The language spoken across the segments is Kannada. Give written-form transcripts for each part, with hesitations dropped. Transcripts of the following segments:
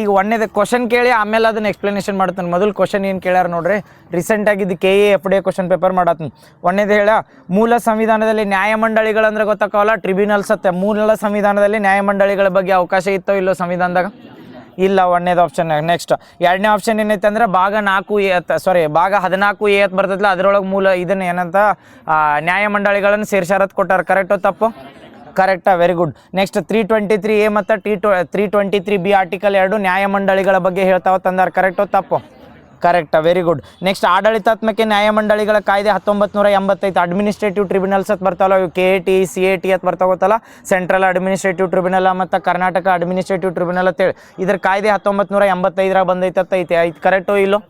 ಈಗ ಒಂದೇದು ಕ್ವಶನ್ ಕೇಳಿ ಆಮೇಲೆ ಅದನ್ನ ಎಕ್ಸ್ಪ್ಲನೇಷನ್ ಮಾಡ್ತಾನೆ. ಮೊದಲು ಕ್ವಶನ್ ಏನು ಕೇಳ್ಯಾರ ನೋಡ್ರಿ, ರೀಸೆಂಟ್ ಆಗಿದ್ದು KA ಕ್ವಶನ್ ಪೇಪರ್ ಮಾಡತ್ತೀನಿ. ಒಂದೇದು ಹೇಳ, ಮೂಲ ಸಂವಿಧಾನದಲ್ಲಿ ನ್ಯಾಯಮಂಡಳಿಗಳಂದ್ರೆ ಗೊತ್ತಾಕವಲ್ಲ, ಟ್ರಿಬ್ಯುನಲ್ಸ್ ಅತ್ತೆ. ಮೂಲ ಸಂವಿಧಾನದಲ್ಲಿ ನ್ಯಾಯಮಂಡಳಿಗಳ ಬಗ್ಗೆ ಅವಕಾಶ ಇತ್ತೋ ಇಲ್ಲೋ ಸಂವಿಧಾನದಾಗ? ಇಲ್ಲ, ಒಂದೇದು ಆಪ್ಷನ್. ನೆಕ್ಸ್ಟ್ ಎರಡನೇ ಆಪ್ಷನ್ ಏನೈತೆ ಅಂದ್ರೆ ಭಾಗ 4A ಭಾಗ 14A ಅಂತ ಬರ್ತೈತಿಲ್ಲ, ಅದರೊಳಗೆ ಮೂಲ ಇದನ್ನ ಏನಂತ ನ್ಯಾಯಮಂಡಳಿಗಳನ್ನು ಸೇರ್ಸಾರತ್ ಕೊಟ್ಟಾರ. ಕರೆಕ್ಟೋ ತಪ್ಪು? ಕರೆಕ್ಟಾ, ವೆರಿ ಗುಡ್. ನೆಕ್ಸ್ಟ್ 323A ಮತ್ತು 323B ಆರ್ಟಿಕಲ್ 2 ನ್ಯಾಯಮಂಡಳಿಗಳ ಬಗ್ಗೆ ಹೇಳ್ತಾವ ತಂದಾರ. ಕರೆಕ್ಟೋ ತಪ್ಪು? ಕರೆಕ್ಟಾ, ವೆರಿ ಗುಡ್. ನೆಕ್ಸ್ಟ್ ಆಡಳಿತಾತ್ಮಕ ನ್ಯಾಯಮಂಡಳಿಗಳ ಕಾಯ್ದೆ 1985 ಅಡ್ಮಿನಿಸ್ಟ್ರೇಟಿವ್ ಟ್ರಿಬ್ಯುನಲ್ಸ್ ಅಂತ ಬರ್ತಾವಲ್ಲ, ಇವು KAT CAT ಅಂತ ಬರ್ತಾವತ್ತಲ್ಲ, ಸೆಂಟ್ರಲ್ ಅಡ್ಮಿನಿಸ್ಟ್ರೇಟಿವ್ ಟ್ರಿಬ್ಯುನಲ್ ಮತ್ತು ಕರ್ನಾಟಕ ಅಡ್ಮಿನಿಸ್ಟ್ರೇಟಿವ್ ಟ್ರಿಬ್ಯುನಲ್ ಅಂತೇಳಿ. ಇದ್ರ ಕಾಯ್ದೆ 1985 ಬಂದೈತೆ ಐತೆ. ಕರೆಕ್ಟೋ ಇಲ್ಲೋ?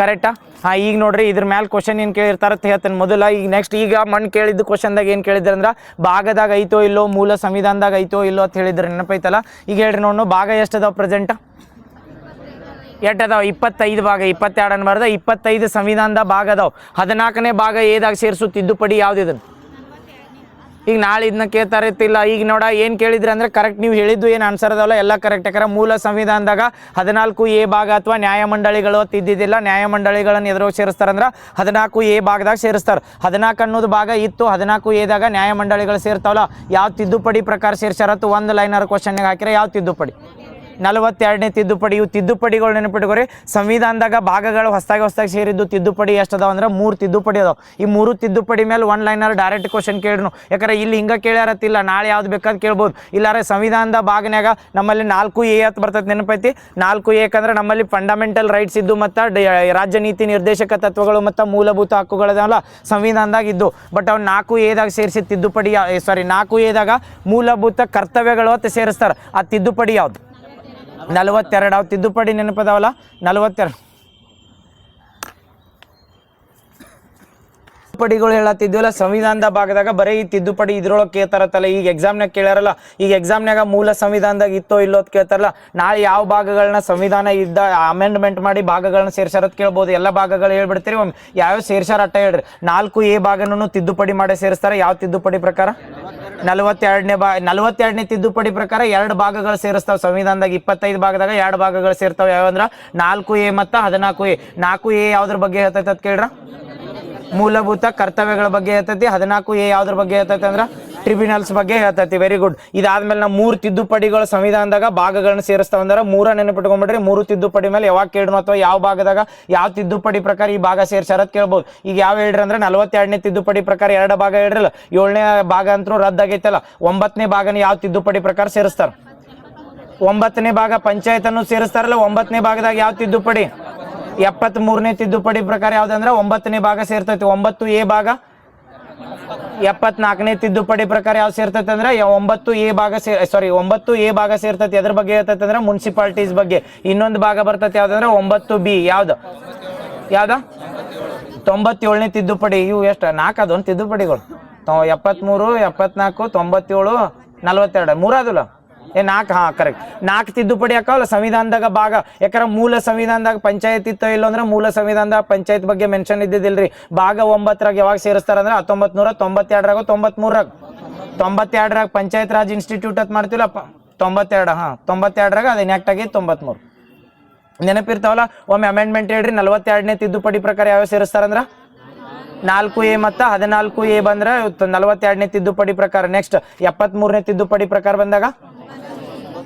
ಕರೆಕ್ಟಾ? ಹಾಂ, ಈಗ ನೋಡ್ರಿ ಇದ್ರ ಮ್ಯಾಲೆ ಕ್ವಶನ್ ಏನು ಕೇಳಿರ್ತಾರೆ ಅಂತ ಹೇಳ್ತೇನೆ ಮೊದಲ. ಈಗ ನೆಕ್ಸ್ಟ್ ಈಗ ಮಣ್ಣು ಕೇಳಿದ್ದು ಕ್ವಶನ್ದಾಗ ಏನು ಕೇಳಿದ್ರೆ ಅಂದ್ರೆ ಭಾಗದಾಗ ಐತೋ ಇಲ್ಲೋ, ಮೂಲ ಸಂವಿಧಾನದಾಗ ಐತೋ ಇಲ್ಲೋ ಅಂತ ಹೇಳಿದ್ರೆ ನೆನಪೈತಲ್ಲ. ಈಗ ಹೇಳ್ರಿ ನೋಡು, ಭಾಗ ಎಷ್ಟು ಅದಾವ ಪ್ರೆಸೆಂಟ್? ಎಷ್ಟು ಅದಾವ? 25 ಭಾಗ. 22 ಅನ್ಬಾರ್ದ, 25 ಸಂವಿಧಾನದ ಭಾಗ ಅದಾವ. 14ನೇ ಭಾಗ ಏದಾಗ ಸೇರಿಸು ತಿದ್ದುಪಡಿ ಯಾವ್ದಿದನ್ನು? ಈಗ ನಾಳೆ ಇದನ್ನ ಕೇಳ್ತಾರತ್ತಿಲ್ಲ. ಈಗ ನೋಡ ಏನು ಕೇಳಿದ್ರಿ ಅಂದ್ರೆ ಕರೆಕ್ಟ್ ನೀವು ಹೇಳಿದ್ದು ಏನು ಆನ್ಸರ್ ಅದಾವಲ್ಲ ಎಲ್ಲ ಕರೆಕ್ಟ್. ಯಾಕಂದ್ರೆ ಮೂಲ ಸಂವಿಧಾನದಾಗ 14A ಭಾಗ ಅಥವಾ ನ್ಯಾಯಮಂಡಳಿಗಳು ತಿದ್ದಿದ್ದಿಲ್ಲ. ನ್ಯಾಯಮಂಡಳಿಗಳನ್ನು ಎದುರೋಗಿ ಸೇರಿಸ್ತಾರಂದ್ರೆ 14A ಭಾಗದಾಗ ಸೇರಿಸ್ತಾರೆ. 14 ಅನ್ನೋದು ಭಾಗ ಇತ್ತು, 14Aದಾಗ ನ್ಯಾಯಮಂಡಳಿಗಳು ಸೇರ್ತಾವಲ್ಲ. ಯಾವ ತಿದ್ದುಪಡಿ ಪ್ರಕಾರ ಸೇರ್ಸಾರತ್ತು ಒಂದು ಲೈನರ್ ಕ್ವಶನ್ಗೆ ಹಾಕಿದ್ರೆ ಯಾವ ತಿದ್ದುಪಡಿ? 42ನೇ ತಿದ್ದುಪಡಿ. ಇವು ತಿದ್ದುಪಡಿಗಳು ನೆನಪಿಟ್ಕೋರಿ. ಸಂವಿಧಾನದಾಗ ಭಾಗಗಳು ಹೊಸದಾಗಿ ಸೇರಿದ್ದು ತಿದ್ದುಪಡಿ ಎಷ್ಟು ಅದಾವ ಅಂದ್ರೆ 3 ತಿದ್ದುಪಡಿ ಅದಾವ. ಈ 3 ತಿದ್ದುಪಡಿ ಮೇಲೆ ಒಂದು ಲೈನರ್ ಡೈರೆಕ್ಟ್ ಕ್ವಶನ್ ಕೇಳ್ರು. ಯಾಕಂದ್ರೆ ಇಲ್ಲಿ ಹಿಂಗೆ ಕೇಳ್ಯಾರತ್ತಿಲ್ಲ, ನಾಳೆ ಯಾವ್ದು ಬೇಕಾದ್ ಕೇಳ್ಬೋದು. ಇಲ್ಲಾರೆ ಸಂವಿಧಾನದ ಭಾಗನ್ಯಾಗ ನಮ್ಮಲ್ಲಿ 4A ಅಂತ ಬರ್ತೈತೆ, ನೆನಪೈತಿ? 4A ಯಾಕಂದ್ರೆ ನಮ್ಮಲ್ಲಿ ಫಂಡಮೆಂಟಲ್ ರೈಟ್ಸ್ ಇದ್ದು ಮತ್ತು ರಾಜ್ಯ ನೀತಿ ನಿರ್ದೇಶಕ ತತ್ವಗಳು ಮತ್ತು ಮೂಲಭೂತ ಹಕ್ಕುಗಳದಲ್ಲ ಸಂವಿಧಾನದಾಗ ಇದ್ದು. ಬಟ್ ಅವ್ನು 4Aದಾಗ ಸೇರಿಸಿ ತಿದ್ದುಪಡಿ 4Aದಾಗ ಮೂಲಭೂತ ಕರ್ತವ್ಯಗಳು ಅಂತ ಸೇರಿಸ್ತಾರೆ. ಆ ತಿದ್ದುಪಡಿ ಯಾವ್ದು? 42. ಅವು ತಿದ್ದುಪಡಿ ನೆನಪದಾವಲ್ಲ 42 ತಿದ್ದುಪಡಿಗಳು ಹೇಳತ್ತಿದ್ವಲ್ಲ ಸಂವಿಧಾನದ ಭಾಗದಾಗ ಬರೀ ಈ ತಿದ್ದುಪಡಿ ಇದ್ರೊಳಗೆ ಕೇಳ್ತಾರತ್ತಲ್ಲ. ಈಗ ಎಕ್ಸಾಮ್ನಾಗ ಕೇಳ್ಯಾರಲ್ಲ, ಈಗ ಎಕ್ಸಾಮ್ನಾಗ ಮೂಲ ಸಂವಿಧಾನದಾಗ ಇತ್ತೋ ಇಲ್ಲೋ ಅಂತ ಕೇಳ್ತಾರಲ್ಲ. ನಾಳೆ ಯಾವ ಭಾಗಗಳನ್ನ ಸಂವಿಧಾನ ಇದ್ದ ಅಮೆಂಡ್ಮೆಂಟ್ ಮಾಡಿ ಭಾಗಗಳನ್ನ ಸೇರ್ಸಾರತ್ ಕೇಳ್ಬೋದು. ಎಲ್ಲ ಭಾಗಗಳು ಹೇಳ್ಬಿಡ್ತೀರಿ, ಒಮ್ಮೆ ಯಾವ್ಯಾವ ಸೇರ್ಸಾರ ಅಟ್ಟ ಹೇಳ್ರಿ. 4A ಭಾಗನೂ ತಿದ್ದುಪಡಿ ಮಾಡಿ ಸೇರಿಸ್ತಾರೆ. ಯಾವ ತಿದ್ದುಪಡಿ ಪ್ರಕಾರ? 42ನೇ ತಿದ್ದುಪಡಿ ಪ್ರಕಾರ 2 ಭಾಗಗಳು ಸೇರಿಸ್ತಾವೆ ಸಂವಿಧಾನದಾಗ. 25 ಭಾಗದಾಗ 2 ಭಾಗಗಳು ಸೇರ್ತಾವೆ. ಯಾವಂದ್ರೆ 4A ಮತ್ತು 14A. 4A ಯಾವ್ದ್ರ ಬಗ್ಗೆ ಹೇಳ್ತೈತೆ ಅಂತ ಕೇಳ್ರ? ಮೂಲಭೂತ ಕರ್ತವ್ಯಗಳ ಬಗ್ಗೆ ಹೇಳ್ತೈತಿ. 14A ಯಾವ್ದ್ರ ಬಗ್ಗೆ ಹೇಳ್ತೈತಿ ಅಂದ್ರೆ ಟ್ರಿಬ್ಯುನಲ್ಸ್ ಬಗ್ಗೆ ಹೇಳ್ತೈತಿ. Very good. ಇದಾದ್ಮೇಲೆ ನಾವು 3 ತಿದ್ದುಪಡಿಗಳು ಸಂವಿಧಾನದಾಗ ಭಾಗಗಳನ್ನ ಸೇರಿಸ್ತಾವಂದ್ರೆ 3 ನೆನಪಿಟ್ಕೊಂಡ್ಬಿಡ್ರಿ. 3 ತಿದ್ದುಪಡಿ ಮೇಲೆ ಯಾವಾಗ ಕೇಳ್ರು ಅಥವಾ ಯಾವ ಭಾಗದಾಗ ಯಾವ ತಿದ್ದುಪಡಿ ಪ್ರಕಾರ ಈ ಭಾಗ ಸೇರ್ಸಾರತ್ ಕೇಳ್ಬೋದು. ಈಗ ಯಾವ ಹೇಳ್ರಿ ಅಂದ್ರೆ 42ನೇ ತಿದ್ದುಪಡಿ ಪ್ರಕಾರ 2 ಭಾಗ ಹೇಳ್ರಲ್ಲ. 7ನೇ ಭಾಗ ಅಂತೂ ರದ್ದಾಗೈತಲ್ಲ. 9ನೇ ಭಾಗನ ಯಾವ ತಿದ್ದುಪಡಿ ಪ್ರಕಾರ ಸೇರಿಸ್ತಾರ? 9ನೇ ಭಾಗ ಪಂಚಾಯತ್ ಅನ್ನು ಸೇರಿಸ್ತಾರಲ್ಲ. 9ನೇ ಭಾಗದಾಗ ಯಾವ ತಿದ್ದುಪಡಿ? 73ನೇ ತಿದ್ದುಪಡಿ ಪ್ರಕಾರ ಯಾವ್ದಂದ್ರೆ 9ನೇ ಭಾಗ ಸೇರ್ತೈತಿ. 9A ಭಾಗ 74ನೇ ತಿದ್ದುಪಡಿ ಪ್ರಕಾರ ಯಾವ್ದು ಸೇರ್ತೈತೆ ಅಂದ್ರೆ 9A ಭಾಗ ಸೇರ್ತೈತಿ. ಅದ್ರ ಬಗ್ಗೆ ಹೇಳ್ತೈತೆ ಅಂದ್ರೆ ಮುನ್ಸಿಪಾಲಿಟೀಸ್ ಬಗ್ಗೆ. ಇನ್ನೊಂದು ಭಾಗ ಬರ್ತೈತಿ ಯಾವ್ದಂದ್ರೆ 9B. ಯಾವ್ದು 97ನೇ ತಿದ್ದುಪಡಿ. ಇವು ಎಷ್ಟು 4 ಅದೊಂದು ತಿದ್ದುಪಡಿಗಳು. 73, 74, 97, 42 ಮೂರಾದಲ್ಲ 4. ಹಾಂ, ಕರೆಕ್ಟ್. 4 ತಿದ್ದುಪಡಿ ಹಾಕವಲ್ಲ ಸಂವಿಧಾನದಾಗ ಭಾಗ. ಯಾಕಂದ್ರೆ ಮೂಲ ಸಂವಿಧಾನದಾಗ ಪಂಚಾಯತ್ ಇತ್ತೋ ಇಲ್ಲ ಅಂದ್ರೆ ಮೂಲ ಸಂವಿಧಾನದಾಗ ಪಂಚಾಯತ್ ಬಗ್ಗೆ ಮೆನ್ಷನ್ ಇದ್ದಿದ್ದಿಲ್ರಿ. ಭಾಗ 9ರಾಗ ಯಾವಾಗ ಸೇರಿಸ್ತಾರಂದ್ರೆ 1992ರಾಗ 93ರಾಗ 92ರಾಗ ಪಂಚಾಯತ್ ರಾಜ್ ಇನ್ಸ್ಟಿಟ್ಯೂಟ್ ಅಂತ ಮಾಡ್ತೀವಲ್ಲ 92. ಹಾಂ, 92ರಾಗ ಅದು ಎನ್ಯಾಕ್ಟ್ ಆಗಿ 93 ನೆನಪಿರ್ತಾವಲ್ಲ. ಒಮ್ಮೆ ಅಮೆಂಡ್ಮೆಂಟ್ ಹೇಳ್ರಿ. 42ನೇ ತಿದ್ದುಪಡಿ ಪ್ರಕಾರ ಯಾವ್ಯಾವ ಸೇರಿಸ್ತಾರಂದ್ರೆ 4A ಮತ್ತು 14A ಬಂದ್ರೆ 42ನೇ ತಿದ್ದುಪಡಿ ಪ್ರಕಾರ. ನೆಕ್ಸ್ಟ್ 73ನೇ ತಿದ್ದುಪಡಿ ಪ್ರಕಾರ ಬಂದಾಗ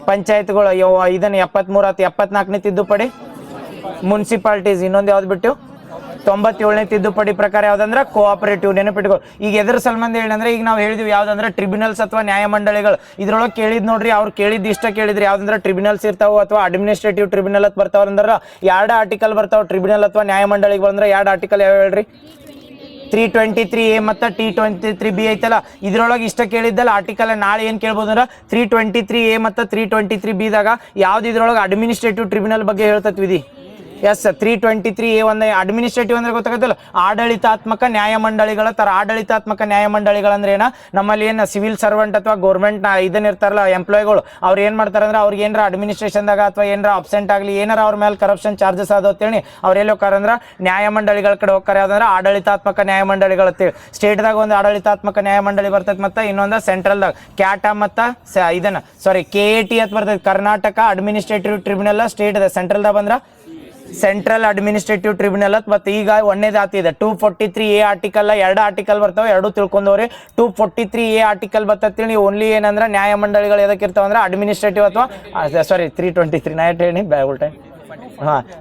ಪಂಚಾಯತ್ಗಳು ಇದನ್ನ 73 74ನೇ ತಿದ್ದುಪಡಿ ಮುನ್ಸಿಪಾಲಿಟೀಸ್. ಇನ್ನೊಂದು ಯಾವ್ದು ಬಿಟ್ಟು 97ನೇ ತಿದ್ದುಪಡಿ ಪ್ರಕಾರ ಯಾವ್ದಂದ್ರೆ ಕೋಆಪರೇಟಿವ್. ನೆನಪಿಟ್ಕೋ. ಈಗ ಎದ್ರ ಸಂಬಂಧ ಹೇಳಂದ್ರೆ ಈಗ ನಾವು ಹೇಳಿದ್ವಿ ಯಾವ್ದಂದ್ರೆ ಟ್ರಿಬ್ಯುನಲ್ಸ್ ಅಥವಾ ನ್ಯಾಯಮಂಡಳಿಗಳು. ಇದ್ರೊಳಗೆ ಕೇಳಿದ್ ನೋಡ್ರಿ, ಅವ್ರು ಕೇಳಿದ್ದು ಇಷ್ಟ ಕೇಳಿದ್ರಿ ಯಾವ್ದಂದ್ರೆ ಟ್ರಿಬ್ಯುನಲ್ಸ್ ಇರ್ತಾವ ಅಥವಾ ಅಡ್ಮಿನಿಸ್ಟ್ರೇಟಿವ್ ಟ್ರಿಬ್ಯುನಲ್ ಅಂತ ಬರ್ತಾವ ಅಂದ್ರೆ 2 ಆರ್ಟಿಕಲ್ ಬರ್ತಾವ. ಟ್ರಿಬ್ಯುನಲ್ ಅಥವಾ ನ್ಯಾಯಮಂಡಳಿಗಳು ಅಂದ್ರೆ 2 ಆರ್ಟಿಕಲ್ ಯಾವ ಹೇಳ್ರಿ? 323A ಮತ್ತು 323B ಐತಲ್ಲ. ಇದ್ರೊಳಗೆ ಇಷ್ಟ ಕೇಳಿದ್ದಲ್ಲ ಆರ್ಟಿಕಲ್. ನಾಳೆ ಏನು ಕೇಳ್ಬೋದು ಅಂದ್ರೆ 323A ಮತ್ತು 323B ದಾಗ ಯಾವ್ದು ಇದ್ರೊಳಗೆ ಅಡ್ಮಿನಿಸ್ಟ್ರೇಟಿವ್ ಟ್ರಿಬ್ಯುನಲ್ ಬಗ್ಗೆ ಹೇಳ್ತೈತಿ ವಿಧಿ? ಎಸ್ 323A ಒಂದು ಅಡ್ಮಿನಿಸ್ಟ್ರೇಟಿವ್ ಅಂದ್ರೆ ಗೊತ್ತಾಗತ್ತಲ್ಲ, ಆಡಳಿತಾತ್ಮಕ ನ್ಯಾಯಮಂಡಳಿಗಳ ತರ. ಆಡಳಿತಾತ್ಮಕ ನ್ಯಾಯಮಂಡಳಿಗಳಂದ್ರೆ ಏನ, ನಮ್ಮಲ್ಲಿ ಏನು ಸಿವಿಲ್ ಸರ್ವೆಂಟ್ ಅಥವಾ ಗೌರ್ಮೆಂಟ್ ಇದನ್ನ ಇರ್ತಾರಲ್ಲ ಎಂಪ್ಲಾಯ್ಗಳು, ಅವ್ರು ಏನ್ ಮಾಡ್ತಾರೆ ಅಂದ್ರೆ ಅವ್ರಿಗೆ ಏನಾರ ಅಡ್ಮಿನಿಸ್ಟ್ರೇಷನ್ದಾಗ ಅಥವಾ ಏನಾರ ಅಬ್ಸೆಂಟ್ ಆಗಲಿ, ಏನಾರ ಅವ್ರ ಮೇಲೆ ಕರಪ್ಷನ್ ಚಾರ್ಜಸ್ ಆದವು ಅಂತೇಳಿ ಅವ್ರು ಎಲ್ಲಿ ಹೋಗ್ತಾರೆ ಅಂದ್ರೆ ನ್ಯಾಯಮಂಡಳಿಗಳ ಕಡೆ ಹೋಗ್ತಾರೆ. ಯಾವ್ದಂದ್ರೆ ಆಡಳಿತಾತ್ಮಕ ನ್ಯಾಯಮಂಡಳಿಗಳು ಅಂತೇಳಿ. ಸ್ಟೇಟ್ದಾಗ ಒಂದು ಆಡಳಿತಾತ್ಮಕ ನ್ಯಾಯಮಂಡಳಿ ಬರ್ತೈತೆ, ಮತ್ತು ಇನ್ನೊಂದು ಸೆಂಟ್ರಲ್ದಾಗ ಕ್ಯಾಟಾ ಮತ್ತು ಇದನ್ನ KAT ಅಂತ ಬರ್ತೈತೆ, ಕರ್ನಾಟಕ ಅಡ್ಮಿನಿಸ್ಟ್ರೇಟಿವ್ ಟ್ರಿಬ್ಯುನಲ್. ಸ್ಟೇಟ್ ಇದೆ, ಸೆಂಟ್ರಲ್ದಾಗ ಬಂದ್ರೆ ಸೆಂಟ್ರಲ್ ಅಡ್ಮಿನಿಸ್ಟ್ರೇಟಿವ್ ಟ್ರಿಬ್ಯುನಲ್ ಅಂತ. ಮತ್ತೆ ಈಗ ಒಂದೇದು ಆತಿದೆ 243A ಆರ್ಟಿಕಲ್, 2 ಆರ್ಟಿಕಲ್ ಬರ್ತಾವೆ, 2 ತಿಳ್ಕೊಂಡವ್ರಿ. 243A ಆರ್ಟಿಕಲ್ ಬರ್ತೈತಿ. ನೀವು ಓನ್ಲಿ ಏನಂದ್ರೆ ನ್ಯಾಯಮಂಡಳಿಗಳು ಎದಕ್ಕೆ ಇರ್ತಾವೆ ಅಂದ್ರೆ ಅಡ್ಮಿನಿಸ್ಟ್ರೇಟಿವ್ ಅಥವಾ 323 ನೈಟ್ ಹೇಳಿ ಉಲ್ಟಾ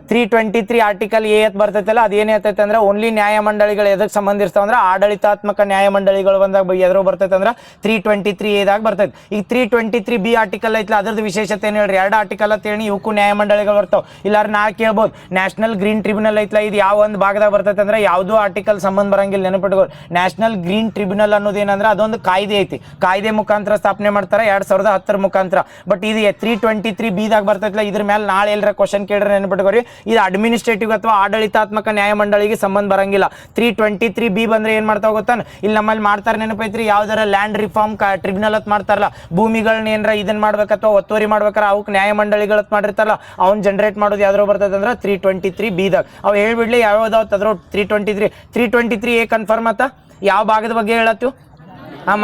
323 ಆರ್ಟಿಕಲ್ A ಅಂತ ಬರ್ತೈತಲ್ಲ, ಅದೇನ್ ಹೇಳ್ತೈತೆ ಅಂದ್ರೆ ಓನ್ಲಿ ನ್ಯಾಯಮಂಡಳಿಗಳು ಎದಕ್ಕೆ ಸಂಬಂಧಿಸ್ತಾವ ಅಂದ್ರೆ ಆಡಳಿತಾತ್ಮಕ ನ್ಯಾಯಮಂಡಳಿಗಳು ಬಂದಾಗ ಎದ್ರು ಬರ್ತೈತೆ ಅಂದ್ರೆ 323A ದಾಗ ಬರ್ತೈತೆ. ಈಗ 323B ಆರ್ಟಿಕಲ್ ಐತಲ್ಲ, ಅದ್ರದ್ದು ವಿಶೇಷತೆ ಏನು ಹೇಳ್ರಿ, 2 ಆರ್ಟಿಕಲ್ ಅಂತ ಹೇಳಿ ಇವಕ್ಕೂ ನ್ಯಾಯಮಂಡಳಿಗಳು ಬರ್ತಾವೆ. ಇಲ್ಲಾರ ನಾ ಕೇಳ್ಬೋದು, ನ್ಯಾಷನಲ್ ಗ್ರೀನ್ ಟ್ರಿಬ್ಯುನಲ್ ಐತಲ್ಲ, ಇದು ಯಾವ ಒಂದು ಭಾಗದಾಗ ಬರ್ತೈತೆ ಅಂದ್ರೆ ಯಾವುದೋ ಆರ್ಟಿಕಲ್ ಸಂಬಂಧ ಬರಂಗಿಲ್ಲ, ನೆನಪಿಟ್ಕೋರಿ. ನ್ಯಾಷನಲ್ ಗ್ರೀನ್ ಟ್ರಿಬ್ಯುನಲ್ ಅನ್ನೋದು ಏನಂದ್ರೆ ಅದೊಂದು ಕಾಯ್ದೆ ಐತಿ, ಕಾಯ್ದೆ ಮುಖಾಂತರ ಸ್ಥಾಪನೆ ಮಾಡ್ತಾರೆ 2010 ಮುಖಾಂತರ. ಬಟ್ ಇದು 323B ದಾಗ ಬರ್ತೈತಲ್ಲ, ಇದ್ರ ಮೇಲೆ ನಾಳೆ ಎಲ್ಲರ ಕ್ವಶನ್ ಕೇಳ್ರೆ ನೆನಪಿಟ್ಕೋರಿ, ಇದು ಅಡ್ಮಿನಿಸ್ಟ್ರೇಟಿವ್ ಅಥವಾ ಆಡಳಿತಾತ್ಮಕ ನ್ಯಾಯಮಂಡಳಿಗೆ ಸಂಬಂಧ ಬರಂಗಿಲ್ಲ. 323B ಬಂದ್ರೆ ಏನ್ ಮಾಡ್ತಾವ ಗೊತ್ತಾ, ಇಲ್ಲಿ ನಮ್ಮಲ್ಲಿ ಮಾಡ್ತಾರೆ ನೆನಪೈತ್ರಿ, ಯಾವ್ದಾರ ಲ್ಯಾಂಡ್ ರಿಫಾರ್ಮ್ ಟ್ರಿಬ್ಯುನಲ್ ಅಂತ ಮಾಡ್ತಾರಲ್ಲ, ಭೂಮಿಗಳನ್ನ ಏನಾರ ಇದನ್ನ ಮಾಡ್ಬೇಕು ಅಥವಾ ಒತ್ತುವರಿ ಮಾಡ್ಬೇಕಾರ ಅವಕ್ಕೆ ನ್ಯಾಯಮಂಡಳಿಗಳು ಮಾಡಿರ್ತಾರಲ್ಲ, ಅವ್ನು ಜನರೇಟ್ ಮಾಡೋದು ಯಾವ್ದು ಬರ್ತದೆ ಅಂದ್ರೆ 323B ದಾಗ. ಅವು ಹೇಳ್ಬಿಡ್ಲಿ ಯಾವ್ದಾವ್ ಅದ್ರ 323A ಕನ್ಫರ್ಮ್ ಆತ. ಯಾವ ಭಾಗದ ಬಗ್ಗೆ ಹೇಳತ್ತು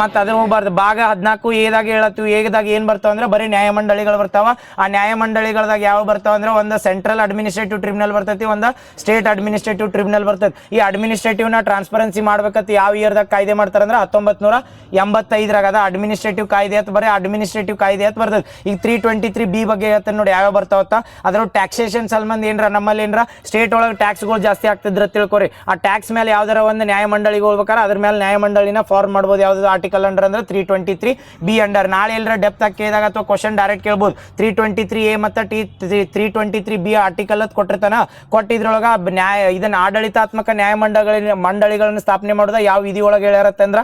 ಮತ್ತು ಅದ್ರ ಹೋಗ್ಬಾರ್ದು. ಭಾಗ 14A ದಾಗ ಹೇಳತ್ತೀವಿ. ಏದಾಗ ಏನು ಬರ್ತಾವ ಅಂದ್ರೆ ಬರೀ ನ್ಯಾಯಮಂಡಳಿಗಳು ಬರ್ತಾವ. ಆ ನ್ಯಾಯಮಂಡಳಿಗಳದಾಗ ಯಾವ ಬರ್ತಾವ ಅಂದ್ರೆ ಒಂದು ಸೆಂಟ್ರಲ್ ಅಡ್ಮಿನಿಸ್ಟ್ರೇಟಿವ್ ಟ್ರಿಬ್ಯುನಲ್ ಬರ್ತೈತಿ, ಒಂದು ಸ್ಟೇಟ್ ಅಡ್ಮಿನಿಸ್ಟ್ರೇಟಿವ್ ಟ್ರಿಬ್ಯುನಲ್ ಬರ್ತೈತಿ. ಈ ಅಡ್ಮಿನಿಸ್ಟ್ರೇಟಿವ್ನ ಟ್ರಾನ್ಸ್ಪರೆನ್ಸಿ ಮಾಡ್ಬೇಕಂತ ಯಾವ ಇಯರ್ದಾಗ ಕಾಯ್ದೆ ಮಾಡ್ತಾರೆ ಅಂದ್ರೆ 1985 ಅದ ಅಡ್ಮಿನಿಸ್ಟ್ರೇಟಿವ್ ಕಾಯ್ದೆ ಅಂತ, ಬರೀ ಅಡ್ಮಿನಿಸ್ಟ್ರೇಟಿವ್ ಕಾಯ್ದೆ ಅಂತ ಬರ್ತೈತಿ. ಈಗ 323B ಬಗ್ಗೆ ಹೇಳ್ತಾನೆ ನೋಡಿ, ಯಾವ ಬರ್ತಾವತ್ತ ಅದ್ರ ಟ್ಯಾಕ್ಸೇಷನ್ ಸಂಬಂಧ ಏನ್ರ ನಮ್ಮಲ್ಲಿ ಏನ್ರ ಸ್ಟೇಟ್ ಒಳಗೆ ಟ್ಯಾಕ್ಸ್ಗಳು ಜಾಸ್ತಿ ಆಗ್ತಿದ್ರ ತಿಳ್ಕೊರಿ. ಆ ಟ್ಯಾಕ್ಸ್ ಮೇಲೆ ಯಾವ್ದಾರ ಒಂದು ನ್ಯಾಯಮಂಡಳಿಗೆ ಹೋಗ್ಬೇಕಾರೆ ಅದ್ರ ಮೇಲೆ ನ್ಯಾಯಮಂಡಳಿನ ಫಾರ್ಮ್ ಮಾಡ್ಬೋದು. ಯಾವ್ದು ಆರ್ಟಿಕಲ್ ಅಂಡರ್ ಅಂದ್ರೆ 323B ಅಂಡರ್. ನಾಳೆ ಎಲ್ಲರ ಡೆಪ್ತ್ ಆಗಿ ಕೇಳಿದಾಗ ಅಥವಾ ಕ್ವಶನ್ ಡೈರೆಕ್ಟ್ ಕೇಳ್ಬೋದು. 323A ಮತ್ತು 323B ಆರ್ಟಿಕಲ್ ಅಂತ ಕೊಟ್ಟಿರ್ತಾನ, ಕೊಟ್ಟಿದ್ರೊಳಗ ಇದನ್ನ ಆಡಳಿತಾತ್ಮಕ ಮಂಡಳಿಗಳನ್ನ ಸ್ಥಾಪನೆ ಮಾಡೋದ ಯಾವ ವಿಧಿ ಒಳಗೆ ಹೇಳ್ಯಾರತ್ತಂದ್ರ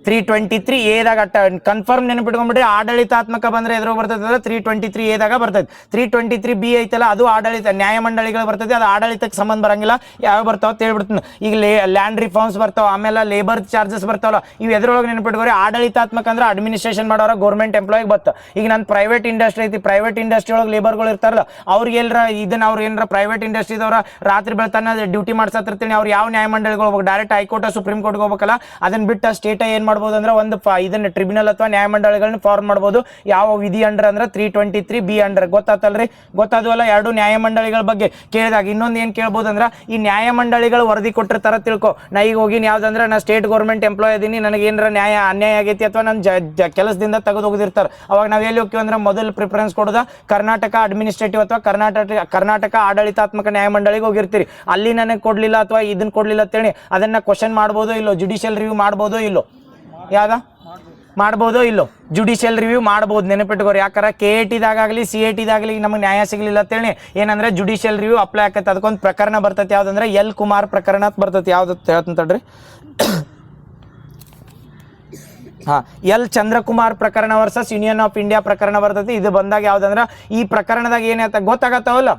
323A ದಾಗ ಕನ್ಫರ್ಮ್ ನೆನಪಿಟ್ಕೊಂಡ್ಬಿಟ್ರಿ. ಆಡಳಿತಾತ್ಮಕ ಬಂದ್ರೆ ಎದುರು ಬರ್ತೈತೆ ಅಂದ್ರೆ 323A ದಾಗ ಬರ್ತೈತೆ. 323B ಐತಲ್ಲ ಅದು ಆಡಳಿತ ನ್ಯಾಯಮಂಡಳಿಗಳು ಬರ್ತೈತೆ, ಅದು ಆಡಳಿತಕ್ಕೆ ಸಂಬಂಧ ಬರಂಗಿಲ್ಲ. ಯಾವ ಬರ್ತಾವ ಅಂತ ಹೇಳ್ಬಿಡ್ತೀನಿ. ಈಗ ಲ್ಯಾಂಡ್ ರಿಫಾರ್ಮ್ಸ್ ಬರ್ತಾವ, ಆಮೇಲೆ ಲೇಬರ್ ಚಾರ್ಜಸ್ ಬರ್ತಾವಲ್ಲ, ಇವು ಎದ್ರೊಳಗೆ ನೆನಪಿಟ್ಕೋರಿ. ಆಡಳಿತಾತ್ಮಕ ಅಂದ್ರೆ ಅಡ್ಮಿನಿಸ್ಟ್ರೇಷನ್ ಮಾಡೋರ ಗೌರ್ಮೆಂಟ್ ಎಂಪ್ಲಾಯಿಗೆ ಬತ್ತ. ಈಗ ನಾನು ಪ್ರೈವೇಟ್ ಇಂಡಸ್ಟ್ರಿ ಐತಿ, ಪ್ರೈವೇಟ್ ಇಂಡಸ್ಟ್ರಿ ಒಳಗೆ ಲೇಬರ್ಗಳು ಇರ್ತಾರಲ್ಲ, ಅವ್ರಿಗೆ ಎಲ್ಲರ ಇದನ್ನ ಅವ್ರು ಏನಾರ ಪ್ರೈವೇಟ್ ಇಂಡಸ್ಟ್ರಿದವ್ರ ರಾತ್ರಿ ಬೆಳತನ ಡ್ಯೂಟಿ ಮಾಡ್ಸತ್ತಿರ್ತೀನಿ, ಅವ್ರು ಯಾವ ನ್ಯಾಯಮಂಡಳಿಗಳು ಹೋಗ್ಬೇಕು, ಡೈರೆಕ್ಟ್ ಹೈಕೋರ್ಟ್ ಸುಪ್ರೀಂ ಕೋರ್ಟ್ಗೆ ಹೋಗ್ಬೇಕಲ್ಲ, ಅದನ್ನ ಬಿಟ್ಟು ಸ್ಟೇಟ್ ಏನ್ ಮಾಡ್ಬೋದು ಅಂದ್ರೆ ಒಂದು ಇದನ್ನ ಟ್ರಿಬ್ಯುನಲ್ ಅಥವಾ ನ್ಯಾಯಮಂಡಳಿಗಳನ್ನ ಫಾರ್ಮ್ ಮಾಡ್ಬೋದು. ಯಾವ ವಿಧಿ ಅಂಡರ್ ಅಂದ್ರೆ 323B ಅಂಡರ್. ಗೊತ್ತಾತಲ್ರಿ? ಗೊತ್ತಾದ್ವಲ್ಲ ಎರಡು ನ್ಯಾಯಮಂಡಳಿಗಳ ಬಗ್ಗೆ ಕೇಳಿದಾಗ. ಇನ್ನೊಂದು ಏನ್ ಕೇಳ್ಬೋದು ಅಂದ್ರೆ ಈ ನ್ಯಾಯಮಂಡಳಿಗಳು ವರದಿ ಕೊಟ್ಟಿರ್ತಾರ ತಿಳ್ಕೊ. ನಾ ಈಗ ಹೋಗಿನಿ ಯಾವ್ದಂದ್ರೆ ನಾ ಸ್ಟೇಟ್ ಗೌರ್ಮೆಂಟ್ ಎಂಪ್ಲಾಯ್ ಇದೀನಿ, ನನಗೆ ಏನಾರ ಅನ್ಯಾಯ ಆಗೈತಿ ಅಥವಾ ನನ್ನ ಕೆಲಸದಿಂದ ತೆಗೆದು ಹೋಗಿರ್ತಾರೆ, ಅವಾಗ ನಾವ್ ಎಲ್ಲಿ ಹೋಗ್ತೀವಿ ಅಂದ್ರೆ ಮೊದಲು ಪ್ರಿಫರೆನ್ಸ್ ಕೊಡೋದ ಕರ್ನಾಟಕ ಅಡ್ಮಿನಿಸ್ಟ್ರೇಟಿವ್ ಅಥವಾ ಕರ್ನಾಟಕ ಆಡಳಿತಾತ್ಮಕ ನ್ಯಾಯಮಂಡಳಿಗೆ ಹೋಗಿರ್ತೀರಿ. ಅಲ್ಲಿ ನನಗೆ ಕೊಡ್ಲಿಲ್ಲ ಅಥವಾ ಇದನ್ನ ಕೊಡ್ಲಿಲ್ಲ ಅಂತೇಳಿ ಅದನ್ನ ಕ್ವಶನ್ ಮಾಡ್ಬೋದೋ ಇಲ್ಲೋ, ಜುಡಿಷಿಯಲ್ ರಿವ್ಯೂ ಮಾಡ್ಬೋದೋ ಇಲ್ಲೋ, ಯಾವ್ದ ಮಾಡ್ಬೋದೋ ಇಲ್ಲೋ, ಜುಡಿಷಿಯಲ್ ರಿವ್ಯೂ ಮಾಡ್ಬೋದು. ನೆನಪಿಟ್ಕೋರಿ. ಯಾಕಂದ್ರೆ KAT ದಾಗಲಿ CAT ದಾಗಲಿ ನಮಗೆ ನ್ಯಾಯ ಸಿಗಲಿಲ್ಲ ಅಂತೇಳಿ ಏನಂದ್ರೆ ಜುಡಿಷಿಯಲ್ ರಿವ್ಯೂ ಅಪ್ಲೈ ಆಕೈತೆ. ಅದಕ್ಕೊಂದು ಪ್ರಕರಣ ಬರ್ತೈತಿ, ಯಾವ್ದಂದ್ರೆ ಎಲ್ ಕುಮಾರ್ ಪ್ರಕರಣ ಅಂತ ಬರ್ತೈತಿ. ಯಾವ್ದು ಹೇಳ್ತಂತಡ್ರಿ, ಎಲ್ ಚಂದ್ರಕುಮಾರ್ ಪ್ರಕರಣ ವರ್ಸಸ್ ಯೂನಿಯನ್ ಆಫ್ ಇಂಡಿಯಾ ಪ್ರಕರಣ ಬರ್ತೈತಿ. ಇದು ಬಂದಾಗ ಯಾವ್ದಂದ್ರೆ ಈ ಪ್ರಕರಣದಾಗ ಏನಾಯ್ತ ಗೊತ್ತಾಗತ್ತಾವಲ್ಲ,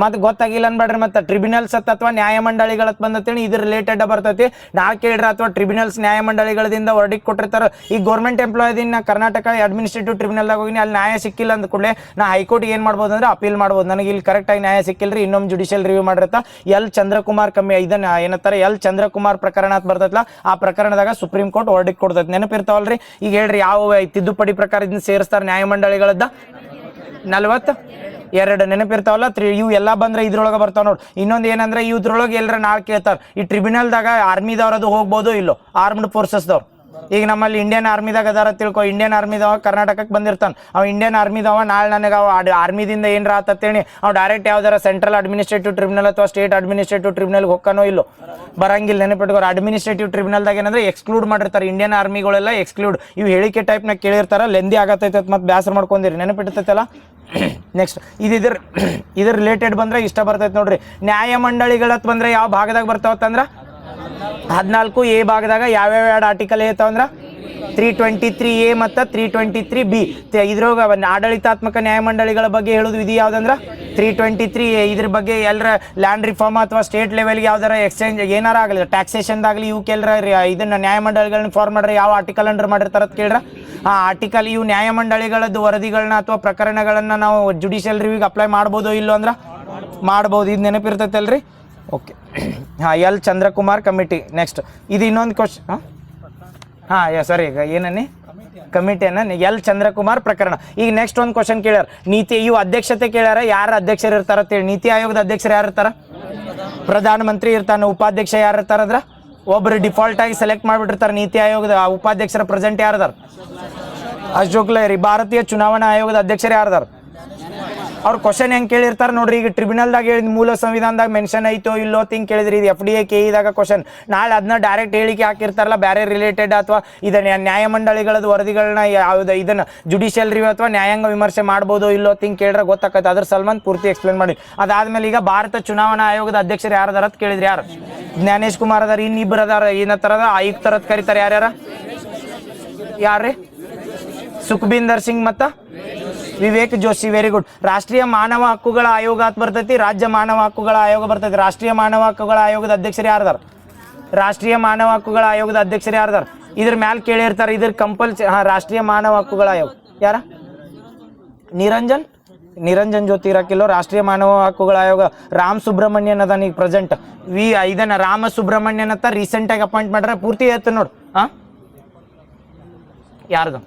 ಮತ್ತೆ ಗೊತ್ತಾಗಿಲ್ಲ ಅನ್ಬೇಡ್ರಿ. ಮತ್ತೆ ಟ್ರಿಬ್ಯುನಲ್ಸ್ ಅಥವಾ ನ್ಯಾಯಮಂಡಳಿಗಳತ್ ಬಂದತ್ತೇಳಿ ಇದು ರಿಲೇಟೆಡ್ ಬರ್ತೈತಿ. ನಾ ಕೇಳ್ರ ಅಥವಾ ಟ್ರಿಬ್ಯುನಲ್ಸ್ ನ್ಯಾಯಮಂಡಳಿಗಳಿಂದ ವರ್ಡಿಕ್ ಕೊಟ್ಟಿರ್ತಾರ. ಈ ಗೌರ್ಮೆಂಟ್ ಎಂಪ್ಲಾಯ್ ಇದೀನಿ, ನಾ ಕರ್ನಾಟಕ ಅಡ್ಮಿನಿಸ್ಟ್ರೇಟಿವ್ ಟ್ರಿಬ್ಯುನಲ್ದಾಗ ಹೋಗಿನಿ, ಅಲ್ಲಿ ನ್ಯಾಯ ಸಿಕ್ಕಿಲ್ಲ ಅಂದ ಕೂಡಲೇ ನಾ ಹೈಕೋರ್ಟ್ಗೆ ಏನು ಮಾಡ್ಬೋದು ಅಂದ್ರೆ ಅಪೀಲ್ ಮಾಡ್ಬೋದು. ನನಗೆ ಇಲ್ಲಿ ಕರೆಕ್ಟಾಗಿ ನ್ಯಾಯ ಸಿಕ್ಕಿಲ್ರಿ, ಇನ್ನೊಮ್ಮೆ ಜುಡಿಷಿಯಲ್ ರಿವ್ಯೂ ಮಾಡಿರ್ತಾ ಎಲ್ ಚಂದ್ರಕುಮಾರ್ ಇದನ್ನ ಏನಂತಾರೆ ಎಲ್ ಚಂದ್ರಕುಮಾರ್ ಪ್ರಕರಣ ಅಂತ ಬರ್ತೈತಲ್ಲ, ಆ ಪ್ರಕರಣದಾಗ ಸುಪ್ರೀಂ ಕೋರ್ಟ್ ವರ್ಡಿಕ್ ಕೊಡ್ತೈತಿ. ನೆನಪಿರ್ತಾವಲ್ರಿ? ಈಗ ಹೇಳ್ರಿ ಯಾವ ತಿದ್ದುಪಡಿ ಪ್ರಕಾರ ಇದನ್ನ ಸೇರಿಸ್ತಾರೆ ನ್ಯಾಯಮಂಡಳಿಗಳದ್ದ 42 ನೆನಪಿರ್ತಾವಲ್ಲ. ಇವು ಎಲ್ಲ ಬಂದ್ರೆ ಇದ್ರೊಳಗೆ ಬರ್ತಾವ ನೋಡಿ. ಇನ್ನೊಂದು ಏನಂದ್ರೆ ಇದ್ರೊಳಗೆ ಎಲ್ಲರ ನಾಳೆ ಕೇಳ್ತಾರೆ ಈ ಟ್ರಿಬ್ಯುನಲ್ದಾಗ ಆರ್ಮಿದವ್ರು ಅದು ಹೋಗ್ಬೋದು ಇಲ್ಲೋ, ಆರ್ಮ್ಡ್ ಫೋರ್ಸಸ್ದವ್ರು. ಈಗ ನಮ್ಮಲ್ಲಿ ಇಂಡಿಯನ್ ಆರ್ಮಿದಾಗ ಅದಾರ ತಿಳ್ಕೊ. ಇಂಡಿಯನ್ ಆರ್ಮಿದವ ಕರ್ನಾಟಕಕ್ಕೆ ಬಂದಿರ್ತಾನೆ, ಅವ ಇಂಡಿಯನ್ ಆರ್ಮಿದವ ನಾಳೆ ನನಗೆ ಅವ ಆರ್ಮಿದಿಂದ ಏನ್ರ ಆತತ್ತೇಳಿ ಅವ್ ಡೈರೆಕ್ಟ್ ಯಾವ್ದಾರ ಸೆಂಟ್ರಲ್ ಅಡ್ಮಿನಿಸ್ಟ್ರೇಟಿವ್ ಟ್ರಿಬ್ಯುನಲ್ ಅಥವಾ ಸ್ಟೇಟ್ ಅಡ್ಮಿನಿಸ್ಟ್ರೇಟಿವ್ ಟ್ರಿಬ್ಯುನಲ್ಗೆ ಹೋಗ್ಕಾನೋ ಇಲ್ಲೋ, ಬರಂಗಿಲ್ಲ. ನೆನಪಿಟ್ಕೋರು. ಅಡ್ಮಿನಿಸ್ಟ್ರೇಟಿವ್ ಟ್ರಿಬ್ಯುನಲ್ದಾಗ ಏನಂದ್ರೆ ಎಕ್ಸ್ಕ್ಲೂಡ್ ಮಾಡಿರ್ತಾರೆ, ಇಂಡಿಯನ್ ಆರ್ಮಿಗಳೆಲ್ಲ ಎಕ್ಸ್ಕ್ಲೂಡ್. ಇವು ಹೇಳಿಕೆ ಟೈಪ್ನಾಗ ಕೇಳಿರ್ತಾರ, ಲೆಂದಿ ಆಗತ್ತೈತೆ ಮತ್ತೆ ಬೇಸರ ಮಾಡ್ಕೊಂಡಿರಿ. ನೆನಪಿಡ್ತೈತಲ್ಲ. ನೆಕ್ಸ್ಟ್ ಇದ್ರ ರಿಲೇಟೆಡ್ ಬಂದ್ರೆ ಇಷ್ಟ ಬರ್ತೈತೆ ನೋಡ್ರಿ. ನ್ಯಾಯಮಂಡಳಿಗಳತ್ ಬಂದ್ರೆ ಯಾವ ಭಾಗದಾಗ ಬರ್ತಾವತ್ತಂದ್ರ 14A ಭಾಗದಾಗ ಯಾವ್ಯಾವ ಎರಡು ಆರ್ಟಿಕಲ್ ಹೇಳ್ತಾವಂದ್ರ 323A ಮತ್ತು 323B. ಇದ್ರೊಳಗ ಆಡಳಿತಾತ್ಮಕ ನ್ಯಾಯಮಂಡಳಿಗಳ ಬಗ್ಗೆ ಹೇಳೋದು ವಿಧಿ ಯಾವ್ದಂದ್ರ 323 ಇದ್ರ ಬಗ್ಗೆ ಎಲ್ಲರ ಲ್ಯಾಂಡ್ ರಿಫಾರ್ಮ್ ಅಥವಾ ಸ್ಟೇಟ್ ಲೆವೆಲ್ಗೆ ಯಾವ್ದಾರ ಎಕ್ಸ್ಚೇಂಜ್ ಏನಾರ ಆಗಲಿ ಟ್ಯಾಕ್ಸೇಷನ್ದಾಗಲಿ ಇವಕ್ಕೆಲ್ಲರ ಇದನ್ನು ನ್ಯಾಯಮಂಡಳಿಗಳನ್ನ ಫಾರ್ಮ್ ಮಾಡ್ರೆ ಯಾವ ಆರ್ಟಿಕಲ್ ಅಂಡರ್ ಮಾಡಿರ್ತಾರ ಅಂತ ಕೇಳ್ರ ಆ ಆರ್ಟಿಕಲ್ ಇವು ನ್ಯಾಯಮಂಡಳಿಗಳದ್ದು ವರದಿಗಳನ್ನ ಅಥವಾ ಪ್ರಕರಣಗಳನ್ನು ನಾವು ಜುಡಿಷಿಯಲ್ ರಿವ್ಯೂಗೆ ಅಪ್ಲೈ ಮಾಡ್ಬೋದೋ ಇಲ್ಲೋ ಅಂದ್ರೆ ಮಾಡ್ಬೋದು. ಇದು ನೆನಪಿರ್ತೈತಲ್ರಿ. ಓಕೆ ಹಾಂ, ಎಲ್ ಚಂದ್ರಕುಮಾರ್ ಕಮಿಟಿ. ನೆಕ್ಸ್ಟ್ ಇದು ಇನ್ನೊಂದು ಕ್ವಶನ್. ಸರಿ, ಈಗ ಏನನ್ನಿ ಕಮಿಟಿಯನ್ನ ಎಲ್ ಚಂದ್ರಕುಮಾರ್ ಪ್ರಕರಣ. ಈಗ ನೆಕ್ಸ್ಟ್ ಒಂದು ಕ್ವಶನ್ ಕೇಳ್ಯಾರ, ನೀತಿ ಇವು ಅಧ್ಯಕ್ಷತೆ ಕೇಳ್ಯಾರ, ಯಾರು ಅಧ್ಯಕ್ಷರು ಇರ್ತಾರ ಅಂತೇಳಿ. ನೀತಿ ಆಯೋಗದ ಅಧ್ಯಕ್ಷರು ಯಾರು ಇರ್ತಾರ? ಪ್ರಧಾನಮಂತ್ರಿ ಇರ್ತಾನೆ. ಉಪಾಧ್ಯಕ್ಷ ಯಾರು ಇರ್ತಾರಂದ್ರೆ ಒಬ್ರು ಡಿಫಾಲ್ಟ್ ಆಗಿ ಸೆಲೆಕ್ಟ್ ಮಾಡಿಬಿಟ್ಟಿರ್ತಾರೆ. ನೀತಿ ಆಯೋಗದ ಉಪಾಧ್ಯಕ್ಷರ ಪ್ರೆಸೆಂಟ್ ಯಾರದಾರ? ಅಶೋಕ್ ಲಹರಿ. ಭಾರತೀಯ ಚುನಾವಣಾ ಆಯೋಗದ ಅಧ್ಯಕ್ಷರು ಯಾರದಾರ? ಅವ್ರು ಕ್ವಶನ್ ಹೆಂಗೆ ಕೇಳಿರ್ತಾರೆ ನೋಡ್ರಿ. ಈಗ ಟ್ರಿಬ್ಯುನಲ್ದಾಗ ಹೇಳಿದ ಮೂಲ ಸಂವಿಧಾನದಾಗ ಮೆನ್ಷನ್ ಐತೋ ಇಲ್ಲೋ ತಿಂಗ್ ಕೇಳಿದ್ರಿ. ಇದು FDA KEದಾಗ ಕ್ವಶನ್. ನಾಳೆ ಅದನ್ನ ಡೈರೆಕ್ಟ್ ಹೇಳಿಕೆ ಹಾಕಿರ್ತಾರಲ್ಲ ಬೇರೆ ರಿಲೇಟೆಡ್ ಅಥವಾ ಇದನ್ನ ನ್ಯಾಯಮಂಡಳಿಗಳದ್ದು ವರದಿಗಳನ್ನ ಯಾವ್ದು ಇದನ್ನ ಜುಡಿಷಿಯಲ್ ರಿವ್ಯೂ ಅಥವಾ ನ್ಯಾಯಾಂಗ ವಿಮರ್ಶೆ ಮಾಡ್ಬೋದೋ ಇಲ್ಲೋ ತಿಂಗ್ ಕೇಳಿದ್ರೆ ಗೊತ್ತಾಗತ್ತೆ. ಅದ್ರ ಸಲ್ಮಾನ್ ಪೂರ್ತಿ ಎಕ್ಸ್ಪ್ಲೇನ್ ಮಾಡಿ. ಅದಾದ್ಮೇಲೆ ಈಗ ಭಾರತ ಚುನಾವಣಾ ಆಯೋಗದ ಅಧ್ಯಕ್ಷರು ಯಾರದಾರ ಅಂತ ಕೇಳಿದ್ರಿ. ಯಾರು? ಜ್ಞಾನೇಶ್ ಕುಮಾರ್ ಅದಾರ. ಇನ್ನಿಬ್ಬರು ಅದಾರ. ಏನತ್ತಾರದ ಆಯುಕ್ತರದ್ ಕರೀತಾರೆ. ಯಾರ್ಯಾರ? ಯಾರ್ರೀ? ಸುಖಬೀಂದರ್ ಸಿಂಗ್ ಮತ್ತು ವಿವೇಕ್ ಜೋಶಿ. Very good. ರಾಷ್ಟ್ರೀಯ ಮಾನವ ಹಕ್ಕುಗಳ ಆಯೋಗ ಅಂತ ಬರ್ತೈತಿ, ರಾಜ್ಯ ಮಾನವ ಹಕ್ಕುಗಳ ಆಯೋಗ ಬರ್ತೈತಿ. ರಾಷ್ಟ್ರೀಯ ಮಾನವ ಹಕ್ಕುಗಳ ಆಯೋಗದ ಅಧ್ಯಕ್ಷರು ಯಾರದಾರ? ರಾಷ್ಟ್ರೀಯ ಮಾನವ ಹಕ್ಕುಗಳ ಆಯೋಗದ ಅಧ್ಯಕ್ಷರು ಯಾರದಾರ? ಇದ್ರ ಮ್ಯಾಲೆ ಕೇಳಿರ್ತಾರೆ. ಇದ್ರ ರಾಷ್ಟ್ರೀಯ ಮಾನವ ಹಕ್ಕುಗಳ ಆಯೋಗ ಯಾರ? ನಿರಂಜನ್ ಜ್ಯೋತಿ ಇರಾಕಿಲ್ಲೋ. ರಾಷ್ಟ್ರೀಯ ಮಾನವ ಹಕ್ಕುಗಳ ಆಯೋಗ ರಾಮ್ ಸುಬ್ರಹ್ಮಣ್ಯನ್ ಅದಾನ ಈಗ ಪ್ರೆಸೆಂಟ್. ಇದನ್ನ ರಾಮ ಸುಬ್ರಹ್ಮಣ್ಯನ್ ಅಂತ ರೀಸೆಂಟಾಗಿ ಅಪಾಯಿಂಟ್ ಮಾಡ್ರೆ. ಪೂರ್ತಿ ಆಯ್ತು ನೋಡು. ಯಾರ್ದು?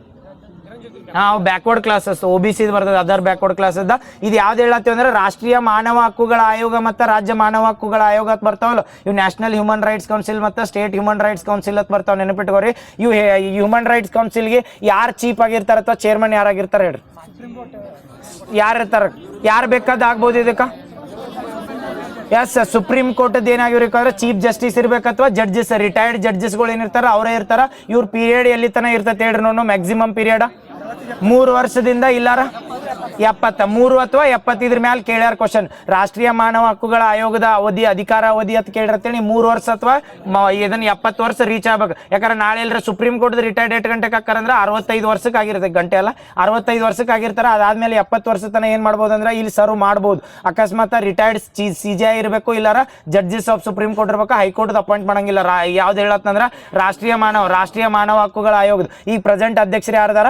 ಬ್ಯಾಕ್ವರ್ಡ್ ಕ್ಲಾಸಸ್ OBC ಬರ್ತದೆ. Other backward classes. ಇದು ಯಾವ್ದು ಹೇಳತ್ತೀವಿ ಅಂದ್ರೆ ರಾಷ್ಟ್ರೀಯ ಮಾನವ ಹಕ್ಕುಗಳ ಆಯೋಗ ಮತ್ತು ರಾಜ್ಯ ಮಾನವ ಹಕ್ಕುಗಳ ಆಯೋಗ ಅಂತ ಬರ್ತಾವಲ್ಲ ಇವು. ನ್ಯಾಷನಲ್ ಹ್ಯೂಮನ್ ರೈಟ್ಸ್ ಕೌನ್ಸಿಲ್ ಮತ್ತು ಸ್ಟೇಟ್ ಹ್ಯೂಮನ್ ರೈಟ್ಸ್ ಕೌನ್ಸಿಲ್ ಅಂತ ಬರ್ತಾವೆ. ನೆನಪಿಟ್ಕೋರಿ. ಇವು ಹ್ಯೂಮನ್ ರೈಟ್ಸ್ ಕೌನ್ಸಿಲ್ಗೆ ಯಾರು ಚೀಫ್ ಆಗಿರ್ತಾರೆ ಅಥವಾ ಚೇರ್ಮನ್ ಯಾರಾಗಿರ್ತಾರೆ ಹೇಳ್ರಿ? ಯಾರು ಇರ್ತಾರೆ? ಯಾರು ಬೇಕಾದ ಆಗ್ಬೋದು ಇದಕ್ಕೆ? ಎಸ್, ಸುಪ್ರೀಂ ಕೋರ್ಟ್ ಏನಾಗಿರ್ಬೇಕಾದ್ರೆ ಚೀಫ್ ಜಸ್ಟಿಸ್ ಇರ್ಬೇಕು ಅಥವಾ ಜಡ್ಜಸ್, ರಿಟೈರ್ಡ್ ಜಡ್ಜಸ್ಗಳು ಏನಿರ್ತಾರ ಅವರೇ ಇರ್ತಾರ. ಇವ್ರ ಪೀರಿಯಡ್ ಎಲ್ಲಿ ತನಕ ಇರ್ತೈತೆ ಹೇಳ್ರಿ ನೋಡು? ಮ್ಯಾಕ್ಸಿಮಮ್ ಪೀರಿಯಡ್ 3 ವರ್ಷದಿಂದ ಇಲ್ಲಾರ 73 ಅಥವಾ 70 ಇದ್ರ ಮ್ಯಾಲೆ ಕೇಳ್ಯಾರ ಕ್ವಶನ್. ರಾಷ್ಟ್ರೀಯ ಮಾನವ ಹಕ್ಕುಗಳ ಆಯೋಗದ ಅವಧಿ ಅಧಿಕಾರ ಅವಧಿ ಅಂತ ಕೇಳಿರ್ತೇಳಿ 3 ವರ್ಷ ಅಥವಾ ಇದನ್ನ 70 ವರ್ಷ ರೀಚ್ ಆಗ್ಬೇಕು. ಯಾಕಂದ್ರೆ ನಾಳೆ ಎಲ್ಲರ ಸುಪ್ರೀಂ ಕೋರ್ಟ್ ರಿಟೈರ್ಡ್ 8 ಗಂಟೆಗೆ ಹಾಕಾರಂದ್ರೆ 65 ವರ್ಷಕ್ಕೆ ಆಗಿರುತ್ತೆ. ಗಂಟೆ ಅಲ್ಲ 65 ವರ್ಷಕ್ಕೆ ಆಗಿರ್ತಾರೆ. ಅದಾದ್ಮೇಲೆ 70 ವರ್ಷ ತನಕ ಏನ್ ಮಾಡ್ಬೋದು ಅಂದ್ರೆ ಇಲ್ಲಿ ಸರ್ವ್ ಮಾಡ್ಬೋದು. ಅಕಸ್ಮಾತ್ ರಿಟೈರ್ಡ್ CJI ಇರಬೇಕು, ಇಲ್ಲಾರ ಜಡ್ಜಸ್ ಆಫ್ ಸುಪ್ರೀಂ ಕೋರ್ಟ್ ಇರ್ಬೇಕು. ಹೈಕೋರ್ಟ್ ಅಪಾಯಿಂಟ್ ಮಾಡಂಗಿಲ್ಲ. ಯಾವ್ದು ಹೇಳತ್ತಂದ್ರ ರಾಷ್ಟ್ರೀಯ ಮಾನವ ಹಕ್ಕುಗಳ ಆಯೋಗದ ಈಗ ಪ್ರೆಸೆಂಟ್ ಅಧ್ಯಕ್ಷರು ಯಾರದಾರ?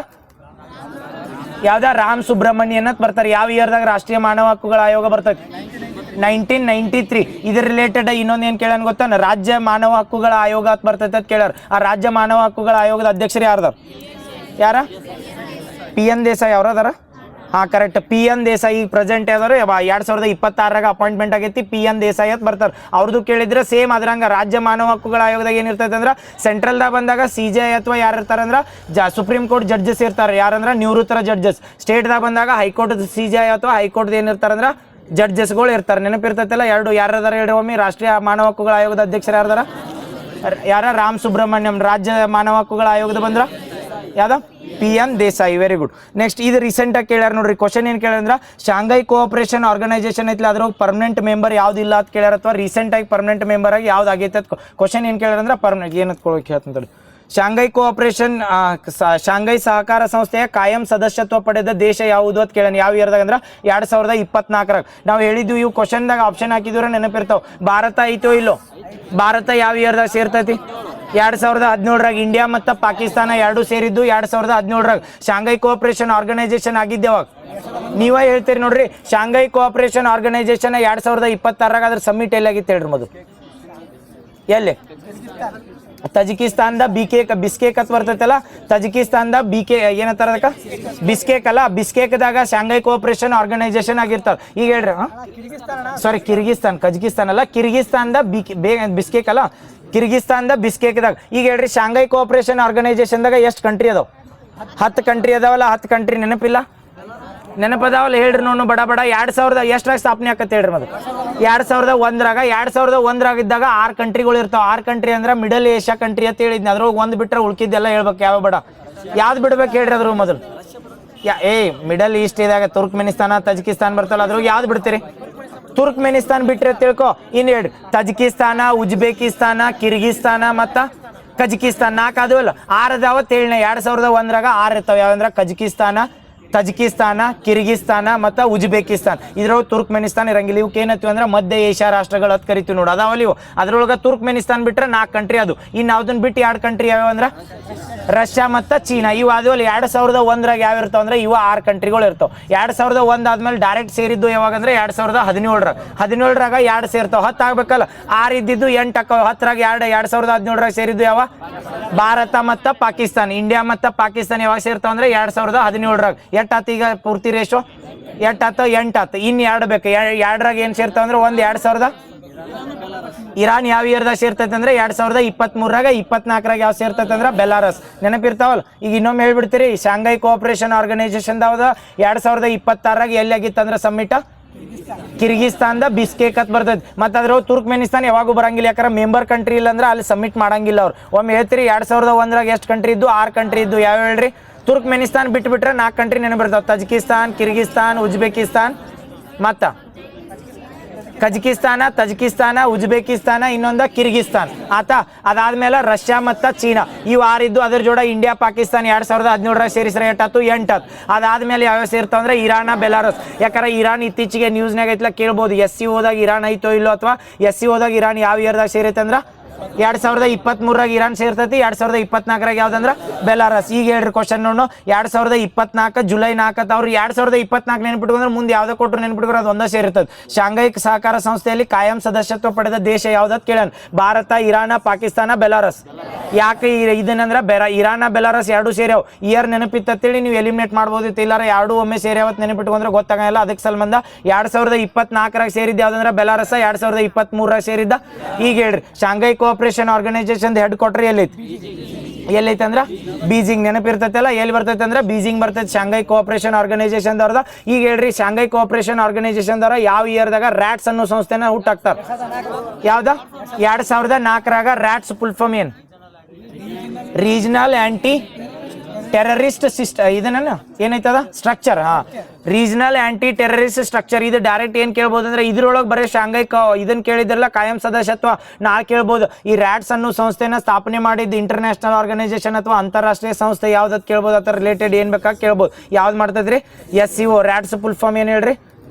ಯಾವ್ದ? ರಾಮ್ ಸುಬ್ರಹ್ಮಣ್ಯನ್ ಅಂತ ಬರ್ತಾರೆ. ಯಾವ ಇಯರ್ದಾಗ ರಾಷ್ಟ್ರೀಯ ಮಾನವ ಹಕ್ಕುಗಳ ಆಯೋಗ ಬರ್ತೈತಿ? 1993. ಇದ್ರ ರಿಲೇಟೆಡ್ ಇನ್ನೊಂದು ಏನ್ ಕೇಳನ್ ಗೊತ್ತಾ? ರಾಜ್ಯ ಮಾನವ ಹಕ್ಕುಗಳ ಆಯೋಗ ಅಂತ ಬರ್ತೈತೆ ಅಂತ ಕೇಳ್ಯಾರ. ಆ ರಾಜ್ಯ ಮಾನವ ಹಕ್ಕುಗಳ ಆಯೋಗದ ಅಧ್ಯಕ್ಷರು ಯಾರದಾರ? ಯಾರ? PN ದೇಸಾಯಿ ಅವರದಾರ. ಕರೆಕ್ಟ್. PN ದೇಸಾಯಿ ಈಗ ಪ್ರೆಸೆಂಟ್ ಯಾವ್ದಾರು 2026 ಅಪಾಯಿಂಟ್ಮೆಂಟ್ ಆಗೈತಿ. PN ದೇಸಾಯಿ ಅಂತ ಬರ್ತಾರೆ. ಅವ್ರದ್ದು ಕೇಳಿದ್ರೆ ಸೇಮ್ ಅದ್ರಂಗ ರಾಜ್ಯ ಮಾನವ ಹಕ್ಕುಗಳ ಆಯೋಗದಾಗ ಏನಿರ್ತೈತೆ ಅಂದ್ರೆ ಸೆಂಟ್ರಲ್ದಾಗ ಬಂದಾಗ CJI ಅಥವಾ ಯಾರು ಇರ್ತಾರಂದ್ರೆ ಸುಪ್ರೀಂ ಕೋರ್ಟ್ ಜಡ್ಜಸ್ ಇರ್ತಾರೆ. ಯಾರಂದ್ರೆ ನಿವೃತ್ತರ ಜಡ್ಜಸ್. ಸ್ಟೇಟ್ದಾಗ ಬಂದಾಗ ಹೈಕೋರ್ಟ್ CJI ಅಥವಾ ಹೈಕೋರ್ಟ್ ಏನಿರ್ತಾರಂದ್ರೆ ಜಡ್ಜಸ್ಗಳು ಇರ್ತಾರೆ. ನೆನಪಿರ್ತೈತಲ್ಲ ಎರಡು. ಯಾರದಾರ ಹೇಳಿ ಒಮ್ಮೆ? ರಾಷ್ಟ್ರೀಯ ಮಾನವ ಹಕ್ಕುಗಳ ಆಯೋಗದ ಅಧ್ಯಕ್ಷರು ಯಾರದಾರ? ಯಾರ? ರಾಮ್ ಸುಬ್ರಹ್ಮಣ್ಯಂ. ರಾಜ್ಯ ಮಾನವ ಹಕ್ಕುಗಳ ಆಯೋಗದ ಬಂದ್ರ ಯಾವ್ದ? PN Desai. Very good. Next ಇದು ರೀಸೆಂಟಾಗಿ ಕೇಳ್ಯಾರ ನೋಡ್ರಿ. ಕ್ವಶನ್ ಏನು ಕೇಳಿದ್ರೆ ಶಾಂಘೈ ಕೋಆಪರೇಷನ್ ಆರ್ಗನೈಸೇಷನ್ ಐತಿಲ್ಲ ಅದ್ರ ಪರ್ಮನೆಂಟ್ ಮೆಂಬರ್ ಯಾವ್ದಿಲ್ಲ ಅಂತ ಕೇಳ್ಯಾರ ಅಥವಾ ರೀಸೆಂಟಾಗಿ ಪರ್ಮನೆಂಟ್ ಮೆಂಬರ್ ಆಗಿ ಯಾವ್ದು ಆಗೈತೆ ಅಂತ ಕ್ವಶನ್ ಏನು ಕೇಳ್ಯಾರಂದ್ರೆ ಪರ್ಮನೆಂಟ್ ಏನಂತ ಹೇಳ್ತಂತೇಳಿ. ಶಾಂಘೈ ಕೋಆಪರೇಷನ್ ಶಾಂಘೈ ಸಹಕಾರ ಸಂಸ್ಥೆಯ ಕಾಯಂ ಸದಸ್ಯತ್ವ ಪಡೆದ ದೇಶ ಯಾವುದು ಅಂತ ಕೇಳೋಣ. ಯಾವ ಇಯರ್ದಾಗ ಅಂದ್ರೆ 2024. ನಾವು ಹೇಳಿದ್ವಿ ಇವು ಕ್ವಶನ್ದಾಗ ಆಪ್ಷನ್ ಹಾಕಿದ್ರೆ ನೆನಪಿರ್ತಾವ. ಭಾರತ ಐತೋ ಇಲ್ಲೋ? ಭಾರತ ಯಾವ ಇಯರ್ದಾಗ ಸೇರ್ತೈತಿ? 2017. ಇಂಡಿಯಾ ಮತ್ತು ಪಾಕಿಸ್ತಾನ ಎರಡು ಸೇರಿದ್ದು 2017. ಶಾಂಘೈ ಕೋಆಪರೇಷನ್ ಆರ್ಗನೈಸೇಷನ್ ಆಗಿದ್ದೇವಾಗ ನೀವೇ ಹೇಳ್ತೀರಿ ನೋಡ್ರಿ. ಶಾಂಘೈ ಕೋಆಪರೇಷನ್ ಆರ್ಗನೈಸೇಷನ್ 2026 ಅದ್ರ ಸಮ್ಮಿಟ್ ಎಲ್ಲಾಗಿತ್ತು ಹೇಳ್ರಿ ಮೊದಲು? ಎಲ್ಲಿ? ತಜಿಕಿಸ್ತಾನದ ಬಿಸ್ಕೇಕ್ ಅಂತ ಬರ್ತೈತಲ್ಲ. ತಜಿಕಿಸ್ತಾನದ ಏನಂತಾರ ಅದಕ್ಕೆ? ಬಿಸ್ಕೇಕ್ ಅಲ್ಲ. ಬಿಸ್ಕೇಕ್ದಾಗ ಶಾಂಘೈ ಕೋಆಪರೇಷನ್ ಆರ್ಗನೈಸೇಷನ್ ಆಗಿರ್ತಾವ. ಈಗ ಹೇಳ್ರಿ. ಸಾರಿ, ಕಜಕಿಸ್ತಾನ್ ಅಲ್ಲ. ಕಿರ್ಗಿಸ್ತಾನದ ಬಿಸ್ಕೇಕ್ ಅಲ್ಲ. ಕಿರ್ಗಿಸ್ತಾನದ ಬಿಸ್ಕೇಕ್ದಾಗ. ಈಗ ಹೇಳ್ರಿ ಶಾಂಘೈ ಕೋಆಪರೇಷನ್ ಆರ್ಗನೈಸೇಷನ್ದಾಗ ಎಷ್ಟು ಕಂಟ್ರಿ ಅದಾವ? 10 ಕಂಟ್ರಿ ಅದಾವಲ್ಲ. 10 ಕಂಟ್ರಿ ನೆನಪಿಲ್ಲ? ನೆನಪದಾವಲ್ಲ ಹೇಳ್ರಿ ನೋಡು ಬಡ 2000 ಎಷ್ಟ್ರಾಗ ಸ್ಥಾಪನೆ ಆಕತ್ತೆ ಹೇಳ್ರಿ ಮೊದಲು? 2001. 2001 ಇದ್ದಾಗ 6 ಕಂಟ್ರಿಗಳು ಇರ್ತಾವ. 6 ಕಂಟ್ರಿ ಅಂದ್ರೆ ಮಿಡಲ್ ಏಷ್ಯಾ ಕಂಟ್ರಿ ಅಂತ ಹೇಳಿದ್ನಿ. ಅದ್ರೊಳಗೆ ಒಂದು ಬಿಟ್ರೆ ಉಳ್ಕಿದ್ದೆಲ್ಲ ಹೇಳ್ಬೇಕು. ಯಾವ ಬೇಡ? ಯಾವ್ದು ಬಿಡ್ಬೇಕು ಹೇಳ್ರಿ ಅದ್ರ ಮೊದಲು? ಮಿಡಲ್ ಈಸ್ಟ್ ಇದಾಗ ತುರ್ಕ್ಮೆನಿಸ್ತಾನ ತಜಿಕಿಸ್ತಾನ್ ಬರ್ತಲ್ಲ. ಅದ್ರೊಳಗೆ ಯಾವ್ದು ಬಿಡ್ತೀರಿ? ತುರ್ಕ್ಮೆನಿಸ್ತಾನ್ ಬಿಟ್ರೆ ತಿಳ್ಕೊ. ಇನ್ನು ಹೇಳ್ರಿ ತಜಿಕಿಸ್ತಾನ, ಉಜ್ಬೇಕಿಸ್ತಾನ, ಕಿರ್ಗಿಸ್ತಾನ ಮತ್ತು ಕಜಕಿಸ್ತಾನ್ 4 ಅದಾವಲ್ಲ. 6 ಅದಾವ ತೇಳ್ನೆ. 2001 6 ಇರ್ತಾವ. ಯಾವಂದ್ರೆ ಕಜಕಿಸ್ತಾನ, ತಜಿಕಿಸ್ತಾನ, ಕಿರ್ಗಿಸ್ತಾನ ಮತ್ತು ಉಜ್ಬೇಕಿಸ್ತಾನ್. ಇದ್ರೊಳಗೆ ತುರ್ಕ್ಮೆನಿಸ್ತಾನ್ ಇರಂಗಿಲ್ಲ. ಇವಕ್ಕೆ ಏನತ್ತೀವಿ ಅಂದ್ರೆ ಮಧ್ಯ ಏಷ್ಯಾ ರಾಷ್ಟ್ರಗಳು ಅಂತ ಕರಿತೀವಿ ನೋಡಿ, ಅದಾವಲ್ಲಿ ಇವು. ಅದ್ರೊಳಗೆ ತುರ್ಕ್ಮೆನಿಸ್ತಾನ್ ಬಿಟ್ಟರೆ 4 ಕಂಟ್ರಿ ಅದು. ಇನ್ನು ಯಾವ್ದನ್ನ ಬಿಟ್ಟು 2 ಕಂಟ್ರಿ ಯಾವ್ಯಾವ ಅಂದ್ರೆ ರಷ್ಯಾ ಮತ್ತು ಚೀನಾ. ಇವು ಆದವಲ್ಲಿ 2001 ಯಾವ ಇರ್ತಾವ ಅಂದ್ರೆ ಇವು 6 ಕಂಟ್ರಿಗಳು ಇರ್ತಾವೆ. 2001 ಆದ್ಮೇಲೆ ಡೈರೆಕ್ಟ್ ಸೇರಿದ್ದು ಯಾವಾಗ ಅಂದ್ರೆ 2017 17ರಾಗ 2 ಸೇರ್ತಾವೆ. 10 ಆಗ್ಬೇಕಲ್ಲ, 6 ಇದ್ದಿದ್ದು 8 ಆಕಾವ. 10ರಾಗ 2017ರಾಗ ಸೇರಿದ್ದು ಯಾವ ಭಾರತ ಮತ್ತು ಪಾಕಿಸ್ತಾನ. ಇಂಡಿಯಾ ಮತ್ತು ಪಾಕಿಸ್ತಾನ ಯಾವಾಗ ಸೇರ್ತಾವ ಅಂದ್ರೆ 2017ರಾಗ. ಎಷ್ಟಾತು ಈಗ ಪೂರ್ತಿ ರೇಷೋ? 8 ಆತು. ಇನ್ನು 2 ಬೇಕು. 2ರಾಗ ಏನು ಸೇರ್ತಾವ ಅಂದ್ರೆ ಒಂದು 2000 ಇರಾನ್ ಯಾವ ಇಯರ್ದಾಗ ಸೇರ್ತೈತೆ ಅಂದ್ರೆ 2023ರಾಗ. 24ರಾಗ ಯಾವ ಸೇರ್ತೈತೆ ಅಂದ್ರೆ ಬೆಲಾರಸ್. ನೆನಪಿರ್ತಾವಲ್ಲ. ಈಗ ಇನ್ನೊಮ್ಮೆ ಹೇಳ್ಬಿಡ್ತೀರಿ, ಶಾಂಘೈ ಕೋಆಪರೇಷನ್ ಆರ್ಗನೈಸೇಷನ್ದಾವ್ದ 2026ರಾಗ ಎಲ್ಲಿ ಆಗಿತ್ತು ಅಂದ್ರೆ ಸಮ್ಮಿಟ್ ಕಿರ್ಗಿಸ್ತಾನ್ದ ಬಿಸ್ಕೇಕ್ ಅಂತ ಬರ್ತೈತಿ. ಮತ್ತು ಅದ್ರ ತುರ್ಕ್ಮೆನಿಸ್ತಾನ್ ಯಾವಾಗೂ ಬರಂಗಿಲ್ಲ, ಯಾಕಂದ್ರೆ ಮೆಂಬರ್ ಕಂಟ್ರಿ ಇಲ್ಲ ಅಂದ್ರೆ ಅಲ್ಲಿ ಸಬ್ಮಿಟ್ ಮಾಡಂಗಿಲ್ಲ ಅವ್ರು. ಒಮ್ಮೆ ಹೇಳ್ತೀರಿ 2001ರಾಗ ಎಷ್ಟು ಕಂಟ್ರಿ ಇದ್ದು? 6 ಕಂಟ್ರಿ ಇದ್ದು. ಯಾವ ಹೇಳ್ರಿ? ತುರ್ಕ್ಮೆನಿಸ್ತಾನ್ ಬಿಟ್ಬಿಟ್ರೆ 4 ಕಂಟ್ರಿ ನೆನಪಿರ್ತಾವೆ. ತಜಿಕಿಸ್ತಾನ್, ಕಿರ್ಗಿಸ್ತಾನ್, ಉಜ್ಬೇಕಿಸ್ತಾನ್ ಮತ್ತು ತಜಿಕಿಸ್ತಾನ, ಉಜ್ಬೇಕಿಸ್ತಾನ, ಇನ್ನೊಂದು ಕಿರ್ಗಿಸ್ತಾನ್ ಆತಾ. ಅದಾದ್ಮೇಲೆ ರಷ್ಯಾ ಮತ್ತು ಚೀನಾ. ಇವು 6 ಇದ್ದು. ಅದ್ರ ಜೋಡ ಇಂಡಿಯಾ, ಪಾಕಿಸ್ತಾನ 2017ರಾಗ ಸೇರಿಸ್ರೆ 8 ಆತು. ಅದಾದ್ಮೇಲೆ ಯಾವ್ಯಾವ ಸೇರ್ತಾವ ಅಂದ್ರೆ ಇರಾನ್, ಬೆಲಾರಸ್. ಯಾಕಂದ್ರೆ ಇರಾನ್ ಇತ್ತೀಚೆಗೆ ನ್ಯೂಸ್ನಾಗ ಐತ್ಲ, ಕೇಳ್ಬೋದು SCOದಾಗ ಇರಾನ್ ಐತೋ ಇಲ್ಲೋ, ಅಥವಾ SCOದಾಗ ಇರಾನ್ ಯಾವ ಇಯರ್ದಾಗ ಸೇರೈತೆ ಅಂದ್ರೆ 2023ರಾಗ ಇರಾನ್ ಸೇರ್ತೈತಿ. 2024ರಾಗ ಯಾವ್ದಂದ್ರೆ ಬೆಲಾರಸ್. ಈಗ ಹೇಳ್ರಿ ಕ್ವಶನ್ ನೋಡು. 2024 ಜುಲೈ 4 ಅವ್ರು 2024 ನೆನ್ಪಿಟ್ಕೊಂಡ್ರೆ ಮುಂದೆ ಯಾವ್ದು ಕೊಟ್ಟರು ನೆನ್ಪಿಟ್ಕೊಂಡ್ರೆ ಅದು ಒಂದೇ ಸೇರಿರ್ತದೆ. ಶಾಂಘೈ ಸಹಕಾರ ಸಂಸ್ಥೆಯಲ್ಲಿ ಕಾಯಂ ಸದಸ್ಯತ್ವ ಪಡೆದ ದೇಶ ಯಾವ್ದತ್ ಕೇಳೋಣ? Bharat, Iran, Pakistan, Belarus. ಯಾಕೆ ಇದನ್ನಂದ್ರೆ ಇರಾನ್, ಬೆಲಾರಸ್ 2 ಸೇರ್ಯಾವ. ಇಯರ್ ನೆನಪಿತ್ತೇಳಿ ನೀವು ಎಲಿಮಿನೇಟ್ ಮಾಡ್ಬೋದಿತ್ತು. ಇಲ್ಲಾರ 2 ಒಮ್ಮೆ ಸೇರ್ಯಾವತ್ ನೆನಪಿಟ್ಕೊಂಡ್ರೆ ಗೊತ್ತಾಗಲ್ಲ. ಅದಕ್ಕೆ ಸಂಬಂಧ 2024ರಾಗ ಸೇರಿದ್ದು ಯಾವ್ದಂದ್ರೆ ಬೆಲಾರಸ್. 2023ರಾಗ ಸೇರಿದ್ದ. ಈಗ ಹೇಳ್ರಿ, Shanghai cooperation organisation head quarter ಎಲ್ಲೈತೆ ಅಂದ್ರೆ ಬೀಜಿಂಗ್. ನೆನಪಿರ್ತೈತಲ್ಲ, ಎಲ್ಲಿ ಬರ್ತೈತೆ ಅಂದ್ರೆ ಬೀಜಿಂಗ್ ಬರ್ತೈತೆ ಶಾಂಘೈ ಕೋಆಪರೇಷನ್ ಆರ್ಗನೈಸೇಷನ್ ದವ್ರದ. ಈಗ ಹೇಳ್ರಿ, ಶಾಂಘೈ ಕೋಆಪರೇಷನ್ ಆರ್ಗನೈಸೇಷನ್ ದವ್ರ ಯಾವ ಇಯರ್ದಾಗ ರ್ಯಾಟ್ಸ್ ಅನ್ನೋ ಸಂಸ್ಥೆನ ಹುಟ್ಟಾಕ್ತಾರ? ಯಾವ್ದ? 2004ರಾಗ. ರ್ಯಾಟ್ಸ್ ಫುಲ್ ಫಾರ್ಮ್ ಏನು? ರೀಜನಲ್ ಆಂಟಿ ಟೆರರಿಸ್ಟ್ ಇದನ್ನ ಏನೈತದ structure. Regional anti terrorist structure. ಇದು ಡೈರೆಕ್ಟ್ ಏನು ಕೇಳ್ಬೋದು ಅಂದ್ರೆ ಇದ್ರೊಳಗೆ ಬರೀ ಶಾಂಘೈ ಇದನ್ನ ಕೇಳಿದ್ರಲ್ಲ, ಕಾಯಂ ಸದಸ್ಯತ್ವ. ನಾಳೆ ಕೇಳ್ಬೋದು, ಈ ರ್ಯಾಟ್ಸ್ ಅನ್ನೋ ಸಂಸ್ಥೆನ ಸ್ಥಾಪನೆ ಮಾಡಿದ್ದು ಇಂಟರ್ನ್ಯಾಷನಲ್ ಆರ್ಗನೈಸೇಷನ್ ಅಥವಾ ಅಂತಾರಾಷ್ಟ್ರೀಯ ಸಂಸ್ಥೆ ಯಾವ್ದು ಕೇಳ್ಬೋದು. ಅದ್ರ ರಿಲೇಟೆಡ್ ಏನು ಬೇಕಾಗಿ ಕೇಳ್ಬೋದು. ಯಾವ್ದು ಮಾಡ್ತದ್ರಿ? SCO. ರ್ಯಾಟ್ಸ್ ಫುಲ್ ಫಾರ್ಮ್ ಏನು ಹೇಳ್ರಿ?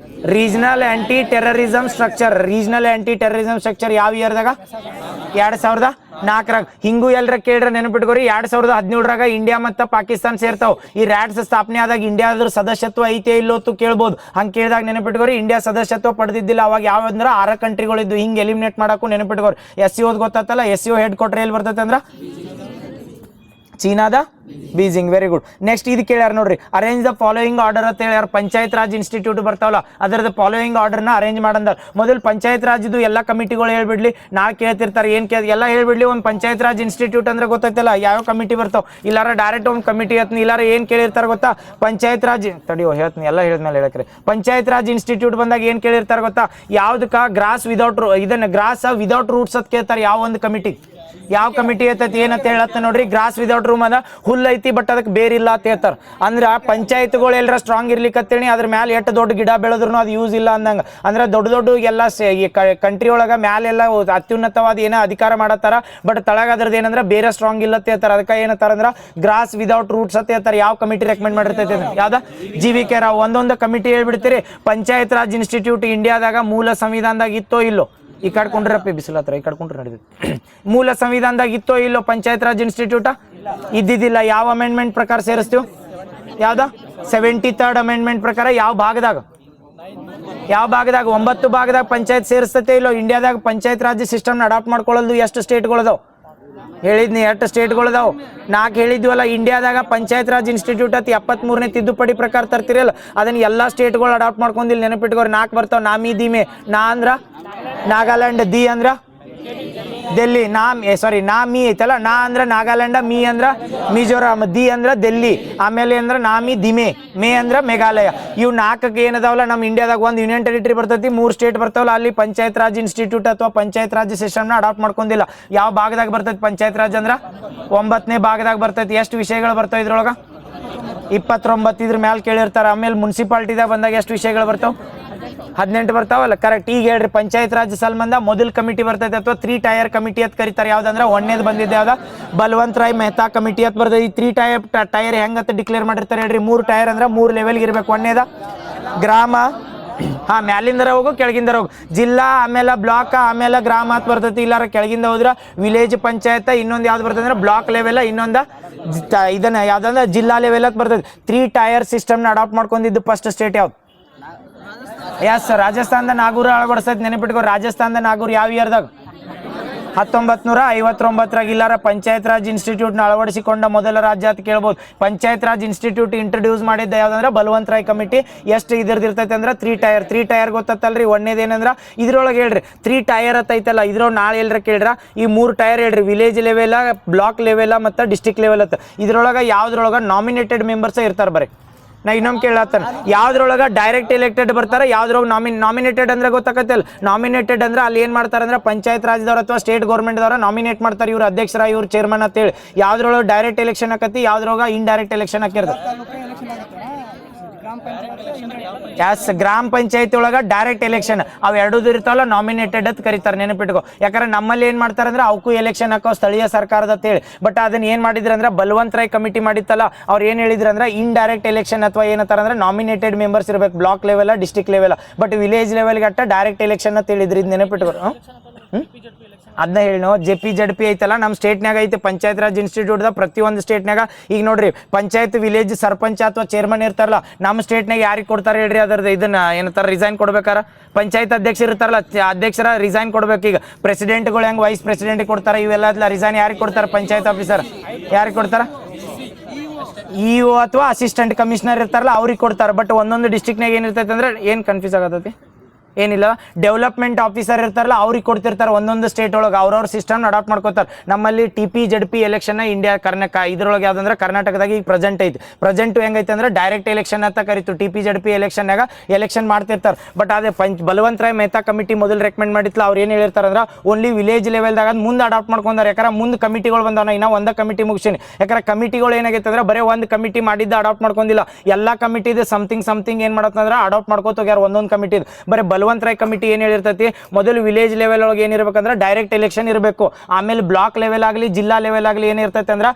Regional anti terrorism structure. Regional anti terrorism structure ಯಾವ ಇಯರ್ದಾಗ? 2004ರಾಗ. ಹಿಂಗೂ ಎಲ್ಲರ ಕೇಳ್ರೆ ನೆನಪಿಟ್ಕೋರಿ, 2017ರಾಗ ಇಂಡಿಯಾ ಮತ್ತು ಪಾಕಿಸ್ತಾನ ಸೇರ್ತಾವ. ಈ ರ್ಯಾಟ್ಸ್ ಸ್ಥಾಪನೆ ಆದಾಗ ಇಂಡಿಯಾದ್ರ ಸದಸ್ಯತ್ವ ಐತೆ ಇಲ್ಲೋತ್ತು ಕೇಳ್ಬೋದು. ಹಂಗೆ ಕೇಳಿದಾಗ ನೆನಪಿಟ್ಕೋರಿ, ಇಂಡಿಯಾ ಸದಸ್ಯತ್ವ ಪಡೆದಿದ್ದಿಲ್ಲ. ಅವಾಗ ಯಾವಂದ್ರೆ 6 ಕಂಟ್ರಿಗಳಿದ್ದು. ಹಿಂಗೆ ಎಲಿಮಿನೇಟ್ ಮಾಡಕ್ಕೂ ನೆನಪಿಟ್ಕೋರಿ. SCO ಗೊತ್ತಾತಲ್ಲ. SCO ಹೆಡ್ ಕ್ವಾರ್ಟರ್ ಎಲ್ಲಿ ಬರ್ತೈತೆ ಅಂದ್ರೆ ಚೀನಾದ ಬೀಜಿಂಗ್. Very good. ನೆಕ್ಸ್ಟ್ ಇದು ಕೇಳ್ಯಾರ ನೋಡ್ರಿ, ಅರೇಂಜ್ ದ ಫಾಲೋಯಿಂಗ್ ಆರ್ಡರ್ ಅಂತ ಹೇಳ್ಯಾರ. ಪಂಚಾಯತ್ ರಾಜ್ ಇನ್ಸ್ಟಿಟ್ಯೂಟ್ ಬರ್ತಾವಲ್ಲ, ಅದರದ ಫಾಲೋಯಿಂಗ್ ಆರ್ಡರ್ನ ಅರೇಂಜ್ ಮಾಡಂದಾರ. ಮೊದಲು ಪಂಚಾಯತ್ ರಾಜ್ ಇದು ಎಲ್ಲ ಕಮಿಟಿಗಳು ಹೇಳ್ಬಿಡ್ಲಿ. ನಾಳೆ ಕೇಳ್ತಿರ್ತಾರೆ ಏನು ಎಲ್ಲ ಹೇಳ್ಬಿಡ್ಲಿ. ಒಂದು ಪಂಚಾಯತ್ ರಾಜ್ ಇನ್ಸ್ಟಿಟ್ಯೂಟ್ ಅಂದ್ರೆ ಗೊತ್ತೈತಲ್ಲ ಯಾವ ಕಮಿಟಿ ಬರ್ತಾವ. ಇಲ್ಲಾರ ಡೈರೆಕ್ಟ್ ಒಂದು ಕಮಿಟಿ ಹೇಳ್ತೀನಿ. ಇಲ್ಲಾರ ಏನು ಕೇಳಿರ್ತಾರೆ ಗೊತ್ತಾ? ಪಂಚಾಯತ್ ರಾಜ್ ತಡಿಯೋ ಹೇಳ್ತೀನಿ, ಎಲ್ಲ ಹೇಳಿದ್ಮೇಲೆ ಹೇಳಕ್ರಿ. ಪಂಚಾಯತ್ ರಾಜ್ ಇನ್ಸ್ಟಿಟ್ಯೂಟ್ ಬಂದಾಗ ಏನು ಕೇಳಿರ್ತಾರೆ ಗೊತ್ತಾ? ಯಾವ್ದಕ್ಕ ಗ್ರಾಸ್ ವಿದೌಟ್ ಇದನ್ನ ಗ್ರಾಸ್ ವಿದೌಟ್ ರೂಟ್ಸ್ ಅಂತ ಕೇಳ್ತಾರೆ. ಯಾವ ಒಂದು ಕಮಿಟಿ, ಯಾವ ಕಮಿಟಿ ಐತೈತಿ ಏನಂತ ಹೇಳತ್ತ ನೋಡ್ರಿ. ಗ್ರಾಸ್ ವಿದೌಟ್ ರೂಮ್ ಅದ, ಹುಲ್ ಐತಿ ಬಟ್ ಅದಕ್ಕೆ ಬೇರಿಲ್ಲ ಅಂತ ಹೇಳ್ತಾರೆ. ಅಂದ್ರೆ ಪಂಚಾಯತ್ಗಳು ಎಲ್ಲರ ಸ್ಟ್ರಾಂಗ್ ಇರ್ಲಿಕ್ಕತ್ತೇಳಿ ಅದ್ರ ಮ್ಯಾಲೆ ಎಷ್ಟು ದೊಡ್ಡ ಗಿಡ ಬೆಳೆದ್ರು ಅದು ಯೂಸ್ ಇಲ್ಲ ಅಂದಂಗೆ. ಅಂದ್ರೆ ದೊಡ್ಡ ಎಲ್ಲ ಕಂಟ್ರಿ ಒಳಗೆ ಮ್ಯಾಲೆಲ್ಲ ಅತ್ಯುನ್ನತವಾದ ಏನೋ ಅಧಿಕಾರ ಮಾಡತ್ತಾರ, ಬಟ್ ತಳಗ ಅದ್ರದ್ದು ಏನಂದ್ರೆ ಬೇರೆ ಸ್ಟ್ರಾಂಗ್ ಇಲ್ಲ ಅಂತ ಹೇಳ್ತಾರೆ. ಅದಕ್ಕೆ ಏನಂತಾರ ಅಂದ್ರೆ ಗ್ರಾಸ್ ವಿದೌಟ್ ರೂಟ್ಸ್ ಅಂತ ಹೇಳ್ತಾರೆ. ಯಾವ ಕಮಿಟಿ ರೆಕಮೆಂಡ್ ಮಾಡಿರ್ತೈತೆ? ಯಾವ್ದ? GVK ರಾವ್. ಒಂದೊಂದು ಕಮಿಟಿ ಹೇಳ್ಬಿಡ್ತೀರಿ. ಪಂಚಾಯತ್ ರಾಜ್ ಇನ್ಸ್ಟಿಟ್ಯೂಟ್ ಇಂಡಿಯಾದಾಗ ಮೂಲ ಸಂವಿಧಾನದಾಗ ಇತ್ತೋ ಇಲ್ಲೋ? ಈ ಕಡ್ಕೊಂಡ್ರಪ್ಪ ಬಿಸಿಲ ಹತ್ರ, ಈ ಕಡ್ಕೊಂಡ್ರೆ ನಡೀತೈತಿ. ಮೂಲ ಸಂವಿಧಾನದಾಗ ಇತ್ತೋ ಇಲ್ಲೋ ಪಂಚಾಯತ್ ರಾಜ್ ಇನ್ಸ್ಟಿಟ್ಯೂಟ? ಇದ್ದಿದ್ದಿಲ್ಲ. ಯಾವ ಅಮೆಂಡ್ಮೆಂಟ್ ಪ್ರಕಾರ ಸೇರಿಸ್ತೀವಿ? ಯಾವ್ದ? 73rd ಅಮೆಂಡ್ಮೆಂಟ್ ಪ್ರಕಾರ. ಯಾವ ಭಾಗದಾಗ? 9 ಭಾಗದಾಗ ಪಂಚಾಯತ್ ಸೇರಿಸ್ತೈತೆ ಇಲ್ಲೋ? ಇಂಡಿಯಾದಾಗ ಪಂಚಾಯತ್ ರಾಜ್ ಸಿಸ್ಟಮ್ನ ಅಡಾಪ್ಟ್ ಮಾಡ್ಕೊಳ್ಳೋದು ಎಷ್ಟು ಸ್ಟೇಟ್ಗಳದಾವ ಹೇಳಿದ್ನಿ? 8 ಸ್ಟೇಟ್ಗಳದಾವ. 4 ಹೇಳಿದ್ವಲ್ಲ. ಇಂಡಿಯಾದಾಗ ಪಂಚಾಯತ್ ರಾಜ್ ಇನ್ಸ್ಟಿಟ್ಯೂಟ್ ಅತಿ 73ನೇ ತಿದ್ದುಪಡಿ ಪ್ರಕಾರ ತರ್ತಿರಲ್ಲ, ಅದನ್ನ ಎಲ್ಲ ಸ್ಟೇಟ್ಗಳು ಅಡಾಪ್ಟ್ ಮಾಡ್ಕೊಂಡಿಲ್ಲ. ನೆನಪಿಟ್ಕೋರಿ. 4 ಬರ್ತಾವ. ನಾಮಿ ದಿಮೆ. ನಾ ಅಂದ್ರ ನಾಗಾಲ್ಯಾಂಡ್, ದಿ ಅಂದ್ರ ಡೆಲ್ಲಿ, ನಾ ಮೀ ಐತಲ್ಲ, ನಾ ಅಂದ್ರ ನಾಗಾಲ್ಯಾಂಡ, ಮೀ ಅಂದ್ರ ಮಿಜೋರಾಮ್, ದಿ ಅಂದ್ರ ಡೆಲ್ಲಿ, ಆಮೇಲೆ ಅಂದ್ರ ನಾಮಿ ದಿಮೆ, ಮೇ ಅಂದ್ರ ಮೇಘಾಲಯ. ಇವು 4ಕ್ಕೆ ಏನದಾವಲ್ಲ, ನಮ್ಮ ಇಂಡಿಯಾದಾಗ ಒಂದು ಯೂನಿಯನ್ ಟೆರಿಟರಿ ಬರ್ತೈತಿ, 3 ಸ್ಟೇಟ್ ಬರ್ತಾವಲ್ಲ, ಅಲ್ಲಿ ಪಂಚಾಯತ್ ರಾಜ್ ಇನ್ಸ್ಟಿಟ್ಯೂಟ್ ಅಥವಾ ಪಂಚಾಯತ್ ರಾಜ್ ಸಿಸ್ಟಮ್ನ ಅಡಾಪ್ಟ್ ಮಾಡ್ಕೊಂಡಿಲ್ಲ. ಯಾವ ಭಾಗದಾಗ ಬರ್ತೈತಿ ಪಂಚಾಯತ್ ರಾಜ್ ಅಂದ್ರ? 9ನೇ ಭಾಗದಾಗ ಬರ್ತೈತಿ. ಎಷ್ಟು ವಿಷಯಗಳು ಬರ್ತಾವ ಇದ್ರೊಳಗ? 29. ಇದ್ರ ಮ್ಯಾಲೆ ಕೇಳಿರ್ತಾರ. ಆಮೇಲೆ ಮುನ್ಸಿಪಾಲ್ಟಿದಾಗ ಬಂದಾಗ ಎಷ್ಟು ವಿಷಯಗಳು ಬರ್ತಾವ? 18 ಬರ್ತಾವಲ್ಲ ಕರೆಕ್ಟ್. ಈಗ ಹೇಳ್ರಿ ಪಂಚಾಯತ್ ರಾಜ್ ಸಂಬಂಧ ಮೊದಲ ಕಮಿಟಿ ಬರ್ತೈತೆ ಅಥವಾ 3 ಟೈರ್ ಕಮಿಟಿ ಅಂತ ಕರೀತಾರೆ. ಯಾವ್ದಂದ್ರೆ ಒಂದೇದು ಬಂದಿದ್ದೆ ಯಾವ್ದ ಬಲವಂತ್ ರಾಯ್ ಮೆಹ್ತಾ ಕಮಿಟಿ ಅಂತ ಬರ್ತೈತಿ. 3 ಟೈರ್ ಹೆಂಗಂತ ಡಿಕ್ಲೇರ್ ಮಾಡಿರ್ತಾರೆ ಹೇಳ್ರಿ. 3 ಟೈರ್ ಅಂದ್ರೆ 3 ಲೆವೆಲ್ಗೆ ಇರ್ಬೇಕು. ಒಂದೇದ ಗ್ರಾಮ, ಹಾ ಮ್ಯಾಲಿಂದರ ಹೋಗು ಕೆಳಗಿಂದರ ಹೋಗು, ಜಿಲ್ಲಾ ಆಮೇಲೆ ಬ್ಲಾಕ್ ಆಮೇಲೆ ಗ್ರಾಮ ಅಂತ ಬರ್ತೈತಿ. ಇಲ್ಲಾರ ಕೆಳಗಿಂದ ಹೋದ್ರ ವಿಲೇಜ್ ಪಂಚಾಯತ್, ಇನ್ನೊಂದು ಯಾವ್ದು ಬರ್ತದೆ ಅಂದ್ರೆ ಬ್ಲಾಕ್ ಲೆವೆಲ್, ಇನ್ನೊಂದ ಇದನ್ನ ಯಾವ್ದಂದ್ರೆ ಜಿಲ್ಲಾ ಲೆವೆಲ್ ಅಂತ ಬರ್ತೈತಿ. 3 ಟೈರ್ ಸಿಸ್ಟಮ್ನ ಅಡಾಪ್ಟ್ ಮಾಡ್ಕೊಂಡಿದ್ದು ಫಸ್ಟ್ ಸ್ಟೇಟ್ ಯಾವ್ದು? ಎಸ್ ರಾಜಸ್ಥಾನದ ನಾಗೂರ್ ಅಳವಡಿಸೈತಿ. ನೆನಪಿಟ್ಕೋ, ರಾಜಸ್ಥಾನದ ನಾಗೂರ್ ಯಾವ ಇಯರ್ದಾಗ? 1959 ಇಲ್ಲಾರ ಪಂಚಾಯತ್ ರಾಜ್ ಇನ್ಸ್ಟಿಟ್ಯೂಟ್ನ ಅಳವಡಿಸಿಕೊಂಡ ಮೊದಲ ರಾಜ್ಯ ಅಂತ ಕೇಳ್ಬೋದು. ಪಂಚಾಯತ್ ರಾಜ್ ಇನ್ಸ್ಟಿಟ್ಯೂಟ್ ಇಂಟ್ರೊಡ್ಯೂಸ್ ಮಾಡಿದ್ದ ಯಾವ್ದಂದ್ರೆ ಬಲವಂತ್ ರಾಯ್ ಕಮಿಟಿ. ಎಷ್ಟು ಇದ್ರದಿರ್ತೈತೆ ಅಂದ್ರೆ 3 ಟೈರ್ ಗೊತ್ತಲ್ರಿ. ಒಂದೇದೇನಂದ್ರ ಇದ್ರೊಳಗೆ ಹೇಳ್ರಿ 3 ಟೈರ್ ಐತಲ್ಲ, ಇದ್ರೊಳಗೆ ನಾಳೆ ಎಲ್ರ ಕೇಳ್ರ ಈ 3 ಟೈರ್ ಹೇಳ್ರಿ. ವಿಲೇಜ್ ಲೆವೆಲ, ಬ್ಲಾಕ್ ಲೆವೆಲ ಮತ್ತು ಡಿಸ್ಟಿಕ್ ಲೆವೆಲ್ ಅಂತ. ಇದ್ರೊಳಗೆ ಯಾವ್ದ್ರೊಳಗೆ ನಾಮಿನೇಟೆಡ್ ಮೆಂಬರ್ಸ್ ಇರ್ತಾರೆ ಬರ್ರಿ. ನಾ ಇನ್ನೊಮ್ಮೆ ಕೇಳತ್ತಾನ, ಯಾವ್ದ್ರೊಳಗೆ ಡೈರೆಕ್ಟ್ ಎಲೆಕ್ಟೆಡ್ ಬರ್ತಾರೆ, ಯಾವ್ದ್ರೊಳಗೆ ನಾಮಿನೇಟೆಡ್ ಅಂದ್ರೆ ಗೊತ್ತಾಗತ್ತಲ್ಲ. ನಾಮಿನೇಟೆಡ್ ಅಂದ್ರೆ ಅಲ್ಲಿ ಏನು ಮಾಡ್ತಾರೆ ಅಂದ್ರೆ ಪಂಚಾಯತ್ ರಾಜ್ದವ್ರು ಅಥವಾ ಸ್ಟೇಟ್ ಗೌರ್ಮೆಂಟ್ದವ್ರ ನಾಮಿನೇಟ್ ಮಾಡ್ತಾರೆ. ಇವ್ರು ಅಧ್ಯಕ್ಷರ, ಇವ್ರು ಚೇರ್ಮನ್ ಅಂತೇಳಿ. ಯಾವ್ದ್ರೊಳಗೆ ಡೈರೆಕ್ಟ್ ಎಲೆಕ್ಷನ್ ಆಕತಿ, ಯಾವ್ದ್ರೊಳಗೆ ಇಂಡೈರೆಕ್ಟ್ ಎಲೆಕ್ಷನ್ ಹಾಕಿರ್ತಾರೆ. ಗ್ರಾಮ ಪಂಚಾಯತಿ ಒಳಗ ಡೈರೆಕ್ಟ್ ಎಲೆಕ್ಷನ್ ಅವ್ ಎರಡೂ ಇರ್ತಾವಲ್ಲ, ನಾಮಿನೇಟೆಡ್ ಅಂತ ಕರೀತಾರೆ. ನೆನಪಿಟ್ಕೋ, ಯಾಕಂದ್ರೆ ನಮ್ಮಲ್ಲಿ ಏನ್ ಮಾಡ್ತಾರೆ ಅಂದ್ರೆ ಅವಕ್ಕೂ ಎಲೆಕ್ಷನ್ ಹಾಕೋ ಸ್ಥಳೀಯ ಸರ್ಕಾರದ ಅಂತ ಹೇಳಿ. ಬಟ್ ಅದನ್ನ ಏನ್ ಮಾಡಿದ್ರು ಅಂದ್ರೆ ಬಲವಂತ್ ರಾಯ್ ಕಮಿಟಿ ಮಾಡಿತ್ತಲ್ಲ, ಅವ್ರು ಏನ್ ಹೇಳಿದ್ರು ಅಂದ್ರೆ ಇಂಡೈರೆಕ್ಟ್ ಎಲೆಕ್ಷನ್ ಅಥವಾ ಏನಂತಾರ ಅಂದ್ರೆ ನಾಮಿನೇಟೆಡ್ ಮೆಂಬರ್ಸ್ ಇರ್ಬೇಕು, block level, district level. But village ಲೆವೆಲ್ಗೆ ಅಟ್ಟ ಡೈರೆಕ್ಟ್ ಎಲೆಕ್ಷನ್ ಅಂತ ಹೇಳಿದ್ರು. ಇದು ನೆನಪಿಟ್ಕೋ. ಅದನ್ನ ಹೇಳಿ ನಾವು JP ಐತಲ್ಲ ನಮ್ಮ ಸ್ಟೇಟ್ನಾಗ ಐತೆ. ಪಂಚಾಯತ್ ರಾಜ್ ಇನ್ಸ್ಟಿಟ್ಯೂಟ್ದ ಪ್ರತಿಯೊಂದು ಸ್ಟೇಟ್ನಾಗ ಈಗ ನೋಡ್ರಿ ಪಂಚಾಯತ್ ವಿಲೇಜ್ ಸರ್ಪಂಚ ಅಥವಾ ಚೇರ್ಮನ್ ಇರ್ತಾರಲ್ಲ, ನಮ್ಮ ಸ್ಟೇಟ್ನಾಗ ಯಾರಿಗೆ ಕೊಡ್ತಾರೆ ಹೇಳ್ರಿ? ಅದರದ್ದು ಇದನ್ನ ಏನಂತಾರೆ ರಿಸೈನ್ ಕೊಡ್ಬೇಕಾರ ಪಂಚಾಯತ್ ಅಧ್ಯಕ್ಷರು ಇರ್ತಾರಲ್ಲ, ಅಧ್ಯಕ್ಷರ ರಿಸೈನ್ ಕೊಡ್ಬೇಕು. ಈಗ ಪ್ರೆಸಿಡೆಂಟ್ಗಳು ಹೆಂಗೆ ವೈಸ್ ಪ್ರೆಸಿಡೆಂಟ್ ಕೊಡ್ತಾರೆ, ಇವೆಲ್ಲ ರಿಸೈನ್ ಯಾರಿಗೆ ಕೊಡ್ತಾರೆ? ಪಂಚಾಯತ್ ಆಫೀಸರ್ ಯಾರಿಗೆ ಕೊಡ್ತಾರ? EO ಅಥವಾ ಅಸಿಸ್ಟೆಂಟ್ ಕಮಿಷನರ್ ಇರ್ತಾರಲ್ಲ ಅವ್ರಿಗೆ ಕೊಡ್ತಾರೆ. ಬಟ್ ಒಂದೊಂದು ಡಿಸ್ಟ್ರಿಕ್ನಾಗ ಏನಿರ್ತೈತೆ ಅಂದ್ರೆ ಏನು ಕನ್ಫ್ಯೂಸ್ ಆಗತೈತಿ ಏನಿಲ್ಲ, ಡೆವಲಪ್ಮೆಂಟ್ ಆಫೀಸರ್ ಇರ್ತಾರಲ್ಲ ಅವ್ರಿಗೆ ಕೊಡ್ತಿರ್ತಾರೆ. ಒಂದೊಂದು ಸ್ಟೇಟ್ ಒಳಗೆ ಅವ್ರವ್ರ ಸಿಸ್ಟಮ್ ಅಡಾಪ್ಟ್ ಮಾಡ್ಕೋತಾರೆ. ನಮ್ಮಲ್ಲಿ TP ZP ಎಲೆಕ್ಷನ್ ಇಂಡಿಯಾ ಇದ್ರೊಳಗೆ ಯಾವ್ದಂದ್ರೆ ಕರ್ನಾಟಕದಾಗ ಈಗ ಪ್ರೆಸೆಂಟ್ ಐತಿ. ಪ್ರೆಸೆಂಟ್ ಹೆಂಗೈತೆ ಅಂದ್ರೆ ಡೈರೆಕ್ಟ್ ಎಲೆಕ್ಷನ್ ಅಂತ ಕರಿತು. TP ZP ಎಲೆಕ್ಷನ್ನಾಗ ಎಲೆಕ್ಷನ್ ಮಾಡ್ತಿರ್ತಾರೆ. ಬಟ್ ಅದೇ ಬಲವಂತ್ ರಾಯ್ ಮೆಹ್ತಾ ಕಮಿಟಿ ಮೊದಲು ರೆಕಮೆಂಡ್ ಮಾಡಿತ್ಲ, ಅವ್ರು ಏನು ಹೇಳಿರ್ತಾರೆ ಅಂದ್ರೆ ಓನ್ಲಿ ವಿಲೇಜ್ ಲೆವೆಲ್ದಾಗ ಮುಂದೆ ಅಡಾಪ್ಟ್ ಮಾಡ್ಕೊಂಡಾರೆ. ಯಾಕಂದ್ರೆ ಮುಂದೆ ಕಮಿಟಿಗಳು ಬಂದವನ, ಇನ್ನೂ ಒಂದ ಕಮಿಟಿ ಮುಗಿಸಿನಿ. ಯಾಕಂದ್ರೆ ಕಮಿಟಿಗಳು ಏನಾಗೈತೆ ಅಂದ್ರೆ ಬರೀ ಒಂದು ಕಮಿಟಿ ಮಾಡಿದ್ದ ಅಡಾಪ್ಟ್ ಮಾಡ್ಕೊಂಡಿಲ್ಲ, ಎಲ್ಲ ಕಮಿಟಿದು ಸಮಥಿಂಗ್ ಏನು ಮಾಡತ್ತಂದ್ರೆ ಅಡಾಪ್ಟ್ ಮಾಡ್ಕೋತ ಹೋಗ್ಯಾರ ಒಂದೊಂದು ಕಮಿಟಿದು. ಬರೀ ಬಲವಂತ್ ರಾಯ್ ಕಮಿಟಿ ಏನು ಹೇಳಿರ್ತೈತಿ, ಮೊದಲು ವಿಲೇಜ್ ಲೆವೆಲ್ ಒಳಗೆ ಏನಿರ್ಬೇಕಂದ್ರೆ ಡೈರೆಕ್ಟ್ ಎಲೆಕ್ಷನ್ ಇರಬೇಕು. ಆಮೇಲೆ ಬ್ಲಾಕ್ ಲೆವೆಲ್ ಆಗಲಿ ಜಿಲ್ಲಾ ಲೆವೆಲ್ ಆಗಲಿ ಏನಿರ್ತೈತೆ ಅಂದ್ರೆ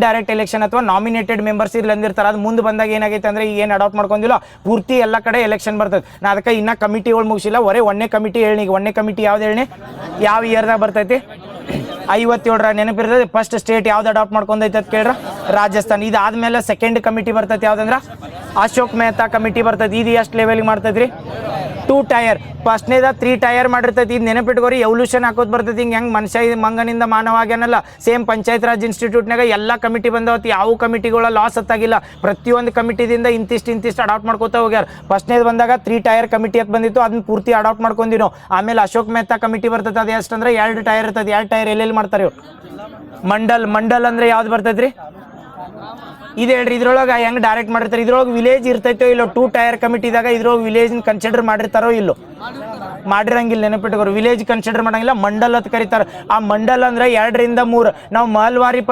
ಡೈರೆಕ್ಟ್ ಎಲೆಕ್ಷನ್ ಅಥವಾ ನಾಮಿನೇಟೆಡ್ ಮೆಂಬರ್ಸ್ ಇಲ್ಲಿ ಅಂದಿರ್ತಾರೆ. ಅದು ಮುಂದೆ ಬಂದಾಗ ಏನಾಗೈತೆ ಅಂದ್ರೆ ಏನು ಅಡಾಪ್ಟ್ ಮಾಡ್ಕೊಂಡಿಲ್ಲ, ಪೂರ್ತಿ ಎಲ್ಲ ಕಡೆ ಎಲೆಕ್ಷನ್ ಬರ್ತದೆ. ನಾ ಅದಕ್ಕೆ ಇನ್ನೂ ಕಮಿಟಿಗಳು ಮುಗಿಸಿಲ್ಲ, ಒಂದೇ ಕಮಿಟಿ ಹೇಳಿ. ಒಂದೇ ಕಮಿಟಿ ಯಾವ್ದು ಹೇಳಿ, ಯಾವ ಇಯರ್ದಾಗ ಬರ್ತೈತಿ? 57 ನೆನಪಿರ್ತದೆ. ಫಸ್ಟ್ ಸ್ಟೇಟ್ ಯಾವ್ದು ಅಡಾಪ್ಟ್ ಮಾಡ್ಕೊಂಡೈತೆ ಅಂತ ಕೇಳ್ರ? ರಾಜಸ್ಥಾನ್. ಇದಾದ್ಮೇಲೆ ಸೆಕೆಂಡ್ ಕಮಿಟಿ ಬರ್ತೈತಿ ಯಾವ್ದಂದ್ರೆ ಅಶೋಕ್ ಮೆಹ್ತಾ ಕಮಿಟಿ ಬರ್ತೈತಿ. ಇದು ಎಷ್ಟು ಲೆವೆಲ್ಗೆ ಮಾಡ್ತೈತ್ರಿ? 2 ಟೈರ್. ಫಸ್ಟ್ನೇದ 3 ಟೈರ್ ಮಾಡಿರ್ತೈತಿ. ಇದು ನೆನಪಿಟ್ಕೋರಿ, ಎವಲ್ಯೂಷನ್ ಹಾಕೋದು ಬರ್ತೈತಿ. ಹೆಂಗೆ ಮನುಷ್ಯ ಮಂಗನಿಂದ ಮಾನವ ಆಗ್ಯಾನಲ್ಲ, ಸೇಮ್ ಪಂಚಾಯತ್ ರಾಜ್ ಇನ್ಸ್ಟಿಟ್ಯೂಟ್ನಾಗ ಎಲ್ಲ ಕಮಿಟಿ ಬಂದವತ್ತು. ಯಾವ ಕಮಿಟಿಗಳ ಲಾಸ್ ಹತ್ತಾಗಿಲ್ಲ. ಪ್ರತಿಯೊಂದು ಕಮಿಟಿದಿಂದ ಇಂತಿಷ್ಟು ಅಡಾಪ್ಟ್ ಮಾಡ್ಕೋತಾ ಹೋಗ್ಯಾರ. ಫಸ್ಟ್ನೇದು ಬಂದಾಗ 3 ಟೈರ್ ಕಮಿಟಿ ಅಂತ ಬಂದಿತ್ತು, ಅದನ್ನ ಪೂರ್ತಿ ಅಡಾಪ್ಟ್ ಮಾಡ್ಕೊಂಡಿವಿ ನಾವು. ಆಮೇಲೆ ಅಶೋಕ್ ಮೆಹ್ತಾ ಕಮಿಟಿ ಬರ್ತೈತೆ. ಅದು ಎಷ್ಟಂದ್ರೆ 2 ಟೈರ್ ಇರ್ತದೆ. 2 ಟೈರ್ ಎಲ್ಲೆಲ್ಲಿ ಮಾಡ್ತಾರೆ ಇವ್ರು? ಮಂಡಲ್ ಅಂದ್ರೆ ಯಾವ್ದು ಬರ್ತೈತ್ರಿ? ಇದು ಹೇಳ್ರಿ, ಇದ್ರೊಳಗೆ ಹೆಂಗೆ ಡೈರೆಕ್ಟ್ ಮಾಡಿರ್ತಾರೆ? ಇದ್ರೊಳಗೆ ವಿಲೇಜ್ ಇರ್ತೈತೋ ಇಲ್ಲೋ? 2 ಟೈರ್ ಕಮಿಟಿದಾಗ ಇದ್ರೊಳಗೆ ವಿಲೇಜ್ ಕನ್ಸಿಡರ್ ಮಾಡಿರ್ತಾರೋ ಇಲ್ಲೋ? ಮಾಡಿರಂಗಿಲ್ಲ. ನೆನಪಿಟ್ಕೋರು, ವಿಲೇಜ್ ಕನ್ಸಿಡರ್ ಮಾಡಂಗಿಲ್ಲ, ಮಂಡಲ್ ಅಂತ ಕರೀತಾರೆ. ಆ ಮಂಡಲ್ ಅಂದ್ರೆ 2 ರಿಂದ 3. ನಾವು ಮಹಲ್ವಾರಿ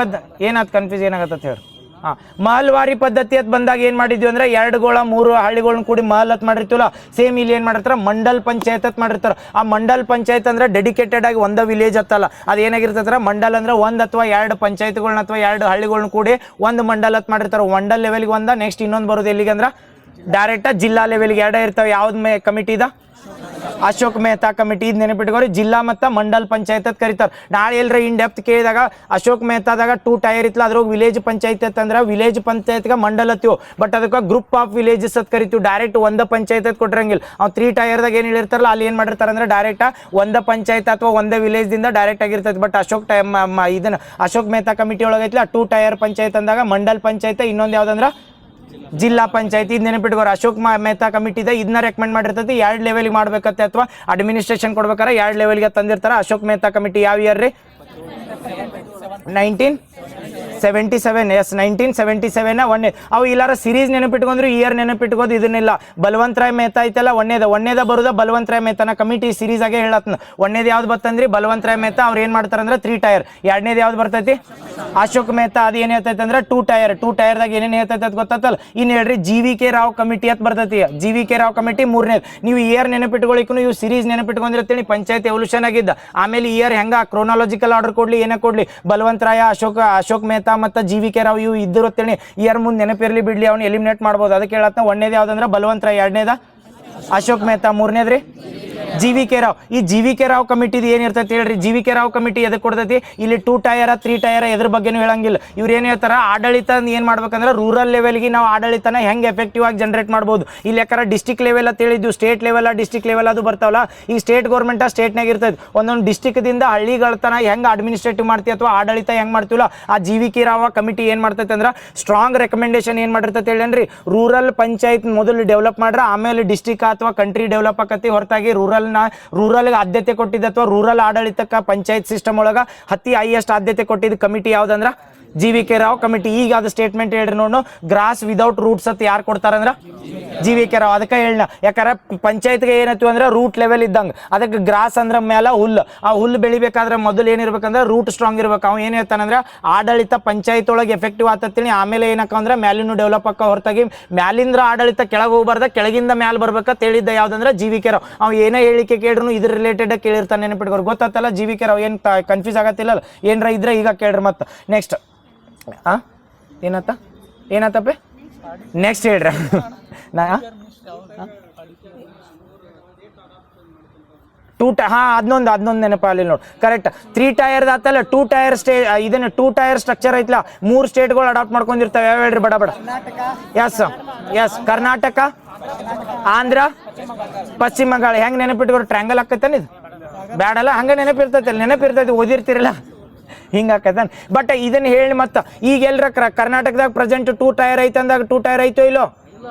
ಏನಾದ್ ಕನ್ಫ್ಯೂಸ್ ಏನಾಗತ್ತೆ ಹೇಳಿ? ಮಹಲ್ವಾರಿ ಪದ್ಧತಿ ಅಂತ ಬಂದಾಗ ಏನ್ ಮಾಡಿದ್ವಿ ಅಂದ್ರೆ 2 3 ಹಳ್ಳಿಗಳನ್ನ ಕೂಡಿ ಮಹಲ್ ಅಂತ ಮಾಡಿರ್ತೀವಲ್ಲ, ಸೇಮ್ ಇಲ್ಲಿ ಏನ್ ಮಾಡಿರ್ತಾರ ಮಂಡಲ್ ಪಂಚಾಯತ್ ಅಂತ ಮಾಡಿರ್ತಾರ. ಆ ಮಂಡಲ್ ಪಂಚಾಯತ್ ಅಂದ್ರೆ ಡೆಡಿಕೇಟೆಡ್ ಆಗಿ ಒಂದ ವಿಲೇಜ್ ಅತ್ತಲ್ಲ, ಅದೇನಾಗಿರ್ತಂದ್ರೆ ಮಂಡಲ್ ಅಂದ್ರೆ 1 ಅಥವಾ 2 ಪಂಚಾಯತ್ಗಳನ್ನ ಅಥವಾ 2 ಹಳ್ಳಿಗಳನ್ನ ಕೂಡಿ ಒಂದು ಮಂಡಲ್ ಅಂತ ಮಾಡಿರ್ತಾರೆ. ಮಂಡಲ್ ಲೆವೆಲ್ಗೆ ಒಂದ, ನೆಕ್ಸ್ಟ್ ಇನ್ನೊಂದು ಬರೋದು ಎಲ್ಲಿಗೆ ಅಂದ್ರೆ ಡೈರೆಕ್ಟ್ ಜಿಲ್ಲಾ ಲೆವೆಲ್ಗೆ 2 ಇರ್ತಾವೆ. ಯಾವ್ದು ಕಮಿಟಿ ಇದ? ಅಶೋಕ್ ಮೆಹ್ತಾ ಕಮಿಟಿ. ಇದು ನೆನಪಿಟ್ಕೋರಿ, ಜಿಲ್ಲಾ ಮತ್ತು ಮಂಡಲ್ ಪಂಚಾಯತ್ ಅಂತ ಕರೀತಾರೆ. ನಾಳೆ ಎಲ್ಲರ ಇನ್ ಡೆಪ್ತ್ ಕೇಳಿದಾಗ ಅಶೋಕ್ ಮೆಹ್ತಾದಾಗ 2 ಟೈರ್ ಇತ್ತಲ್ಲ, ಅದ್ರಾಗ ವಿಲೇಜ್ ಪಂಚಾಯತ್ ಅಂತಂದ್ರೆ ವಿಲೇಜ್ ಪಂಚಾಯತ್ಗೆ ಮಂಡಲ್ ಹತ್ತೀವಿ. ಬಟ್ ಅದಕ್ಕೆ ಗ್ರೂಪ್ ಆಫ್ ವಿಲೇಜಸ್ ಅಂತ ಕರಿತೀವಿ. ಡೈರೆಕ್ಟ್ ಒಂದ ಪಂಚಾಯತ್ ಕೊಟ್ಟಿರಂಗಿಲ್ಲ. ಅವ್ರು 3 ಟೈರ್ದಾಗ ಏನು ಹೇಳಿರ್ತಾರಲ್ಲ, ಅಲ್ಲಿ ಏನು ಮಾಡಿರ್ತಾರೆ ಅಂದ್ರೆ ಡೈರೆಕ್ಟ್ ಒಂದ ಪಂಚಾಯತ್ ಅಥವಾ ಒಂದೇ ವಿಲೇಜ್ದಿಂದ ಡೈರೆಕ್ಟ್ ಆಗಿರ್ತೈತೆ. ಬಟ್ ಇದನ್ನ ಅಶೋಕ್ ಮೆಹ್ತಾ ಕಮಿಟಿ ಒಳಗೈತಿಲ್ಲ 2 ಟೈರ್ ಪಂಚಾಯತ್ ಅಂದಾಗ ಮಂಡಲ್ ಪಂಚಾಯತ್, ಇನ್ನೊಂದು ಯಾವ್ದಂದ್ರೆ ಜಿಲ್ಲಾ ಪಂಚಾಯತಿ. ಇದು ನೆನಪಿಟ್ಕೋರು, ಅಶೋಕ್ ಮೆಹ್ತಾ ಕಮಿಟಿದ ಇದನ್ನ ರೆಕಮೆಂಡ್ ಮಾಡಿರ್ತೈತಿ. 2 ಲೆವೆಲ್ಗೆ ಮಾಡ್ಬೇಕತ್ತೆ ಅಥವಾ ಅಡ್ಮಿನಿಸ್ಟ್ರೇಷನ್ ಕೊಡ್ಬೇಕಾರೆ 2 ಲೆವೆಲ್ಗೆ ತಂದಿರ್ತಾರೆ. ಅಶೋಕ್ ಮೆಹ್ತಾ ಕಮಿಟಿ ಯಾವ ಇಯರ್ ರೀ? 1977 ಎಸ್ 1977 ಒಂದೇ ಅವು ಇಲ್ಲಾರ ಸಿರೀಸ್ ನೆನಪಿಟ್ಕೊಂಡ್ರು ಇಯರ್ ನೆನಪಿಟ್ಕೋದು ಇದನ್ನಿಲ್ಲ. ಬಲವಂತರಾಯ್ ಮೆಹ್ತಾ ಐತಲ್ಲ ಒನ್ನೇದ ಬರುದ ಬಲವಂತರಾಯ್ ಮೆಹ್ತಾನ ಕಮಿಟಿ ಸೀರೀಸ್ ಆಗೇ ಹೇಳತ್ನ. ಒಂದೇದು ಯಾವ್ದು ಬರ್ತಂದ್ರಿ ಬಲವಂತರಾಯ್ ಮೆಹ್ತಾ ಅವ್ರು ಏನು ಮಾಡ್ತಾರಂದ್ರೆ 3 ಟೈರ್. ಎರಡನೇದು ಯಾವ್ದು ಬರ್ತೈತಿ ಅಶೋಕ್ ಮೆಹ್ತಾ, ಅದು ಏನು ಹೇಳ್ತೈತೆ ಅಂದ್ರೆ 2 ಟೈರ್ದಾಗ ಏನೇನು ಹೇಳ್ತೈತೆ ಅದು ಗೊತ್ತಲ್ಲ. ಇನ್ನು ಹೇಳ್ರಿ GVK ರಾವ್ ಕಮಿಟಿ ಅಂತ ಬರ್ತೈತಿ. GVK ರಾವ್ ಕಮಿಟಿ ಮೂರನೇದು. ನೀವು ಇಯರ್ ನೆನಪಿಟ್ಕೊಳಿಕ್ಕೂ ಇವು ಸೀರೀಸ್ ನೆನಪಿಟ್ಕೊಂಡಿರ್ತೀನಿ. ಪಂಚಾಯತ್ ಎವಲ್ಯೂಷನ್ ಆಗಿದ್ದ ಆಮೇಲೆ ಇಯರ್ ಹೆಂಗ ಕ್ರೋನಾಲಜಿಕಲ್ ಆರ್ಡರ್ ಕೊಡ್ಲಿ ಏನೇ ಕೊಡ್ಲಿ ಬಲವಂತರಾಯ ಅಶೋಕ್ ಮೆಹ್ತಾ ಮತ್ತು GVK ರಾವ್ ಇವು ಇದ್ದಿರುತ್ತೇಳಿ ಇಯರ್ ಮುಂದೆ ನೆನಪಿರ್ಲಿ ಬಿಡ್ಲಿ ಅವ್ನು ಎಲಿಮಿನೇಟ್ ಮಾಡ್ಬೋದು. ಅದಕ್ಕೆ ಹೇಳತ್ನ ಒಂದೇದು ಯಾವ್ದಂದ್ರೆ ಬಲವಂತರಾಯ್, ಎರಡನೇದ ಅಶೋಕ್ ಮೆಹ್ತಾ, ಮೂರನೇದ್ರಿ GVK ರಾವ್. ಈ GVK ರಾವ್ ಕಮಿಟಿದು ಏನಿರ್ತೈತಿ ಹೇಳ್ರಿ, GVK ರಾವ್ ಕಮಿಟಿ ಎದಕ್ಕೆ ಕೊಡ್ತೈತಿ ಇಲ್ಲಿ 2 ಟೈರ 3 ಟೈರ ಎದ್ರ ಬಗ್ಗೆನೂ ಹೇಳಂಗಿಲ್ಲ. ಇವ್ರು ಏನು ಹೇಳ್ತಾರ ಆಡಳಿತ ಏನು ಮಾಡ್ಬೇಕಂದ್ರೆ ರೂರಲ್ ಲೆವೆಲ್ಗೆ ನಾವು ಆಡಳಿತನ ಹೆಂಗೆ ಎಫೆಕ್ಟಿವ್ ಆಗಿ ಜನರೇಟ್ ಮಾಡ್ಬೋದು. ಇಲ್ಲಿ ಯಾಕಾರ ಡಿಸ್ಟಿಕ್ ಲೆವೆಲ್ ಅಂತ ಹೇಳಿದ್ವಿ, ಸ್ಟೇಟ್ ಲೆವೆಲ್ ಡಿಸ್ಟಿಕ್ ಲೆವೆಲ್ ಅದು ಬರ್ತಾವಲ್ಲ. ಈ ಸ್ಟೇಟ್ ಗೌರ್ಮೆಂಟ್ ಸ್ಟೇಟ್ನಾಗ ಇರ್ತೈತಿ. ಒಂದೊಂದು ಡಿಸ್ಟಿಕ್ದಿಂದ ಹಳ್ಳಿಗಳ ತನ ಹೆಂಗೆ ಅಡ್ಮಿನಿಸ್ಟ್ರೇಟಿವ್ ಮಾಡ್ತೀವಿ ಅಥವಾ ಆಡಳಿತ ಹೆಂಗೆ ಮಾಡ್ತೀವಲ್ಲ ಆ GVK ರಾವ್ ಕಮಿಟಿ ಏನು ಮಾಡ್ತೈತೆ ಅಂದ್ರೆ ಸ್ಟ್ರಾಂಗ್ ರೆಕಮೆಂಡೇಶನ್ ಏನು ಮಾಡಿರ್ತೈತೆ ಹೇಳೇನ್ರಿ, ರೂರಲ್ ಪಂಚಾಯತ್ ಮೊದಲು ಡೆವಲಪ್ ಮಾಡ್ರೆ ಆಮೇಲೆ ಡಿಸ್ಟಿಕ್ ಅಥವಾ ಕಂಟ್ರಿ ಡೆವಲಪ್ ಆಕತಿ. ಹೊರತಾಗಿ ರೂರಲ್ಗೆ ಆದ್ಯತೆ ಕೊಟ್ಟಿದ್ದ ಅಥವಾ ರೂರಲ್ ಆಡಳಿತಕ್ಕೆ ಪಂಚಾಯತ್ ಸಿಸ್ಟಮ್ ಒಳಗೆ ಹೈಯೆಸ್ಟ್ ಆದ್ಯತೆ ಕೊಟ್ಟಿದ್ದ ಕಮಿಟಿ ಯಾವ್ದಂದ್ರೆ GVK ರಾವ್ ಕಮಿಟಿ. ಈಗ ಅದು ಸ್ಟೇಟ್ಮೆಂಟ್ ಹೇಳ್ರಿ ನೋಡು, ಗ್ರಾಸ್ ವಿದೌಟ್ ರೂಟ್ಸ್ ಅಂತ ಯಾರು ಕೊಡ್ತಾರಂದ್ರೆ GVK ರಾವ್. ಅದಕ್ಕೆ ಹೇಳ ಯಾಕಂದ್ರೆ ಪಂಚಾಯತ್ಗೆ ಏನತ್ತು ಅಂದ್ರೆ ರೂಟ್ ಲೆವೆಲ್ ಇದ್ದಂಗೆ, ಅದಕ್ಕೆ ಗ್ರಾಸ್ ಅಂದ್ರೆ ಮೇಲೆ ಹುಲ್ಲು. ಆ ಹುಲ್ಲು ಬೆಳಿಬೇಕಾದ್ರೆ ಮೊದಲು ಏನಿರ್ಬೇಕಂದ್ರೆ ರೂಟ್ ಸ್ಟ್ರಾಂಗ್ ಇರ್ಬೇಕು. ಅವ್ನು ಏನು ಹೇಳ್ತಾನಂದ್ರೆ ಆಡಳಿತ ಪಂಚಾಯತ್ ಒಳಗೆ ಎಫೆಕ್ಟಿವ್ ಆತತ್ತೀನಿ, ಆಮೇಲೆ ಏನಕ್ಕಂದ್ರೆ ಮ್ಯಾಲಿನೂ ಡೆವಲಪ್ ಆಕ. ಹೊರತಾಗಿ ಮ್ಯಾಲಿಂದ್ರ ಆಡಳಿತ ಕೆಳಗೆ ಹೋಗ್ಬಾರ್ದ, ಕೆಳಗಿಂದ ಮ್ಯಾಲೆ ಬರ್ಬೇಕಂತ ಹೇಳಿದ್ದ ಯಾವ್ದಂದ್ರೆ GVK ರಾವ್. ಅವ್ನು ಏನೇ ಹೇಳಿಕೆ ಕೇಳ್ರು ಇದ್ರ ರಿಲೇಟೆಡ್ ಕೇಳಿರ್ತಾನೆ, ನೆನಪಿಟ್ಕೋರು. ಗೊತ್ತಾತಲ್ಲ GVK ರಾವ್ ಏನು ಕನ್ಫ್ಯೂಸ್ ಆಗತ್ತಿಲ್ಲ. ಏನರ ಇದ್ರೆ ಈಗ ಕೇಳ್ರಿ. ಮತ್ತೆ ನೆಕ್ಸ್ಟ್ ಏನತ್ತಪ್ಪ ನೆಕ್ಸ್ಟ್ ಹೇಳ್ರಿ ಅದನ್ನೊಂದು ನೆನಪ ಅಲ್ಲಿ ನೋಡಿ. ಕರೆಕ್ಟ್ 3 ಟೈರ್ದು ಆತಲ್ಲ 2 ಟೈರ್ ಇದನ್ನ 2 ಟೈರ್ ಸ್ಟ್ರಕ್ಚರ್ ಐತ್ಲ. 3 ಸ್ಟೇಟ್ಗಳು ಅಡಾಪ್ಟ್ ಮಾಡ್ಕೊಂಡಿರ್ತಾವೆ. ಯಾವ ಹೇಳ್ರಿ ಬಡ ಎಸ್ ಕರ್ನಾಟಕ, ಆಂಧ್ರ, ಪಶ್ಚಿಮ ಬಂಗಾಳ. ಹೆಂಗೆ ನೆನಪಿಟ್ಕೋರು ಟ್ರ್ಯಾಂಗಲ್ ಆಕೈತಾನ ಇದು ಬ್ಯಾಡಲ್ಲ, ಹಂಗೆ ನೆನಪಿರ್ತೈತಿ ಓದಿರ್ತಿರಲ್ಲ ಹಿಂಗೆ ಆಕೈತಾನ. ಬಟ್ ಇದನ್ನ ಹೇಳಿ ಮತ್ತೆ ಈಗ ಎಲ್ರ ಕರ್ನಾಟಕದಾಗ ಪ್ರೆಸೆಂಟ್ 2 ಟೈರ್ ಐತೆ ಅಂದಾಗ 2 ಟೈರ್ ಐತೋ ಇಲ್ಲೋ?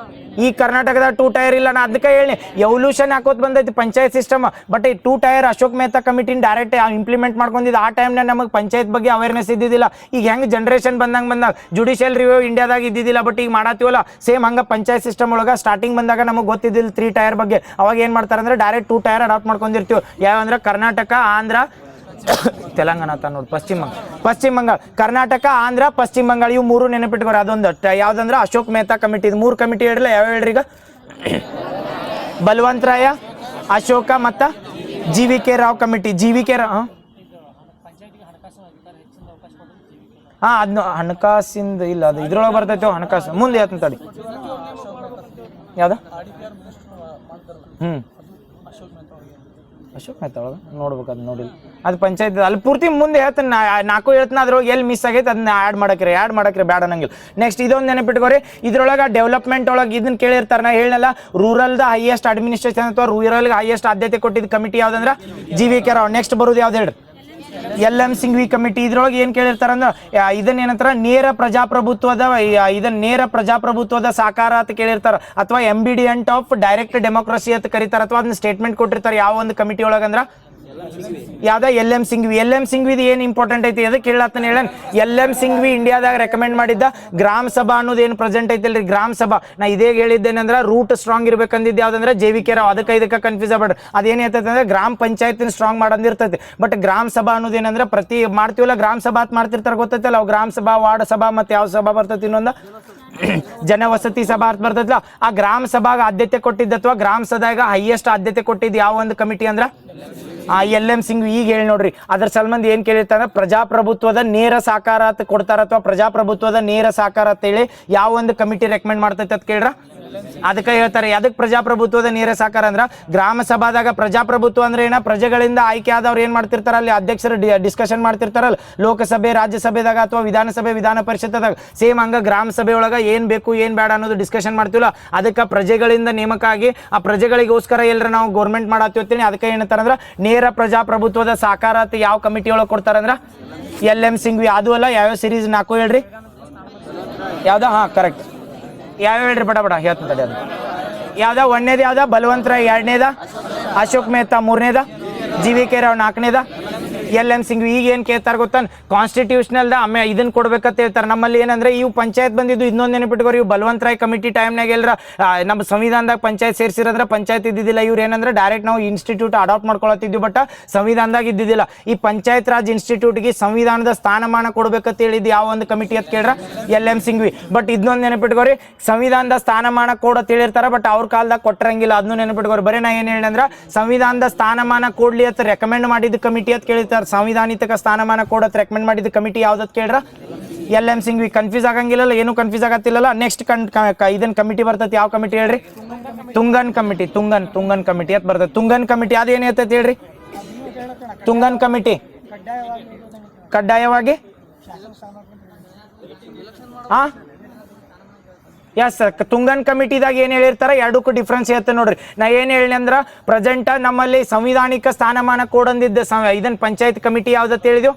ಈ ಕರ್ನಾಟಕದಾಗ 2 ಟೈರ್ ಇಲ್ಲ. ನಾ ಅದಕ್ಕೆ ಹೇಳಿ ಎವಲ್ಯೂಷನ್ ಹಾಕೋತ್ ಬಂದೈತಿ ಪಂಚಾಯತ್ ಸಿಸ್ಟಮ್. ಬಟ್ ಈ 2 ಟೈರ್ ಅಶೋಕ್ ಮೆಹ್ತಾ ಕಮಿಟಿನ ಡೈರೆಕ್ಟ್ ಇಂಪ್ಲಿಮೆಂಟ್ ಮಾಡ್ಕೊಂಡಿದ್ದು. ಆ ಟೈಮ್ನಾಗ ನಮಗೆ ಪಂಚಾಯತ್ ಬಗ್ಗೆ ಅವೇರ್ನೆಸ್ ಇದ್ದಿದ್ದಿಲ್ಲ. ಈಗ ಹೆಂಗೆ ಜನರೇಷನ್ ಬಂದಾಗ ಜುಡಿಷಿಯಲ್ ರಿವ್ಯೂ ಇಂಡಿಯಾದಾಗ ಇದ್ದಿದ್ದಿಲ್ಲ. ಬಟ್ ಈಗ ಮಾಡತ್ತೀವಲ್ಲ ಸೇಮ್ ಹಂಗೆ ಪಂಚಾಯತ್ ಸಿಸ್ಟಮ್ ಒಳಗೆ ಸ್ಟಾರ್ಟಿಂಗ್ ಬಂದಾಗ ನಮಗೆ ಗೊತ್ತಿದ್ದಿಲ್ಲ 3 ಟೈರ್ ಬಗ್ಗೆ. ಅವಾಗ ಏನು ಮಾಡ್ತಾರೆ ಅಂದ್ರೆ ಡೈರೆಕ್ಟ್ 2 ಟೈರ್ ಅಡಾಪ್ಟ್ ಮಾಡ್ಕೊಂಡಿರ್ತೀವಿ. ಯಾವಂದ್ರೆ ಕರ್ನಾಟಕ, ಆಂಧ್ರ, ತೆಲಂಗಾಣ ಅಂತ ನೋಡಿ, ಪಶ್ಚಿಮ ಬಂಗಾಳ, ಕರ್ನಾಟಕ, ಆಂಧ್ರ, ಪಶ್ಚಿಮ ಬಂಗಾಳ ಇವು 3 ನೆನಪಿಟ್ಕೋರಿ. ಅದೊಂದು ಯಾವ್ದಂದ್ರೆ ಅಶೋಕ್ ಮೆಹ್ತಾ ಕಮಿಟಿ. ಇದು 3 ಕಮಿಟಿ ಹೇಳಿಲ್ಲ. ಯಾವ ಹೇಳ್ರಿ ಈಗ? ಬಲವಂತರಾಯ, ಅಶೋಕ ಮತ್ತು GVK Rao committee. GVK Rao ಅದನ್ನ ಹಣಕಾಸಿಂದ ಇಲ್ಲ, ಅದು ಇದ್ರೊಳಗೆ ಬರ್ತೈತೆ ಹಣಕಾಸು. ಮುಂದೆ ಹೇಳ್ತೀನಿ ತಡಿ. ಯಾವ್ದು ಅಶೋಕ್ ಮೆಹ್ತಾ ಒಳಗೆ ನೋಡ್ಬೇಕು, ಅದು ನೋಡಿಲ್ಲ. ಅದು ಪಂಚಾಯತ್ ಅಲ್ಲಿ ಪೂರ್ತಿ ಮುಂದೆ ಹೇಳ್ತಾನೆ. 4 ಹೇಳ್ತಾನೆ, ಅದ್ರೊಳಗೆ ಎಲ್ಲಿ ಮಿಸ್ ಆಗೈತೆ ಅದನ್ನ ಆ್ಯಡ್ ಮಾಡಕ್ರಿ ಬೇಡ ಅನ್ನಂಗಿಲ್ಲ. ನೆಕ್ಸ್ಟ್ ಇದೊಂದು ನೆನಪಿಟ್ಕೋರಿ. ಇದ್ರೊಳಗೆ ಡೆವಲಪ್ಮೆಂಟ್ ಒಳಗೆ ಇದನ್ನ ಕೇಳಿರ್ತಾರೆ. ನಾ ಹೇಳಲ್ಲ ರೂರಲ್ದ ಹೈಯೆಸ್ಟ್ ಅಡ್ಮಿನಿಸ್ಟ್ರೇಷನ್ ಅಥವಾ ರೂರಲ್ಗೆ ಹೈಯೆಸ್ಟ್ ಆದ್ಯತೆ ಕೊಟ್ಟಿದ್ದ ಕಮಿಟಿ ಯಾವ್ದಂದ್ರೆ GVK ರಾವ್. ನೆಕ್ಸ್ಟ್ ಬರೋದು ಯಾವ್ದು ಹೇಳ್ರಿ? LM Singhvi committee. ಇದ್ರೊಳಗೆ ಏನು ಕೇಳಿರ್ತಾರಂದ್ರೆ ಇದನ್ನ ಏನಂತಾರ ನೇರ ಪ್ರಜಾಪ್ರಭುತ್ವದ ಸಾಕಾರ ಅಂತ ಕೇಳಿರ್ತಾರ, ಅಥವಾ ಎಂಬಿಡಿಯಂಟ್ ಆಫ್ ಡೈರೆಕ್ಟ್ ಡೆಮೋಕ್ರಸಿ ಅಂತ ಕರೀತಾರ. ಅಥವಾ ಅದನ್ನ ಸ್ಟೇಟ್ಮೆಂಟ್ ಕೊಟ್ಟಿರ್ತಾರೆ ಯಾವ ಒಂದು ಕಮಿಟಿ ಒಳಗಂದ್ರ ಯಾವ್ದ LM ಸಿಂಘ್ವಿದು ಏನು ಇಂಪಾರ್ಟೆಂಟ್ ಐತಿ ಅದಕ್ಕೆ ಹೇಳತ್ತಾನೆ. LM ಸಿಂಘ್ವಿ ಇಂಡಿಯಾದಾಗ ರೆಕಮೆಂಡ್ ಮಾಡಿದ್ದ ಗ್ರಾಮ ಸಭಾ ಅನ್ನೋದು ಏನು ಪ್ರೆಸೆಂಟ್ ಐತಿಲ್ರಿ, ಗ್ರಾಮ ಸಭಾ. ನಾ ಇದೇ ಹೇಳಿದ್ದೇನೆಂದ್ರೆ ರೂಟ್ ಸ್ಟ್ರಾಂಗ್ ಇರ್ಬೇಕಂದಿದ್ದು ಯಾವ್ದಂದ್ರೆ JVK ರಾವ್. ಇದಕ್ಕೆ ಕನ್ಫ್ಯೂಸ್ ಆಗ್ಬೇಡ್ರಿ. ಅದೇನೈತೈತೆ ಅಂದ್ರೆ ಗ್ರಾಮ ಪಂಚಾಯತ್ ಸ್ಟ್ರಾಂಗ್ ಮಾಡೋದಿರ್ತೈತಿ. ಬಟ್ ಗ್ರಾಮ ಸಭಾ ಅನ್ನೋದೇನಂದ್ರೆ ಪ್ರತಿ ಮಾಡ್ತೀವಲ್ಲ ಗ್ರಾಮ ಸಭಾ ಅಂತ ಮಾಡ್ತಿರ್ತಾರೆ, ಗೊತ್ತೈತಲ್ಲ. ಅವು ಗ್ರಾಮ ಸಭಾ, ವಾರ್ಡ್ ಸಭಾ, ಮತ್ತೆ ಯಾವ ಸಭಾ ಬರ್ತೈತಿ ಇನ್ನೊಂದು ಜನವಸತಿ ಸಭಾ ಅಂತ ಬರ್ತೈತಲ್ಲ. ಆ ಗ್ರಾಮ ಸಭಾಗ ಆದ್ಯತೆ ಕೊಟ್ಟಿದ್ದ ಅಥವಾ ಗ್ರಾಮ ಸಭಾಗ ಹೈಯೆಸ್ಟ್ ಆದ್ಯತೆ ಕೊಟ್ಟಿದ್ದು ಯಾವ ಒಂದು ಕಮಿಟಿ ಅಂದ್ರೆ LM ಸಿಂಘ್ವಿ. ಈಗ ಹೇಳಿ ನೋಡ್ರಿ, ಅದ್ರ ಸಲ್ಮಂದಿ ಏನ್ ಕೇಳಿರ್ತಾರ, ಪ್ರಜಾಪ್ರಭುತ್ವದ ನೇರ ಸಾಕಾರ ಅಂತ ಕೊಡ್ತಾರ ಅಥವಾ ಪ್ರಜಾಪ್ರಭುತ್ವದ ನೇರ ಸಾಕಾರ ಅಂತ ಹೇಳಿ ಯಾವ ಒಂದು ಕಮಿಟಿ ರೆಕಮೆಂಡ್ ಮಾಡ್ತೈತೆ ಅಂತ ಕೇಳ್ರ. ಅದಕ್ಕೆ ಹೇಳ್ತಾರೆ ಅದಕ್ಕೆ ಪ್ರಜಾಪ್ರಭುತ್ವದ ನೇರ ಸಾಕಾರ ಅಂದ್ರ ಗ್ರಾಮ ಸಭಾದಾಗ ಪ್ರಜಾಪ್ರಭುತ್ವ ಅಂದ್ರೆ ಏನ, ಪ್ರಜೆಗಳಿಂದ ಆಯ್ಕೆ ಆದವ್ರು ಏನ್ ಮಾಡ್ತಿರ್ತಾರ ಅಲ್ಲಿ ಅಧ್ಯಕ್ಷರು ಡಿಸ್ಕಷನ್ ಮಾಡ್ತಿರ್ತಾರಲ್ಲ, ಲೋಕಸಭೆ, ರಾಜ್ಯಸಭೆದಾಗ ಅಥವಾ ವಿಧಾನಸಭೆ, ವಿಧಾನ ಪರಿಷತ್ದಾಗ. ಸೇಮ್ ಹಂಗ ಗ್ರಾಮ ಸಭೆ ಒಳಗ ಏನ್ ಬೇಕು ಏನ್ ಬೇಡ ಅನ್ನೋದು ಡಿಸ್ಕಷನ್ ಮಾಡ್ತೀವಲ್ಲ, ಅದಕ್ಕೆ ಪ್ರಜೆಗಳಿಂದ ನೇಮಕ ಆಗಿ ಆ ಪ್ರಜೆಗಳಿಗೋಸ್ಕರ ಎಲ್ಲರ ನಾವು ಗೌರ್ಮೆಂಟ್ ಮಾಡತ್ತೀವಿ. ಅದಕ್ಕೆ ಏನಂತಾರಂದ್ರ ನೇರ ಪ್ರಜಾಪ್ರಭುತ್ವದ ಸಾಕಾರ ಅಂತ ಯಾವ ಕಮಿಟಿ ಒಳಗೆ ಕೊಡ್ತಾರಂದ್ರ LM ಸಿಂಘ್ವಿ. ಅದು ಅಲ್ಲ ಯಾವ್ಯಾವ ಸೀರೀಸ್ 4 ಹೇಳ್ರಿ ಯಾವ್ದ? ಕರೆಕ್ಟ್. ಯಾವ್ಯಾವ ಹೇಳ್ರಿ ಬಡ ಹೇಳ್ತೀನಿ ತಡಿ. ಅದು ಯಾವ್ದ? ಒಂದನೇದು ಯಾವ್ದ? ಬಲವಂತರಾಯ್. ಎರಡನೇದ ಅಶೋಕ್ ಮೆಹ್ತಾ. ಮೂರನೇದ GVK ರಾವ್. ನಾಲ್ಕನೇದ LM ಸಿಂಘ್ವಿ. ಈಗ ಏನು ಕೇಳ್ತಾರೆ ಗೊತ್ತಾ, ಕಾನ್ಸ್ಟಿಟ್ಯೂಷನಲ್ದ ಇದನ್ನ ಕೊಡ್ಬೇಕಂತ ಹೇಳ್ತಾರೆ. ನಮ್ಮಲ್ಲಿ ಏನಂದ್ರೆ ಇವು ಪಂಚಾಯತ್ ಬಂದಿದ್ದು ಇನ್ನೊಂದು ನೆನಪಿಟ್ಕೋರಿ, ಇವು ಬಲವಂತರಾಯ್ ಕಮಿಟಿ ಟೈಮ್ನಾಗ ಎಲ್ಲರ ನಮ್ಮ ಸಂವಿಧಾನದಾಗ ಪಂಚಾಯತ್ ಸೇರಿಸಿರಂದ್ರೆ ಪಂಚಾಯತ್ ಇದ್ದಿದ್ದಿಲ್ಲ. ಇವ್ರು ಏನಂದ್ರೆ ಡೈರೆಕ್ಟ್ ನಾವು ಇನ್ಸ್ಟಿಟ್ಯೂಟ್ ಅಡಾಪ್ಟ್ ಮಾಡ್ಕೊಳತ್ತಿದ್ವಿ, ಬಟ್ ಸಂವಿಧಾನದಾಗ ಇದ್ದಿದ್ದಿಲ್ಲ. ಈ ಪಂಚಾಯತ್ ರಾಜ್ ಇನ್ಸ್ಟಿಟ್ಯೂಟ್ಗೆ ಸಂವಿಧಾನದ ಸ್ಥಾನಮಾನ ಕೊಡ್ಬೇಕಂತ ಹೇಳಿದ್ದು ಯಾವ ಒಂದು ಕಮಿಟಿ ಅಂತ ಕೇಳ್ರ, LM ಸಿಂಘ್ವಿ. ಬಟ್ ಇದನ್ನೊಂದು ನೆನಪಿಟ್ಕೋರಿ, ಸಂವಿಧಾನದ ಸ್ಥಾನಮಾನ ಕೊಡತ್ ಹೇಳಿರ್ತಾರ, ಬಟ್ ಅವ್ರ ಕಾಲದಾಗ ಕೊಟ್ಟರಂಗಿಲ್ಲ. ಅದನ್ನು ನೆನಪಿಟ್ಕೋರಿ. ಬರೀ ನಾ ಏನು ಹೇಳಿದ್ರೆ ಸಂವಿಧಾನದ ಸ್ಥಾನಮಾನ ಕೊಡ್ಲಿ ಅಂತ ರೆಕಮೆಂಡ್ ಮಾಡಿದ ಕಮಿಟಿ ಅಂತ ಕೇಳಿರ್ತಾರೆ. ಸಂವಿಧಾನಿಕ ಸ್ಥಾನಮಾನ ಕೊಡತ್ ರೆಕಮೆಂಡ್ ಮಾಡಿದ ಕಮಿಟಿ ಯಾವ್ದತ್ ಕೇಳ್ರ, LM ಸಿಂಘ್ವಿ. ಕನ್ಫ್ಯೂಸ್ ಆಗಂಗಿಲ್ಲಲ್ಲ, ಏನು ಕನ್ಫ್ಯೂಸ್ ಆಗತ್ತಿಲ್ಲಲ್ಲ. ನೆಕ್ಸ್ಟ್ ಇದನ್ನ ಕಮಿಟಿ ಬರ್ತೈತಿ, ಯಾವ ಕಮಿಟಿ ಹೇಳ್ರಿ, ತುಂಗನ್ ಕಮಿಟಿ. ತುಂಗನ್ ಕಮಿಟಿ ಅಂತ ಬರ್ತೈತಿ. ತುಂಗನ್ ಕಮಿಟಿ ಅದೇನು ಹೇಳ್ತೈತಿ ಹೇಳ್ರಿ, ತುಂಗನ್ ಕಮಿಟಿ ಕಡ್ಡಾಯವಾಗಿ ಎಸ್ ಸರ್. ತುಂಗನ್ ಕಮಿಟಿದಾಗ ಏನು ಹೇಳಿರ್ತಾರೆ, ಎರಡಕ್ಕೂ ಡಿಫ್ರೆನ್ಸ್ ಇರುತ್ತೆ ನೋಡ್ರಿ. ನಾ ಏನು ಹೇಳಿ ಅಂದ್ರೆ ಪ್ರೆಸೆಂಟ್ ನಮ್ಮಲ್ಲಿ ಸಂವಿಧಾನಿಕ ಸ್ಥಾನಮಾನ ಕೊಡಂದಿದ್ದ ಇದನ್ನ ಪಂಚಾಯತ್ ಕಮಿಟಿ ಯಾವ್ದತ್ ಹೇಳಿದ್ವು,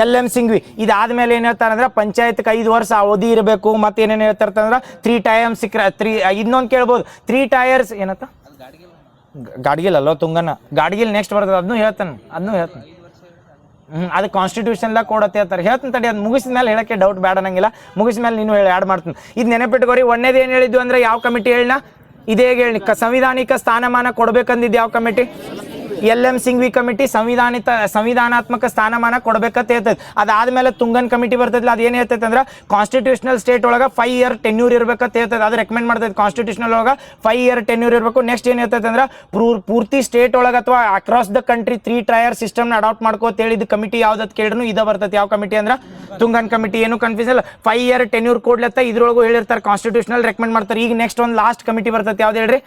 LM ಸಿಂಘ್ವಿ. ಇದಾದ್ಮೇಲೆ ಏನು ಹೇಳ್ತಾರೆ ಅಂದ್ರೆ ಪಂಚಾಯತ್ಗೆ 5 ವರ್ಷ ಅವಧಿ ಇರಬೇಕು. ಮತ್ತೆ ಏನೇನು ಹೇಳ್ತಾರೆ ಅಂದ್ರೆ 3 ಟೈಮ್ಸ್ ಇನ್ನೊಂದು ಕೇಳ್ಬೋದು, 3 ಟೈರ್ಸ್ ಏನತ್ತ ಗಾಡ್ಗಿಲ್ ಅಲ್ಲೋ ತುಂಗನ ಗಾಡ್ಗಿಲ್ ನೆಕ್ಸ್ಟ್ ಬರ್ತದೆ, ಅದನ್ನು ಹೇಳ್ತಾನೆ. ಅದು ಕಾನ್ಸ್ಟಿಟ್ಯೂಷನ್ದಾಗ ಕೊಡತ್ತೆ ಹೇಳ್ತಾರೆ. ಹೇಳ್ತೀನಿ ತಡಿ, ಅದು ಮುಗಿಸಿದ ಮೇಲೆ ಹೇಳಕ್ಕೆ ಡೌಟ್ ಬೇಡ ಅನ್ನಂಗಿಲ್ಲ. ಮುಗಿದ ಮೇಲೆ ನೀನು ಹೇಳಿ ಆ್ಯಡ್ ಮಾಡ್ತೀನಿ. ಇದು ನೆನಪಿಟ್ಕೋರಿ. ಒಂದೇದು ಏನು ಹೇಳಿದ್ವು ಅಂದ್ರೆ ಯಾವ ಕಮಿಟಿ ಹೇಳಿನ, ಇದೇ ಹೇಳಿ ಸಂವಿಧಾನಿಕ ಸ್ಥಾನಮಾನ ಕೊಡ್ಬೇಕಂದಿದ್ದು ಯಾವ ಕಮಿಟಿ, LM ಸಿಂಘ್ವಿ ಕಮಿಟಿ ಸಂವಿಧಾನಾತ್ಮಕ ಸ್ಥಾನಮಾನ ಕೊಡ್ಬೇಕಂತ ಹೇಳ್ತೈತೆ. ಅದಾದ್ಮೇಲೆ ತುಂಗನ್ ಕಮಿಟಿ ಬರ್ತೈತಿಲ್ಲ, ಅದೇನು ಹೇಳ್ತೈತೆ ಅಂದ್ರೆ ಕಾನ್ಸ್ಟಿಟ್ಯೂಷನಲ್ ಸ್ಟೇಟ್ ಒಳಗೆ 5 ಇಯರ್ ಟೆನ್ಯೂರ್ ಇರ್ಬೇಕಂತ ಹೇಳ್ತೈತೆ. ಅದು ರೆಕಮೆಂಡ್ ಮಾಡ್ತೈತೆ. ಕಾನ್ಸ್ಟಿಟ್ಯೂಷನಲ್ ಒಳಗೆ 5 ಇಯರ್ ಟೆನ್ಯೂರ್ ಇರಬೇಕು. ನೆಕ್ಸ್ಟ್ ಏನು ಹೇಳ್ತೈತೆ ಅಂದ್ರೆ ಪೂರ್ತಿ ಸ್ಟೇಟ್ ಒಳಗೆ ಅಥವಾ ಅಕ್ರಾಸ್ ದ ಕಂಟ್ರಿ 3 ಟೈರ್ ಸಿಸ್ಟಮ್ನ ಅಡಾಪ್ಟ್ ಮಾಡ್ಕೋತ ಹೇಳಿದ ಕಮಿಟಿ ಯಾವ್ದತ್ ಕೇಳಿದ್ರು ಇದ ಬರ್ತೈತೆ. ಯಾವ ಕಮಿಟಿ ಅಂದ್ರೆ ತುಂಗನ್ ಕಮಿಟಿ. ಏನು ಕನ್ಫ್ಯೂಸ್ ಇಲ್ಲ, 5 ಇಯರ್ ಟೆನ್ಯೂರ್ ಕೊಡ್ಲತ್ತ ಇದ್ರೊಳಗೂ ಹೇಳಿರ್ತಾರೆ, ಕಾನ್ಸ್ಟಿಟ್ಯೂಷನಲ್ ರೆಕಮೆಂಡ್ ಮಾಡ್ತಾರೆ. ಈಗ ನೆಕ್ಸ್ಟ್ ಒಂದು ಲಾಸ್ಟ್ ಕಮಿಟಿ ಬರ್ತೈತೆ, ಯಾವ್ದು ಹೇಳ್ರಿ,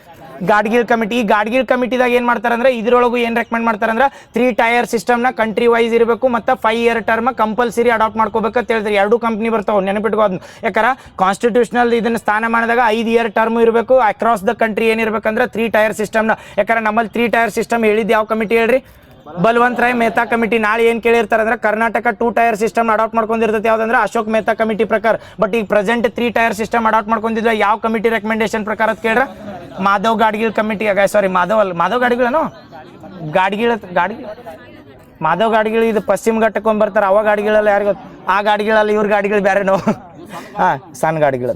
ಗಾಡ್ಗಿಲ್ ಕಮಿಟಿ. ಈ ಗಾಡ್ಗಿಲ್ ಕಮಿಟಿದಾಗ ಏನು ಮಾಡ್ತಾರೆ ಅಂದ್ರೆ ಇದ್ರೊಳಗೂ ಏನು ರೆಕಮೆಂಡ್ ಮಾಡ್ತಾರೆ ಅಂದ್ರೆ 3 ಟೈರ್ ಸಿಸ್ಟಮ್ನ ಕಂಟ್ರಿ ವೈಸ್ ಇರಬೇಕು, ಮತ್ತು 5 ಇಯರ್ ಟರ್ಮ್ ಕಂಪಲ್ಸರಿ ಅಡಾಪ್ಟ್ ಮಾಡ್ಕೋಬೇಕಂತ ಹೇಳಿದ್ರೆ. 2 ಕಂಪ್ನಿ ಬರ್ತಾವೆ, ನೆನಪಿಟ್ಕೋದು. ಯಾಕಂದ್ರೆ ಕಾನ್ಸ್ಟಿಟ್ಯೂಷನಲ್ ಇದನ್ನ ಸ್ಥಾನಮಾನದಾಗ 5 ಇಯರ್ ಟರ್ಮ್ ಇರಬೇಕು. ಅಕ್ರಾಸ್ ದ ಕಂಟ್ರಿ ಏನಿರ್ಬೇಕಂದ್ರೆ 3 ಟೈರ್ ಸಿಸ್ಟಮ್ನ. ಯಾಕಂದ್ರೆ ನಮ್ಮಲ್ಲಿ 3 ಟೈರ್ ಸಿಸ್ಟಮ್ ಹೇಳಿದ್ದು ಯಾವ ಕಮಿಟಿ ಹೇಳ್ರಿ, ಬಲವಂತರಾಯ್ ಮೆಹ್ತಾ ಕಮಿಟಿ. ನಾಳೆ ಏನು ಕೇಳಿರ್ತಾರೆ ಅಂದ್ರೆ ಕರ್ನಾಟಕ 2 ಟೈರ್ ಸಿಸ್ಟಮ್ ಅಡಾಪ್ಟ್ ಮಾಡ್ಕೊಂಡಿರ್ತೈತೆ ಯಾವ್ದಂದ್ರೆ ಅಶೋಕ್ ಮೆಹ್ತಾ ಕಮಿಟಿ ಪ್ರಕಾರ. ಬಟ್ ಈಗ ಪ್ರೆಸೆಂಟ್ 3 ಟೈರ್ ಸಿಸ್ಟಮ್ ಅಡಾಪ್ಟ್ ಮಾಡ್ಕೊಂಡಿದ್ವಿ ಯಾವ ಕಮಿಟಿ ರೆಕಮೆಂಡೇಶನ್ ಪ್ರಕಾರ ಅಂತ ಕೇಳ್ರ, ಮಾಧವ್ ಗಾಡ್ಗಿಲ್ ಕಮಿಟಿ. ಸಾರಿ, ಮಾಧವ್ ಗಾಡ್ಗಿಳನು ಮಾಧವ್ ಗಾಡ್ಗಿಲ್. ಇದು ಪಶ್ಚಿಮ ಘಟ್ಟಕ್ಕೊಂಡ್ ಬರ್ತಾರೆ, ಅವ ಗಾಡಿಗಳೆಲ್ಲ ಯಾರಿಗ ಆ ಗಾಡಿಗಳಲ್ಲ, ಇವ್ರ ಗಾಡಿಗಳು ಬೇರೆನೋ. ಸಣ್ಣ ಗಾಡಿಗಳು.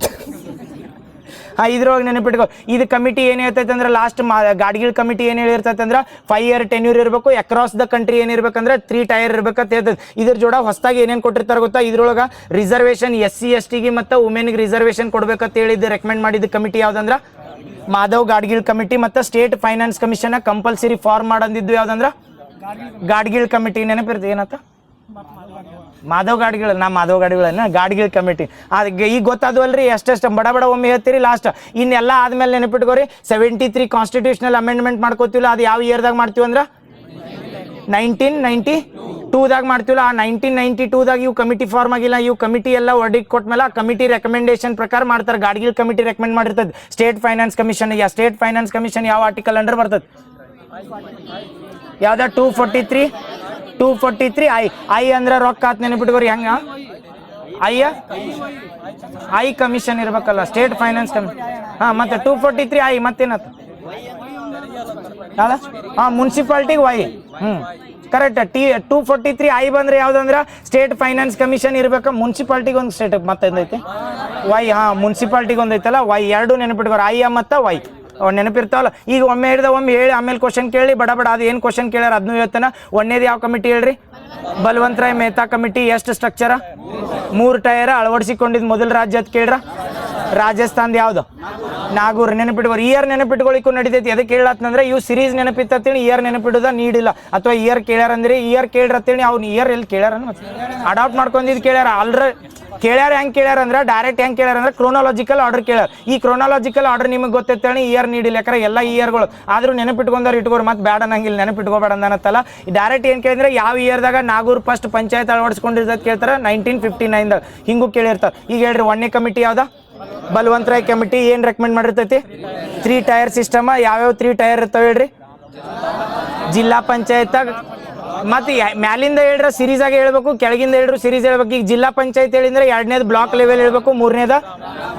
ಇದ್ರೊಳಗೆ ನೆನಪಿಟ್ಕೋ. ಇದು ಕಮಿಟಿ ಏನು ಹೇಳ್ತೈತೆ ಅಂದ್ರೆ ಲಾಸ್ಟ್ ಗಾಡ್ಗಿಲ್ ಕಮಿಟಿ ಏನು ಹೇಳಿರ್ತೈತೆ ಅಂದ್ರೆ 5 ಇಯರ್ ಟೆನ್ಯೂರ್ ಇರಬೇಕು. ಅಕ್ರಾಸ್ ದ ಕಂಟ್ರಿ ಏನಿರ್ಬೇಕಂದ್ರೆ 3 ಟೈರ್ ಇರ್ಬೇಕಂತ ಹೇಳ್ತೈತೆ. ಇದ್ರ ಜೋಡ ಹೊಸದಾಗಿ ಏನೇನು ಕೊಟ್ಟಿರ್ತಾರೆ ಗೊತ್ತಾ, ಇದ್ರೊಳಗೆ ರಿಸರ್ವೇಷನ್ SC ST ಮತ್ತು ವುಮೆನ್ಗೆ ರಿಸರ್ವೇಷನ್ ಕೊಡ್ಬೇಕಂತ ಹೇಳಿದ್ದು ರೆಕಮೆಂಡ್ ಮಾಡಿದ ಕಮಿಟಿ ಯಾವ್ದಂದ್ರೆ ಮಾಧವ್ ಗಾಡ್ಗಿಲ್ ಕಮಿಟಿ. ಮತ್ತು state finance commission compulsory form ಮಾಡಂದಿದ್ದು ಯಾವ್ದಂದ್ರೆ ಗಾಡ್ಗಿಲ್ ಕಮಿಟಿ. ನೆನಪಿರ್ತದೆ ಏನತ್ತ, ಮಾಧವ್ ಗಾಡಿಗಳನ್ನ ಗಾಡ್ಗಿಲ್ ಕಮಿಟಿ. ಅದಕ್ಕೆ ಈಗ ಗೊತ್ತಾದ್ವಲ್ರಿ, ಎಷ್ಟೆಷ್ಟು ಬಡ ಒಮ್ಮೆ ಹೇಳ್ತೀರಿ ಲಾಸ್ಟ್. ಇನ್ನೆಲ್ಲ ಆದ್ಮೇಲೆ ನೆನಪಿಟ್ಕೋರಿ, 73 ಕಾನ್ಸ್ಟಿಟ್ಯೂಷನಲ್ ಅಮೆಂಡ್ಮೆಂಟ್ ಮಾಡ್ಕೋತೀವಲ್ಲ, ಅದು ಯಾವ ಇಯರ್ದಾಗ ಮಾಡ್ತೀವಿ ಅಂದ್ರೆ 1992ದಾಗ ಮಾಡ್ತೀವಲ್ಲ. ಆ 1992ದಾಗ ಇವು ಕಮಿಟಿ ಫಾರ್ಮ್ ಆಗಿಲ್ಲ. ಇವು ಕಮಿಟಿ ಎಲ್ಲ ವರ್ಡಿಕ್ಟ್ ಕೊಟ್ಮೇಲೆ ಆ ಕಮಿಟಿ ರೆಕಮೆಂಡೇಶನ್ ಪ್ರಕಾರ ಮಾಡ್ತಾರೆ. ಗಾಡ್ಗಿಲ್ ಕಮಿಟಿ ರೆಕಮೆಂಡ್ ಮಾಡಿರ್ತದೆ state finance commission. State finance commission ಯಾವ ಆರ್ಟಿಕಲ್ ಅಂಡರ್ ಬರ್ತದೆ, ಯಾವ್ದ 243 ಐ ಅಂದ್ರೆ ರೊಕ್ಕ ಆತ್. ನೆನಪಿಟ್ಕೋರಿ. ಹೆಂಗ ಐ ಕಮಿಷನ್ ಇರ್ಬೇಕಲ್ಲ, ಸ್ಟೇಟ್ ಫೈನಾನ್ಸ್ ಕಮಿಷನ್. ಮತ್ತೆ 243 ಮತ್ತೇನತ್ತ ಮುನ್ಸಿಪಾಲಿಟಿಗೆ ಕರೆಕ್ಟ್. 243 ಬಂದ್ರೆ ಯಾವ್ದಂದ್ರ ಸ್ಟೇಟ್ ಫೈನಾನ್ಸ್ ಕಮಿಷನ್ ಇರ್ಬೇಕ. ಮುನ್ಸಿಪಾಲಿಟಿಗೆ ಒಂದು ಸ್ಟೇಟ್ ಮತ್ತೈತೆ ಮುನ್ಸಿಪಾಲಿಟಿಗೆ ಒಂದೈತಲ್ಲ ಎರಡು ನೆನಪಿಟ್ಕೋರಿ, ಮತ್ತು ನೆನಪಿರ್ತಾವಲ್ಲ. ಈಗ ಒಮ್ಮೆ ಒಮ್ಮೆ ಹೇಳಿ ಆಮೇಲೆ ಕ್ವಶನ್ ಕೇಳಿ ಬಡ ಅದು ಏನು ಕ್ವಶನ್ ಕೇಳ್ಯಾರ ಅದನ್ನು ಹೇಳ್ತಾನೆ. ಒಂದೇದು ಯಾವ ಕಮಿಟಿ ಹೇಳ್ರಿ, ಬಲವಂತರಾಯ್ ಮೆಹ್ತಾ ಕಮಿಟಿ. ಎಷ್ಟು ಸ್ಟ್ರಕ್ಚರ, 3 ಟೈರ್ ಅಳವಡಿಸಿಕೊಂಡಿದ್ದು ಮೊದಲ ರಾಜ್ಯ ಅಂತ ಕೇಳ್ರ, ರಾಜಸ್ಥಾನದ ಯಾವ್ದು, ನಾಗೂರ್. ನೆನಪಿಟ್ಕೋರಿ. ಇಯರ್ ನೆನಪಿಟ್ಕೊಳಿಕ್ಕೂ ನಡಿತೈತಿ. ಅದಕ್ಕೆ ಹೇಳತ್ತಂದ್ರೆ ಇವು ಸಿರೀಸ್ ನೆನಪಿತ್ತೇಳಿ ಇಯರ್ ನೆನಪಿಡುದ ನೀಡಿಲ್ಲ. ಅಥವಾ ಇಯರ್ ಕೇಳ್ಯಾರಂದ್ರೆ ಇಯರ್ ಕೇಳ್ರತ್ತೇಳಿ ಅವ್ನು ಇಯರ್ ಎಲ್ಲಿ ಕೇಳ್ಯಾರ ಅಡಾಪ್ಟ್ ಮಾಡ್ಕೊಂಡಿದ್ದು ಕೇಳ್ಯಾರ. ಕೇಳ್ಯಾರ ಹೆಂಗೆ ಕೇಳ್ಯಾರ ಅಂದ್ರೆ ಡೈರೆಕ್ಟ್ ಹೆಂಗೆ ಕೇಳ್ಯಾರ ಅಂದ್ರೆ ಕ್ರೋನಾಲಜಿಕಲ್ ಆರ್ಡರ್ ಕೇಳ್ಯಾರ. ಈ ಕ್ರೋನಾಲಜಿಕಲ್ ಆರ್ಡರ್ ನಿಮಗೆ ಗೊತ್ತೈತೇಳಿ ಇಯರ್ ನೀಡಿಲ್ಲ. ಯಾಕಂದ್ರೆ ಎಲ್ಲ ಇಯರ್ಗಳು ಆದ್ರೂ ನೆನಪಿಟ್ಕೊಂಡವ್ರು ಇಟ್ಕೋರು. ಮತ್ತೆ ಬೇಡ ನಂಗಿಲ್ಲ ನೆನಪಿಟ್ಕೋಬೇಡ ಅನ್ನತ್ತಲ್ಲ. ಡೈರೆಕ್ಟ್ ಏನು ಕೇಳಿದ್ರೆ ಯಾವ ಇಯರ್ದಾಗ ನಾಗೂರ್ ಫಸ್ಟ್ ಪಂಚಾಯತ್ ಅಳವಡಿಸ್ಕೊಂಡಿರ್ತದೆ ಕೇಳ್ತಾರೆ, 1959ದಾಗ. ಹಿಂಗೂ ಕೇಳಿರ್ತಾರೆ. ಈಗ ಹೇಳ್ರಿ, 1ನೇ ಕಮಿಟಿ ಯಾವ್ದ, ಬಲವಂತರಾಯ್ ಕಮಿಟಿ. ಏನು ರೆಕಮೆಂಡ್ ಮಾಡಿರ್ತೈತಿ, 3 ಟೈರ್ ಸಿಸ್ಟಮ್. ಯಾವ್ಯಾವ 3 ಟೈರ್ ಇರ್ತಾವೆ ಹೇಳ್ರಿ, ಜಿಲ್ಲಾ ಪಂಚಾಯತ್ದಾಗ. ಮತ್ತೆ ಮ್ಯಾಲಿಂದ ಹೇಳ್ರ ಸಿರೀಸ್ ಆಗಿ ಹೇಳ್ಬೇಕು, ಕೆಳಗಿಂದ ಹೇಳ್ರು ಸಿರೀಸ್ ಹೇಳ್ಬೇಕು. ಈಗ ಜಿಲ್ಲಾ ಪಂಚಾಯತ್ ಹೇಳಿದ್ರೆ 2ನೇದು ಬ್ಲಾಕ್ ಲೆವೆಲ್ ಹೇಳ್ಬೇಕು, 3ನೇದ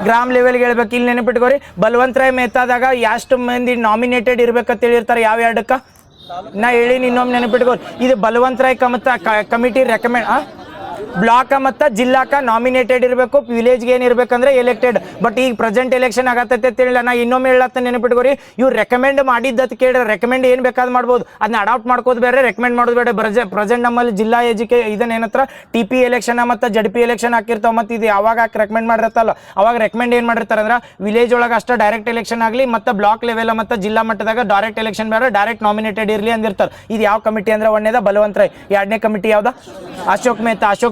ಗ್ರಾಮ್ ಲೆವೆಲ್ಗೆ ಹೇಳ್ಬೇಕು. ಇಲ್ಲಿ ನೆನಪಿಟ್ಕೋರಿ, ಬಲವಂತರಾಯ್ ಮೆಹ್ತಾದಾಗ ಎಷ್ಟು ಮಂದಿ ನಾಮಿನೇಟೆಡ್ ಇರ್ಬೇಕಂತ ಹೇಳಿರ್ತಾರೆ ಯಾವ 2ಕ್ಕ, ನಾ ಹೇಳಿ ಇನ್ನೊಮ್ಮೆ ನೆನಪಿಟ್ಕೋ, ಇದು ಬಲವಂತರಾಯ್ ಕಮಿಟಿ ರೆಕಮೆಂಡ್ ಬ್ಲಾಕ್ ಮತ್ತು ಜಿಲ್ಲಾಕ ನಾಮಿನೇಟೆಡ್ ಇರಬೇಕು, ವಿಲೇಜ್ಗೆ ಏನಿರ್ಬೇಕಂದ್ರೆ ಎಲೆಕ್ಟೆಡ್. ಬಟ್ ಈಗ ಪ್ರೆಸೆಂಟ್ ಎಲೆಕ್ಷನ್ ಆಗತ್ತೈತೆ ತಿಳಿಲ್ಲ. ನಾ ಇನ್ನೊಮ್ಮೆ ಹೇಳತ್ತ ನೆನಪಿಟ್ಕೋರಿ, ಇವ್ರು ರೆಕಮೆಂಡ್ ಮಾಡಿದ್ದತ್ ಕೇಳಿ ರೆಕಮೆಂಡ್ ಏನು ಬೇಕಾದ್ ಮಾಡ್ಬೋದು, ಅದನ್ನ ಅಡಾಪ್ಟ್ ಮಾಡ್ಕೋದು ಬೇರೆ, ರೆಕಮೆಂಡ್ ಮಾಡೋದು ಬೇರೆ. ಪ್ರೆಸೆಂಟ್ ನಮ್ಮಲ್ಲಿ ಜಿಲ್ಲಾ ಇದನ್ನ ಏನತ್ರ TP ಎಲೆಕ್ಷನ್ ಮತ್ತು ZP ಎಲೆಕ್ಷನ್ ಹಾಕಿರ್ತಾವ. ಮತ್ತು ಇದು ಯಾವಾಗ ರೆಕಮೆಂಡ್ ಮಾಡಿರ್ತಾರಲ್ಲ ಅವಾಗ ರೆಕಮೆಂಡ್ ಏನು ಮಾಡಿರ್ತಾರೆ ಅಂದ್ರೆ ವಿಲೇಜ್ ಒಳಗೆ ಅಷ್ಟೇ ಡೈರೆಕ್ಟ್ ಎಲೆಕ್ಷನ್ ಆಗಲಿ, ಮತ್ತು ಬ್ಲಾಕ್ ಲೆವೆಲ್ ಮತ್ತು ಜಿಲ್ಲಾ ಮಟ್ಟದಾಗ ಡೈರೆಕ್ಟ್ ಎಲೆಕ್ಷನ್ ಬೇರೆ, ಡೈರೆಕ್ಟ್ ನಾಮಿನೇಟೆಡ್ ಇರಲಿ ಅಂದಿರ್ತಾರೆ. ಇದು ಯಾವ ಕಮಿಟಿ ಅಂದ್ರೆ ಒಂದೇದ ಬಲವಂತರಾಯ್. ಎರಡನೇ ಕಮಿಟಿ ಯಾವ್ದ? ಅಶೋಕ್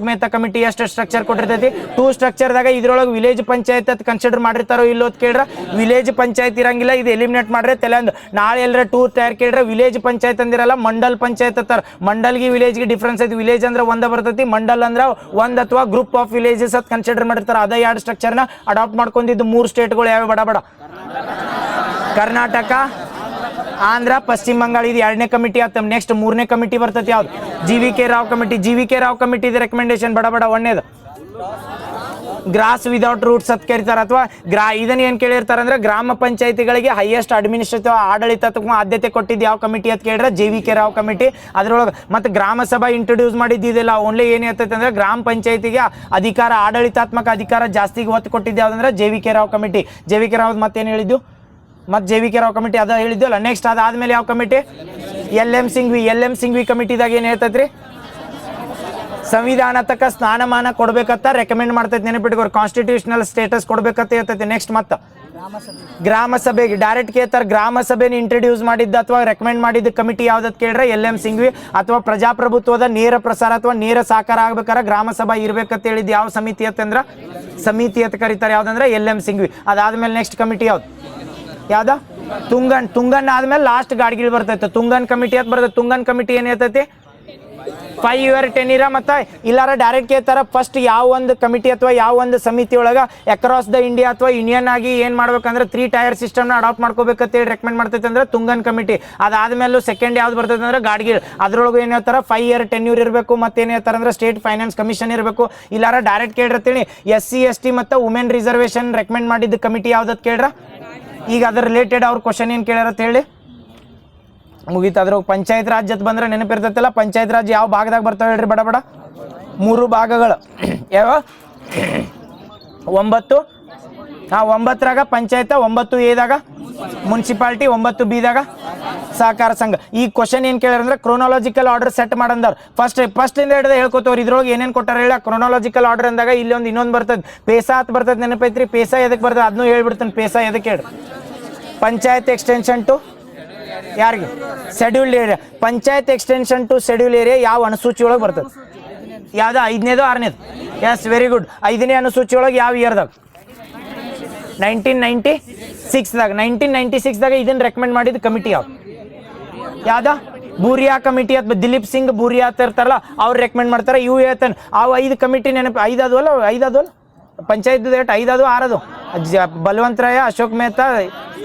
ಮೆಹ್ತಾ ಕಮಿಟಿ. ಎಷ್ಟು ಸ್ಟ್ರಕ್ಚರ್ ಕೊಟ್ಟಿರ್ತೈತಿ? 2 ಸ್ಟ್ರಕ್ಚರ್ದಾಗ ಇದ್ರೊಳಗೆ ವಿಲೇಜ್ ಪಂಚಾಯತ್ ಅಂತ ಕನ್ಸಿಡರ್ ಮಾಡಿರ್ತಾರೋ ಇಲ್ಲೋತ್ ಕೇಳ್ರ, ವಿಲೇಜ್ ಪಂಚಾಯತ್ ಇರಂಗಿಲ್ಲ, ಇದು ಎಲಿಮಿನೇಟ್ ಮಾಡ್ರೆ ತೆಲಂದ್. ನಾಳೆ ಎಲ್ಲರ ಟೂರ್ ತಯಾರು ಕೇಳ್ರೆ ವಿಲೇಜ್ ಪಂಚಾಯತ್ ಅಂದಿರಲ್ಲ, ಮಂಡಲ್ ಪಂಚಾಯತ್ ಅಂತಾರ. ಮಂಡಲ್ಗೆ ವಿಲೇಜ್ಗೆ ಡಿಫ್ರೆನ್ಸ್ ಐತಿ. ವಿಲೇಜ್ ಅಂದ್ರೆ ಒಂದ ಬರ್ತೈತಿ, ಮಂಡಲ್ ಅಂದ್ರೆ ಒಂದ್ ಅಥವಾ ಗ್ರೂಪ್ ಆಫ್ ವಿಲೇಜಸ್ ಅಂತ ಕನ್ಸಿಡರ್ ಮಾಡಿರ್ತಾರೆ. ಅದ 2 ಸ್ಟ್ರಕ್ಚರ್ನ ಅಡಾಪ್ಟ್ ಮಾಡ್ಕೊಂಡಿದ್ದು 3 ಸ್ಟೇಟ್ಗಳು ಯಾವ ಬಡ ಕರ್ನಾಟಕ, ಆಂಧ್ರ, ಪಶ್ಚಿಮ ಬಂಗಾಳ. ಇದು 2ನೇ ಕಮಿಟಿ ಆತ. ನೆಕ್ಸ್ಟ್ 3ನೇ ಕಮಿಟಿ ಬರ್ತೈತಿ ಯಾವ್ದು? GVK Rao committee. GVK Rao committee recommendation ಬಡ ಒಂದೇದು ಗ್ರಾಸ್ ವಿದೌಟ್ ರೂಟ್ಸ್ ಅಂತ ಕರೀತಾರೆ. ಅಥವಾ ಇದನ್ನ ಏನು ಕೇಳಿರ್ತಾರೆ ಅಂದ್ರೆ ಗ್ರಾಮ ಪಂಚಾಯತಿಗಳಿಗೆ ಹೈಯೆಸ್ಟ್ ಅಡ್ಮಿನಿಸ್ಟ್ರೇಟಿವ್ ಆಡಳಿತಾತ್ಮಕ ಆದ್ಯತೆ ಕೊಟ್ಟಿದ್ದು ಯಾವ ಕಮಿಟಿ ಅಂತ ಕೇಳಿದ್ರೆ JVK ರಾವ್ ಕಮಿಟಿ. ಅದ್ರೊಳಗೆ ಮತ್ತೆ ಗ್ರಾಮ ಸಭಾ ಇಂಟ್ರೊಡ್ಯೂಸ್ ಮಾಡಿದ್ದಿಲ್ಲ. ಓನ್ಲಿ ಏನು ಇರ್ತೈತೆ ಅಂದ್ರೆ ಗ್ರಾಮ ಪಂಚಾಯತಿಗೆ ಅಧಿಕಾರ, ಆಡಳಿತಾತ್ಮಕ ಅಧಿಕಾರ ಜಾಸ್ತಿಗೆ ಒತ್ತು ಕೊಟ್ಟಿದ್ದು ಯಾವ್ದಂದ್ರೆ JVK Rao committee. JVK Rao ಮತ್ತೇನು ಹೇಳಿದ್ದು? ಮತ್ತು JVK ರಾವ್ ಕಮಿಟಿ ಅದ ಹೇಳಿದ್ವಲ್ಲ. ನೆಕ್ಸ್ಟ್ ಅದಾದ್ಮೇಲೆ ಯಾವ ಕಮಿಟಿ? LM ಸಿಂಘ್ವಿ ಕಮಿಟಿದಾಗ ಏನು ಹೇಳ್ತೈತ್ರಿ? ಸಂವಿಧಾನತಕ್ಕ ಸ್ಥಾನಮಾನ ಕೊಡ್ಬೇಕಂತ ರೆಕಮೆಂಡ್ ಮಾಡ್ತೈತಿ. ನೆನಪಿಟ್ಕೋರಿ, ಕಾನ್ಸ್ಟಿಟ್ಯೂಷನಲ್ ಸ್ಟೇಟಸ್ ಕೊಡ್ಬೇಕಂತ ಹೇಳ್ತೈತಿ. ನೆಕ್ಸ್ಟ್ ಮತ್ತೆ ಗ್ರಾಮ ಸಭೆಗೆ ಡೈರೆಕ್ಟ್ ಕೇಳ್ತಾರೆ. ಗ್ರಾಮ ಸಭೆನ ಇಂಟ್ರೊಡ್ಯೂಸ್ ಮಾಡಿದ್ದ ಅಥವಾ ರೆಕಮೆಂಡ್ ಮಾಡಿದ್ದ ಕಮಿಟಿ ಯಾವ್ದತ್ ಕೇಳ್ರೆ LM ಸಿಂಘ್ವಿ. ಅಥವಾ ಪ್ರಜಾಪ್ರಭುತ್ವದ ನೇರ ಪ್ರಸಾರ ಅಥವಾ ನೇರ ಸಾಕಾರ ಆಗ್ಬೇಕಾರೆ ಗ್ರಾಮ ಸಭಾ ಇರ್ಬೇಕಂತ ಹೇಳಿದ್ದು ಯಾವ ಸಮಿತಿ ಅಂತಂದ್ರೆ ಸಮಿತಿ ಅಂತ ಕರೀತಾರೆ. ಯಾವ್ದಂದ್ರೆ LM ಸಿಂಘ್ವಿ. ಅದಾದ್ಮೇಲೆ ನೆಕ್ಸ್ಟ್ ಕಮಿಟಿ ಯಾವ್ದ? ತುಂಗನ್ ಆದ್ಮೇಲೆ ಲಾಸ್ಟ್ ಗಾಡ್ಗಿಳ್ ಬರ್ತೈತೆ. ತುಂಗನ್ ಕಮಿಟಿ ಅಂತ ಬರ್ತೈತೆ. ತುಂಗನ್ ಕಮಿಟಿ ಏನ್ ಹೇಳ್ತೈತಿ? 5 year 10 year. ಮತ್ತು ಇಲ್ಲಾರ ಡೈರೆಕ್ಟ್ ಕೇಳ್ತಾರ, ಫಸ್ಟ್ ಯಾವ ಒಂದು ಕಮಿಟಿ ಅಥವಾ ಯಾವ ಒಂದು ಸಮಿತಿ ಒಳಗೆ ಅಕ್ರಾಸ್ ದ ಇಂಡಿಯಾ ಅಥವಾ ಯೂನಿಯನ್ ಆಗಿ ಏನು ಮಾಡ್ಬೇಕಂದ್ರೆ 3 tier ಸಿಸ್ಟಮ್ನ ಅಡಾಪ್ಟ್ ಮಾಡ್ಕೋಬೇಕಂತ ಹೇಳಿ ರೆಕಮೆಂಡ್ ಮಾಡ್ತೈತೆ ಅಂದ್ರೆ ತುಂಗನ್ ಕಮಿಟಿ. ಅದಾದ್ಮೇಲೆ ಸೆಕೆಂಡ್ ಯಾವ್ದು ಬರ್ತೈತೆ ಅಂದ್ರೆ ಗಾಡ್ಗಿಳ್. ಅದ್ರೊಳಗೆ ಏನು ಹೇಳ್ತಾರೆ? 5 year 10 year ಇರಬೇಕು. ಮತ್ತೇನು ಹೇಳ್ತಾರೆ ಅಂದ್ರೆ ಸ್ಟೇಟ್ ಫೈನಾನ್ಸ್ ಕಮಿಷನ್ ಇರಬೇಕು. ಇಲ್ಲಾರ ಡೈರೆಕ್ಟ್ ಕೇಳಿರ್ತೀನಿ SC ST ಮತ್ತು ವುಮೆನ್ ರಿಸರ್ವೇಷನ್ ರೆಕಮೆಂಡ್ ಮಾಡಿದ್ದ ಕಮಿಟಿ ಯಾವ್ದತ್ ಕೇಳ್ರ. ಈಗ ಅದ್ರ ರಿಲೇಟೆಡ್ ಅವ್ರ ಕ್ವಶನ್ ಏನು ಕೇಳ್ಯಾರ ಅಂತ ಹೇಳಿ ಮುಗೀತು. ಅದ್ರ ಪಂಚಾಯತ್ ರಾಜ್ ಅಂತ ಬಂದ್ರೆ ನೆನಪಿರ್ತೈತಲ್ಲ. ಪಂಚಾಯತ್ ರಾಜ್ ಯಾವ ಭಾಗದಾಗ ಬರ್ತಾವೆ ಹೇಳ್ರಿ? ಬಡ 3 ಭಾಗಗಳು ಯಾವ? 9. 9ರಾಗ ಪಂಚಾಯತ, 9A ಮುನ್ಸಿಪಾಲ್ಟಿ, 9B ಸಹಕಾರ ಸಂಘ. ಈ ಕ್ವಶನ್ ಏನು ಕೇಳ್ಯಾರಂದ್ರೆ ಕ್ರೋನಾಲಜಿಕಲ್ ಆರ್ಡರ್ ಸೆಟ್ ಮಾಡಂದಾರ. ಫಸ್ಟ್ ಇಂದ ಹಿಡಿದು ಹೇಳ್ಕೊತವ್ರು. ಇದ್ರೊಳಗೆ ಏನೇನು ಕೊಟ್ಟಾರ ಹೇಳ? ಕ್ರೋನಾಲಜಿಕಲ್ ಆರ್ಡರ್ ಅಂದಾಗ ಇಲ್ಲಿ ಇನ್ನೊಂದು ಬರ್ತದೆ, ಪೇಸಾ ಅಂತ ಬರ್ತದೆ. ನೆನಪೈತ್ರಿ? ಪೇಸಾ ಎದಕ್ಕೆ ಬರ್ತದೆ ಅದನ್ನು ಹೇಳ್ಬಿಡ್ತಾನೆ. ಪೇಸಾ ಎದಕ್ಕೆ ಹೇಳಿ? ಪಂಚಾಯತ್ ಎಕ್ಸ್ಟೆನ್ಷನ್ ಟು ಯಾರಿಗೆ? Scheduled area. Panchayat extension to schedule area ಯಾವ ಅನುಸೂಚಿ ಒಳಗೆ ಬರ್ತದೆ? ಯಾವ್ದು? 5ನೇದು 6ನೇದು? Yes, very good. 5ನೇ ಅನುಸೂಚಿ ಒಳಗೆ ಯಾವ ಇಯರ್ದಾಗ? 1996ದಾಗ. 1996ದಾಗ ಇದನ್ನ ರೆಕಮೆಂಡ್ ಮಾಡಿದ ಕಮಿಟಿ ಯಾವ್ದ? ಬೂರಿಯಾ ಕಮಿಟಿ ಅಥವಾ ದಿಲೀಪ್ ಸಿಂಗ್ ಬೂರಿಯಾ ಅಂತ ಇರ್ತಾರಲ್ಲ ಅವ್ರು ರೆಕಮೆಂಡ್ ಮಾಡ್ತಾರೆ. ಇವು ಹೇಳ್ತಾನೆ ಅವು 5 ಕಮಿಟಿ ನೆನಪು. 5 ಆದವಲ್ಲ ಪಂಚಾಯತ್ ಡೇಟ್ 5 ಅದು 6. ಬಲವಂತರಾಯ, ಅಶೋಕ್ ಮೆಹ್ತಾ,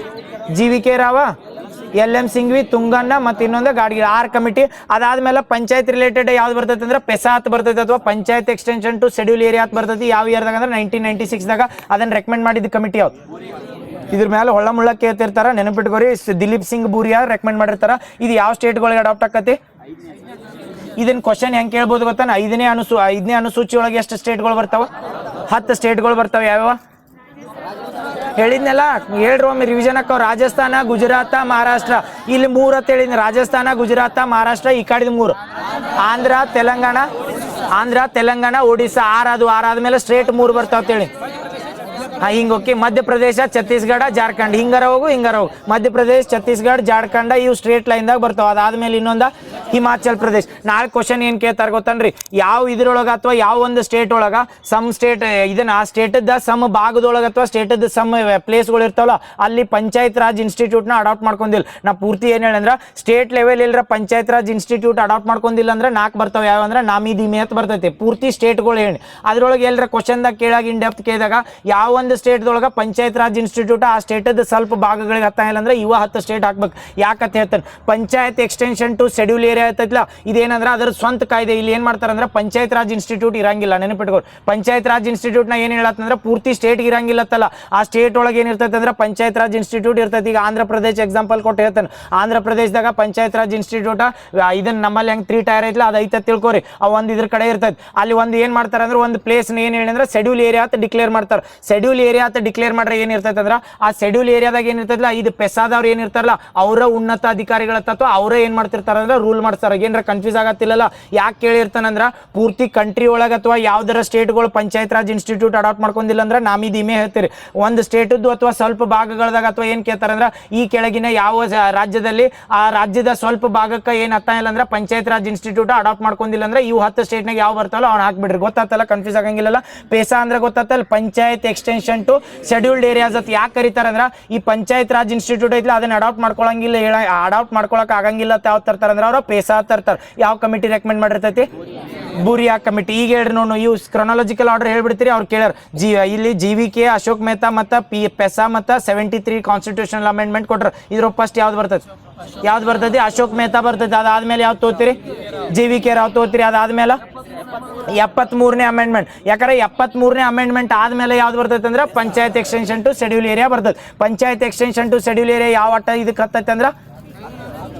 GVK ರಾವ, LM ಸಿಂಘ್ವಿ, ತುಂಗನ್ನ ಮತ್ತು ಇನ್ನೊಂದು ಗಾಡ್ಗಿಳ್. 6 ಕಮಿಟಿ. ಅದಾದ್ಮೇಲೆ ಪಂಚಾಯತ್ ರಿಲೇಟೆಡ್ ಯಾವ್ದು ಬರ್ತೈತೆ ಅಂದ್ರೆ ಪೆಸಾ ಅಂತ ಬರ್ತೈತೆ ಅಥವಾ panchayat extension to schedule area ಅಂತ ಬರ್ತೈತಿ. ಯಾವ ಇಯರ್ದಾಗ ಅಂದ್ರೆ 1996ದಾಗ ಅದನ್ನ ರೆಕಮೆಂಡ್ ಮಾಡಿದ ಕಮಿಟಿ ಯಾವ್ದು? ಇದ್ರ ಮೇಲೆ ಹೊಳ್ಳ ಮುಳ್ಳ ಕೇಳ್ತಿರ್ತಾರ, ನೆನಪಿಟ್ಕೋರಿ. ದಿಲೀಪ್ ಸಿಂಗ್ ಬೂರಿಯಾ ರೆಕಮೆಂಡ್ ಮಾಡಿರ್ತಾರ. ಇದು ಯಾವ ಸ್ಟೇಟ್ಗಳಿಗೆ ಅಡಾಪ್ಟ್ ಆಕತಿ? ಇದನ್ನ ಕ್ವಶನ್ ಹೆಂಗೆ ಕೇಳ್ಬೋದು ಗೊತ್ತಾನ? 5ನೇ ಅನುಸೂಚಿ ಒಳಗೆ ಎಷ್ಟು ಸ್ಟೇಟ್ಗಳು ಬರ್ತಾವ? 10 ಸ್ಟೇಟ್ಗಳು ಬರ್ತಾವೆ. ಯಾವ್ಯಾವ ಹೇಳಿದ್ನೆಲ್ಲ ಹೇಳ್ರಿ ಒಮ್ಮೆ ರಿವಿಷನ್ ಹಾಕವ್. ರಾಜಸ್ಥಾನ, ಗುಜರಾತ, ಮಹಾರಾಷ್ಟ್ರ. ಇಲ್ಲಿ 3 ಅಂತ ಹೇಳಿದ್ನಿ. ರಾಜಸ್ಥಾನ, ಗುಜರಾತ, ಮಹಾರಾಷ್ಟ್ರ. ಈ ಕಡೆದು 3. ಆಂಧ್ರ, ತೆಲಂಗಾಣ, ಒಡಿಸ್ಸಾ. 6 ಆದ್ಮೇಲೆ ಸ್ಟೇಟ್ 3 ಬರ್ತಾವ ಅಂತೇಳಿ. ಹಿಂಗೆ ಓಕೆ. ಮಧ್ಯಪ್ರದೇಶ, ಛತ್ತೀಸ್ಗಢ, ಜಾರ್ಖಂಡ್. ಹಿಂಗಾರ ಹೋಗು. ಮಧ್ಯಪ್ರದೇಶ, ಛತ್ತೀಸ್ಗಢ, ಜಾರ್ಖಂಡ್ ಇವು ಸ್ಟ್ರೇಟ್ ಲೈನ್ದಾಗ ಬರ್ತಾವ. ಅದಾದ್ಮೇಲೆ ಇನ್ನೊಂದು ಹಿಮಾಚಲ್ ಪ್ರದೇಶ್. ನಾಳೆ ಕ್ವಶನ್ ಏನು ಕೇಳ್ತಾರೆ ಗೊತ್ತನ್ರಿ? ಯಾವ ಇದ್ರೊಳಗೆ ಅಥವಾ ಯಾವ ಒಂದು ಸ್ಟೇಟ್ ಒಳಗೆ ಸ್ಟೇಟ್ ಇದನ್ನ ಆ ಸ್ಟೇಟದ ಭಾಗದೊಳಗೆ ಅಥವಾ ಸ್ಟೇಟದ ಪ್ಲೇಸ್ಗಳು ಇರ್ತಾವಲ್ಲ ಅಲ್ಲಿ ಪಂಚಾಯತ್ ರಾಜ್ ಇನ್ಸ್ಟಿಟ್ಯೂಟ್ನ ಅಡಾಪ್ಟ್ ಮಾಡ್ಕೊಂಡಿಲ್ಲ. ನಾ ಪೂರ್ತಿ ಏನು ಹೇಳಂದ್ರೆ ಸ್ಟೇಟ್ ಲೆವೆಲ್ ಇಲ್ಲರ ಪಂಚಾಯತ್ ರಾಜ್ ಇನ್ಸ್ಟಿಟ್ಯೂಟ್ ಅಡಾಪ್ಟ್ ಮಾಡ್ಕೊಂಡಿಲ್ಲ ಅಂದ್ರೆ 4 ಬರ್ತಾವೆ. ಯಾವ ಅಂದ್ರೆ ನಾಮಿದಿಮೆ ಅಂತ ಬರ್ತೈತೆ. ಪೂರ್ತಿ ಸ್ಟೇಟ್ಗಳು ಹೇಳಿ ಅದ್ರೊಳಗೆ ಎಲ್ಲರ ಕ್ವಶನ್ದಾಗ ಕೇಳಾಗ ಇನ್ ಡೆಪ್ತ್ ಕೇಳಿದಾಗ ಯಾವ ಒಂದು ಸ್ಟೇಟ್ದೊಳಗೆ ಪಂಚಾಯತ್ ರಾಜ್ ಇನ್ಸ್ಟಿಟ್ಯೂಟ್ ಆ ಸ್ಟೇಟದ ಸ್ವಲ್ಪ ಭಾಗಗಳಿಗೆ ಹತ್ತ ಇಲ್ಲ ಅಂದ್ರೆ 10 ಸ್ಟೇಟ್ ಹಾಕ್ಬೇಕು. ಯಾಕಂತ ಹೇಳ್ತಾನೆ? Panchayat extension to schedule area ಐತೈತ್ಲ ಇದೇನಂದ್ರೆ ಅದ್ರ ಸ್ವಂತ ಕಾಯ್ದೆ. ಇಲ್ಲಿ ಏನು ಮಾಡ್ತಾರೆ ಅಂದ್ರೆ ಪಂಚಾಯತ್ ರಾಜ್ ಇನ್ಸ್ಟಿಟ್ಯೂಟ್ ಇರಂಗಿಲ್ಲ, ನೆನಪಿಟ್ಕೋರಿ. ಪಂಚಾಯತ್ ರಾಜ್ ಇನ್ಸ್ಟಿಟ್ಯೂಟ್ನ ಏನು ಹೇಳತ್ತಂದ್ರೆ ಪೂರ್ತಿ ಸ್ಟೇಟ್ ಇರಂಗಿಲ್ಲತ್ತಲ್ಲ, ಆ ಸ್ಟೇಟ್ ಒಳಗೆ ಏನಿರ್ತೈತೆ ಅಂದ್ರೆ ಪಂಚಾಯತ್ ರಾಜ್ ಇನ್ಸ್ಟಿಟ್ಯೂಟ್ ಇರ್ತೈತಿ. ಈಗ ಆಂಧ್ರ ಪ್ರದೇಶ ಎಕ್ಸಾಂಪಲ್ ಕೊಟ್ಟು ಹೇಳ್ತಾನೆ, ಆಂಧ್ರ ಪ್ರದೇಶದಾಗ ಪಂಚಾಯತ್ ರಾಜ್ ಇನ್ಸ್ಟಿಟ್ಯೂಟ್ ಇದನ್ನ ನಮ್ಮಲ್ಲಿ ಹೆಂಗೆ 3 ಟೈರ್ ಐತ್ಲ ಅದು ಐತೆ ತಿಳ್ಕೊರಿ. ಆ ಒಂದು ಇದ್ರ ಕಡೆ ಇರ್ತೈತಿ. ಅಲ್ಲಿ ಒಂದು ಏನು ಮಾಡ್ತಾರೆ ಅಂದ್ರೆ ಒಂದು ಪ್ಲೇಸ್ ಏನು ಹೇಳಿ ಅಂದ್ರೆ ಶೆಡ್ಯೂಲ್ ಏರಿಯಾ ಅಂತ ಡಿಕ್ಲೇರ್ ಮಾಡ್ತಾರೆ. ಶೆಡ್ಯೂಲ್ ಏರಿಯಾ ಅಂತ ಡಿಕ್ಲೇರ್ ಮಾಡ್ರೆ ಏನಿರ್ತೈತೆ ಅಂದ್ರೆ ಆ ಶೆಡ್ಯೂಲ್ ಏರಿಯಾದಾಗ ಏನಿರ್ತೈತಲ್ಲ ಇದು ಪೆಸಾದವ್ರು ಏನಿರ್ತಾರಲ್ಲ ಅವರ ಉನ್ನತ ಅಧಿಕಾರಿಗಳ ತತ್ವ ಅವರೇ ಏನ್ ಮಾಡ್ತಿರ್ತಾರ ಅಂದ್ರೆ ರೂಲ್ ಮಾಡ್ತಾರೆ. ಏನಾರ ಕನ್ಫ್ಯೂಸ್ ಆಗತ್ತಿಲ್ಲಲ್ಲ, ಯಾಕೆ ಕೇಳಿರ್ತಾನಂದ್ರ ಪೂರ್ತಿ ಕಂಟ್ರಿ ಒಳಗೆ ಅಥವಾ ಯಾವ್ದಾರ ಸ್ಟೇಟ್ಗಳು ಪಂಚಾಯತ್ ರಾಜ್ ಇನ್ಸ್ಟಿಟ್ಯೂಟ್ ಅಡಾಪ್ಟ್ ಮಾಡ್ಕೊಂಡಿಲ್ಲ ಅಂದ್ರೆ ನಾಮಿದೀಮೆ ಹೇಳ್ತೀರಿ. ಒಂದು ಸ್ಟೇಟದ್ದು ಅಥವಾ ಸ್ವಲ್ಪ ಭಾಗಗಳದಾಗ ಅಥವಾ ಏನ್ ಕೇಳ್ತಾರಂದ್ರೆ ಈ ಕೆಳಗಿನ ಯಾವ ರಾಜ್ಯದಲ್ಲಿ ಆ ರಾಜ್ಯದ ಸ್ವಲ್ಪ ಭಾಗಕ್ಕೆ ಏನ್ ಅರ್ಥ ಇಲ್ಲ ಅಂದ್ರೆ ಪಂಚಾಯತ್ ರಾಜ್ ಇನ್ಸ್ಟಿಟ್ಯೂಟ್ ಅಡಾಪ್ಟ್ ಮಾಡ್ಕೊಂಡಿಲ್ಲ ಅಂದ್ರೆ ಇವು 10 ಸ್ಟೇಟ್ನಾಗ ಯಾವ ಬರ್ತಾವಲ್ಲ ಅವ್ನು ಹಾಕ್ಬಿಡ್ರಿ. ಗೊತ್ತಾತಲ್ಲ, ಕನ್ಫ್ಯೂಸ್ ಆಗಂಗಿಲ್ಲ. ಪೇಸಾ ಅಂದ್ರೆ ಗೊತ್ತಾತಲ್ಲ, panchayat extension to scheduled areas ಅಂತ ಯಾಕೆ ಕರೀತಾರೆ ಅಂದ್ರೆ ಈ ಪಂಚಾಯತ್ ರಾಜ್ ಇನ್ಸ್ಟಿಟ್ಯೂಟ್ ಐತ್ಲ ಅದನ್ನ ಅಡಾಪ್ಟ್ ಮಾಡ್ಕೊಳಂಗಿಲ್ಲ, ಅಡಾಪ್ಟ್ ಮಾಡ್ಕೊಳಕ್ ಆಗಂಗಿಲ್ಲ ಅಂತ ಯಾವ ತರ್ತಾರೆ ಅಂದ್ರೆ ಅವ್ರ ಪೇಸಾ ತರ್ತಾರೆ. ಯಾವ ಕಮಿಟಿ ರೆಕಮೆಂಡ್ ಮಾಡಿರ್ತೈತಿ? ಬುರಿಯಾ ಕಮಿಟಿ. ಈಗ ಹೇಳ್ರಿ ನೋಡು, ಇವು ಕ್ರೊನಾಲಜಿಕಲ್ ಆರ್ಡರ್ ಹೇಳ್ಬಿಡ್ತೀರಿ. ಅವ್ರು ಕೇಳ್ಯಾರ ಇಲ್ಲಿ GVK, ಅಶೋಕ್ ಮೆಹ್ತಾ ಮತ್ತು ಪೆಸಾ ಮತ್ತು 73 ಕಾನ್ಸ್ಟಿಟ್ಯೂಷನಲ್ ಅಮೆಂಡ್ಮೆಂಟ್ ಕೊಟ್ರ. ಇದ್ರ ಫಸ್ಟ್ ಯಾವ್ದು ಬರ್ತೈತಿ? ಅಶೋಕ್ ಮೆಹ್ತಾ ಬರ್ತೈತಿ. ಅದಾದ್ಮೇಲೆ ಯಾವ್ದು ತೋತೀರಿ? GVK ರಾವ್ ತೋತೀರಿ. ಅದಾದ್ಮೇಲೆ 73ನೇ ಅಮೆಂಡ್ಮೆಂಟ್. ಯಾಕಂದ್ರೆ 73ನೇ ಅಮೆಂಡ್ಮೆಂಟ್ ಆದ್ಮೇಲೆ ಯಾವ್ದು ಬರ್ತೈತೆ ಅಂದ್ರೆ panchayat extension to schedule area ಬರ್ತೈತೆ. Panchayat extension to schedule area ಯಾವ ಇದಕ್ಕೆ ಹತ್ತೈತೆ ಅಂದ್ರೆ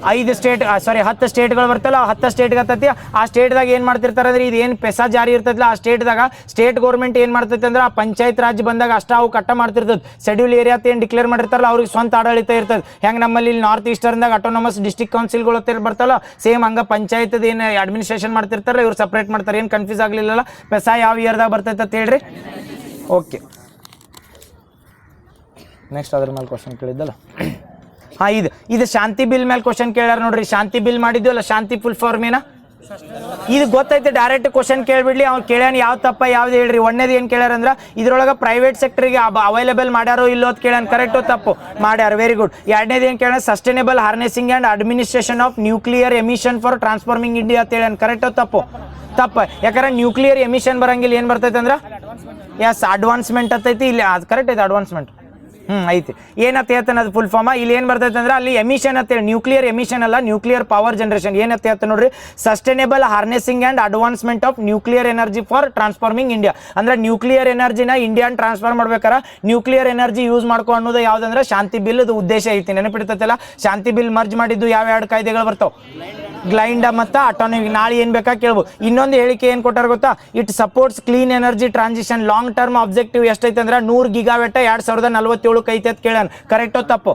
10 ಸ್ಟೇಟ್ಗಳು ಬರ್ತಲ್ಲ, 10 ಸ್ಟೇಟ್ಗೆ ಹತ್ತೈತಿ. ಆ ಸ್ಟೇಟ್ದಾಗ ಏನು ಮಾಡ್ತಿರ್ತಾರೆ ಅಂದ್ರೆ ಇದು ಏನು ಪೆಸಾ ಜಾರಿ ಇರ್ತೈತಿಲ್ಲ ಆ ಸ್ಟೇಟ್ದಾಗ ಸ್ಟೇಟ್ ಗೌರ್ಮೆಂಟ್ ಏನು ಮಾಡ್ತೈತೆ ಅಂದ್ರೆ ಆ ಪಂಚಾಯತ್ ರಾಜ್ ಬಂದಾಗ ಅಷ್ಟ ಅವು ಕಟ್ಟ ಮಾಡ್ತಿರ್ತದೆ. ಶೆಡ್ಯೂಲ್ ಏರಿಯಾ ಏನು ಡಿಕ್ಲೇರ್ ಮಾಡಿರ್ತಾರಲ್ಲ ಅವ್ರಿಗೆ ಸ್ವಂತ ಆಡಳಿತ ಇರ್ತದೆ. ಹೆಂಗೆ ನಮ್ಮಲ್ಲಿ ನಾರ್ತ್ ಈಸ್ಟರ್ನ್ದಾಗ ಅಟೋನಮಸ್ ಡಿಸ್ಟ್ರಿಕ್ಟ್ ಕೌನ್ಸಿಲ್ಗಳು ಬರ್ತಲ್ಲ, ಸೇಮ್ ಹಂಗೆ ಪಂಚಾಯತ್ ಏನು ಅಡ್ಮಿನಿಸ್ಟ್ರೇಷನ್ ಮಾಡ್ತಿರ್ತಾರಲ್ಲ ಇವ್ರು ಸಪ್ರೇಟ್ ಮಾಡ್ತಾರೆ. ಏನು ಕನ್ಫ್ಯೂಸ್ ಆಗಲಿಲ್ಲ. ಪೆಸಾ ಯಾವ ಇಯರ್ದಾಗ ಬರ್ತೈತೆ ಅಂತ ಹೇಳ್ರಿ. ಓಕೆ, ನೆಕ್ಸ್ಟ್ ಅದ್ರ ಮೇಲೆ ಕ್ವಶನ್ ಕೇಳಿದ್ದಲ್ಲ. ಹಾಂ, ಇದು ಶಾಂತಿ ಬಿಲ್ ಮೇಲೆ ಕ್ವಶನ್ ಕೇಳ್ಯಾರ ನೋಡ್ರಿ. ಶಾಂತಿ ಬಿಲ್ ಮಾಡಿದ್ವಲ್ಲ, ಶಾಂತಿ ಫುಲ್ ಫಾರ್ಮ್ ಏನ ಇದು ಗೊತ್ತೈತೆ. ಡೈರೆಕ್ಟ್ ಕ್ವಶನ್ ಕೇಳ್ಬಿಡ್ಲಿ, ಅವ್ನು ಕೇಳ್ಯಾನ ಯಾವ ತಪ್ಪ ಯಾವ್ದು ಹೇಳ್ರಿ. ಒಂದೇದು ಏನು ಕೇಳ್ಯಾರ ಅಂದ್ರೆ ಇದ್ರೊಳಗೆ ಪ್ರೈವೇಟ್ ಸೆಕ್ಟರ್ಗೆ ಅವೈಲೇಬಲ್ ಮಾಡ್ಯಾರೋ ಇಲ್ಲೋ ಅಂತ ಕೇಳ್ಯಾನ. ಕರೆಕ್ಟು ತಪ್ಪು? ಮಾಡ್ಯಾರ, ವೆರಿ ಗುಡ್. ಎರಡನೇದು ಏನು ಕೇಳ್ಯಾನ? Sustainable harnessing and administration of nuclear emission for transforming India ಅಂತ ಹೇಳ್ಯಾನ. ಕರೆಕ್ಟು ತಪ್ಪು? ತಪ್ಪ. ಯಾಕಂದ್ರೆ ನ್ಯೂಕ್ಲಿಯರ್ ಎಮಿಷನ್ ಬರಂಗಿಲ್ಲ. ಏನು ಬರ್ತೈತೆ ಅಂದ್ರೆ ಎಸ್ ಅಡ್ವಾನ್ಸ್ಮೆಂಟ್ ಅಂತೈತಿ. ಇಲ್ಲಿ ಅದು ಕರೆಕ್ಟ್ ಐತೆ, ಅಡ್ವಾನ್ಸ್ಮೆಂಟ್ ಐತಿ. ಏನಂತ ಹೇಳ್ತಾನೆ ಅದು ಫುಲ್ ಫಾರ್ಮ? ಇಲ್ಲಿ ಏನು ಬರ್ತೈತೆ ಅಂದ್ರೆ ಅಲ್ಲಿ ಎಮಿಷನ್ ಅಂತೇಳಿ ನ್ಯೂಕ್ಲಿಯರ್ ಎಮಿಷನ್ ಅಲ್ಲ, ನ್ಯೂಕ್ಲಿಯರ್ ಪವರ್ ಜನರೇಷನ್. ಏನಂತ ಹೇಳ್ತಾನೆ ನೋಡ್ರಿ, sustainable harnessing and advancement of nuclear energy for transforming India. ಅಂದ್ರೆ ನ್ಯೂಕ್ಲಿಯರ್ ಎನರ್ಜಿನ ಇಂಡಿಯಾನ್ ಟ್ರಾನ್ಸ್ಫರ್ ಮಾಡ್ಬೇಕಾರೆ ನ್ಯೂಕ್ಲಿಯರ್ ಎನರ್ಜಿ ಯೂಸ್ ಮಾಡ್ಕೊ ಅನ್ನೋದು ಯಾವ್ದಂದ್ರೆ ಶಾಂತಿ ಬಿಲ್ ಉದ್ದೇಶ ಐತಿ. ನೆನಪಿಡ್ತೈತಲ್ಲ, ಶಾಂತಿ ಬಿಲ್ ಮರ್ಜ್ ಮಾಡಿದ್ದು ಯಾವ 2 ಕಾಯ್ದೆಗಳು ಬರ್ತಾವೆ? ಗ್ಲೈಂಡ ಮತ್ತು ಅಟಾನಮಿ. ನಾಳೆ ಏನು ಬೇಕಾ ಕೇಳ್ಬೋದು. ಇನ್ನೊಂದು ಹೇಳಿಕೆ ಏನು ಕೊಟ್ಟಾರ ಗೊತ್ತಾ? It supports clean energy transition. Long term objective ಎಷ್ಟೈತೆ ಅಂದ್ರೆ 100 ಗಿಗಾವ್ಯಾಟ್ 2047 ಐತೆ ಅಂತ ಕೇಳ್ಯಾನ. ಕರೆಕ್ಟೋ ತಪ್ಪು?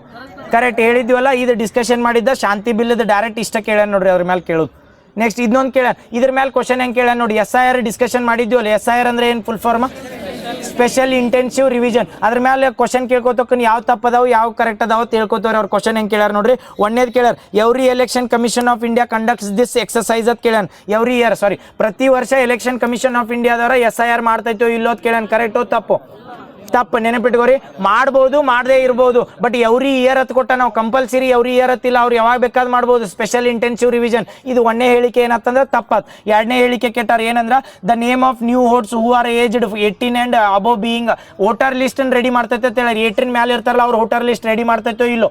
ಕರೆಕ್ಟ್ ಹೇಳಿದ್ವಲ್ಲ. ಇದು ಡಿಸ್ಕಷನ್ ಮಾಡಿದ್ದ ಶಾಂತಿ ಬಿಲ್ ಡೈರೆಕ್ಟ್ ಇಷ್ಟ ಕೇಳ್ಯಾನ ನೋಡ್ರಿ, ಅವ್ರ ಮೇಲೆ ಕೇಳೋದು. ನೆಕ್ಸ್ಟ್ ಇನ್ನೊಂದು ಕೇಳ್ಯಾನ, ಇದ್ರ ಮೇಲೆ ಕ್ವಶನ್ ಹೆಂಗೆ ಕೇಳ್ಯಾನ ನೋಡಿ. SIR discussion ಮಾಡಿದ್ವಲ್ಲ. SIR ಅಂದ್ರೆ ಏನು full form? Special intensive revision. ಅದ್ರ ಮೇಲೆ ಕ್ವಶನ್ ಕೇಳ್ಕೊತಕ್ಕನ್ ಯಾವ ತಪ್ಪದಾವು ಯಾವ ಕರೆಕ್ಟ್ ಅದಾವ ತಿಳ್ಕೊತವ್ರೆ. ಅವ್ರ ಕ್ವಶನ್ ಹೆಂಗೆ ಕೇಳ್ಯಾರ ನೋಡ್ರಿ. ಒಂದೇದು ಕೇಳ್ಯಾರ, every election commission of India conducts this exercise ಅಂತ ಕೇಳ್ಯಾನ. ಎವ್ರಿ ಇಯರ್ ಪ್ರತಿ ವರ್ಷ ಎಲೆಕ್ಷನ್ ಕಮಿಷನ್ ಆಫ್ ಇಂಡಿಯಾದವರ SIR ಮಾಡ್ತೈತೋ ಇಲ್ಲೋ ಅಂತ ಕೇಳ್ಯಾನ. ಕರೆಕ್ಟೋ ತಪ್ಪು? ತಪ್ಪು. ನೆನಪಿಟ್ಕೋರಿ, ಮಾಡ್ಬೋದು ಮಾಡದೇ ಇರ್ಬೋದು, ಬಟ್ ಎವ್ರಿ ಇಯರ್ ಹತ್ ಕೊಟ್ಟ. ನಾವು ಕಂಪಲ್ಸರಿ ಎವ್ರಿ ಇಯರ್ ಹತ್ತಿಲ್ಲ, ಅವ್ರು ಯಾವಾಗ ಬೇಕಾದ್ ಮಾಡ್ಬೋದು. Special intensive revision. ಇದು ಒಂದೇ ಹೇಳಿಕೆ ಏನಂತಂದ್ರೆ ತಪ್ಪತ್. ಎರಡನೇ ಹೇಳಿಕೆ ಕೆಟ್ಟಾರ ಏನಂದ್ರೆ the name of new votes who are aged 18 and above being voter list ready ಮಾಡ್ತೈತೆ ಅಂತ ಹೇಳಿ. 18 ಮೇಲೆ ಇರ್ತಾರಲ್ಲ ಅವ್ರು ವೋಟರ್ ಲಿಸ್ಟ್ ರೆಡಿ ಮಾಡ್ತೈತೋ ಇಲ್ಲೋ?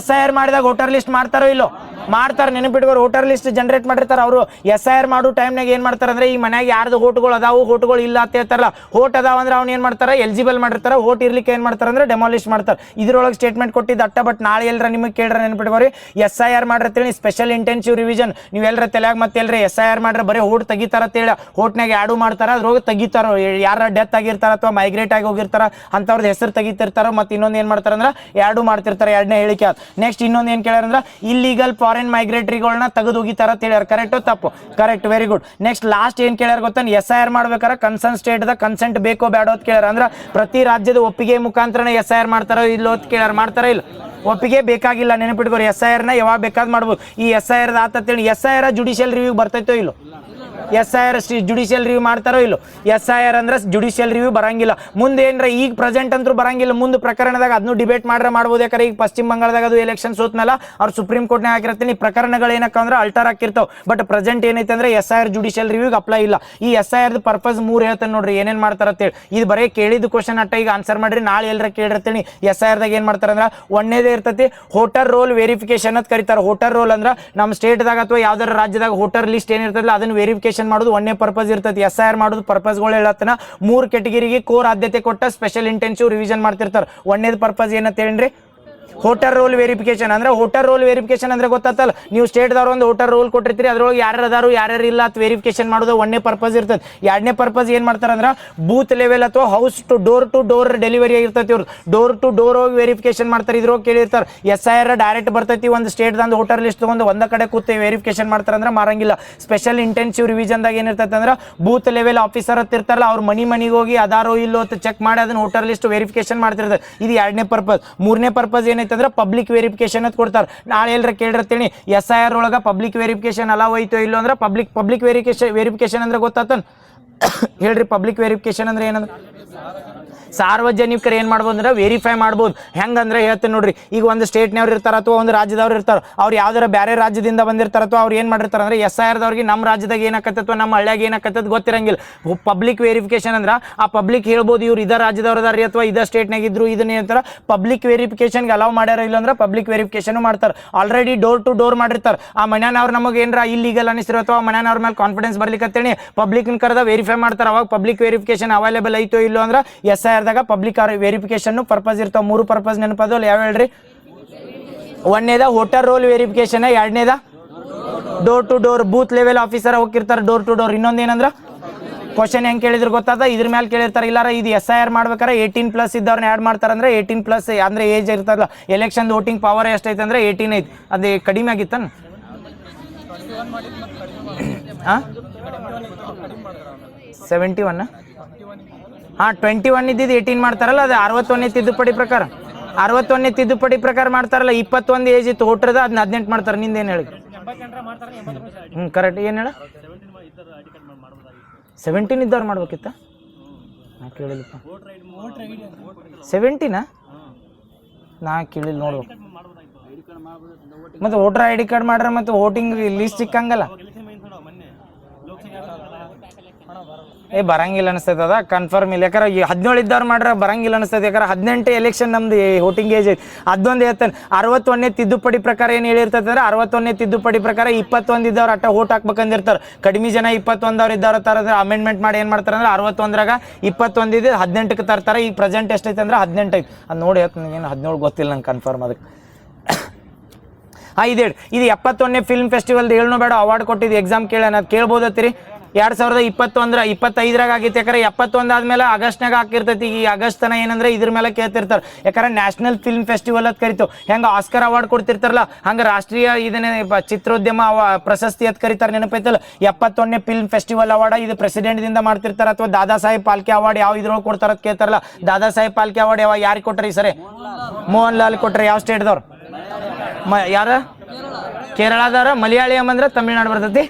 SIR ಮಾಡಿದಾಗ ವೋಟರ್ ಲಿಸ್ಟ್ ಮಾಡ್ತಾರೋ ಇಲ್ಲೋ? ಮಾಡ್ತಾರೆ. ನೆನಪಿಟ್ಕೋರು, ವೋಟರ್ ಲಿಸ್ಟ್ ಜನರೇಟ್ ಮಾಡಿರ್ತಾರೆ ಅವರು. SIR ಮಾಡೋ ಟೈಮ್ನಾಗ ಏನು ಮಾಡ್ತಾರೆ ಅಂದ್ರೆ ಈ ಮನ್ಯಾಗ ಯಾರ್ದು ಹೋಟ್ಗಳು ಅದಾವು ಹೋಟ್ಗಳು ಇಲ್ಲ ಅಂತ ಹೇಳ್ತಾರಲ್ಲ, ಹೋಟ್ ಅದಾವ ಅಂದ್ರೆ ಅವ್ನು ಏನು ಮಾಡ್ತಾರೆ ಎಲಿಜಿಬಲ್ ಮಾಡಿರ್ತಾರೆ. ಹೋಟ್ ಇರ್ಲಿಕ್ಕೆ ಏನು ಮಾಡ್ತಾರೆ ಅಂದ್ರೆ ಡೆಮಾಲಿಷ್ ಮಾಡ್ತಾರೆ. ಇದ್ರೊಳಗೆ ಸ್ಟೇಟ್ಮೆಂಟ್ ಕೊಟ್ಟಿದ್ದು ಅಟ್ಟ. ಬಟ್ ನಾಳೆ ಎಲ್ಲರ ನಿಮಗೆ ಕೇಳ್ರೆ ನೆನಪಿಟ್ಕೋರಿ, SIR ಮಾಡಿರ್ತೀನಿ ಸ್ಪೆಷಲ್ ಇಂಟೆನ್ಸಿವ್ ರಿವಿಷನ್. ನೀವು ಎಲ್ಲರ ತಲೆಯಾಗ ಮತ್ತೆ ಎಲ್ಲರ SIR ಮಾಡ್ರೆ ಬರೀ ಹೋಟ್ ತೆಗಿತಾರ ಅಂತೇಳಿ ಹೋಟ್ನಾಗ ಆ್ಯಡು ಮಾಡ್ತಾರೆ. ಅದ್ರೊಳಗೆ ತೆಗಿತಾರೋ ಯಾರ ಡೆತ್ ಆಗಿರ್ತಾರ ಅಥವಾ ಮೈಗ್ರೇಟ್ ಆಗಿ ಹೋಗಿರ್ತಾರ ಅಂಥವ್ರದ್ದು ಹೆಸರು ತೆಗಿತಿರ್ತಾರೋ. ಮತ್ತು ಇನ್ನೊಂದು ಏನು ಮಾಡ್ತಾರೆ ಅಂದ್ರೆ ಆ್ಯಡು ಮಾಡ್ತಿರ್ತಾರೆ. ಎರಡನೇ ಹೇಳಿಕೆ. ನೆಕ್ಸ್ಟ್ ಇನ್ನೊಂದು ಏನು ಕೇಳ್ಯಾರ ಅಂದ್ರೆ ಇಲ್ಲಿಗಲ್ ಫಾರಿನ್ ಮೈಗ್ರೇಟರಿಗಳನ್ನ ತೆಗೆದು ಹೋಗಿತಾರ ಅಂತ ಹೇಳ್ಯಾರ. ಕರೆಕ್ಟೋ ತಪ್ಪು? Correct, very good. Next last ಏನು ಕೇಳ್ಯಾರ ಗೊತ್ತಾ? SIR ಮಾಡ್ಬೇಕಾರೆ ಕನ್ಸರ್ನ್ ಸ್ಟೇಟ್ದ ಕನ್ಸೆಂಟ್ ಬೇಕೋ ಬೇಡೋ ಅಂತ ಕೇಳ್ಯಾರ. ಅಂದ್ರೆ ಪ್ರತಿ ರಾಜ್ಯದ ಒಪ್ಪಿಗೆ ಮುಖಾಂತರನೇ SIR ಮಾಡ್ತಾರೋ ಇಲ್ಲೋ ಅಂತ ಕೇಳ್ಯಾರ. ಮಾಡ್ತಾರ ಇಲ್ಲ? ಒಪ್ಪಿಗೆ ಬೇಕಾಗಿಲ್ಲ. ನೆನಪಿಟ್ಕೋರಿ, SIR ನ ಯಾವಾಗ ಬೇಕಾದ್ ಮಾಡ್ಬೋದು. ಈ SIR ಆತಂತೇಳಿ SIR ಜುಡಿಷಿಯಲ್ ರಿವ್ಯೂ ಬರ್ತೈತೋ ಇಲ್ಲೋ? SIR ಜುಡಿಷಿಯಲ್ ರಿವ್ಯೂ ಮಾಡ್ತಾರೋ ಇಲ್ಲೋ? SIR ಅಂದ್ರೆ ಜುಡಿಷಿಯಲ್ ರಿವ್ಯೂ ಬರಂಗಿಲ್ಲ. ಮುಂದೆ ಏನ್ರ ಈಗ ಪ್ರೆಸೆಂಟ್ ಅಂತೂ ಬರಂಗಿಲ್ಲ. ಮುಂದೆ ಪ್ರಕರಣದಾಗ ಅದನ್ನು ಡಿಬೇಟ್ ಮಾಡ್ಬೋದು. ಯಾಕಂದ್ರೆ ಈಗ ಪಶ್ಚಿಮ ಬಂಗಾಳದಾಗ ಅದು ಎಲೆಕ್ಷನ್ ಸೋತ್ಮೇಲೆ ಅವ್ರು ಸುಪ್ರೀಂ ಕೋರ್ಟ್ನಾಗ ಹಾಕಿರ್ತೀನಿ ಪ್ರಕರಣಗಳು ಏನಕ್ಕ ಅಂದ್ರೆ ಅಲ್ಟರ್ ಹಾಕಿರ್ತಾವ. ಬಟ್ ಪ್ರೆಸೆಂಟ್ ಏನೈತೆ ಅಂದ್ರೆ SIR ಜುಡಿಷಿಯಲ್ ರಿವ್ಯೂಗೆ ಅಪ್ಲೈ ಇಲ್ಲ. ಈ SIR ಪರ್ಪಸ್ 3 ಹೇಳ್ತಾನೆ ನೋಡ್ರಿ ಏನೇನ್ ಮಾಡ್ತಾರ ಅಂತೇಳಿ. ಇದು ಬರೀ ಕೇಳಿದ ಕ್ವಶನ್ ಅಟ್ಟ ಈಗ ಆನ್ಸರ್ ಮಾಡ್ರಿ. ನಾಳೆ ಎಲ್ಲರ ಕೇಳಿರ್ತೀನಿ SIR ದಾಗ ಏನ್ ಮಾಡ್ತಾರ ಅಂದ್ರೆ ಒಂದೇದೇ ಇರ್ತೈತಿ ವೋಟರ್ ರೋಲ್ ವೆರಿಫಿಕೇಶನ್ ಅಂತ ಕರೀತಾರೆ. ವೋಟರ್ ರೋಲ್ ಅಂದ್ರೆ ನಮ್ಮ ಸ್ಟೇಟ್ದಾಗ ಅಥವಾ ಯಾವ್ದಾರ ರಾಜ್ಯದಾಗ ವೋಟರ್ ಲಿಸ್ಟ್ ಏನಿರ್ತಲ್ಲ ಅದನ್ನ ವೆರಿಫಿಕೇಶನ್ ಮಾಡೋದು ಒಂದೇ ಪರ್ಪಸ್ ಇರ್ತೈತಿ. SIR ಮಾಡೋದು ಪರ್ಪಸ್ಗಳು ಹೇಳತ್ತನ 3 ಕೆಟಗಿರಿಗೆ ಕೋರ್ ಆದ್ಯತೆ ಕೊಟ್ಟ ಸ್ಪೆಷಲ್ ಇಂಟೆನ್ಸಿವ್ ರಿವಿಷನ್ ಮಾಡ್ತಿರ್ತಾರೆ. ಒಂದೇದು ಪರ್ಪಸ್ ಏನಂತ ಹೇಳ್ರಿ ವೋಟರ್ ರೋಲ್ ವೆರಿಫಿಕೇಶನ್ ಅಂದ್ರೆ ವೋಟರ್ ರೋಲ್ ವೆರಿಫಿಕೇಶನ್ ಅಂದ್ರೆ ಗೊತ್ತಾತಲ್ಲ, ನೀವು ಸ್ಟೇಟ್ದವ್ರು ಒಂದು ವೋಟರ್ ರೋಲ್ ಕೊಟ್ಟಿರ್ತೀರಿ, ಅದ್ರೊಳಗೆ ಯಾರು ಅದಾರು ಯಾರ್ಯಾರು ಇಲ್ಲ ಅಂತ ವೆರಿಫಿಕೇಶನ್ ಮಾಡೋದು ಒಂದೇ ಪರ್ಪಸ್ ಇರ್ತದೆ. ಎರಡನೇ ಪರ್ಪಸ್ ಏನು ಮಾಡ್ತಾರೆ ಅಂದ್ರೆ ಬೂತ್ ಲೆವೆಲ್ ಅಥವಾ ಹೌಸ್ ಟು ಡೋರ್ ಡೆಲಿವರಿ ಆಗಿರ್ತೈತಿ. ಇವ್ರು ಡೋರ್ ಟು ಡೋರ್ ಹೋಗಿ ವೆರಿಫಿಕೇಶನ್ ಮಾಡ್ತಾರೆ. ಇದ್ರೊಳಗೆ ಕೇಳಿರ್ತಾರೆ SIR ಡೈರೆಕ್ಟ್ ಬರ್ತೈತಿ ಒಂದು ಸ್ಟೇಟ್ದಂದು ವೋಟರ್ ಲಿಸ್ಟ್ ತೊಗೊಂಡು ಒಂದ ಕಡೆ ಕೂತು ವೆರಿಫಿಕೇಶನ್ ಮಾಡ್ತಾರೆ ಅಂದ್ರೆ ಮಾರಂಗಿಲ್ಲ. ಸ್ಪೆಷಲ್ ಇಂಟೆನ್ಸಿವ್ ರಿವಿಷನ್ದಾಗ ಏನಿರ್ತೈತೆ ಅಂದ್ರೆ ಬೂತ್ ಲೆವೆಲ್ ಆಫೀಸರ್ ಅಂತ ಇರ್ತಾರಲ್ಲ ಅವ್ರು ಮನಿಗೆ ಹೋಗಿ ಅದಾರೋ ಇಲ್ಲೋ ಅಂತ ಚೆಕ್ ಮಾಡಿ ಅದನ್ನ ವೋಟರ್ ಲಿಸ್ಟ್ ವೆರಿಫಿಕೇಶನ್ ಮಾಡ್ತಿರ್ತಾರೆ. ಇದು ಎರಡನೇ ಪರ್ಪಸ್. ಮೂರನೇ ಪರ್ಪಸ್ ಏನೈತೆ ಅಂದ್ರೆ ಪಬ್ಲಿಕ್ ವೆರಿಫಿಕೇಶನ್ ಅಂತ ಕೊಡ್ತಾರೆ. ನಾಳೆ ಎಲ್ಲರ ಕೇಳಿರ್ತೀನಿ SIR ಒಳಗೆ ಪಬ್ಲಿಕ್ ವೆರಿಫಿಕೇಶನ್ ಅಲಾವ್ ಐತೋ ಇಲ್ಲೋ ಅಂದ್ರೆ ಪಬ್ಲಿಕ್ ವೆರಿಫಿಕೇಶನ್ ಅಂದ್ರೆ ಗೊತ್ತಾತನ್ ಹೇಳ್ರಿ. ಪಬ್ಲಿಕ್ ವೆರಿಫಿಕೇಶನ್ ಅಂದ್ರೆ ಏನಂದ್ರೆ ಸಾರ್ವಜನಿಕರು ಏನು ಮಾಡ್ಬೋದು ಅಂದ್ರೆ ವೆರಿಫೈ ಮಾಡ್ಬೋದು. ಹೆಂಗಂದ್ರೆ ಹೇಳ್ತೀನಿ ನೋಡ್ರಿ, ಈಗ ಒಂದು ಸ್ಟೇಟ್ನವ್ರು ಇರ್ತಾರೆ ಅಥವಾ ಒಂದು ರಾಜ್ಯದವ್ರು ಇರ್ತಾರೆ, ಅವ್ರು ಯಾವ್ದಾರ ಬೇರೆ ರಾಜ್ಯದಿಂದ ಬಂದಿರ್ತಾರೆ ಅಥವಾ ಅವ್ರು ಏನು ಮಾಡಿರ್ತಾರೆ ಅಂದ್ರೆ SIR ದವ್ರಿಗೆ ನಮ್ಮ ರಾಜ್ಯದಾಗ ಏನಾಕತ್ತೆ ಅಥವಾ ನಮ್ಮ ಹಳ್ಳಿಯಾಗ ಏನಾಕತ್ತೆ ಗೊತ್ತಿರಂಗಿಲ್ಲ. ಪಬ್ಲಿಕ್ ವೆರಿಫಿಕೇಶನ್ ಅಂದ್ರೆ ಆ ಪಬ್ಲಿಕ್ ಹೇಳ್ಬೋದು ಇವ್ರು ಇದೇ ರಾಜ್ಯದವ್ರದಾರಿ ಅಥವಾ ಇದೇ ಸ್ಟೇಟ್ನಾಗ ಇದ್ರು ಇದನ್ನ ಏನಂತಾರೆ ಪಬ್ಲಿಕ್ ವೆರಿಫಿಕೇಶನ್ಗೆ ಅಲೌ ಮಾಡ್ಯಾರ ಇಲ್ಲ ಅಂದ್ರೆ ಪಬ್ಲಿಕ್ ವೆರಿಫಿಕೇಶನ್ ಮಾಡ್ತಾರೆ. ಆಲ್ರೆಡಿ ಡೋರ್ ಟು ಡೋರ್ ಮಾಡಿರ್ತಾರೆ. ಆ ಮನೆಯವ್ರು ನಮಗೆ ಏನಾರ ಇಲ್ಲಿಗಲ್ ಅನಿಸಿರೋ ಅಥವಾ ಮನೆಯವ್ರ ಮೇಲೆ ಕಾನ್ಫಿಡೆನ್ಸ್ ಬರ್ಲಿಕ್ಕತ್ತೇಳಿ ಪಬ್ಲಿಕ್ನ ಕರೆದ ವೆರಿಫೈ ಮಾಡ್ತಾರೆ. ಅವಾಗ ಪಬ್ಲಿಕ್ ವೆರಿಫಿಕೇಶನ್ ಅವೈಲೇಬಲ್ ಐತೋ ಇಲ್ಲೋ ಅಂದ್ರೆ SIR ದಾಗ ಪಬ್ಲಿಕ್ ವೆರಿಫಿಕೇಶನ್ ಪರ್ಪಸ್ ಇರ್ತಾವ. 3 ಪರ್ಪಸ್ ನೆನಪದಲ್ಲ ಯಾವ ಹೇಳ್ರಿ? ಒಂದೇದ ವೋಟರ್ ರೋಲ್ ವೆರಿಫಿಕೇಶನ್, ಎರಡನೇದ door to door booth level officer ಹೋಗಿರ್ತಾರೆ ಡೋರ್ ಟು ಡೋರ್. ಇನ್ನೊಂದು ಏನಂದ್ರೆ ಕ್ವಶನ್ ಹೆಂಗೆ ಕೇಳಿದ್ರು ಗೊತ್ತಾದ ಇದ್ರ ಮೇಲೆ ಕೇಳಿರ್ತಾರೆ. ಇಲ್ಲಾರ ಇದು SIR ಮಾಡ್ಬೇಕಾರೆ 18+ ಇದ್ದವ್ರನ್ನ ಆ್ಯಡ್ ಮಾಡ್ತಾರೆ ಅಂದ್ರೆ 18+ ಅಂದ್ರೆ ಏಜ್ ಇರ್ತದಲ್ಲ. ಎಲೆಕ್ಷನ್ ವೋಟಿಂಗ್ ಪವರ್ ಎಷ್ಟೈತೆ ಅಂದ್ರೆ 18 ಐತಿ. ಅದು ಕಡಿಮೆ ಆಗಿತ್ತನ್ 71 21 ಇದ್ದಿದ್ದು 18 ಮಾಡ್ತಾರಲ್ಲ. ಅದು 61ನೇ ತಿದ್ದುಪಡಿ ಪ್ರಕಾರ 61ನೇ ತಿದ್ದುಪಡಿ ಪ್ರಕಾರ ಮಾಡ್ತಾರಲ್ಲ. 21 ಏಜ್ ಇತ್ತು ವೋಟರ್ದ ಅದನ್ನ 18 ಮಾಡ್ತಾರೆ. ನಿಂದೇನು ಹೇಳಿ? ಕರೆಕ್ಟ್. ಏನು ಹೇಳ 17 ಇದ್ದವ್ರು ಮಾಡ್ಬೇಕಿತ್ತ? ನಾ ಕೇಳಿಲ್ಲಪ್ಪ. 17 ನಾ ಕೇಳಿಲ್ಲ ನೋಡ್ಬೇಕು. ಮತ್ತು ವೋಟರ್ ID ಕಾರ್ಡ್ ಮಾಡ್ರೆ ಮತ್ತು ವೋಟಿಂಗ್ ಲಿಸ್ಟ್ ಸಿಕ್ಕಂಗಲ್ಲ. ಬರಂಗಿಲ್ಲ ಅನಿಸ್ತೈತೆ. ಅದ ಕನ್ಫರ್ಮ್ ಇಲ್ಲ. ಯಾಕಂದ್ರೆ 17 ಇದ್ದವ್ರು ಮಾಡ್ರೆ ಬರಂಗಿಲ್ಲ ಅನಿಸ್ತೈತೆ. ಯಾಕಂದ್ರೆ 18 ಎಲೆಕ್ಷನ್ ನಮ್ದು ವೋಟಿಂಗ್ ಏಜ್ ಐತಿ. ಅದೊಂದು ಹೇಳ್ತಾನೆ 61ನೇ ತಿದ್ದುಪಡಿ ಪ್ರಕಾರ ಏನು ಹೇಳಿರ್ತೈತೆ ಅಂದ್ರೆ 61ನೇ ತಿದ್ದುಪಡಿ ಪ್ರಕಾರ 21 ಇದ್ದವ್ರು ಅಟ್ಟ ವೋಟ್ ಹಾಕ್ಬೇಕಂದಿರ್ತಾರೆ. ಕಡಿಮೆ ಜನ 21 ಇದ್ದವ್ರ ತರ ಅಮೆಂಡ್ಮೆಂಟ್ ಮಾಡಿ ಏನು ಮಾಡ್ತಾರೆ ಅಂದ್ರೆ 61ರಾಗ 21 ಇದ್ದು 18ಕ್ಕೆ ತರ್ತಾರೆ. ಈಗ ಪ್ರೆಸೆಂಟ್ ಎಷ್ಟೈತೆ ಅಂದ್ರೆ 18 ಐತಿ. ಅದು ನೋಡಿ ಹೇಳ್ತೀನಿ ಏನು 17 ಗೊತ್ತಿಲ್ಲ ನಂಗೆ ಕನ್ಫರ್ಮ್. ಅದಕ್ಕೆ ಇದು 71ನೇ ಫಿಲ್ಮ್ ಫೆಸ್ಟಿವಲ್ ಹೇಳೋ ಬೇಡ ಅವಾರ್ಡ್ ಕೊಟ್ಟಿದ್ದು ಎಕ್ಸಾಮ್ ಕೇಳೋಣ ಅದು ಕೇಳ್ಬೋದತ್ತೀರಿ. 2021 25ರಾಗ ಆಗಿತ್ತು. ಯಾಕಂದ್ರೆ 71 ಆದ್ಮೇಲೆ ಆಗಸ್ಟ್ನಾಗ ಹಾಕಿರ್ತೈತಿ. ಈ ಆಗಸ್ಟ್ ತನ ಏನಂದ್ರೆ ಇದ್ರ ಮೇಲೆ ಕೇಳ್ತಿರ್ತಾರೆ. ಯಾಕಂದ್ರೆ ನ್ಯಾಷನಲ್ ಫಿಲ್ಮ್ ಫೆಸ್ಟಿವಲ್ ಅಂತ ಕರಿತು. ಹೆಂಗೆ ಆಸ್ಕರ್ ಅವಾರ್ಡ್ ಕೊಡ್ತಿರ್ತಾರಲ್ಲ ಹಂಗೆ ರಾಷ್ಟ್ರೀಯ ಇದನ್ನೇ ಚಿತ್ರೋದ್ಯಮ ಪ್ರಶಸ್ತಿ ಅಂತ ಕರೀತಾರೆ. ನೆನಪೈತಲ್ಲ 71ನೇ ಫಿಲ್ಮ್ ಫೆಸ್ಟಿವಲ್ ಅವಾರ್ಡ್. ಇದು ಪ್ರೆಸಿಡೆಂಟ್ದಿಂದ ಮಾಡ್ತಿರ್ತಾರೆ. ಅಥವಾ ದಾದಾ ಸಾಹೇಬ್ ಫಾಲ್ಕೆ ಅವಾರ್ಡ್ ಯಾವ ಇದ್ರೊಳಗೆ ಕೊಡ್ತಾರ ಅಂತ ಕೇಳ್ತಾರಲ್ಲ. ದಾದಾ ಸಾಹೇಬ್ ಫಾಲ್ಕೆ ಅವಾರ್ಡ್ ಯಾರಿಗೆ ಕೊಟ್ರಿ ಈ ಸರಿ? ಮೋಹನ್ ಲಾಲ್ ಕೊಟ್ರೆ. ಯಾವ ಸ್ಟೇಟ್ದವ್ರು? ಯಾರ? ಕೇರಳದವ್ರ. ಮಲಯಾಳಿಯಂ ಅಂದ್ರೆ ತಮಿಳ್ನಾಡು ಬರ್ತೈತಿ.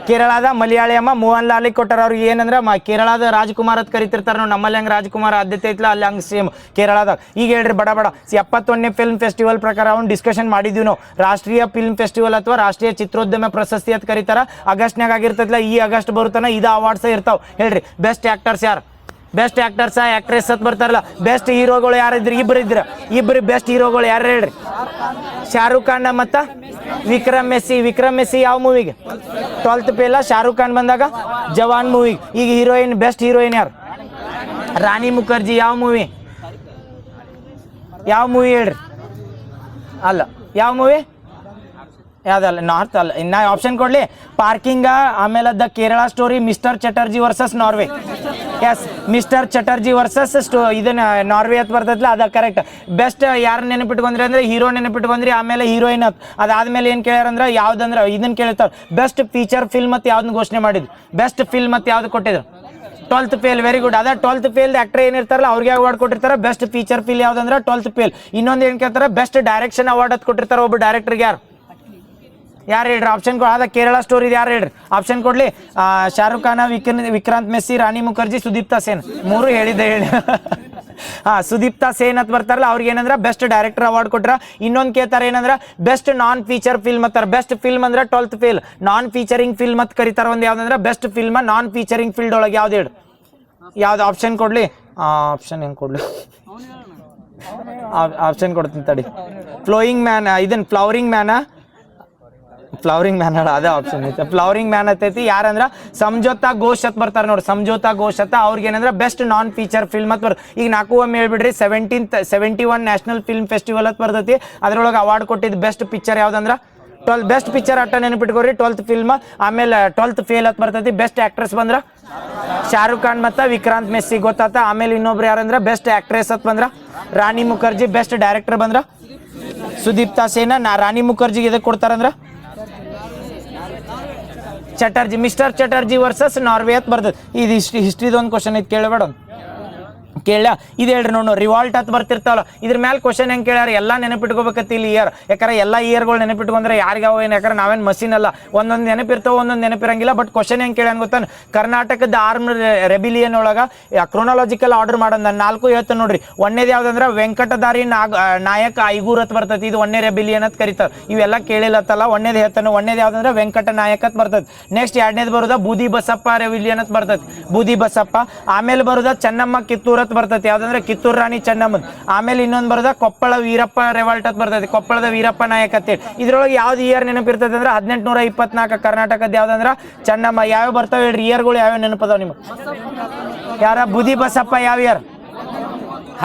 ಕೇರಳದ ಮಲಯಾಳಿಯಮ್ಮ ಮೋಹನ್ ಲಾಲಿಗೆ ಕೊಟ್ಟಾರ. ಅವ್ರಿಗೆ ಏನಂದ್ರೆ ಕೇರಳದ ರಾಜ್ಕುಮಾರ್ ಅಂತ ಕರಿತಿರ್ತಾರೆ. ನಾವು ನಮ್ಮಲ್ಲಿ ಹಂಗೆ ರಾಜ್ಕುಮಾರ್ ಆದ್ಯತೆ ಐತ್ಲ ಅಲ್ಲಿ ಹಂಗೆ ಸೇಮ್ ಕೇರಳದಾಗ. ಈಗ ಹೇಳ್ರಿ ಬಡ 71ನೇ ಫಿಲ್ಮ್ ಫೆಸ್ಟಿವಲ್ ಪ್ರಕಾರ ಅವ್ನು ಡಿಸ್ಕಷನ್ ಮಾಡಿದ್ವಿ ನಾವು. ರಾಷ್ಟ್ರೀಯ ಫಿಲ್ಮ್ ಫೆಸ್ಟಿವಲ್ ಅಥವಾ ರಾಷ್ಟ್ರೀಯ ಚಿತ್ರೋದ್ಯಮ ಪ್ರಶಸ್ತಿ ಅಂತ ಕರೀತಾರ. ಆಗಸ್ಟ್ನಾಗ ಆಗಿರ್ತೈತಿಲ್ಲ. ಈ ಆಗಸ್ಟ್ ಬರುತ್ತಾನ ಇದು ಅವಾರ್ಡ್ಸ್ ಇರ್ತಾವ. ಹೇಳ್ರಿ ಬೆಸ್ಟ್ ಆಕ್ಟರ್ಸ್ ಯಾರು? ಬೆಸ್ಟ್ ಆಕ್ಟರ್ಸ್ ಆಕ್ಟ್ರೆಸ್ ಅಂತ ಬರ್ತಾರಲ್ಲ. ಬೆಸ್ಟ್ ಹೀರೋಗಳು ಯಾರಿದ್ರು? ಇಬ್ಬರು ಬೆಸ್ಟ್ ಹೀರೋಗಳು ಯಾರು ಹೇಳ್ರಿ? ಶಾರುಖ್ ಖಾನ್ ಮತ್ತು ವಿಕ್ರಮ್ ಮೆಸ್ಸಿ ಯಾವ ಮೂವಿಗೆ? 12th fail. ಶಾರುಖ್ ಖಾನ್ ಬಂದಾಗ ಜವಾನ್ ಮೂವಿಗೆ. ಈಗ ಹೀರೋಯಿನ್ ಬೆಸ್ಟ್ ಹೀರೋಯಿನ್ ಯಾರು? ರಾಣಿ ಮುಖರ್ಜಿ. ಯಾವ ಮೂವಿ ಹೇಳ್ರಿ? ಅಲ್ಲ ಯಾವ ಮೂವಿ? ಯಾವ್ದಲ್ಲ ನಾರ್ತ್ ಅಲ್ಲ. ಇನ್ನು ಆಪ್ಷನ್ ಕೊಡ್ಲಿ? ಪಾರ್ಕಿಂಗ, ಆಮೇಲೆ the Kerala story, mister Chatterjee versus Norway. Yes, mister Chatterjee versus ಇದನ್ನ ನಾರ್ವೆ ಅಂತ ಬರ್ತೈತಲ್ಲ ಅದ ಕರೆಕ್ಟ್. ಬೆಸ್ಟ್ ಯಾರು ನೆನಪಿಟ್ಕೊಂಡ್ರಿ ಅಂದ್ರೆ ಹೀರೋ ನೆನಪಿಟ್ಕೊಂಡ್ರಿ. ಆಮೇಲೆ ಹೀರೋಯಿನ್ ಅದಾದ್ಮೇಲೆ ಏನು ಕೇಳ್ಯಾರಂದ್ರೆ ಯಾವ್ದಂದ್ರೆ ಇದನ್ನ ಕೇಳ್ತಾರೆ ಬೆಸ್ಟ್ ಫೀಚರ್ ಫಿಲ್ಮ್ ಮತ್ತು ಯಾವ್ದನ್ನ ಘೋಷಣೆ ಮಾಡಿದ್ರು? ಬೆಸ್ಟ್ ಫಿಲ್ಮ್ ಮತ್ತು ಯಾವ್ದು ಕೊಟ್ಟಿದ್ರು? 12th fail. Very good. ಅದ 12th ಫೇಲ್ ಆಕ್ಟರ್ ಏನಿರ್ತಾರಲ್ಲ ಅವ್ರಿಗೆ ಅವಾರ್ಡ್ ಕೊಟ್ಟಿರ್ತಾರೆ. ಬೆಸ್ಟ್ ಫೀಚರ್ ಫಿಲ್ ಯಾವ್ದಂದ್ರೆ 12th ಫೇಲ್. ಇನ್ನೊಂದು ಏನು ಕೇಳ್ತಾರೆ ಬೆಸ್ಟ್ ಡೈರೆಕ್ಷನ್ ಅವಾರ್ಡ್ ಅಂತ ಕೊಟ್ಟಿರ್ತಾರೆ ಒಬ್ಬ ಡೈರೆಕ್ಟರ್ಗೆ. ಯಾರು? ಯಾರು ಹೇಳ್ರಿ ಆಪ್ಷನ್ ಅದ ಕೇರಳ ಸ್ಟೋರಿ ಯಾರು ಹೇಳ್ರಿ ಆಪ್ಷನ್ ಕೊಡ್ಲಿ ಶಾರುಖ್ ಖಾನ ವಿಕ್ರಾಂತ್ ಮೆಸ್ಸಿ ರಾಣಿ ಮುಖರ್ಜಿ ಸುದೀಪ್ತಾ ಸೇನ್ ಮೂರು ಹೇಳಿದ್ದೆ ಹೇಳಿ ಸುದೀಪ್ತಾ ಸೇನ್ ಅಂತ ಬರ್ತಾರಲ್ಲ ಅವ್ರಿಗೆ ಏನಂದ್ರೆ ಬೆಸ್ಟ್ ಡೈರೆಕ್ಟರ್ ಅವಾರ್ಡ್ ಕೊಟ್ರ ಇನ್ನೊಂದು ಕೇಳ್ತಾರೆ ಏನಂದ್ರೆ ಬೆಸ್ಟ್ ನಾನ್ ಫೀಚರ್ ಫಿಲ್ಮ್ ಅಂತಾರೆ ಬೆಸ್ಟ್ ಫಿಲ್ಮ್ ಅಂದ್ರೆ 12th ಫೇಲ್ ನಾನ್ ಫೀಚರಿಂಗ್ ಫಿಲ್ಮ್ ಅಂತ ಕರೀತಾರ ಒಂದು ಯಾವ್ದಂದ್ರೆ ಬೆಸ್ಟ್ ಫಿಲ್ಮ್ ನಾನ್ ಫೀಚರಿಂಗ್ ಫೀಲ್ಡ್ ಒಳಗೆ ಯಾವ್ದು ಹೇಳಿ ಯಾವ್ದು ಆಪ್ಷನ್ ಕೊಡ್ಲಿ ಆಪ್ಷನ್ ಹೆಂಗೆ ಕೊಡ್ಲಿ ಆಪ್ಷನ್ ಕೊಡ್ತೀನಿ ತಡಿ ಫ್ಲೋಯಿಂಗ್ ಮ್ಯಾನ್ ಇದನ್ ಫ್ಲವರಿಂಗ್ ಮ್ಯಾನ್ ಹೇಳ ಅದೇ ಆಪ್ಷನ್ ಐತೆ ಫ್ಲವರಿಂಗ್ ಮ್ಯಾನ್ ಐತೈತಿ ಯಾರಂದ್ರ ಸಂಜೋತಾ ಘೋಷ್ ಅಂತ ಬರ್ತಾರೆ ನೋಡಿ ಸಂಜೋತಾ ಘೋಷ್ ಅಂತ ಅವ್ರಿಗೆ ಏನಂದ್ರೆ ಬೆಸ್ಟ್ ನಾನ್ ಫೀಚರ್ ಫಿಲ್ಮ್ ಅಂತ ಈಗ 4 ಒಮ್ಮೆ ಹೇಳ್ಬಿಡ್ರಿ 71 ನ್ಯಾಷನಲ್ ಫಿಲ್ಮ್ ಫೆಸ್ಟಿವಲ್ ಅಂತ ಬರ್ತೈತಿ ಅದ್ರೊಳಗೆ ಅವಾರ್ಡ್ ಕೊಟ್ಟಿದ್ದು ಬೆಸ್ಟ್ ಪಿಕ್ಚರ್ ಯಾವ್ದಂದ್ರ ಬೆಸ್ಟ್ ಪಿಕ್ಚರ್ ಅಟ್ಟ ನೆನಪಿಟ್ಕೋರಿ 12th ಫಿಲ್ಮ್ ಆಮೇಲೆ 12th ಫೇಲ್ ಅಂತ ಬರ್ತೈತಿ ಬೆಸ್ಟ್ ಆಕ್ಟ್ರೆಸ್ ಬಂದ್ರ ಶಾರುಖ್ ಖಾನ್ ಮತ್ತು ವಿಕ್ರಾಂತ್ ಮೆಸ್ಸಿ ಗೊತ್ತಾತ ಆಮೇಲೆ ಇನ್ನೊಬ್ರು ಯಾರಂದ್ರ ಬೆಸ್ಟ್ ಆಕ್ಟ್ರೆಸ್ ಅಂತ ಬಂದ್ರ ರಾಣಿ ಮುಖರ್ಜಿ ಬೆಸ್ಟ್ ಡೈರೆಕ್ಟರ್ ಬಂದ್ರ ಸುದೀಪ್ತಾ ಸೇನ ರಾಣಿ ಮುಖರ್ಜಿಗೆ ಇದಕ್ಕೆ ಕೊಡ್ತಾರಂದ್ರ Chatterjee mister Chatterjee versus Norway ಅಂತ ಬರ್ತದೆ ಇದು ಹಿಸ್ಟ್ರಿದು ಒಂದು ಕ್ವಶನ್ ಐತೆ ಕೇಳಬೇಡ ಕೇಳ ಇದು ಹೇಳ್ರಿ ನೋಡು ರಿವಾಲ್ಟ್ ಅಂತ ಬರ್ತಿರ್ತಾವಲ್ಲ ಇದ್ರ ಮೇಲೆ ಕ್ವಶನ್ ಹೆಂಗೆ ಕೇಳ್ಯಾರ ಎಲ್ಲ ನೆನಪಿಟ್ಕೋಬೇಕತ್ತಿ ಇಲ್ಲಿ ಇಯರ್ ಯಾಕಂದ್ರೆ ಎಲ್ಲ ಇಯರ್ಗಳು ನೆನಪಿಟ್ಕೊಂಡ್ರೆ ಯಾರಿಗಾವ ಏನು ಯಾಕಂದ್ರೆ ನಾವೇನು ಮಷೀನ್ ಅಲ್ಲ ಒಂದೊಂದು ನೆನಪಿರ್ತಾವ ಒಂದೊಂದು ನೆನಪಿರಂಗಿಲ್ಲ ಬಟ್ ಕ್ವಶನ್ ಹೆಂಗೆ ಕೇಳ್ಯಾನ ಗೊತ್ತಾನ ಕರ್ನಾಟಕದ ಆರ್ಮ್ ರೆಬಿಲಿಯನ್ ಒಳಗೆ ಕ್ರೊನಾಲಜಿಕಲ್ ಆರ್ಡರ್ ಮಾಡೋದು ನಾನು 4 ಹೇಳ್ತೇನೆ ನೋಡ್ರಿ ಒಂದೇದು ಯಾವ್ದಂದ್ರೆ ವೆಂಕಟಧಾರಿ ನಾಯಕ ಐಗೂರ್ ಅಂತ ಬರ್ತೈತಿ ಇದು ಒಂದೇ ರೆಬಿಲಿಯನ್ ಅಂತ ಕರೀತಾರೆ ಇವೆಲ್ಲ ಕೇಳಿಲ್ಲತ್ತಲ್ಲ ಒಂದೇದು ಹೇಳ್ತಾನೆ ಒಂದೇದು ಯಾವ್ದಂದ್ರೆ ವೆಂಕಟ ನಾಯಕ ಅಂತ ಬರ್ತೈತಿ ನೆಕ್ಸ್ಟ್ ಎರಡನೇದು ಬರೋದ ಬೂದಿ ಬಸಪ್ಪ ರೆಬಿಲಿಯನ್ ಅಂತ ಬರ್ತೈತಿ ಬೂದಿ ಬಸಪ್ಪ ಆಮೇಲೆ ಬರೋದ ಚೆನ್ನಮ್ಮ ಕಿತ್ತೂರ್ ಅಂತ ಬರ್ತೈತಿ ಯಾವ್ದಂದ್ರೆ ಕಿತ್ತೂರು ರಾಣಿ ಚೆನ್ನಮ್ಮನ್ ಆಮೇಲೆ ಇನ್ನೊಂದು ಬರೋದ ಕೊಪ್ಪಳ ವೀರಪ್ಪ ರೆವಾಲ್ಟ್ ಅಂತ ಬರ್ತೈತಿ ಕೊಪ್ಪಳದ ವೀರಪ್ಪ ನಾಯಕ ಅಂತೇಳಿ ಇದ್ರೊಳಗೆ ಯಾವ್ದು ಇಯರ್ ನೆನಪಿರ್ತೈತೆ ಅಂದ್ರೆ 1824 ಕರ್ನಾಟಕದ ಯಾವ್ದಂದ್ರ ಚೆನ್ನಮ್ಮ ಯಾವ್ಯಾವ ಬರ್ತಾವೆ ಹೇಳ್ರಿ ಇಯರ್ಗಳು ಯಾವ್ಯಾವ ನೆನಪದಾವ ನಿಮ್ಗೆ ಯಾರ ಬುದಿ ಬಸಪ್ಪ ಯಾವ ಇಯರ್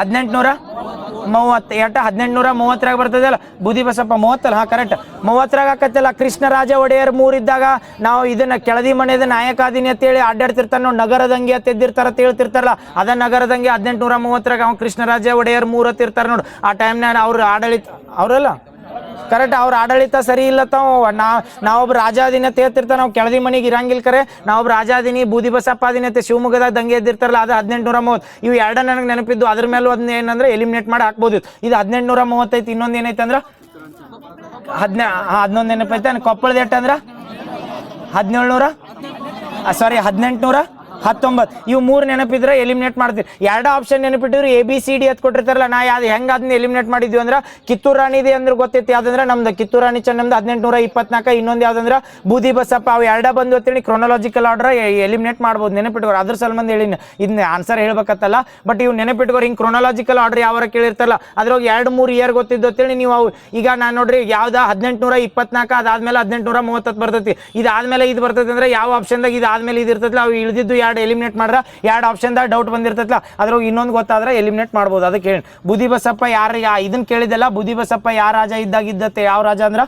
1830 ಬರ್ತದಲ್ಲ ಬುದಿ ಬಸಪ್ಪ 30 ಕರೆಕ್ಟ್ 30 ಆಕತ್ತಲ್ಲ ಕೃಷ್ಣರಾಜ ಒಡೆಯರ್ 3 ಇದ್ದಾಗ ನಾವು ಇದನ್ನ ಕೆಳದಿ ಮನೆಯದ ನಾಯಕಾದಿನಿ ಅಂತೇಳಿ ಅಡ್ಡಾಡ್ತಿರ್ತಾರ ನಾವು ನಗರದಂಗೆ ಅಂತ ಎದ್ದಿರ್ತಾರ ಅಂತ ಹೇಳ್ತಿರ್ತಾರಲ್ಲ ಅದ ನಗರದಂಗೆ 1830 ಅವ ಕೃಷ್ಣರಾಜ ಒಡೆಯರ್ 3 ಅಂತ ಇರ್ತಾರ ನೋಡು ಆ ಟೈಮ್ನಾಗ ಅವ್ರ ಆಡಳಿತ ಅವರಲ್ಲ ಕರೆಕ್ಟ್ ಅವ್ರ ಆಡಳಿತ ಸರಿ ಇಲ್ಲ ನಾವೊಬ್ಬ ರಾಜಾದಿನಿ ಅಂತ ಹೇಳ್ತಿರ್ತಾರ ನಾವು ಕೆಳದಿ ಮನೆಗೆ ಇರಂಗಿಲ್ಲ ಕರೆ ನಾವೊಬ್ಬ ರಾಜಾದಿನಿ ಬೂದಿ ಬಸಪ್ಪಾದಿನಿ ಅಂತ ಶಿವಮೊಗ್ಗದಾಗ ದಂಗೆ ಎದ್ದಿರ್ತಾರಲ್ಲ ಅದು 1830 ಇವು ಎರಡು ನನಗೆ ನೆನಪಿದ್ದು ಅದ್ರ ಮೇಲೂ ಅದನ್ನ ಏನಂದ್ರೆ ಎಲಿಮಿನೇಟ್ ಮಾಡಿ ಹಾಕ್ಬೋದು ಇದು 1835 ಇನ್ನೊಂದು ಏನೈತೆ ಅಂದ್ರೆ 11 ನೆನಪೈತೆ ಕೊಪ್ಪಳದ ಎಟ್ಟು ಅಂದ್ರೆ 1819 ಇವು 3 ನೆನಪಿದ್ರೆ ಎಲಿಮಿನೇಟ್ ಮಾಡ್ತೀವಿ ಎರಡು ಆಪ್ಷನ್ ನೆನಪಿಟ್ಟಿದ್ರು ABCD ಅಂತ ಕೊಟ್ಟಿರ್ತಾರಲ್ಲ ನಾ ಯಾವ್ದು ಹೆಂಗೆ ಅದನ್ನ ಎಲಿಮಿನೇಟ್ ಮಾಡಿದ್ವಿ ಅಂದ್ರೆ ಕಿತ್ತೂರು ರಾಣಿದೆ ಅಂದ್ರೆ ಗೊತ್ತೈತಿ ಯಾವ್ದಂದ್ರೆ ನಮ್ದು ಕಿತ್ತೂರು ರಾಣಿ ಚೆನ್ನಮ್ದು 1824 ಇನ್ನೊಂದು ಯಾವ್ದಂದ್ರೆ ಬೂದಿ ಬಸಪ್ಪ ಅವು ಎರಡ ಬಂದು ಅಂತೇಳಿ ಕ್ರೊನಾಲಜಿಕಲ್ ಆರ್ಡರ್ ಎಲಿಮಿನೇಟ್ ಮಾಡ್ಬೋದು ನೆನಪಿಟ್ಕೋರು ಅದ್ರ ಸಲ್ಬಂದ್ ಹೇಳಿ ಇದನ್ನ ಆನ್ಸರ್ ಹೇಳ್ಬೇಕತ್ತಲ್ಲ ಬಟ್ ಇವು ನೆನಪಿಟ್ಕೋರು ಹಿಂಗೆ ಕ್ರೊನಾಲಜಿಕಲ್ ಆರ್ಡರ್ ಯಾವ ಕೇಳಿರ್ತಾರಲ್ಲ ಅದ್ರೊಳಗೆ 2-3 ಇಯರ್ ಗೊತ್ತಿದ್ದು ಅಂತೇಳಿ ನೀವು ಅವು ಈಗ ನಾನು ನೋಡ್ರಿ ಯಾವ್ದು 1824 ಅದಾದ್ಮೇಲೆ 1830 ಬರ್ತೈತಿ ಇದಾದ್ಮೇಲೆ ಇದು ಬರ್ತೈತಿ ಅಂದ್ರೆ ಯಾವ ಆಪ್ಷನ್ದಾಗ ಇದಾದ್ಮೇಲೆ ಇದು ಇರ್ತೈತಿಲ್ಲ ಅವು ಇಳಿದಿದ್ದು ಎಲಿಮಿನೇಟ್ ಮಾಡ್ರ ಎರಡು ಆಪ್ಷನ್ದಾಗ ಡೌಟ್ ಬಂದಿರ್ತೈತಲ್ಲ ಅದ್ರಾಗ ಇನ್ನೊಂದು ಗೊತ್ತಾದ್ರೆ ಎಲಿಮಿನೇಟ್ ಮಾಡ್ಬೋದು ಅದಕ್ಕೆ ಹೇಳಿ ಬುದಿ ಬಸಪ್ಪ ಇದನ್ನ ಕೇಳಿದಲ್ಲ ಬುದಿ ಬಸಪ್ಪ ಯಾವ ರಾಜ ಇದ್ದಾಗಿದ್ದತ್ತೆ ಯಾವ ರಾಜ ಅಂದ್ರ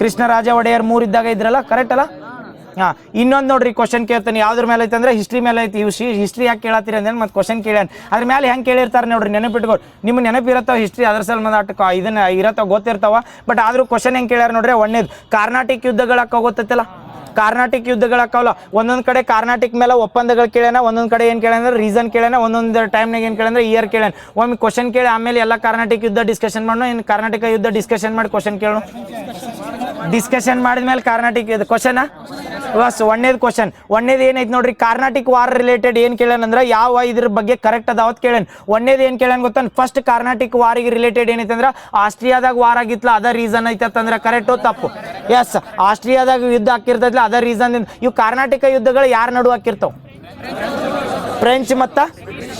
ಕೃಷ್ಣರಾಜ ಒಡೆಯರ್ 3 ಇದ್ದಾಗ ಇದ್ರಲ್ಲ ಕರೆಕ್ಟ್ ಅಲ್ಲ ಇನ್ನೊಂದು ನೋಡ್ರಿ ಕ್ವಶನ್ ಕೇಳ್ತಾನೆ ಯಾವ್ದ್ರ ಮೇಲೆ ಐತೆ ಅಂದ್ರೆ ಹಿಸ್ಟ್ರಿ ಮೇಲೆ ಐತಿ ಹಿಸ್ಟ್ರಿ ಯಾಕೆ ಕೇಳತ್ತೀರಿ ಅಂದ್ರೆ ಮತ್ತೆ ಕ್ವಶನ್ ಕೇಳ್ಯಾನ ಅದ್ರ ಮೇಲೆ ಹೆಂಗೆ ಕೇಳಿರ್ತಾರೆ ನೋಡ್ರಿ ನೆನಪಿಟ್ಕೋರಿ ನಿಮ್ಗೆ ನೆನಪಿರತ್ತಾವ ಹಿಸ್ಟ್ರಿ ಅದ್ರ ಸಲ ಇದನ್ನ ಇರತ್ತಾವ ಗೊತ್ತಿರ್ತಾವ ಬಟ್ ಆದ್ರೂ ಕ್ವಶನ್ ಹೆಂಗೆ ಕೇಳ್ಯಾರ ನೋಡ್ರಿ ಒಂದೇದು ಕಾರ್ನಾಟಿಕ್ ಯುದ್ಧಗಳಕ್ಕ ಗೊತ್ತೈತಲ್ಲ ಕಾರ್ನಾಟಿಕ್ ಯುದ್ಧಗಳಾಕವಲ್ಲ ಒಂದೊಂದು ಕಡೆ ಕಾರ್ನಾಟಿಕ್ ಮೇಲೆ ಒಪ್ಪಂದಗಳು ಕೇಳ್ಯಾನ ಒಂದೊಂದು ಕಡೆ ಏನು ಕೇಳ್ಯಾನ ರೀಸನ್ ಕೇಳ್ಯಾನ ಒಂದೊಂದು ಟೈಮ್ನಾಗ ಏನು ಕೇಳ್ಯಾನ ಇಯರ್ ಕೇಳ್ಯಾನ ಒಮ್ಮೆ ಕ್ವಶನ್ ಕೇಳಿ ಆಮೇಲೆ ಎಲ್ಲ ಕಾರ್ನಾಟಿಕ್ ಯುದ್ಧ ಡಿಸ್ಕಷನ್ ಮಾಡೋಣ ಇನ್ನು ಕರ್ನಾಟಕ ಯುದ್ಧ ಡಿಸ್ಕಷನ್ ಮಾಡಿ ಕ್ವಶನ್ ಕೇಳೋಣ ಡಿಸ್ಕಷನ್ ಮಾಡಿದ್ಮೇಲೆ ಕಾರ್ನಾಟಿಕ್ ಯುದ್ಧ ಕ್ವಶನ್ ಒಂದೇದು ಕ್ವಶನ್ ಒಂದೇದು ಏನೈತೆ ನೋಡ್ರಿ ಕಾರ್ನಾಟಿಕ್ ವಾರ್ ರಿಲೇಟೆಡ್ ಏನು ಕೇಳ್ಯಾನ ಅಂದ್ರೆ ಯಾವ ಇದ್ರ ಬಗ್ಗೆ ಕರೆಕ್ಟ್ ಅದಾವತ್ ಕೇಳ್ಯಾನ ಒಂದೇದು ಏನು ಕೇಳ್ಯಾನ ಗೊತ್ತ ಫಸ್ಟ್ ಕಾರ್ನಾಟಿಕ್ ವಾರಿಗೆ ರಿಲೇಟೆಡ್ ಏನೈತೆ ಅಂದ್ರೆ ಆಸ್ಟ್ರಿಯಾದಾಗ ವಾರ್ ಆಗಿತ್ಲ ಅದ ರೀಸನ್ ಐತಂದ್ರೆ ಕರೆಕ್ಟು ತಪ್ಪು ಎಸ್ ಆಸ್ಟ್ರಿಯಾದಾಗ ಯುದ್ಧ ಹಾಕಿರ್ತೈತಿ ಅದ ರೀಸನ್ ಇವು ಕರ್ನಾಟಕ ಯುದ್ಧಗಳು ಯಾರ ನಡುವೆ ಹಾಕಿರ್ತಾವ ಫ್ರೆಂಚ್ ಮತ್ತು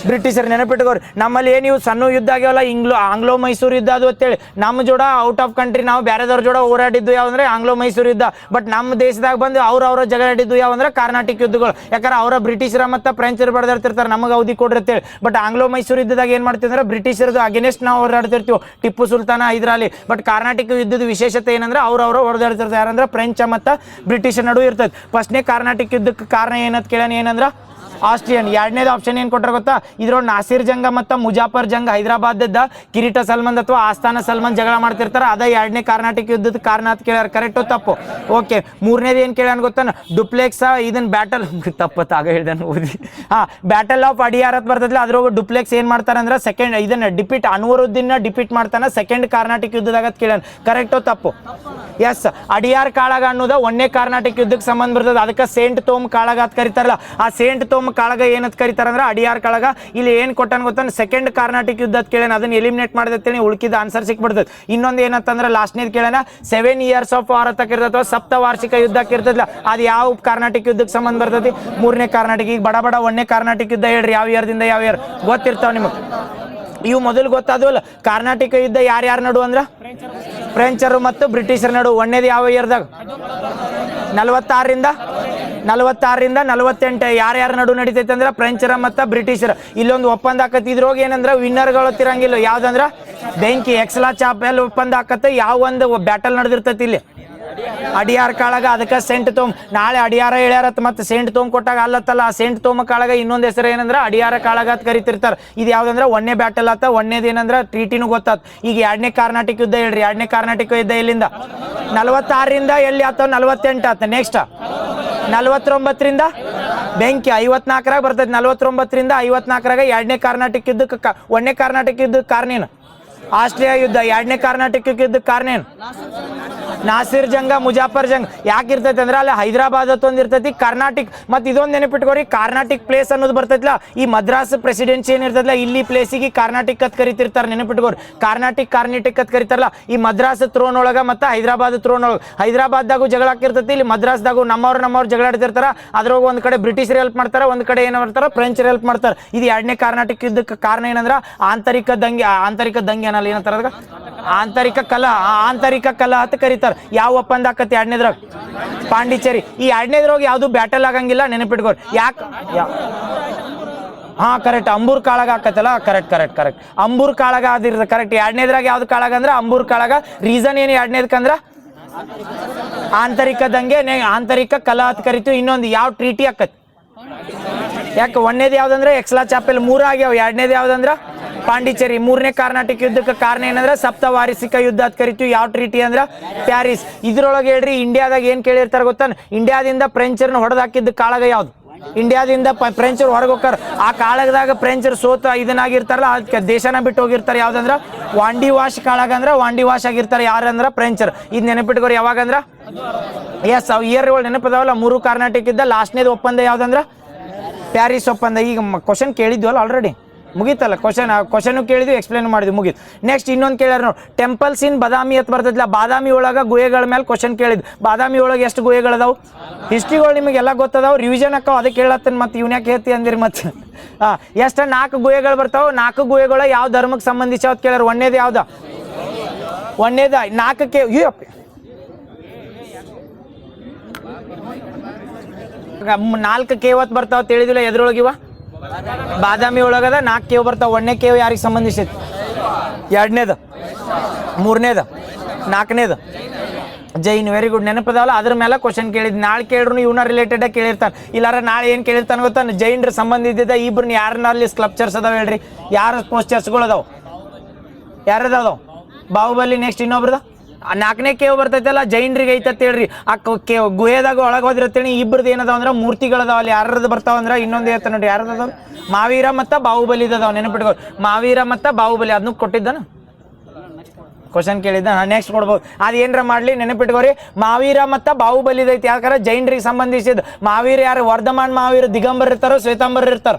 ಬ್ರಿಟಿಷರ್ ನೆನಪಿಟ್ಕೋರಿ ನಮ್ಮಲ್ಲಿ ಏನು ಇವು ಸಣ್ಣ ಯುದ್ಧ ಆಗ್ಯಾವಲ್ಲ ಆಂಗ್ಲೋ ಮೈಸೂರು ಯುದ್ಧ ಅದು ಅಂತೇಳಿ ನಮ್ಮ ಜೋಡ ಔಟ್ ಆಫ್ ಕಂಟ್ರಿ ನಾವು ಬೇರೆದವ್ರ ಜೋಡ ಹೋರಾಡಿದ್ದು ಯಾವಂದ್ರೆ ಆಂಗ್ಲೋ ಮೈಸೂರು ಯುದ್ಧ ಬಟ್ ನಮ್ಮ ದೇಶದಾಗ ಬಂದು ಅವ್ರ ಜಗಳಾಡಿದ್ದು ಯಾವಂದ್ರೆ ಕಾರ್ನಾಟಿಕ್ ಯುದ್ಧಗಳು ಯಾಕಂದ್ರೆ ಅವರ ಬ್ರಿಟಿಷರ ಮತ್ತು ಫ್ರೆಂಚರು ಬಡ್ದಿರ್ತಿರ್ತಾರೆ ನಮಗೆ ಅವಧಿ ಕೊಡಿರ್ತೇಳಿ ಬಟ್ ಆಂಗ್ಲೋ ಮೈಸೂರು ಯುದ್ಧದಾಗ ಏನು ಮಾಡ್ತಿದ್ರೆ ಬ್ರಿಟಿಷರದು ಅಗೇನೆಸ್ಟ್ ನಾವು ಹೋರಾಡ್ತಿರ್ತೀವಿ ಟಿಪ್ಪು ಸುಲ್ತಾನ ಇದರಲ್ಲಿ ಬಟ್ ಕಾರ್ನಾಟಿಕ್ ಯುದ್ಧದ ವಿಶೇಷತೆ ಏನಂದ್ರೆ ಅವ್ರು ಹೊಡೆದಾಡ್ತಿರ್ತಾರೆ ಯಾರಂದ್ರೆ ಫ್ರೆಂಚ್ ಮತ್ತು ಬ್ರಿಟಿಷರ್ ನಡುವೆ ಇರ್ತದೆ ಫಸ್ಟ್ನೇ ಕಾರ್ನಾಟಿಕ್ ಯುದ್ಧಕ್ಕೆ ಕಾರಣ ಏನಂತ ಕೇಳೋಣ ಏನಂದ್ರೆ ಆಸ್ಟ್ರಿಯನ್ ಎರಡನೇದು ಆಪ್ಷನ್ ಏನು ಕೊಟ್ಟರೆ ಗೊತ್ತಾ ಇದ್ರೊಳಗೆ ನಾಸಿರ್ ಜಂಗ ಮತ್ತು ಮುಜಾಫರ್ ಜಂಗ್ ಹೈದರಾಬಾದ್ದ ಕಿರೀಟ ಸಲ್ಮಾನ್ ಅಥವಾ ಆಸ್ಥಾನ ಸಲ್ಮಾನ್ ಜಗಳ ಮಾಡ್ತಿರ್ತಾರೆ. ಅದ ಎರಡನೇ ಕರ್ನಾಟಕ ಯುದ್ಧದ ಕಾರಣ ಅಂತ ಕೇಳ್ಯಾರ. ಕರೆಕ್ಟು ತಪ್ಪು? ಓಕೆ. ಮೂರನೇದು ಏನು ಕೇಳ್ಯಾನ ಗೊತ್ತಾನ? ಡುಪ್ಲೆಕ್ಸ್ ಇದನ್ನ ಬ್ಯಾಟಲ್ ತಪ್ಪತ್ತು ಆಗ ಹೇಳ್ದಾನೆ ಓದಿ. ಬ್ಯಾಟಲ್ ಆಫ್ ಅಡಿಯಾರ್ ಅಂತ ಬರ್ತದಲ್ಲ, ಅದ್ರೊಳಗೆ ಡುಪ್ಲೆಕ್ಸ್ ಏನು ಮಾಡ್ತಾರೆ ಅಂದ್ರೆ ಸೆಕೆಂಡ್ ಇದನ್ನ ಡಿಪೀಟ್ ಅನ್ವರುದ್ದೀನ್ ಡಿಪೀಟ್ ಮಾಡ್ತಾನೆ ಸೆಕೆಂಡ್ ಕರ್ನಾಟಕ ಯುದ್ಧದಾಗ ಕೇಳ್ಯಾನ. ಕರೆಕ್ಟು ತಪ್ಪು? ಎಸ್. ಅಡಿಯಾರ್ ಕಾಳಗ ಅನ್ನೋದು ಒಂದನೇ ಕರ್ನಾಟಕ ಯುದ್ಧಕ್ಕೆ ಸಂಬಂಧ ಬರ್ತದೆ. ಅದಕ್ಕೆ ಸೇಂಟ್ ತೋಮ್ ಕಾಳಗ ಅಂತ ಕರೀತಾರಲ್ಲ, ಆ ಸೇಂಟ್ ತೋಮ್ ಕಾಳಗ ಏನಂತ ಕರೀತಾರಂದ್ರೆ ಅಡಿಯಾರ್ ಕಾಳಗ. ಇಲ್ಲಿ ಏನು ಕೊಟ್ಟಾನ ಗೊತ್ತಾನ? ಸೆಕೆಂಡ್ ಕರ್ನಾಟಕ ಯುದ್ಧ ಅಂತ ಕೇಳ್ಯಾನ. ಅದನ್ನ ಎಲಿಮಿನೇಟ್ ಮಾಡಿದತ್ತೇಳಿ ಉಳ್ಕಿದ ಆನ್ಸರ್ ಸಿಕ್ಬಿಡ್ತದೆ. ಇನ್ನೊಂದು ಏನಂತಂದ್ರೆ ಲಾಸ್ಟ್ನೇದು ಕೇಳ್ಯಾನ 7 years of war ಅಂತ ಇರ್ತದೆ, ಸಪ್ತವಾರ್ಷಿಕ ಯುದ್ಧಕ್ಕೆ ಇರ್ತದಲ್ಲ, ಅದು ಯಾವ ಕರ್ನಾಟಕ ಯುದ್ಧಕ್ಕೆ ಸಂಬಂಧ ಬರ್ತದೆ? ಮೂರನೇ ಕರ್ನಾಟಕ. ಈಗ ಬಡ ಬಡ ಒಂದನೇ ಕರ್ನಾಟಕ ಯುದ್ಧ ಹೇಳ್ರಿ, ಯಾವ ಇಯರ್ದಿಂದ ಯಾವ ಇಯರ್ ಗೊತ್ತಿರ್ತಾವ ನಿಮಗೆ? ಇವು ಮೊದಲು ಗೊತ್ತಾದವಲ್ಲ. ಕರ್ನಾಟಕ ಯುದ್ಧ ಯಾರ್ಯಾರ ನಡು ಅಂದ್ರೆ ಫ್ರೆಂಚರು ಮತ್ತು ಬ್ರಿಟಿಷರ ನಡು. ಒಂದೇದು ಯಾವ ಇಯರ್ದಾಗ? 46ರಿಂದ 48. ಯಾರ್ಯಾರ ನಡು ನಡೀತೈತೆ ಅಂದ್ರೆ ಫ್ರೆಂಚರ ಮತ್ತು ಬ್ರಿಟಿಷರ. ಇಲ್ಲೊಂದು ಒಪ್ಪಂದ ಆಕತಿ. ಇದ್ರೋಗಿ ಏನಂದ್ರೆ ವಿನ್ನರ್ಗಳು ತಿರಂಗಿಲ್ಲ. ಯಾವ್ದಂದ್ರೆ ಬೆಂಕಿ ಎಕ್ಸಲಾ ಚಾಪೆಲ್ ಒಪ್ಪಂದ ಆಕತ್ತೆ. ಯಾವ ಒಂದು ಬ್ಯಾಟಲ್ ನಡೆದಿರ್ತೈತಿ ಇಲ್ಲಿ ಅಡಿಯಾರ್ ಕಾಳಗ. ಅದಕ್ಕೆ ಸೆಂಟ್ ತೋಮ್. ನಾಳೆ ಅಡಿಯಾರ ಹೇಳ್ಯಾರತ್ ಮತ್ತೆ ಸೆಂಟ್ ತೋಮ್ ಕೊಟ್ಟಾಗ ಅಲ್ಲತ್ತಲ್ಲ, ಆ ಸೆಂಟ್ ತೋಮ ಕಾಳಗ ಇನ್ನೊಂದು ಹೆಸರು ಏನಂದ್ರೆ ಅಡಿಯಾರ ಕಾಳಗ ಅಂತ ಕರಿತಿರ್ತಾರೆ. ಇದು ಯಾವ್ದಂದ್ರೆ ಒಂದೇ ಬ್ಯಾಟಲ್ ಆತ. ಒಂದೇದು ಏನಂದ್ರೆ ಟ್ರೀಟಿನೂ ಗೊತ್ತಾತ. ಈಗ ಎರಡನೇ ಕರ್ನಾಟಕ ಯುದ್ಧ ಹೇಳ್ರಿ. ಎರಡನೇ ಕರ್ನಾಟಕ ಯುದ್ಧ ಎಲ್ಲಿಂದ? 46ರಿಂದ ಎಲ್ಲಿ ಆತ? 48 ಆತ. ನೆಕ್ಸ್ಟ್ 49ರಿಂದ ಬೆಂಕಿ 54ರಾಗ ಬರ್ತೈತಿ. 49ರಿಂದ 54ರಾಗ ಎರಡನೇ ಕರ್ನಾಟಕ ಯುದ್ಧಕ್ಕೆ ಒಂದನೇ ಕರ್ನಾಟಕ ಯುದ್ಧಕ್ಕೆ ಕಾರಣ ಏನು? ಆಸ್ಟ್ರಿಯಾ ಯುದ್ಧ. ಎರಡನೇ ಕರ್ನಾಟಕ ಯುದ್ಧಕ್ಕೆ ಕಾರಣ ಏನು? ನಾಸಿರ್ ಜಂಗ ಮುಜಾಫರ್ ಜಂಗ್. ಯಾಕೆ ಇರ್ತೈತೆ ಅಂದ್ರೆ ಅಲ್ಲಿ ಹೈದರಾಬಾದ್ ಒಂದು ಇರ್ತೈತಿ, ಕರ್ನಾಟಕ. ಮತ್ತು ಇದೊಂದು ನೆನಪಿಟ್ಕೋರಿ, ಕರ್ನಾಟಕ ಪ್ಲೇಸ್ ಅನ್ನೋದು ಬರ್ತೈತಿಲ್ಲ, ಈ ಮದ್ರಾಸ್ ಪ್ರೆಸಿಡೆನ್ಸಿ ಏನಿರ್ತೈತಿಲ್ಲ, ಇಲ್ಲಿ ಪ್ಲೇಸಿಗೆ ಕರ್ನಾಟಕ ಅಂತ ಕರಿತಿರ್ತಾರೆ. ನೆನಪಿಟ್ಕೋರಿ, ಕರ್ನಾಟಕ ಅಂತ ಕರಿತಾರಲ್ಲ. ಈ ಮದ್ರಾಸ್ ಥ್ರೋನ್ ಒಳಗೆ ಮತ್ತು ಹೈದರಾಬಾದ್ ಥ್ರೋನ್ ಒಳಗೆ. ಹೈದರಾಬಾದ್ದಾಗೂ ಜಗಳ ಹಾಕಿರ್ತೈತಿ, ಇಲ್ಲಿ ಮದ್ರಾಸ್ದಾಗೂ ನಮ್ಮವ್ರು ಜಗಳ ಆಡ್ತಿರ್ತಾರ. ಅದ್ರೊಳಗೆ ಒಂದು ಕಡೆ ಬ್ರಿಟಿಷರು ಹೆಲ್ಪ್ ಮಾಡ್ತಾರೆ, ಒಂದು ಕಡೆ ಏನು ಮಾಡ್ತಾರೆ ಫ್ರೆಂಚರು ಹೆಲ್ಪ್ ಮಾಡ್ತಾರೆ. ಇದು ಎರಡನೇ ಕರ್ನಾಟಕ ಯುದ್ಧಕ್ಕೆ ಕಾರಣ ಏನಂದ್ರೆ ಆಂತರಿಕ ದಂಗೆ ಅನ್ನಲ್ಲ, ಏನಂತಾರೆ ಅದಕ್ಕೆ? ಆಂತರಿಕ ಕಲಹ ಅಂತ ಕರೀತಾರೆ. ಯಾವ ಒಪ್ಪಂದ ಆಕತಿ? ಎರಡನೇದ್ರಾಗ ಪಾಂಡಿಚೇರಿ. ಈ ಎರಡನೇದ್ರಾಗ ಯಾವುದು ಬ್ಯಾಟಲ್ ಆಗಂಗಿಲ್ಲ, ನೆನಪಿಟ್ಕೋರಿ. ಯಾಕೆ? ಕರೆಕ್ಟ್. ಅಂಬೂರ್ ಕಾಳಗ ಆಕತ್ತಲ್ಲ. ಕರೆಕ್ಟ್. ಅಂಬೂರ್ ಕಾಳಗ ಅದಿರ್ತದೆ. ಕರೆಕ್ಟ್. ಎರಡನೇದ್ರಾಗ ಯಾವ್ದು ಕಾಳಗ ಅಂದ್ರೆ ಅಂಬೂರ್ ಕಾಳಗ. ರೀಸನ್ ಏನು ಎರಡನೇದಕ್ಕಂದ್ರೆ ಆಂತರಿಕ ದಂಗೆ, ಆಂತರಿಕ ಕಲಹ ಅಂತ ಕರಿತೀವಿ. ಇನ್ನೊಂದು ಯಾವ ಟ್ರೀಟಿ ಆಕತಿ? ಯಾಕೆ? ಒಂದೇದು ಯಾವ್ದಂದ್ರೆ ಎಕ್ಸ್ಲಾ ಚಾಪೆಲ್. 3 ಆಗ್ಯಾವ. ಎರಡನೇದು ಯಾವ್ದಂದ್ರೆ ಪಾಂಡಿಚೇರಿ. ಮೂರನೇ ಕರ್ನಾಟಕ ಯುದ್ಧಕ್ಕೆ ಕಾರಣ ಏನಂದ್ರೆ ಸಪ್ತವಾರ್ಷಿಕ ಯುದ್ಧ ಅಂತ ಕರಿತೀವಿ. ಯಾವ ಟ್ರೀಟಿ ಅಂದ್ರೆ ಪ್ಯಾರಿಸ್. ಇದ್ರೊಳಗೆ ಹೇಳ್ರಿ, ಇಂಡಿಯಾದಾಗ ಏನು ಕೇಳಿರ್ತಾರೆ ಗೊತ್ತಾ? ಇಂಡಿಯಾದಿಂದ ಫ್ರೆಂಚರ್ನ ಹೊಡೆದಾಕಿದ್ದ ಕಾಳಗ ಯಾವ್ದು? ಇಂಡಿಯಾದಿಂದ ಫ್ರೆಂಚರು ಹೊರಗೆ ಹೋಗ್ತಾರೆ. ಆ ಕಾಳಗದಾಗ ಫ್ರೆಂಚರು ಸೋತ ಇದನ್ನಾಗಿರ್ತಾರಲ್ಲ, ಅದಕ್ಕೆ ದೇಶನ ಬಿಟ್ಟು ಹೋಗಿರ್ತಾರೆ. ಯಾವ್ದಂದ್ರೆ ವಾಂಡಿ ವಾಶ್ ಕಾಳಗ ಅಂದ್ರೆ ವಾಂಡಿ ವಾಶ್ ಆಗಿರ್ತಾರೆ. ಯಾರಂದ್ರೆ ಫ್ರೆಂಚರ್. ಇದು ನೆನಪಿಟ್ಕೋರಿ. ಯಾವಾಗಂದ್ರ ಎಸ್ ಅವು ಇಯರ್ಗಳು ನೆನಪದಾವಲ್ಲ. 3 ಕರ್ನಾಟಕ ಇದ್ದ. ಲಾಸ್ಟ್ನೇದು ಒಪ್ಪಂದ ಯಾವ್ದಂದ್ರೆ ಪ್ಯಾರಿಸ್ ಒಪ್ಪಂದ. ಈಗ ಕ್ವಶನ್ ಕೇಳಿದ್ವಲ್ಲ ಆಲ್ರೆಡಿ, ಮುಗೀತಲ್ಲ. ಕ್ವಶನ್ ಕೇಳಿದ್ವಿ, ಎಕ್ಸ್ಪ್ಲೇನ್ ಮಾಡಿದ್ವಿ, ಮುಗೀತು. ನೆಕ್ಸ್ಟ್ ಇನ್ನೊಂದು ಕೇಳ್ಯಾರ ನಾವು, ಟೆಂಪಲ್ಸ್ ಇನ್ ಬಾದಾಮಿ ಅಂತ ಬರ್ತೈತಿಲ್ಲ, ಬಾದಾಮಿ ಒಳಗೆ ಗುಹೆಗಳ ಮೇಲೆ ಕ್ವಶನ್ ಕೇಳಿದ್. ಬಾದಾಮಿ ಒಳಗೆ ಎಷ್ಟು ಗುಹೆಗಳದಾವು? ಹಿಸ್ಟ್ರಿಗಳು ನಿಮಗೆಲ್ಲ ಗೊತ್ತದಾವು, ರಿವಿಷನ್ ಅಕ್ಕಾವ. ಅದಕ್ಕೆ ಹೇಳತ್ತೇನೆ. ಮತ್ತೆ ಇವ್ನ್ಯಾಕೆ ಹೇಳ್ತಿ ಅಂದಿರಿ ಮತ್ತೆ? ಎಷ್ಟು? 4 ಗುಹೆಗಳು ಬರ್ತಾವೆ. 4 ಗುಹೆಗಳು ಯಾವ ಧರ್ಮಕ್ಕೆ ಸಂಬಂಧಿಸಿ ಅಂತ ಕೇಳ್ಯಾರ. ಒಂದೇದು ಯಾವ್ದ? ಒಂದೇದ 4ಕ್ಕೆ 4 ಕೇವತ್ ಬರ್ತಾವ ತಿಳಿದಿಲ್ಲ. ಎದ್ರೊಳಗಿವ? ಬಾದಾಮಿ ಒಳಗದ 4 ಕೇವ್ ಬರ್ತಾವ. 1ನೇ ಕೇವ್ ಯಾರಿಗೆ ಸಂಬಂಧಿಸಿತ್ತು? 2ನೇದು, 3ನೇದು, 4ನೇದು ಜೈನ್. Very good. ನೆನಪದಾವಲ್ಲ, ಅದ್ರ ಮೇಲೆ ಕ್ವಶನ್ ಕೇಳಿದ್. ನಾಳೆ ಕೇಳ್ರು ಇವನ ರಿಲೇಟೆಡ್ ಕೇಳಿರ್ತಾನೆ. ಇಲ್ಲಾರ ನಾಳೆ ಏನು ಕೇಳಿರ್ತಾನೆ ಗೊತ್ತಾನೆ? ಜೈನ್ರ ಸಂಬಂಧ ಇದ್ದಿದ್ದ ಇಬ್ರನ್ನ ಯಾರನ್ನಲ್ಲಿ ಸ್ಕಲ್ಪ್ಚರ್ಸ್ ಅದಾವ ಹೇಳ್ರಿ? ಯಾರ ಪೋಸ್ಟರ್ಸ್ಗಳು ಅದಾವ? ಯಾರದಾವ? ಬಾಹುಬಲಿ. ನೆಕ್ಸ್ಟ್ ಇನ್ನೊಬ್ರದ 4ನೇ ಕೇವ್ ಬರ್ತೈತಲ್ಲ, ಜೈನ್ರಿಗೆ ಐತತ್ ಹೇಳ್ರಿ. ಆ ಗುಹೆದಾಗ ಒಳಗೆ ಹೋದಿರತ್ತೇಳಿ. ಇಬ್ರದ್ದು ಏನದಾವ ಅಂದ್ರೆ ಮೂರ್ತಿಗಳದಾವ. ಅಲ್ಲಿ ಯಾರದ್ದು ಬರ್ತಾವ ಅಂದ್ರೆ ಇನ್ನೊಂದು ಹೇಳ್ತಾನೆ ನೋಡ್ರಿ. ಯಾರದಾವ? ಮಾವೀರ ಮತ್ತು ಬಾಹುಬಲಿ ಅದಾವ. ನೆನಪಿಟ್ಕೋ, ಮಾವೀರ ಮತ್ತು ಬಾಹುಬಲಿ. ಅದನ್ನು ಕೊಟ್ಟಿದ್ದಾನ ಕ್ವಶನ್ ಕೇಳಿದ್ದ. ನೆಕ್ಸ್ಟ್ ಕೊಡ್ಬೋದು. ಅದೇನರ ಮಾಡಲಿ, ನೆನಪಿಟ್ಕೋರಿ. ಮಾವೀರ ಮತ್ತು ಬಾಹುಬಲಿ ಐತಿ. ಯಾಕಂದ್ರೆ ಜೈನ್ರಿಗೆ ಸಂಬಂಧಿಸಿದ. ಮಾವೀರ ಯಾರು? ವರ್ಧಮಾನ್ ಮಾವೀರ. ದಿಗಂಬರ್ ಇರ್ತಾರೋ ಶ್ವೇತಾಂಬರ್ ಇರ್ತಾರ?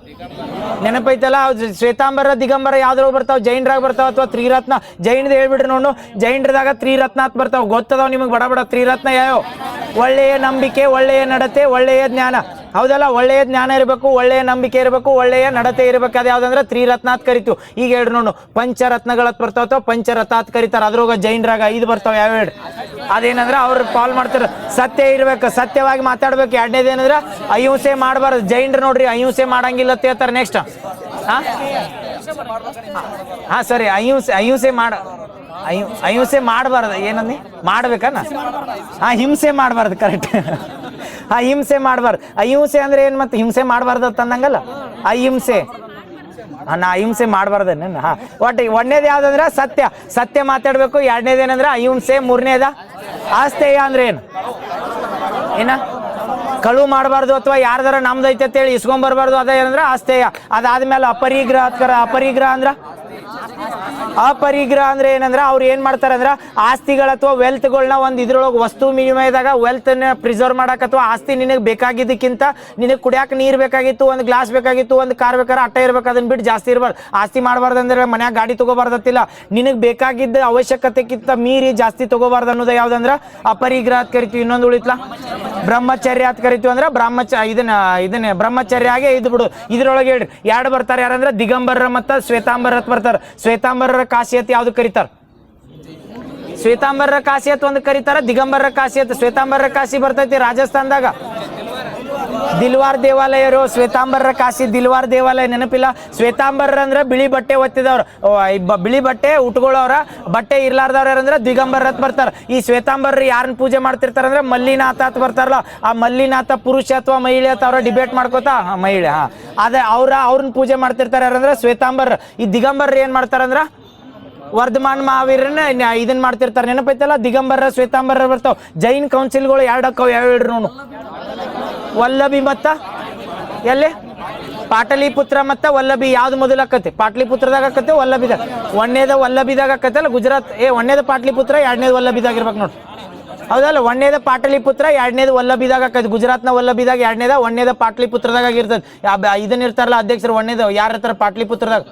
ನೆನಪೈತಲ್ಲ. ಶ್ವೇತಾಂಬರ ದಿಗಂಬರ ಯಾವ್ದ್ರಾಗ ಬರ್ತಾವ? ಜೈನ್ರಾಗ ಬರ್ತಾವ ಅಥವಾ ತ್ರಿರತ್ನ? ಜೈನ್ದು ಹೇಳ್ಬಿಡ್ರಿ ನೋಡು. ಜೈನ್ರದಾಗ ತ್ರಿರತ್ನ ಅಂತ ಬರ್ತಾವ. ಗೊತ್ತದಾವ ನಿಮಗೆ ಬಡ ಬಡ ತ್ರಿರತ್ನ ಯಾವ? ಒಳ್ಳೆಯ ನಂಬಿಕೆ, ಒಳ್ಳೆಯ ನಡತೆ, ಒಳ್ಳೆಯ ಜ್ಞಾನ. ಹೌದಲ್ಲ? ಒಳ್ಳೆಯ ಜ್ಞಾನ ಇರಬೇಕು, ಒಳ್ಳೆಯ ನಂಬಿಕೆ ಇರಬೇಕು, ಒಳ್ಳೆಯ ನಡತೆ ಇರಬೇಕು. ಅದು ಯಾವ್ದಂದ್ರೆ ತ್ರಿರತ್ನ ಅಂತ ಕರಿತೀವಿ. ಈಗ ಹೇಳ್ರಿ ನೋಡು, ಪಂಚರತ್ನಗಳತ್ ಬರ್ತಾವ ಅಥವಾ ಪಂಚರಥ ಅಂತ ಕರಿತಾರೆ. ಅದ್ರಾಗ ಜೈನ್ರಾಗ 5 ಬರ್ತಾವ. ಯಾವ ಹೇಳ್ರಿ? ಅದೇನಂದ್ರೆ ಅವ್ರು ಫಾಲ್ ಮಾಡ್ತಾರೆ. ಸತ್ಯ ಇರ್ಬೇಕು, ಸತ್ಯವಾಗಿ ಮಾತಾಡ್ಬೇಕು. 2ನೇದು ಏನಂದ್ರೆ ಅಹಿಂಸೆ ಮಾಡಬಾರ್ದು. ಜೈನ್ರು ನೋಡ್ರಿ ಅಹಿಂಸೆ ಮಾಡಂಗಿಲ್ಲ ಅಂತ ಹೇಳ್ತಾರೆ. ನೆಕ್ಸ್ಟ್ ಸರಿ, ಅಹಿಂಸೆ ಮಾಡಬಾರ್ದು. ಏನಂದಿ? ಮಾಡ್ಬೇಕನ್ನ? ಹಿಂಸೆ ಮಾಡಬಾರ್ದು. ಕರೆಕ್ಟ್. ಹಿಂಸೆ ಮಾಡಬಾರ್ದು. ಅಹಿಂಸೆ ಅಂದ್ರೆ ಏನು? ಮತ್ತೆ ಹಿಂಸೆ ಮಾಡಬಾರ್ದು ಅಂತಂದಂಗಲ್ಲ. ಅಹಿಂಸೆ ನಾ ಅಹಿಂಸೆ ಮಾಡಬಾರ್ದೇನ. ಹಾಂ, ಒಟ್ಟು ಒಂದೇದು ಯಾವ್ದಂದ್ರೆ ಸತ್ಯ, ಸತ್ಯ ಮಾತಾಡಬೇಕು. ಎರಡನೇದು ಏನಂದ್ರೆ ಅಹಿಂಸೆ. ಮೂರನೇದ ಆಸ್ತೇಯ ಅಂದ್ರೆ ಏನ ಕಳು ಮಾಡಬಾರ್ದು ಅಥವಾ ಯಾರ್ದಾರ ನಮ್ದೈತೆ ಅಂತೇಳಿ ಇಸ್ಕೊಂಬರ್ಬಾರ್ದು. ಅದ ಏನಂದ್ರೆ ಆಸ್ತೇಯ. ಅದಾದ್ಮೇಲೆ ಅಪರಿಗ್ರಹ. ಅಪರಿಗ್ರಹ ಅಂದ್ರ ಅಪರಿಗ್ರಹ ಅಂದ್ರೆ ಏನಂದ್ರೆ ಅವ್ರು ಏನ್ ಮಾಡ್ತಾರ ಅಂದ್ರ ಆಸ್ತಿಗಳ ಅಥವಾ ವೆಲ್ತ್ಗಳನ್ನ ಒಂದು ಇದ್ರೊಳಗೆ ವಸ್ತು ವಿನಿಮಯದಾಗ ವೆಲ್ತ್ನ ಪ್ರಿಸರ್ವ್ ಮಾಡಕ್ ಅಥವಾ ಆಸ್ತಿ ನಿನಗೆ ಬೇಕಾಗಿದ್ದಕ್ಕಿಂತ ನಿನಗೆ ಕುಡಿಯಾಕ ನೀರು ಬೇಕಾಗಿತ್ತು, ಒಂದು ಗ್ಲಾಸ್ ಬೇಕಾಗಿತ್ತು, ಒಂದು ಕಾರ್ ಬೇಕಾದ್ರೆ ಅಟ್ಟ ಇರ್ಬೇಕು, ಅದನ್ನ ಬಿಟ್ಟು ಜಾಸ್ತಿ ಇರ್ಬಾರ್ದು. ಆಸ್ತಿ ಮಾಡಬಾರ್ದು ಅಂದ್ರೆ ಮನ್ಯಾಗ ಗಾಡಿ ತಗೋಬಾರ್ದತ್ತಿಲ್ಲ. ನಿನಗೆ ಬೇಕಾಗಿದ್ದ ಅವಶ್ಯಕತೆಗಿಂತ ಮೀರಿ ಜಾಸ್ತಿ ತಗೋಬಾರ್ದು ಅನ್ನೋದು ಯಾವ್ದಂದ್ರ ಅಪರಿಗ್ರಹ ಅಂತ ಕರಿತೀವಿ. ಇನ್ನೊಂದು ಉಳಿತ್ಲಾ ಬ್ರಹ್ಮಚರ್ಯ ಅಂತ ಕರಿತೀವಿ. ಅಂದ್ರೆ ಇದನ್ನ ಬ್ರಹ್ಮಚರ್ಯ ಆಗಿ ಇದು ಬಿಡು. ಇದ್ರೊಳಗೆ ಹೇಳ್ರಿ ಎರಡು ಬರ್ತಾರೆ ಯಾರಂದ್ರೆ ದಿಗಂಬರ ಮತ್ತು ಶ್ವೇತಾಂಬರ ಅಂತ ಬರ್ತಾರೆ. ಶ್ವೇತಾಂಬರರ ಕಾಶಿಯತ್ ಯಾವ್ದು ಕರೀತಾರ? ಶ್ವೇತಾಂಬರರ ಕಾಶಿಯತ್ ಒಂದು ಕರೀತಾರ, ದಿಗಂಬರರ ಕಾಶಿಯತ್. ಶ್ವೇತಾಂಬರರ ಕಾಶಿ ಬರ್ತೈತಿ ರಾಜಸ್ಥಾನದಾಗ, ದಿಲ್ವಾರ್ ದೇವಾಲಯ. ಶ್ವೇತಾಂಬರರ ಕಾಶಿ ದಿಲ್ವಾರ್ ದೇವಾಲಯ ನೆನಪಿಲ್ಲ? ಶ್ವೇತಾಂಬರರ ಅಂದ್ರೆ ಬಿಳಿ ಬಟ್ಟೆ ಒತ್ತಿದವ್ರು, ಬಿಳಿ ಬಟ್ಟೆ ಉಟ್ಕೊಳ್ಳೋರ. ಬಟ್ಟೆ ಇರ್ಲಾರ್ದವ್ರ ಯಾರಂದ್ರೆ ದಿಗಂಬರ ಅಂತ ಬರ್ತಾರೆ. ಈ ಶ್ವೇತಾಂಬರರು ಯಾರನ್ನ ಪೂಜೆ ಮಾಡ್ತಿರ್ತಾರ ಅಂದ್ರೆ ಮಲ್ಲಿನಾಥ ಅಂತ ಬರ್ತಾರಲ್ಲ, ಆ ಮಲ್ಲಿನಾಥ ಪುರುಷ ಅಥವಾ ಮಹಿಳೆ ಅಂತ ಅವ್ರ ಡಿಬೇಟ್ ಮಾಡ್ಕೋತಾ ಮಹಿಳೆ. ಅದೇ ಅವ್ರನ್ನ ಪೂಜೆ ಮಾಡ್ತಿರ್ತಾರೆ ಯಾರಂದ್ರೆ ಶ್ವೇತಾಂಬರ. ಈ ದಿಗಂಬರ ಏನ್ ಮಾಡ್ತಾರಂದ್ರ ವರ್ಧಮಾನ್ ಮಹಾವೀರನ ಇದನ್ನ ಮಾಡ್ತಿರ್ತಾರೆ. ನೆನಪೈತಲ್ಲ, ದಿಗಂಬರ ಶ್ವೇತಾಂಬರ ಬರ್ತಾವ. ಜೈನ್ ಕೌನ್ಸಿಲ್ಗಳು ಎರಡು ಅಕ್ಕವ್, ಯಾವ ಹೇಳ್ರಿ ನೋಡು. ವಲ್ಲಭಿ ಮತ್ತ ಎಲ್ಲಿ ಪಾಟಲಿಪುತ್ರ ಮತ್ತ ವಲ್ಲಭಿ ಯಾವ್ದು ಮೊದಲು ಆಕತಿ? ಪಾಟಲಿಪುತ್ರದಾಗ ಆಕತಿ, ವಲ್ಲಭಿದಾಗ. ಒಂದೇದ ವಲ್ಲಭಿದಾಗ ಆಕತ್ತಲ್ಲ ಗುಜರಾತ್. ಒಂದೇದ ಪಾಟಲಿಪುತ್ರ, ಎರಡನೇದು ವಲ್ಲಭಿದಾಗ ಇರ್ಬೇಕು ನೋಡಿ. ಹೌದಲ್ಲ, ಒಂದೇದ ಪಾಟಲಿಪುತ್ರ, ಎರಡನೇದು ವಲ್ಲಭಿದಾಗ ಆಕತಿ. ಗುಜರಾತ್ನ ವಲ್ಲಭಿದಾಗ ಎರಡನೇದ, ಒಂದೇದ ಪಾಟಲಿಪುತ್ರದಾಗ ಇರ್ತದೆ. ಇದನ್ನ ಇರ್ತಾರಲ್ಲ ಅಧ್ಯಕ್ಷರು, ಒಂದೇದ ಯಾರ ಇರ್ತಾರ ಪಾಟಲಿಪುತ್ರದಾಗ?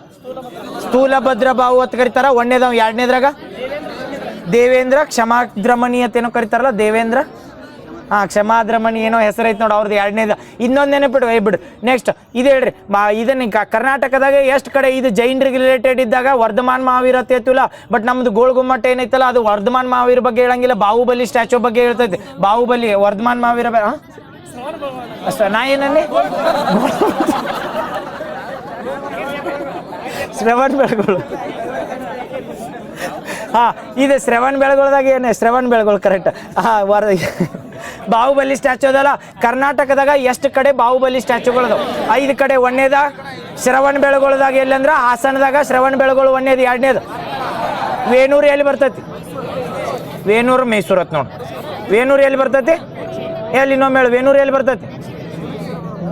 ಸ್ಥೂಲ ಭದ್ರ ಬಾಹು ಅಂತ ಕರಿತಾರ. ಒಂದೇದ. ಎರಡನೇದ್ರಾಗ ದೇವೇಂದ್ರ ಕ್ಷಮಾದ್ರಮಣಿ ಅಂತ ಏನೋ ಕರಿತಾರಲ್ಲ, ದೇವೇಂದ್ರ. ಕ್ಷಮಾದ್ರಮಣಿ ಏನೋ ಹೆಸರೈತೆ ನೋಡಿ ಅವ್ರದ್ದು, ಎರಡನೇದ. ಇನ್ನೊಂದು ನೆನಪಿಡು ಬಿಡು. ನೆಕ್ಸ್ಟ್ ಇದು ಹೇಳ್ರಿ, ಇದನ್ನ ಕರ್ನಾಟಕದಾಗ ಎಷ್ಟು ಕಡೆ ಇದು ಜೈನ್ರಿಗೆ ರಿಲೇಟೆಡ್ ಇದ್ದಾಗ ವರ್ಧಮಾನ್ ಮಹಾವೀರ ಅಂತ ಹೇಳ್ತಿಲ್ಲ. ಬಟ್ ನಮ್ದು ಗೋಲ್ ಗುಮ್ಮಟ ಏನೈತಲ್ಲ ಅದು ವರ್ಧಮಾನ್ ಮಹಾವೀರ ಬಗ್ಗೆ ಹೇಳಂಗಿಲ್ಲ, ಬಾಹುಬಲಿ ಸ್ಟ್ಯಾಚ್ಯೂ ಬಗ್ಗೆ ಹೇಳ್ತೈತಿ. ಬಾಹುಬಲಿ ವರ್ಧಮಾನ್ ಮಹಾವೀರ ಅಷ್ಟ. ನಾ ಏನನ್ನಿ ಶ್ರವಣ್ ಬೆಳಗೊಳ. ಇದು ಶ್ರವಣ್ ಬೆಳಗೊಳದಾಗ ಏನು ಶ್ರವಣ್ ಬೆಳಗೊಳ ಕರೆಕ್ಟ್. ಬಾಹುಬಲಿ ಸ್ಟ್ಯಾಚ್ಯೂ ಅದಲ್ಲ, ಕರ್ನಾಟಕದಾಗ ಎಷ್ಟು ಕಡೆ ಬಾಹುಬಲಿ ಸ್ಟ್ಯಾಚ್ಯೂಗಳದಾವ? 5 ಕಡೆ. ಒಂದೇದ ಶ್ರವಣ್ ಬೆಳಗೊಳದಾಗ ಎಲ್ಲಿ ಅಂದ್ರೆ ಹಾಸನದಾಗ ಶ್ರವಣ್ ಬೆಳಗೊಳ ಒಂದೇದು. ಎರಡನೇದು ವೇಣೂರು ಎಲ್ಲಿ ಬರ್ತೈತಿ? ವೇಣೂರು ಮೈಸೂರು ಅಂತ ನೋಡಿ. ವೇಣೂರು ಎಲ್ಲಿ ಬರ್ತೈತಿ? ಎಲ್ಲಿ ಇನ್ನೊಮ್ಮೆ ಹೇಳು, ವೇಣೂರು ಎಲ್ಲಿ ಬರ್ತೈತಿ?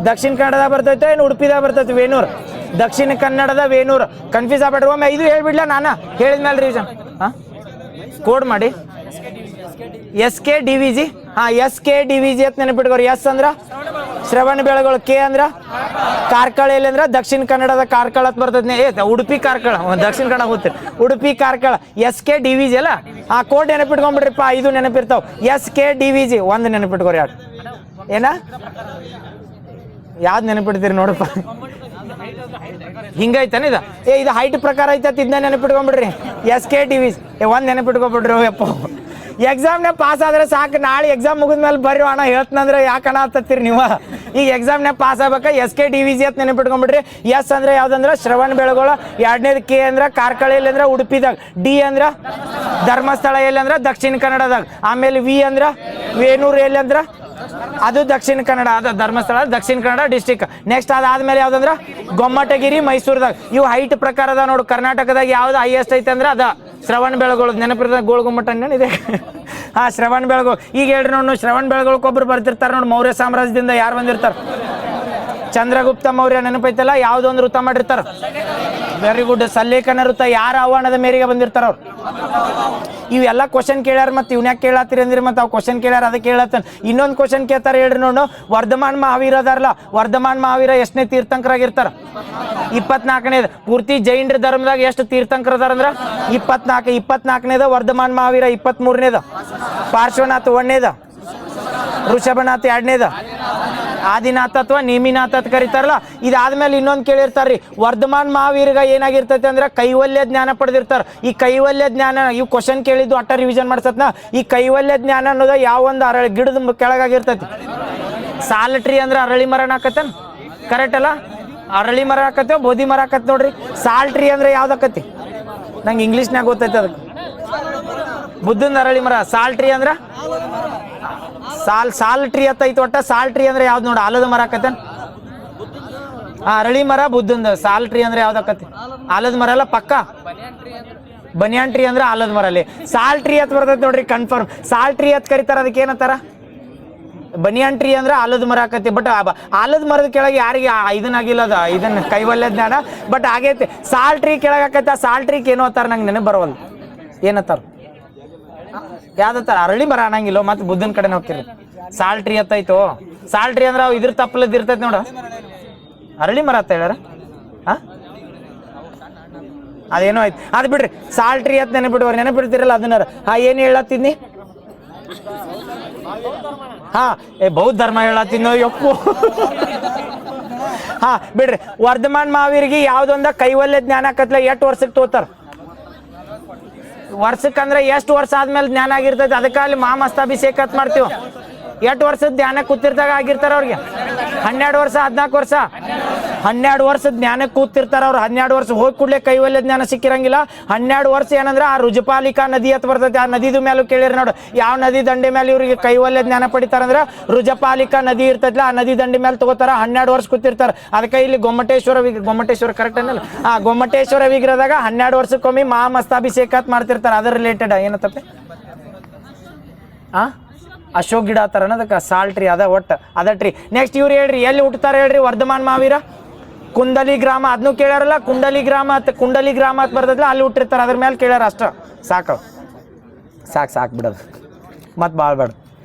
ದಕ್ಷಿಣ ಕನ್ನಡದಾಗ ಬರ್ತೈತೆ ಏನು ಉಡುಪಿದಾಗ ಬರ್ತೈತಿ? ವೇಣೂರು ದಕ್ಷಿಣ ಕನ್ನಡದ ವೇಣೂರು. ಕನ್ಫ್ಯೂಸ್ ಆಗ್ಬೇಡ್ರಿ. ಒಮ್ಮೆ ಇದು ಹೇಳ್ಬಿಡ್ಲ, ನಾನು ಹೇಳಿದ್ಮೇಲೆ ರೀಸನ್ ಕೋಡ್ ಮಾಡಿ SKDVG. SKDVG ಅಂತ ನೆನಪಿಟ್ಕೋರಿ. ಎಸ್ ಅಂದ್ರ ಶ್ರವಣ ಬೆಳಗೊಳ, ಕೆ ಅಂದ್ರ ಕಾರ್ಕಳ. ಎಲ್ಲಿ ಅಂದ್ರ ದಕ್ಷಿಣ ಕನ್ನಡದ ಕಾರ್ಕಳ ಅಂತ ಬರ್ತೈತಿ. ಉಡುಪಿ ಕಾರ್ಕಳ, ದಕ್ಷಿಣ ಕನ್ನಡ ಹೋಗ್ತೀರಿ. ಉಡುಪಿ ಕಾರ್ಕಳ SKDVG ಅಲ್ಲ. ಕೋಡ್ ನೆನಪಿಟ್ಕೊಂಡ್ಬಿಡ್ರಿಪ್ಪ, 5 ನೆನಪಿರ್ತಾವ. SKDVG ಒಂದು ನೆನಪಿಟ್ಕೋರಿ. ಯಾರು ಏನ ಯಾವ್ದು ನೆನಪಿಡ್ತೀರಿ ನೋಡಪ್ಪ. ಹಿಂಗೈತಾನ ಇದು? ಇದು ಹೈಟ್ ಪ್ರಕಾರ ಐತೆ, ಇದನ್ನ ನೆನಪಿಟ್ಕೊಂಡ್ಬಿಡ್ರಿ. SKDVG ಒಂದು ನೆನಪಿಟ್ಕೊಂಡ್ಬಿಡ್ರಿ. ಯಪ್ಪ, ಎಕ್ಸಾಮ್ನಾಗ ಪಾಸ್ ಆದ್ರೆ ಸಾಕು. ನಾಳೆ ಎಕ್ಸಾಮ್ ಮುಗಿದ್ಮೇಲೆ ಬರ್ರಿ ಅಣ್ಣ ಹೇಳ್ತಂದ್ರೆ ಯಾಕೆ ಅಣ್ಣ ಹತ್ತತ್ತೀರಿ ನೀವು? ಈಗ ಎಕ್ಸಾಮ್ನಾಗ ಪಾಸ್ ಆಗ್ಬೇಕಾ SKDVG ಅಂತ ನೆನಪಿಟ್ಕೊಂಡ್ಬಿಡ್ರಿ. ಎಸ್ ಅಂದ್ರೆ ಯಾವ್ದಂದ್ರೆ ಶ್ರವಣ್ ಬೆಳಗೊಳ. ಎರಡನೇದು ಕೆ ಅಂದ್ರೆ ಕಾರ್ಕಳ ಎಲ್ಲಿ ಅಂದ್ರೆ ಉಡುಪಿದಾಗ. ಡಿ ಅಂದ್ರೆ ಧರ್ಮಸ್ಥಳ ಎಲ್ಲಿ ಅಂದ್ರೆ ದಕ್ಷಿಣ ಕನ್ನಡದಾಗ. ಆಮೇಲೆ ವಿ ಅಂದ್ರೆ ವೇಣೂರು ಎಲ್ಲಿ ಅಂದ್ರೆ ಅದು ದಕ್ಷಿಣ ಕನ್ನಡ, ಅದು ಧರ್ಮಸ್ಥಳ ದಕ್ಷಿಣ ಕನ್ನಡ ಡಿಸ್ಟಿಕ್. ನೆಕ್ಸ್ಟ್ ಅದಾದ್ಮೇಲೆ ಯಾವ್ದಂದ್ರ ಗೊಮ್ಮಟಗಿರಿ ಮೈಸೂರದಾಗ. ಇವು ಹೈಟ್ ಪ್ರಕಾರ ಅದ ನೋಡು. ಕರ್ನಾಟಕದಾಗ ಯಾವ್ದು ಹೈಯೆಸ್ಟ್ ಐತೆ ಅಂದ್ರೆ ಅದ ಶ್ರವಣ್ ಬೆಳಗೊಳ. ನೆನಪಿರ್ತದೆ ಗೋಲ್ ಗುಮ್ಮಟ ಇದೆ. ಶ್ರವಣ್ ಬೆಳಗೊಳ. ಈಗ ಹೇಳ್ರಿ ನೋಡು, ಶ್ರವಣ್ ಬೆಳಗೊಳಕ್ಕೊಬ್ರು ಬರ್ತಿರ್ತಾರೆ ನೋಡಿ. ಮೌರ್ಯ ಸಾಮ್ರಾಜ್ಯದಿಂದ ಯಾರು ಬಂದಿರ್ತಾರ? ಚಂದ್ರಗುಪ್ತ ಮೌರ್ಯ. ನೆನಪೈತಲ್ಲ? ಯಾವುದೊಂದು ವೃತ್ತ ಮಾಡಿರ್ತಾರ. Very good. ಸಲ್ಲೇಖನ ವೃತ್ತ. ಯಾರ ಆಹ್ವಾನದ ಮೇರೆಗೆ ಬಂದಿರ್ತಾರ ಅವ್ರು? ಇವೆಲ್ಲ ಕ್ವಶನ್ ಕೇಳ್ಯಾರ. ಮತ್ತೆ ಇವ್ನ್ಯಾಕೆ ಕೇಳತ್ತೀರಿ ಅಂದ್ರಿ? ಮತ್ತೆ ಅವು ಕ್ವಶನ್ ಕೇಳ್ಯಾರ, ಅದಕ್ಕೆ ಕೇಳತ್ತಾನ. ಇನ್ನೊಂದು ಕ್ವಶನ್ ಕೇಳ್ತಾರೆ ಹೇಳ್ರಿ ನೋಡು. ವರ್ಧಮಾನ್ ಮಹಾವೀರ ಅದಾರಲ್ಲ, ವರ್ಧಮಾನ್ ಮಹಾವೀರ ಎಷ್ಟನೇ ತೀರ್ಥಂಕರಾಗಿರ್ತಾರ? 24ನೇದು. ಪೂರ್ತಿ ಜೈನರ ಧರ್ಮದಾಗ ಎಷ್ಟು ತೀರ್ಥಂಕರ ಅದಾರ ಅಂದ್ರೆ 24. 24ನೇದ ವರ್ಧಮಾನ್ ಮಹಾವೀರ. 23ನೇದ ಪಾರ್ಶ್ವನಾಥ್. 1ನೇದ ಋಷಭನಾಥ್. 2ನೇದ ಆದಿನಾಥ ಅಥವಾ ನೇಮಿನಾಥ ಅಂತ ಕರೀತಾರಲ್ಲ. ಇದಾದ್ಮೇಲೆ ಇನ್ನೊಂದು ಕೇಳಿರ್ತಾರ್ರಿ, ವರ್ಧಮಾನ್ ಮಹಾವೀರ್ಗ ಏನಾಗಿರ್ತೈತೆ ಅಂದ್ರೆ ಕೈವಲ್ಯ ಜ್ಞಾನ ಪಡೆದಿರ್ತಾರ. ಈ ಕೈವಲ್ಯ ಜ್ಞಾನ ಇವು ಕ್ವಶನ್ ಕೇಳಿದ್ದು ಅಟ್ಟ ರಿವಿಷನ್ ಮಾಡ್ಸತ್ನ. ಈ ಕೈವಲ್ಯ ಜ್ಞಾನ ಅನ್ನೋದು ಯಾವ ಒಂದು ಅರಳಿ ಗಿಡದ ಕೆಳಗಾಗಿರ್ತೈತಿ. ಸಾಲ್ ಟ್ರೀ ಅಂದ್ರೆ ಅರಳಿ ಮರ ಹಾಕತ್ತೇನ್? ಕರೆಕ್ಟ್ ಅಲ್ಲ? ಅರಳಿ ಮರ ಹಾಕತ್ತೇವ್, ಬೋಧಿ ಮರ ಹಾಕತ್ ನೋಡ್ರಿ. ಸಾಲ್ ಟ್ರೀ ಅಂದ್ರೆ ಯಾವ್ದಾಕತಿ? ನಂಗೆ ಇಂಗ್ಲೀಷ್ನಾಗ ಗೊತ್ತೈತೆ ಅದಕ್ಕೆ. ಬುದ್ಧನ ಅರಳಿ ಮರ. ಸಾಲ್ ಟ್ರೀ ಅಂದ್ರ ಸಾಲ್ ಟ್ರೀ ಅಂತ ಐತಿ. ಒಟ್ಟ ಸಾಲ್ ಟ್ರೀ ಅಂದ್ರೆ ಯಾವ್ದು ನೋಡ? ಆಲದ ಮರ ಹಾಕತ್ತೇನ್? ಅರಳಿ ಮರ ಬುದ್ಧಂದ. ಸಾಲ್ ಟ್ರೀ ಅಂದ್ರೆ ಯಾವ್ದಕ್ಕತಿ? ಆಲದ ಮರ ಅಲ್ಲ ಪಕ್ಕ. ಬನಿಯಾನ್ ಟ್ರೀ ಅಂದ್ರೆ ಆಲದ ಮರ ಅಲ್ಲಿ. ಸಾಲ್ ಟ್ರೀ ಅಂತ ಬರ್ತೈತಿ ನೋಡ್ರಿ ಕನ್ಫರ್ಮ್. ಸಾಲ್ ಟ್ರೀ ಅಂತ ಕರಿತಾರ, ಅದಕ್ಕೆ ಏನಂತಾರ? ಬನಿಯಾನ್ ಟ್ರೀ ಅಂದ್ರೆ ಆಲದ ಮರ ಆಕತಿ. ಬಟ್ ಆಲದ ಮರದ ಕೆಳಗೆ ಯಾರಿಗೆ ಇದನ್ನಾಗಿಲ್ಲ, ಅದ ಇದನ್ನ ಕೈವಲ್ಯ ಜ್ಞಾನ ಬಟ್ ಆಗೈತಿ. ಸಾಲ್ ಟ್ರೀ ಕೆಳಗೆ ಆಕೈತಿ. ಆ ಸಾಲ್ ಟ್ರೀಕ್ ಏನೋ ಅಂತಾರ, ನಂಗೆ ನೆನಪು ಬರವಲ್ಲ. ಏನತ್ತಾರ? ಯಾವ್ದತ್ತಾರ? ಅರಳಿ ಮರ ಅನ್ನಂಗಿಲ್ಲ. ಮತ್ತೆ ಬುದ್ಧನ ಕಡೆ ಹೋಗ್ತಿರಿ. ಸಾಲ್ ಟ್ರೀ ಅತ್ತಾಯ್ತು. ಸಾಲ್ ಟ್ರೀ ಅಂದ್ರೆ ಅವು ಇದ್ರ ತಪ್ಪಲದ್ ಇರ್ತೈತಿ ನೋಡ. ಅರಳಿ ಮರ ಅಂತ ಹೇಳ್ಯಾರ. ಅದೇನೋ ಆಯ್ತು, ಅದು ಬಿಡ್ರಿ. ಸಾಲ್ ಟ್ರೀ ಅಂತ ನೆನಪಿಡುವವ್ರು ನೆನಪಿಡ್ತಿರಲ್ಲ ಅದನ್ನಾರ. ಏನು ಹೇಳತ್ತಿದ್ನಿ? ಬೌದ್ಧ ಧರ್ಮ ಹೇಳತ್ತಿನೋ ಯಪ್ಪು. ಬಿಡ್ರಿ. ವರ್ಧಮಾನ್ ಮಹಾವೀರ್ಗೆ ಯಾವ್ದೊಂದ ಕೈವಲ್ಯ ಜ್ಞಾನ ಕತ್ಲ ಎಷ್ಟು ವರ್ಷಕ್ಕೆ ತೋತಾರ? ವರ್ಷಕ್ಕಂದ್ರೆ ಎಷ್ಟು ವರ್ಷ ಆದ್ಮೇಲೆ ಜ್ಞಾನ ಆಗಿರ್ತೈತಿ? ಅದಕ್ಕೆ ಅಲ್ಲಿ ಮಹಾಮಸ್ತಾಭಿಷೇಕ ಅಂತ ಮಾಡ್ತೀವಿ. ಎಷ್ಟು ವರ್ಷದ ಧ್ಯಾನ ಕೂತಿರ್ದಾಗ ಆಗಿರ್ತಾರ ಅವ್ರಿಗೆ? 12 ವರ್ಷ 14 ವರ್ಷ 12 ವರ್ಷ ಜ್ಞಾನಕ್ಕೆ ಕೂತಿರ್ತಾರ ಅವ್ರು. 12 ವರ್ಷ ಹೋಗಿ ಕೂಡಲೇ ಕೈವಲ್ಯ ಜ್ಞಾನ ಸಿಕ್ಕಿರಂಗಿಲ್ಲ. 12 ವರ್ಷ ಏನಂದ್ರೆ ಆ ರುಜಪಾಲಿಕಾ ನದಿ ಅಂತ ಬರ್ತೈತಿ. ಆ ನದಿದ ಮೇಲೂ ಕೇಳಿರಿ ನೋಡು, ಯಾವ ನದಿ ದಂಡೆ ಮೇಲೆ ಇವ್ರಿಗೆ ಕೈವಲ್ಯ ಜ್ಞಾನ ಪಡಿತಾರಂದ್ರೆ ರುಜಪಾಲಿಕಾ ನದಿ ಇರ್ತೈತಿಲ್ಲ, ಆ ನದಿ ದಂಡೆ ಮೇಲೆ ತಗೋತಾರ. 12 ವರ್ಷ ಕೂತಿರ್ತಾರ. ಅದಕ್ಕೆ ಇಲ್ಲಿ ಗೊಮ್ಮಟೇಶ್ವರ ಕರೆಕ್ಟ್ ಅನ್ನಲ್ಲ? ಗೊಮ್ಮಟೇಶ್ವರ ವಿಗ್ರಹದಾಗ 12 ವರ್ಷಕ್ಕೊಮ್ಮೆ ಮಹಾಮಸ್ತಾಭಿಷೇಕ ಅಂತ ಮಾಡ್ತಿರ್ತಾರ. ಅದರ ರಿಲೇಟೆಡ್ ಏನತ್ತಪ್ಪ? ಅಶೋಕ್ ಗಿಡ ಆತರ ಅನ್ನೋದಕ್ಕೆ ಸಾಲ್ ಟ್ರೀ ಅದ. ಒಟ್ಟು ಅದ ಟ್ರೀ. ನೆಕ್ಸ್ಟ್ ಇವ್ರು ಹೇಳ್ರಿ, ಎಲ್ಲಿ ಹುಟ್ಟುತ್ತಾರೆ ಹೇಳ್ರಿ ವರ್ಧಮಾನ್ ಮಹಾವೀರ? ಕುಂಡಲಿ ಗ್ರಾಮ. ಅದನ್ನು ಕೇಳ್ಯಾರಲ್ಲ, ಕುಂಡಲಿ ಗ್ರಾಮ ಅಂತ ಬರ್ತದಲ್ಲ, ಅಲ್ಲಿ ಹುಟ್ಟಿರ್ತಾರೆ. ಅದ್ರ ಮೇಲೆ ಕೇಳ್ಯಾರ. ಅಷ್ಟ ಸಾಕು ಬಿಡೋದು, ಮತ್ತೆ ಭಾಳ ಬೇಡ.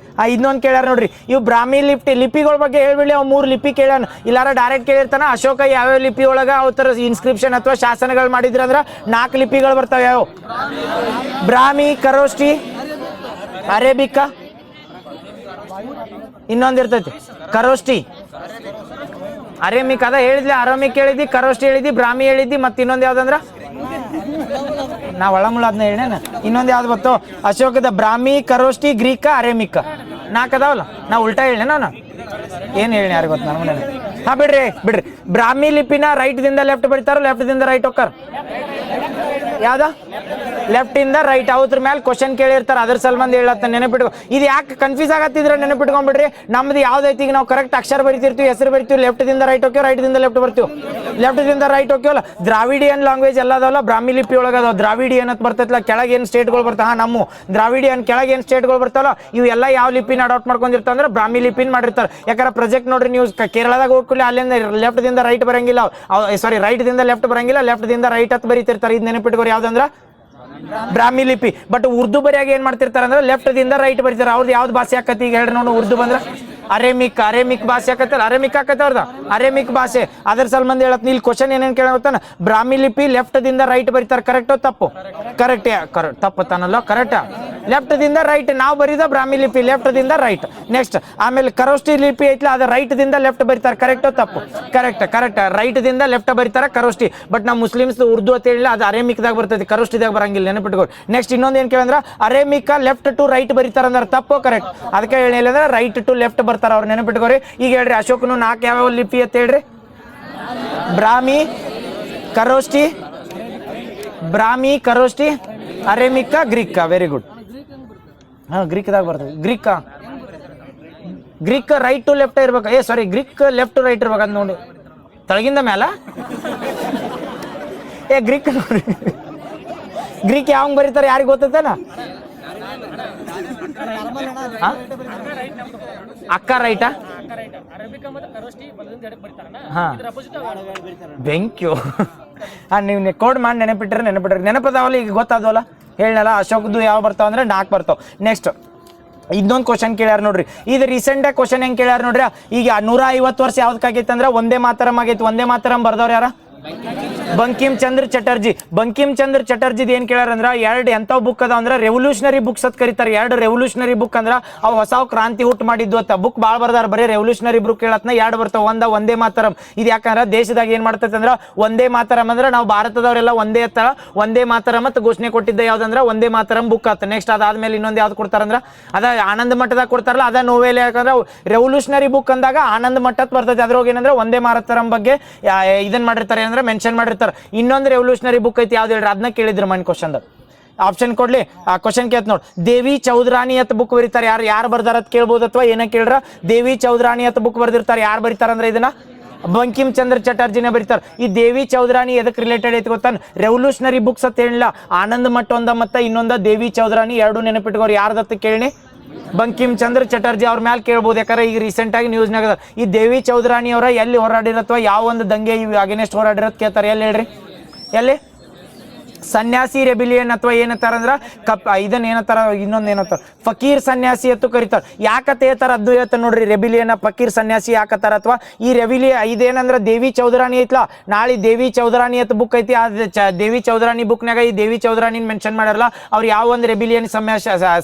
ಇನ್ನೊಂದು ಕೇಳ್ಯಾರ ನೋಡ್ರಿ, ಇವು ಬ್ರಾಹ್ಮಿ ಲಿಪಿಗಳ ಬಗ್ಗೆ ಹೇಳ್ಬಿಡಿ. ಅವ್ 3 ಲಿಪಿ ಕೇಳ್ಯಾನ. ಇಲ್ಲಾರ ಡೈರೆಕ್ಟ್ ಕೇಳಿರ್ತಾನ, ಅಶೋಕ ಯಾವ್ಯಾವ ಲಿಪಿ ಒಳಗ ಅವತರ ಇನ್ಸ್ಕ್ರಿಪ್ಷನ್ ಅಥವಾ ಶಾಸನಗಳು ಮಾಡಿದ್ರ ಅಂದ್ರ 4 ಲಿಪಿಗಳು ಬರ್ತಾವ. ಯಾವ? ಬ್ರಾಹ್ಮಿ, ಖರೋಷ್ಠಿ, ಅರೇಬಿಕಾ, ಇನ್ನೊಂದು ಇರ್ತೈತಿ ಖರೋಷ್ಠಿ, ಅರೇಮಿಕ್. ಅದ ಹೇಳಿದ್ಲಿ, ಅರೇಮಿಕ್ ಹೇಳಿದ್ದಿ, ಖರೋಷ್ಠಿ ಹೇಳಿದ್ದಿ, ಬ್ರಾಹ್ಮಿ ಹೇಳಿದ್ದಿ, ಮತ್ತೆ ಇನ್ನೊಂದು ಯಾವ್ದಂದ್ರ ನಾ ಒಳಮುಳ ಅದನ್ನ ಹೇಳೇನ. ಇನ್ನೊಂದು ಯಾವ್ದು ಬರ್ತೋ? ಅಶೋಕದ ಬ್ರಾಹ್ಮಿ, ಖರೋಷ್ಠಿ, ಗ್ರೀಕ, ಅರೇಮಿಕ್ 4 ಅದಾವಲ್ಲ. ನಾ ಉಲ್ಟಾ ಹೇಳೇನ? ನಾನು ಏನು ಹೇಳಿ ಯಾರು ಗೊತ್ತ ನನಗೆ. ಬಿಡ್ರಿ. ಬ್ರಾಹ್ಮಿ ಲಿಪಿನ ರೈಟ್ ದಿಂದ ಲೆಫ್ಟ್ ಬರೀತಾರ, ಲೆಫ್ಟ್ ದಿಂದ ರೈಟ್ ಹೋಗ್ತಾರ. ಯಾವ್ದ? ಲೆಫ್ಟ್ ಇಂದ ರೈಟ್. ಅವ್ರ ಮೇಲೆ ಕ್ವಶನ್ ಕೇಳಿರ್ತಾರ. ಅದ್ರ ಸಲ್ಬಂದ್ ಹೇಳತ್ತ, ನೆನಪಿಟ್ಕೊ. ಇದು ಯಾಕೆ ಕನ್ಫ್ಯೂಸ್ ಆಗತ್ತಿದ್ರೆ ನೆನಪಿಟ್ಕೊಂಡ್ಬಿಡ್ರಿ. ನಮ್ದು ಯಾವ್ದೈತಿ, ಈಗ ನಾವು ಕರೆಕ್ಟ್ ಅಕ್ಷರ ಬರಿತಿರ್ತೀವಿ, ಹೆಸರು ಬರಿತೀವಿ. ಲೆಫ್ಟ್ ದಿಂದ ರೈಟ್ ಹೋಗ್ತೀವಿ, ರೈಟ್ ದಿಂದ ಲೆಫ್ಟ್ ಬರ್ತೀವಿ. ಲೆಫ್ಟ್ ದಿಂದ ರೈಟ್ ಹೋಗ್ತೀವಲ್ಲ. ದ್ರಾವಿಡಿಯನ್ ಲ್ಯಾಂಗ್ವೇಜ್ ಎಲ್ಲ ಅದಾವಲ್ಲ, ಬ್ರಾಹ್ಮಿ ಲಿಪಿ ಒಳಗೆ ಅದಾವ. ದ್ರಾವಿಡಿಯನ್ ಅಂತ ಬರ್ತೈತಲ್ಲ, ಕೆಳಗೆ ಏನು ಸ್ಟೇಟ್ಗಳು ಬರ್ತಾವ? ನಮ್ಮ ದ್ರಾವಿಡಿಯನ್ ಕೆಳಗೆ ಏನು ಸ್ಟೇಟ್ಗಳು ಬರ್ತಾವಲ್ಲ, ಇವೆಲ್ಲ ಯಾವ ಲಿಪಿನ ಅಡಾಪ್ಟ್ ಮಾಡ್ಕೊಂಡಿರ್ತಾವ ಅಂದ್ರೆ ಬ್ರಾಹ್ಮಿ ಲಿಪಿನ ಮಾಡಿರ್ತಾರೆ. ಯಾಕಂದ್ರೆ ಪ್ರಾಜೆಕ್ಟ್ ನೋಡ್ರಿ, ನೀವು ಕೇರಳದಾಗ ಹೋಗ್ಕೊಳ್ಳಿ, ಅಲ್ಲಿಂದ ಲೆಫ್ಟ್ ದಿಂದ ರೈಟ್ ಬರಂಗಿಲ್ಲ. ಸಾರಿ, ರೈಟ್ ದಿಂದ ಲೆಫ್ಟ್ ಬರಂಗಿಲ್ಲ, ಲೆಫ್ಟ್ ದಿಂದ ರೈಟ್ ಅಂತ ಬರೀತಿರ್ತಾರೆ. ಇದು ನೆನಪಿಟ್ಕೋರಿ, ಯಾವ್ದಂದ್ರ ಬ್ರಾಹ್ಮಿ ಲಿಪಿ. ಬಟ್ ಉರ್ದು ಬರಿಯಾಗ ಏನ್ ಮಾಡ್ತಿರ್ತಾರ ಅಂದ್ರೆ ಲೆಫ್ಟ್ ದಿಂದ ರೈಟ್ ಬರೀತಾರೆ. ಅವ್ರದ್ದು ಯಾವ್ದು ಭಾಷೆ ಆಕತಿ ಈಗ ಹೇಳ್ರಿ ನೋಡು? ಉರ್ದು ಬಂದ್ರ ಅರೇಮಿಕ್ ಭಾಷೆ ಆಕತ್ತಲ್ಲ, ಅರೇಮಿಕ್ ಆಕತ್ತ ಅವ್ರದ ಅರೇಮಿಕ್ ಭಾಷೆ. ಅದ್ರ ಸಲ್ಬಂದ್ ಹೇಳತ್. ಇಲ್ಲಿ ಕ್ವಶನ್ ಏನೇನು ಕೇಳತ್ತಾನ? ಬ್ರಾಹ್ಮಿ ಲಿಪಿ ಲೆಫ್ಟ್ ದಿಂದ ರೈಟ್ ಬರೀತಾರೆ. ಕರೆಕ್ಟೋ ತಪ್ಪು? ಕರೆಕ್ಟ್. ತಪ್ಪತ್ತಾನಲ್ಲ, ಕರೆಕ್ಟ್. ಲೆಫ್ಟ್ ದಿಂದ ರೈಟ್ ನಾವು ಬರೀದ ಬ್ರಾಹ್ಮಿ ಲಿಪಿ ಲೆಫ್ಟ್ ದಿಂದ ರೈಟ್. ನೆಕ್ಸ್ಟ್ ಆಮೇಲೆ ಖರೋಷ್ಠಿ ಲಿಪಿ ಐತ್ಲ, ಅದು ರೈಟ್ ದಿಂದ ಲೆಫ್ಟ್ ಬರೀತಾರೆ. ಕರೆಕ್ಟೋ ತಪ್ಪು? ಕರೆಕ್ಟ್. ರೈಟ್ ದಿಂದ ಲೆಫ್ಟ್ ಬರೀತಾರೆ ಖರೋಷ್ಠಿ. ಬಟ್ ನಾವು ಮುಸ್ಲಿಮ್ಸ್ ಉರ್ದು ಅಂತ ಹೇಳಿಲ್ಲ, ಅದು ಅರೇಮಿಕ್ದಾಗ ಬರ್ತೈತಿ, ಖರೋಷ್ಠಿದಾಗ ಬರಂಗಿಲ್ಲ. ನೆನಪಿಟ್ಕೊಂಡು. ನೆಕ್ಸ್ಟ್ ಇನ್ನೊಂದು ಏನ್ ಕೇಳಂದ್ರ, ಅರೇಮಿಕ ಲೆಫ್ಟ್ ಟು ರೈಟ್ ಬರೀತಾರ ಅಂದ್ರೆ ತಪ್ಪು? ಕರೆಕ್ಟ್. ಅದಕ್ಕೆ ಹೇಳಿಲ್ಲ ಅಂದ್ರೆ ರೈಟ್ ಟು ಲೆಫ್ಟ್ ಬರ್ತಾರ ಅವ್ರು. ನೆನಪಿಟ್ಕೋರಿ. ಈಗ ಹೇಳ್ರಿ, ಅಶೋಕನು 4 ಯಾವ್ಯಾವ ಲಿಪಿ ಅಂತ ಹೇಳ್ರಿ? Brahmi, Kharosthi, Aramaic, Greek. Very good. ಗ್ರೀಕ್ದಾಗ ಬರ್ತದೆ. ಗ್ರೀಕ್ ರೈಟ್ ಟು ಲೆಫ್ಟ್ ಇರ್ಬೇಕು. Sorry, Greek left to right ಇರ್ಬೇಕು. ಅದ್ ನೋಡಿ, ತಳಗಿಂದ ಮೇಲ. ಗ್ರೀಕ್ ನೋಡಿ, ಗ್ರೀಕ್ ಯಾವಂಗ್ ಬರೀತಾರೆ ಯಾರಿಗೆ ಗೊತ್ತೇನ? ಅಕ್ಕ ರೈಟಾ? ಬೆಂಕ್ಯು. ನೀವು ಕೋಡ್ ಮಾಡಿ ನೆನಪಿಟ್ರೆ ನೆನಪದಾವಲ್ಲ, ಈಗ ಗೊತ್ತಾದವಲ್ಲ. ಹೇಳಲ್ಲ, ಅಶೋಕದ್ದು ಯಾವ ಬರ್ತಾವ ಅಂದ್ರೆ 4 ಬರ್ತಾವ. ನೆಕ್ಸ್ಟ್ ಇನ್ನೊಂದು ಕ್ವಶನ್ ಕೇಳ್ಯಾರ ನೋಡ್ರಿ. ಇದು ರೀಸೆಂಟ್ ಆಗಿ ಕ್ವಶನ್ ಹೆಂಗ್ ಕೇಳ್ಯಾರ ನೋಡ್ರಿ. ಈಗ 150 ವರ್ಷ ಯಾವ್ದಕ್ಕಾಗೈತೆ ಅಂದ್ರೆ ಒಂದೇ ಮಾತರಂ ಆಗೈತಿ. ಒಂದೇ ಮಾತರಂ ಬರ್ದವ್ರು ಯಾರ? ಬಂಕಿಮ್ ಚಂದ್ರ ಚಟರ್ಜಿ ಏನ್ ಕೇಳ್ಯಾರ ಅಂದ್ರ, 2 ಎಂತಾವ್ ಬುಕ್ ಅದಾವ ಅಂದ್ರೆ ರೆವಲ್ಯೂಷನರಿ ಬುಕ್ಸ್ ಅಂತ ಕರೀತಾರೆ. 2 ರೆವಲ್ಯೂಷನರಿ ಬುಕ್ ಅಂದ್ರ ಅವ್ ಹೊಸ ಕ್ರಾಂತಿ ಹುಟ್ಟು ಮಾಡಿದ್ದು ಅಂತ. ಬುಕ್ ಬಾಳ್ ಬರ್ದಾರ, ಬರೀ ರೆವಲ್ಯೂಷನರಿ ಬುಕ್ ಹೇಳತ್ನ 2 ಬರ್ತಾವ. ಒಂದೇ ಮಾತರಂ. ಇದು ಯಾಕಂದ್ರ ದೇಶದಾಗ ಏನ್ ಮಾಡ್ತೈತೆ ಅಂದ್ರ, ಒಂದೇ ಮಾತರಂ ಅಂದ್ರೆ ನಾವು ಭಾರತದವರೆಲ್ಲ ಒಂದೇ ತರ ಒಂದೇ ಮಾತರಂ ಅಂತ ಘೋಷಣೆ ಕೊಟ್ಟಿದ್ದ ಯಾವ್ದಂದ್ರ ಒಂದೇ ಮಾತರಂ ಬುಕ್ ಆತ. ನೆಕ್ಸ್ಟ್ ಅದಾದ್ಮೇಲೆ ಇನ್ನೊಂದು ಯಾವ್ದು ಕೊಡ್ತಾರಂದ್ರ, ಅದ ಆನಂದ ಮಠದಾಗ ಕೊಡ್ತಾರಲ್ಲ, ಅದ ನೋವೆಲ್. ಯಾಕಂದ್ರೆ ರೆವಲ್ಯೂಷನರಿ ಬುಕ್ ಅಂದಾಗ ಆನಂದ ಮಠತ್ ಬರ್ತೈತೆ. ಅದ್ರೊಳಗೆ ಏನಂದ್ರೆ ಒಂದೇ ಮಾತರಂ ಬಗ್ಗೆ ಇದನ್ ಮಾಡಿರ್ತಾರೆ, ಏನಂದ್ರೆ ಮೆನ್ಷನ್ ಮಾಡಿರ್ತಾರೆ. ಇನ್ನೊಂದು ರೆವಲ್ಯೂಷನರಿ ಬುಕ್ ಐತಿ, ಯಾವ್ದು ಹೇಳ್ರಿ? ಅದನ್ನ ಕೇಳಿದ್ರು ಮೈನ್ ಕ್ವಶನ್. ಆಪ್ಷನ್ ಕೊಡ್ಲಿ? ಆ ಕ್ವಶನ್ ಕೇಳ್ತ ನೋಡಿ. ದೇವಿ ಚೌಧರಾಣಿ ಅಂತ ಬುಕ್ ಬರೀತಾರೆ. ಯಾರು ಬರ್ದಾರ ಅಂತ ಕೇಳ್ಬೋದು, ಅಥವಾ ಏನ ಕೇಳ್ರ? ದೇವಿ ಚೌಧರಾಣಿ ಅಂತ ಬುಕ್ ಬರ್ದಿರ್ತಾರೆ. ಯಾರು ಬರೀತಾರ ಅಂದ್ರೆ ಇದನ್ನ ಬಂಕಿಮ್ ಚಂದ್ರ ಚಟರ್ಜಿನ ಬರೀತಾರೆ. ಈ ದೇವಿ ಚೌಧರಾಣಿ ಎದಕ್ಕೆ ರಿಲೇಟೆಡ್ ಐತಿ ಗೊತ್ತಾನ? ರೆವಲ್ಯೂಷನರಿ ಬುಕ್ಸ್ ಅಂತ ಹೇಳಿಲ್ಲ, ಆನಂದ್ ಮಠ ಒಂದ ಮತ್ತು ಇನ್ನೊಂದ ದೇವಿ ಚೌಧರಾಣಿ ಎರಡು ನೆನಪಿಟ್ಕೋರಿ. ಯಾರ್ದತ್ತ ಕೇಳಿ? ಬಂಕಿಮ್ ಚಂದ್ರ ಚಟರ್ಜಿ ಅವ್ರ ಮೇಲೆ ಕೇಳ್ಬೋದು. ಯಾಕಂದ್ರೆ ಈಗ ರೀಸೆಂಟಾಗಿ ನ್ಯೂಸ್ನಾಗ ಈ ದೇವಿ ಚೌಧರಾಣಿ ಅವರ ಎಲ್ಲಿ ಹೋರಾಡಿರತ್ವ, ಯಾವ ಒಂದು ದಂಗೆ ಇವು ಅಗೇನೆಸ್ಟ್ ಹೋರಾಡಿರೋದು ಕೇಳ್ತಾರೆ. ಎಲ್ಲಿ ಹೇಳ್ರಿ? ಎಲ್ಲಿ? ಸನ್ಯಾಸಿ ರೆಬಿಲಿಯನ್ ಅಥವಾ ಏನಂತಾರ ಅಂದ್ರೆ ಇದನ್ನ ಏನಂತಾರ, ಇನ್ನೊಂದು ಏನಂತಾರ ಫಕೀರ್ ಸನ್ಯಾಸಿ ಅಂತ ಕರೀತಾರೆ. ಯಾಕತ್ತೆ ಹೇಳ್ತಾರ ಅದು ಹೇಳ್ತಾರೆ ನೋಡ್ರಿ. ರೆಬಿಲಿಯನ್ ಫಕೀರ್ ಸನ್ಯಾಸಿ ಯಾಕತ್ತಾರ ಅಥವಾ ಈ ಇದೇನಂದ್ರೆ ದೇವಿ ಚೌಧರಾಣಿ ಐತ್ಲಾ, ನಾಳೆ ದೇವಿ ಚೌಧರಾಣಿ ಅಂತ ಬುಕ್ ಐತಿ. ದೇವಿ ಚೌಧರಾಣಿ ಬುಕ್ನಾಗ ಈ ದೇವಿ ಚೌಧರಾಣಿ ಮೆನ್ಷನ್ ಮಾಡ್ಯಾರಲ್ಲ, ಅವ್ರು ಯಾವ ಒಂದು ರೆಬಿಲಿಯನ್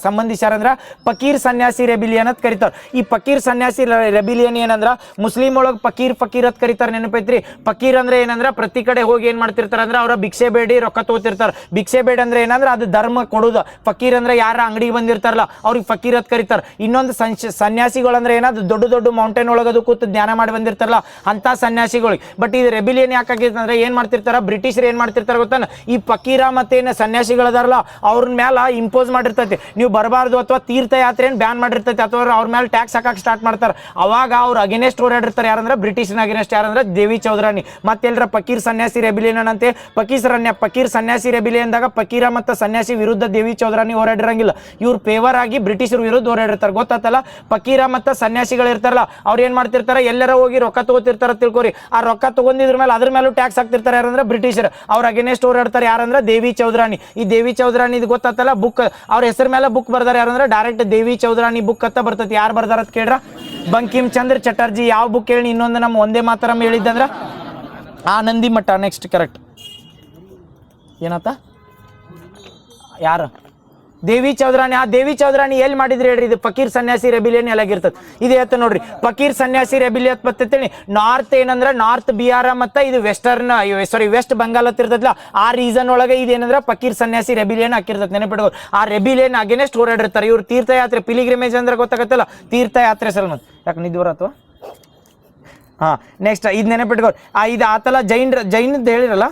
ಸಂಬಂಧಿಸ್ಯಾರಂದ್ರ ಫಕೀರ್ ಸನ್ಯಾಸಿ ರೆಬಿಲಿಯನ್ ಅಂತ ಕರೀತಾರೆ. ಈ ಫಕೀರ್ ಸನ್ಯಾಸಿ ರೆಬಿಲಿಯನ್ ಏನಂದ್ರ ಮುಸ್ಲಿಂ ಒಳಗೆ ಫಕೀರ್ ಅಂತ ಕರೀತಾರೆ. ನೆನಪೈತ್ರಿ? ಫಕೀರ್ ಅಂದ್ರೆ ಏನಂದ್ರ ಪ್ರತಿ ಕಡೆ ಹೋಗಿ ಏನ್ ಮಾಡ್ತಿರ್ತಾರ ಅಂದ್ರೆ ಅವ್ರ ಭಿಕ್ಷೆ ಬೇಡಿ ರೊಕ್ಕ ತಗೋತಿರ್ತಾರೆ. ಭಿಕ್ಷೆ ಬೇಡ ಅಂದ್ರೆ ಏನಂದ್ರೆ ಅದು ಧರ್ಮ ಕೊಡುದು. ಫಕೀರ್ ಅಂದ್ರೆ ಯಾರ ಅಂಗಡಿಗೆ ಬಂದಿರ್ತಾರಲ್ಲ ಅವ್ರಿಗೆ ಫಕೀರ್ ಅಂತ ಕರೀತಾರೆ. ಇನ್ನೊಂದು ಸನ್ಯಾಸಿಗಳಂದ್ರೆ ಏನಾದ್ರು ದೊಡ್ಡ ದೊಡ್ಡ ಮೌಂಟೇನ್ ಒಳಗದು ಕೂತು ಧ್ಯಾನ ಮಾಡಿ ಬಂದಿರ್ತಾರಲ್ಲ ಅಂತ ಸನ್ಯಾಸಿಗಳಿಗೆ. ಬಟ್ ಇದು ರೆಬಿಲಿಯನ್ ಯಾಕಾಗಿತ್ತು ಅಂದ್ರೆ ಏನ್ ಮಾಡ್ತಿರ್ತಾರ ಬ್ರಿಟಿಷರು ಏನ್ ಮಾಡ್ತಿರ್ತಾರ ಗೊತ್ತಾನ? ಈ ಫಕೀರ ಮತ್ತೇನು ಸನ್ಯಾಸಿಗಳದಾರಲ್ಲ ಅವ್ರ ಮೇಲೆ ಇಂಪೋಸ್ ಮಾಡಿರ್ತೈತಿ, ನೀವು ಬರಬಾರ್ದು ಅಥವಾ ತೀರ್ಥಯಾತ್ರೆಯನ್ನು ಬ್ಯಾನ್ ಮಾಡಿರ್ತೈತಿ, ಅಥವಾ ಅವ್ರ ಮೇಲೆ ಟ್ಯಾಕ್ಸ್ ಹಾಕಕ್ಕೆ ಸ್ಟಾರ್ಟ್ ಮಾಡ್ತಾರೆ. ಅವಾಗ ಅವ್ರು ಅಗೇನೆಸ್ಟ್ ಹೋರಾಡಿರ್ತಾರೆ. ಯಾರಂದ್ರೆ ಬ್ರಿಟಿಷ್ನ ಅಗೇನೆಸ್ಟ್. ಯಾರಂದ್ರೆ ದೇವಿ ಚೌಧರಾಣಿ. ಮತ್ತೆಲ್ಲರ ಫಕೀರ್ ಸನ್ಯಾಸಿ ರೆಬಿಲಿಯನ್ ಅಂತೆ. ಫಕೀರ್ ಸನ್ಯಾಸಿ ರೆಬಿಲಿಯನ್ದಾಗ ಫಕೀರ ಮತ್ತು ಸನ್ಯಾಸಿ ವಿರುದ್ಧ ದೇವಿ ಚೌಧರಾಣಿ ಹೋರಾಡಿರಂಗಿಲ್ಲ. ಇವ್ರು ಫೇವರ್ ಆಗಿ ಬ್ರಿಟಿಷರು ವಿರುದ್ಧ ಹೋರಾಡಿರ್ತಾರೆ. ಗೊತ್ತಾತಲ್ಲ? ಫಕೀರ ಮತ್ತು ಸನ್ಯಾಸಿಗಳು ಇರ್ತಾರಲ್ಲ ಅವ್ರು ಏನ್ ಮಾಡ್ತಿರ್ತಾರೆ, ಎಲ್ಲರ ಹೋಗಿ ರೊಕ್ಕ ತಗೋತಿರ್ತಾರ ತಿಳ್ಕೊರಿ. ಆ ರೊಕ್ಕ ತಗೊಂಡಿದ್ರ ಮೇಲೆ ಅದ್ರ ಮೇಲೂ ಟ್ಯಾಕ್ಸ್ ಹಾಕ್ತಿರ್ತಾರೆ. ಯಾರಂದ್ರೆ ಬ್ರಿಟಿಷರು. ಅವ್ರ ಅಗೇನೆಸ್ಟ್ ಹೋರಾಡ್ತಾರೆ. ಯಾರಂದ್ರೆ ದೇವಿ ಚೌಧರಾಣಿ. ಈ ದೇವಿ ಚೌಧರಾಣಿ ಇದು ಗೊತ್ತಾತಲ್ಲ ಬುಕ್, ಅವ್ರ ಹೆಸರು ಮೇಲೆ ಬುಕ್ ಬರ್ದಾರ. ಯಾರಂದ್ರೆ ಡೈರೆಕ್ಟ್ ದೇವಿ ಚೌಧರಾಣಿ ಬುಕ್ ಅಂತ ಬರ್ತೈತಿ. ಯಾರು ಬರ್ದಾರ ಅಂತ ಕೇಳ್ರ? ಬಂಕಿಮ್ ಚಂದ್ರ ಚಟರ್ಜಿ. ಯಾವ ಬುಕ್ ಹೇಳಿ? ಇನ್ನೊಂದು ನಮ್ಮ ಒಂದೇ ಮಾತರಂ ಹೇಳಿದ್ದಂದ್ರ ಆನಂದಿ ಮಠ. ನೆಕ್ಸ್ಟ್ ಕರೆಕ್ಟ್ ಏನತ್ತ? ಯಾರು? ದೇವಿ ಚೌಧರಾಣಿ. ಆ ದೇವಿ ಚೌಧರಾಣಿ ಎಲ್ಲಿ ಮಾಡಿದ್ರಿ ಹೇಳ್ರಿ? ಇದು ಫಕೀರ್ ಸನ್ಯಾಸಿ ರೆಬಿಲಿಯನ್ ಎಲ್ಲಾಗಿರ್ತದೆ. ಇದು ಹೇಳ್ತ ನೋಡ್ರಿ, ಫಕೀರ್ ಸನ್ಯಾಸಿ ರೆಬಿಲಿಯನ್ ಬರ್ತೈತಿ. ನಾರ್ತ್ ಏನಂದ್ರೆ ನಾರ್ತ್ ಬಿಹಾರ ಮತ್ತು ಇದು ವೆಸ್ಟ್ ಬೆಂಗಾಲ್ ಅಂತ ಇರ್ತೈತಿಲ್ಲ, ಆ ರೀಸನ್ ಒಳಗೆ ಇದೇನಂದ್ರೆ ಫಕೀರ್ ಸನ್ಯಾಸಿ ರೆಬಿಲಿಯನ್ ಹಾಕಿರ್ತೈತೆ. ನೆನಪಿಡ್ಬೋದು. ಆ ರೆಬಿಲಿಯನ್ ಅಗೇನೆಸ್ಟ್ ಹೋರಾಡಿರ್ತಾರೆ ಇವ್ರು. ತೀರ್ಥಯಾತ್ರೆ ಪಿಲಿಗ್ರಿಮೇಜ್ ಅಂದ್ರೆ ಗೊತ್ತಾಗತ್ತಲ್ಲ, ತೀರ್ಥಯಾತ್ರೆ ಸಲ್ಮನ್. ಯಾಕೆ ನಿದ್ದೆ ಬರತ್ವ? ಹಾಂ, ನೆಕ್ಸ್ಟ್ ಇದು ನೆನಪಿಟ್ಕೋ. ಇದು ಆತಲ್ಲ ಜೈನದ್ದು ಹೇಳಿರಲ್ಲ.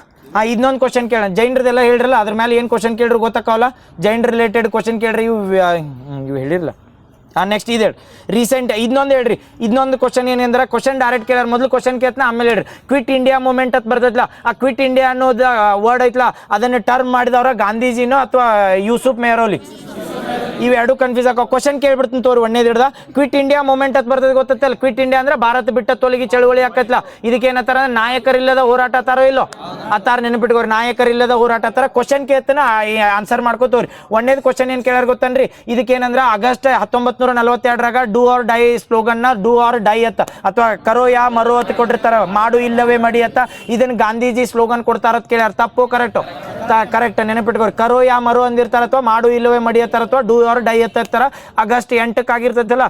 ಇನ್ನೊಂದು ಕ್ವಶನ್ ಕೇಳೋಣ. ಜೈನರದೆಲ್ಲ ಹೇಳಿರಲ್ಲ, ಅದ್ರ ಮೇಲೆ ಏನು ಕ್ವಶನ್ ಕೇಳ್ರಿ ಗೊತ್ತಾಗಲ್ಲ. ಜೈನ್ ರಿಲೇಟೆಡ್ ಕ್ವಶನ್ ಕೇಳ್ರಿ. ಇವು ಹೇಳಿರಲ್ಲ. ನೆಕ್ಸ್ಟ್ ಇದು ಹೇಳಿ ರೀಸೆಂಟ್. ಇನ್ನೊಂದು ಹೇಳ್ರಿ. ಇನ್ನೊಂದು ಕ್ವಶನ್ ಏನಂದ್ರೆ ಕ್ವಶನ್ ಡೈರೆಕ್ಟ್ ಕೇಳಾರ. ಮೊದಲು ಕ್ವಶನ್ ಕೇಳ್ತಾನ, ಆಮೇಲೆ ಹೇಳ್ರಿ. ಕ್ವಿಟ್ ಇಂಡಿಯಾ ಮೂವ್ಮೆಂಟ್ ಅಂತ ಬರ್ತೈತ್ಲ, ಆ ಕ್ವಿಟ್ ಇಂಡಿಯಾ ಅನ್ನೋದು ವರ್ಡ್ ಐತ್ಲ, ಅದನ್ನು ಟರ್ಮ್ ಮಾಡಿದವ್ರ ಗಾಂಧೀಜಿನೋ ಅಥವಾ ಯೂಸುಫ್ ಮೆಹರೋಲಿ. ಇವೆರಡು ಕನ್ಫ್ಯೂಸ್ ಆಗೋ. ಕ್ವಶನ್ ಕೇಳ್ಬಿಡ್ತೀನಿ ತೋರಿ. ಒಂದೇದು ಹಿಡ್ದ ಕ್ವಿಟ್ ಇಂಡಿಯಾ ಮೂವ್ಮೆಂಟ್ ಅಂತ ಬರ್ತದೆ ಗೊತ್ತಲ್ಲ. ಕ್ವಿಟ್ ಇಂಡಿಯಾ ಅಂದ್ರೆ ಭಾರತ ಬಿಟ್ಟ ತೊಲಗಿ ಚಳವಳಿ ಆಕತ್ಲ. ಇದಕ್ಕೆ ಏನತ್ತಾರ ಅಂದ್ರೆ ನಾಯಕರಿಲ್ಲದ ಹೋರಾಟ ಅತ್ತಾರೋ ಇಲ್ಲೋ ಅತ್ತಾರ. ನೆನಪಿಟ್ಕೋರಿ, ನಾಯಕರಿಲ್ಲದ ಹೋರಾಟ ಅತ್ತಾರ. ಕ್ವಶನ್ ಕೇಳ್ತಾನ, ಆನ್ಸರ್ ಮಾಡ್ಕೋತವ್ರಿ. ಒಂದೇದು ಕ್ವಶನ್ ಏನು ಕೇಳಾರ ಗೊತ್ತನ್ರಿ? ಇದಕ್ಕೇನಂದ್ರೆ ಆಗಸ್ಟ್ 1942ರಾಗ ಡೂ ಆರ್ ಡೈ ಸ್ಲೋಗನ್ನ ಡೂ ಆರ್ ಡೈ ಅತ್ತ ಅಥವಾ ಕರೋ ಯಾ ಮರೋ ಅಂತ ಕೊಟ್ಟಿರ್ತಾರ. ಮಾಡು ಇಲ್ಲವೇ ಮಡಿ ಅತ್ತ. ಇದನ್ನ ಗಾಂಧೀಜಿ ಸ್ಲೋಗನ್ ಕೊಡ್ತಾರತ್ ಕೇಳ್ಯಾರ. ತಪ್ಪು ಕರೆಕ್ಟು? ಕರೆಕ್ಟ್. ನೆನಪಿಟ್ಕೋರಿ. ಕರೋ ಯಾ ಮರೋ ಅಂದಿರ್ತಾರ ಅಥವಾ ಮಾಡು ಇಲ್ಲವೇ ಮಡಿ ಅತ್ತಾರ ಅಥವಾ ಡೂ ಆರ್ ಡೈ ಅತ್ತಾರ. ಆಗಸ್ಟ್ 8ಕ್ಕೆ ಆಗಿರ್ತೈತಲ್ಲ.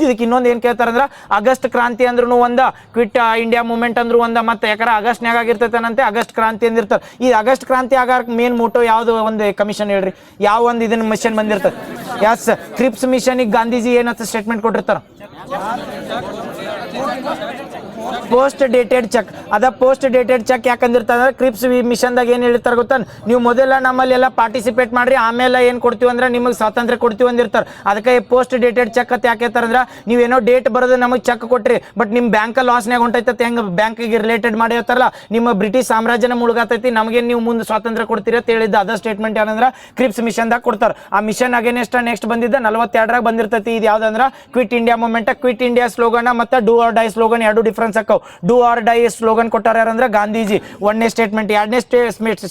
ಇದಕ್ಕೆ ಇನ್ನೊಂದು ಏನು ಕೇಳ್ತಾರಂದ್ರೆ ಆಗಸ್ಟ್ ಕ್ರಾಂತಿ ಅಂದ್ರೂ ಒಂದ, ಕ್ವಿಟ್ ಇಂಡಿಯಾ ಮೂವ್ಮೆಂಟ್ ಅಂದ್ರೂ ಒಂದ. ಮತ್ತೆ ಯಾಕಂದ್ರೆ ಆಗಸ್ಟ್ನಾಗ ಆಗಿರ್ತೈತಂತೆ ಆಗಸ್ಟ್ ಕ್ರಾಂತಿ ಅಂದಿರ್ತಾರೆ. ಈ ಆಗಸ್ಟ್ ಕ್ರಾಂತಿ ಆಗಾರ ಮೇನ್ ಮೋಟೋ ಯಾವುದು ಒಂದು ಕಮಿಷನ್ ಹೇಳ್ರಿ? ಯಾವ ಒಂದು ಇದನ್ನ ಮಿಷನ್ ಬಂದಿರ್ತದೆ? ಎಸ್, ಕ್ರಿಪ್ಸ್ ಮಿಷನಿಗೆ ಗಾಂಧೀಜಿ ಏನಂತ ಸ್ಟೇಟ್ಮೆಂಟ್ ಕೊಟ್ಟಿರ್ತಾರ? Post dated check. ಅದ ಪೋಸ್ಟ್ ಡೇಟೆಡ್ ಚೆಕ್ ಯಾಕಂದಿರ್ತಾರೆ? ಕ್ರಿಪ್ಸ್ ಮಿಷನ್ದಾಗ ಏನು ಹೇಳ್ತಾರೆ ಗೊತ್ತಾ? ನೀವು ಮೊದಲ ನಮ್ಮಲ್ಲಿ ಎಲ್ಲ ಪಾರ್ಟಿಸಿಪೇಟ್ ಮಾಡ್ರಿ, ಆಮೇಲೆ ಏನು ಕೊಡ್ತೀವಿ ಅಂದ್ರೆ ನಿಮಗೆ ಸ್ವಾತಂತ್ರ್ಯ ಕೊಡ್ತೀವಿ ಅಂದಿರ್ತಾರೆ. ಅದಕ್ಕೆ ಪೋಸ್ಟ್ ಡೇಟೆಡ್ ಚೆಕ್ ಅಂತ ಯಾಕೆ ಹೇಳ್ತಾರೆ ಅಂದ್ರೆ, ನೀವೇನೋ ಡೇಟ್ ಬರೋದು ನಮಗೆ ಚೆಕ್ ಕೊಟ್ರಿ, ಬಟ್ ನಿಮ್ಮ ಬ್ಯಾಂಕಲ್ಲಿ ಲಾಸ್ನಾಗ ಹೊಂಟೈತೆ ಹೆಂಗೆ ಬ್ಯಾಂಕಿಗೆ ರಿಲೇಟೆಡ್ ಮಾಡಿ ಹೇಳ್ತಾರಲ್ಲ, ನಿಮ್ಮ ಬ್ರಿಟಿಷ್ ಸಾಮ್ರಾಜ್ಯನ ಮುಳುಗಾತೈತಿ, ನಮಗೆ ನೀವು ಮುಂದೆ ಸ್ವಾತಂತ್ರ್ಯ ಕೊಡ್ತೀರಿ ಅಂತ ಹೇಳಿದ್ದ. ಅದ ಸ್ಟೇಟ್ಮೆಂಟ್ ಏನಂದ್ರೆ ಕ್ರಿಪ್ಸ್ ಮಿಷನ್ದಾಗ ಕೊಡ್ತಾರೆ. ಆ ಮಿಷನ್ ಅಗೇನೆಸ್ಟ್ ನೆಕ್ಸ್ಟ್ ಬಂದಿದ್ದ 42ರಾಗ ಬಂದಿರ್ತೈತಿ. ಇದು ಯಾವ್ದಂದ್ರೆ quit India movement. Quit India slogan ಮತ್ತು ಡೂ ಆರ್ ಡೈ ಸ್ಲೋಗನ್ ಎರಡು ಡಿಫ್ರೆನ್ಸ್ ಆಕವು. ಡೂ ಆರ್ ಡೈ ಸ್ಲೋಗನ್ ಕೊಟ್ಟಾರ ಯಾರಂದ್ರೆ ಗಾಂಧೀಜಿ. ಒಂದನೇ ಸ್ಟೇಟ್ಮೆಂಟ್. ಎರಡನೇ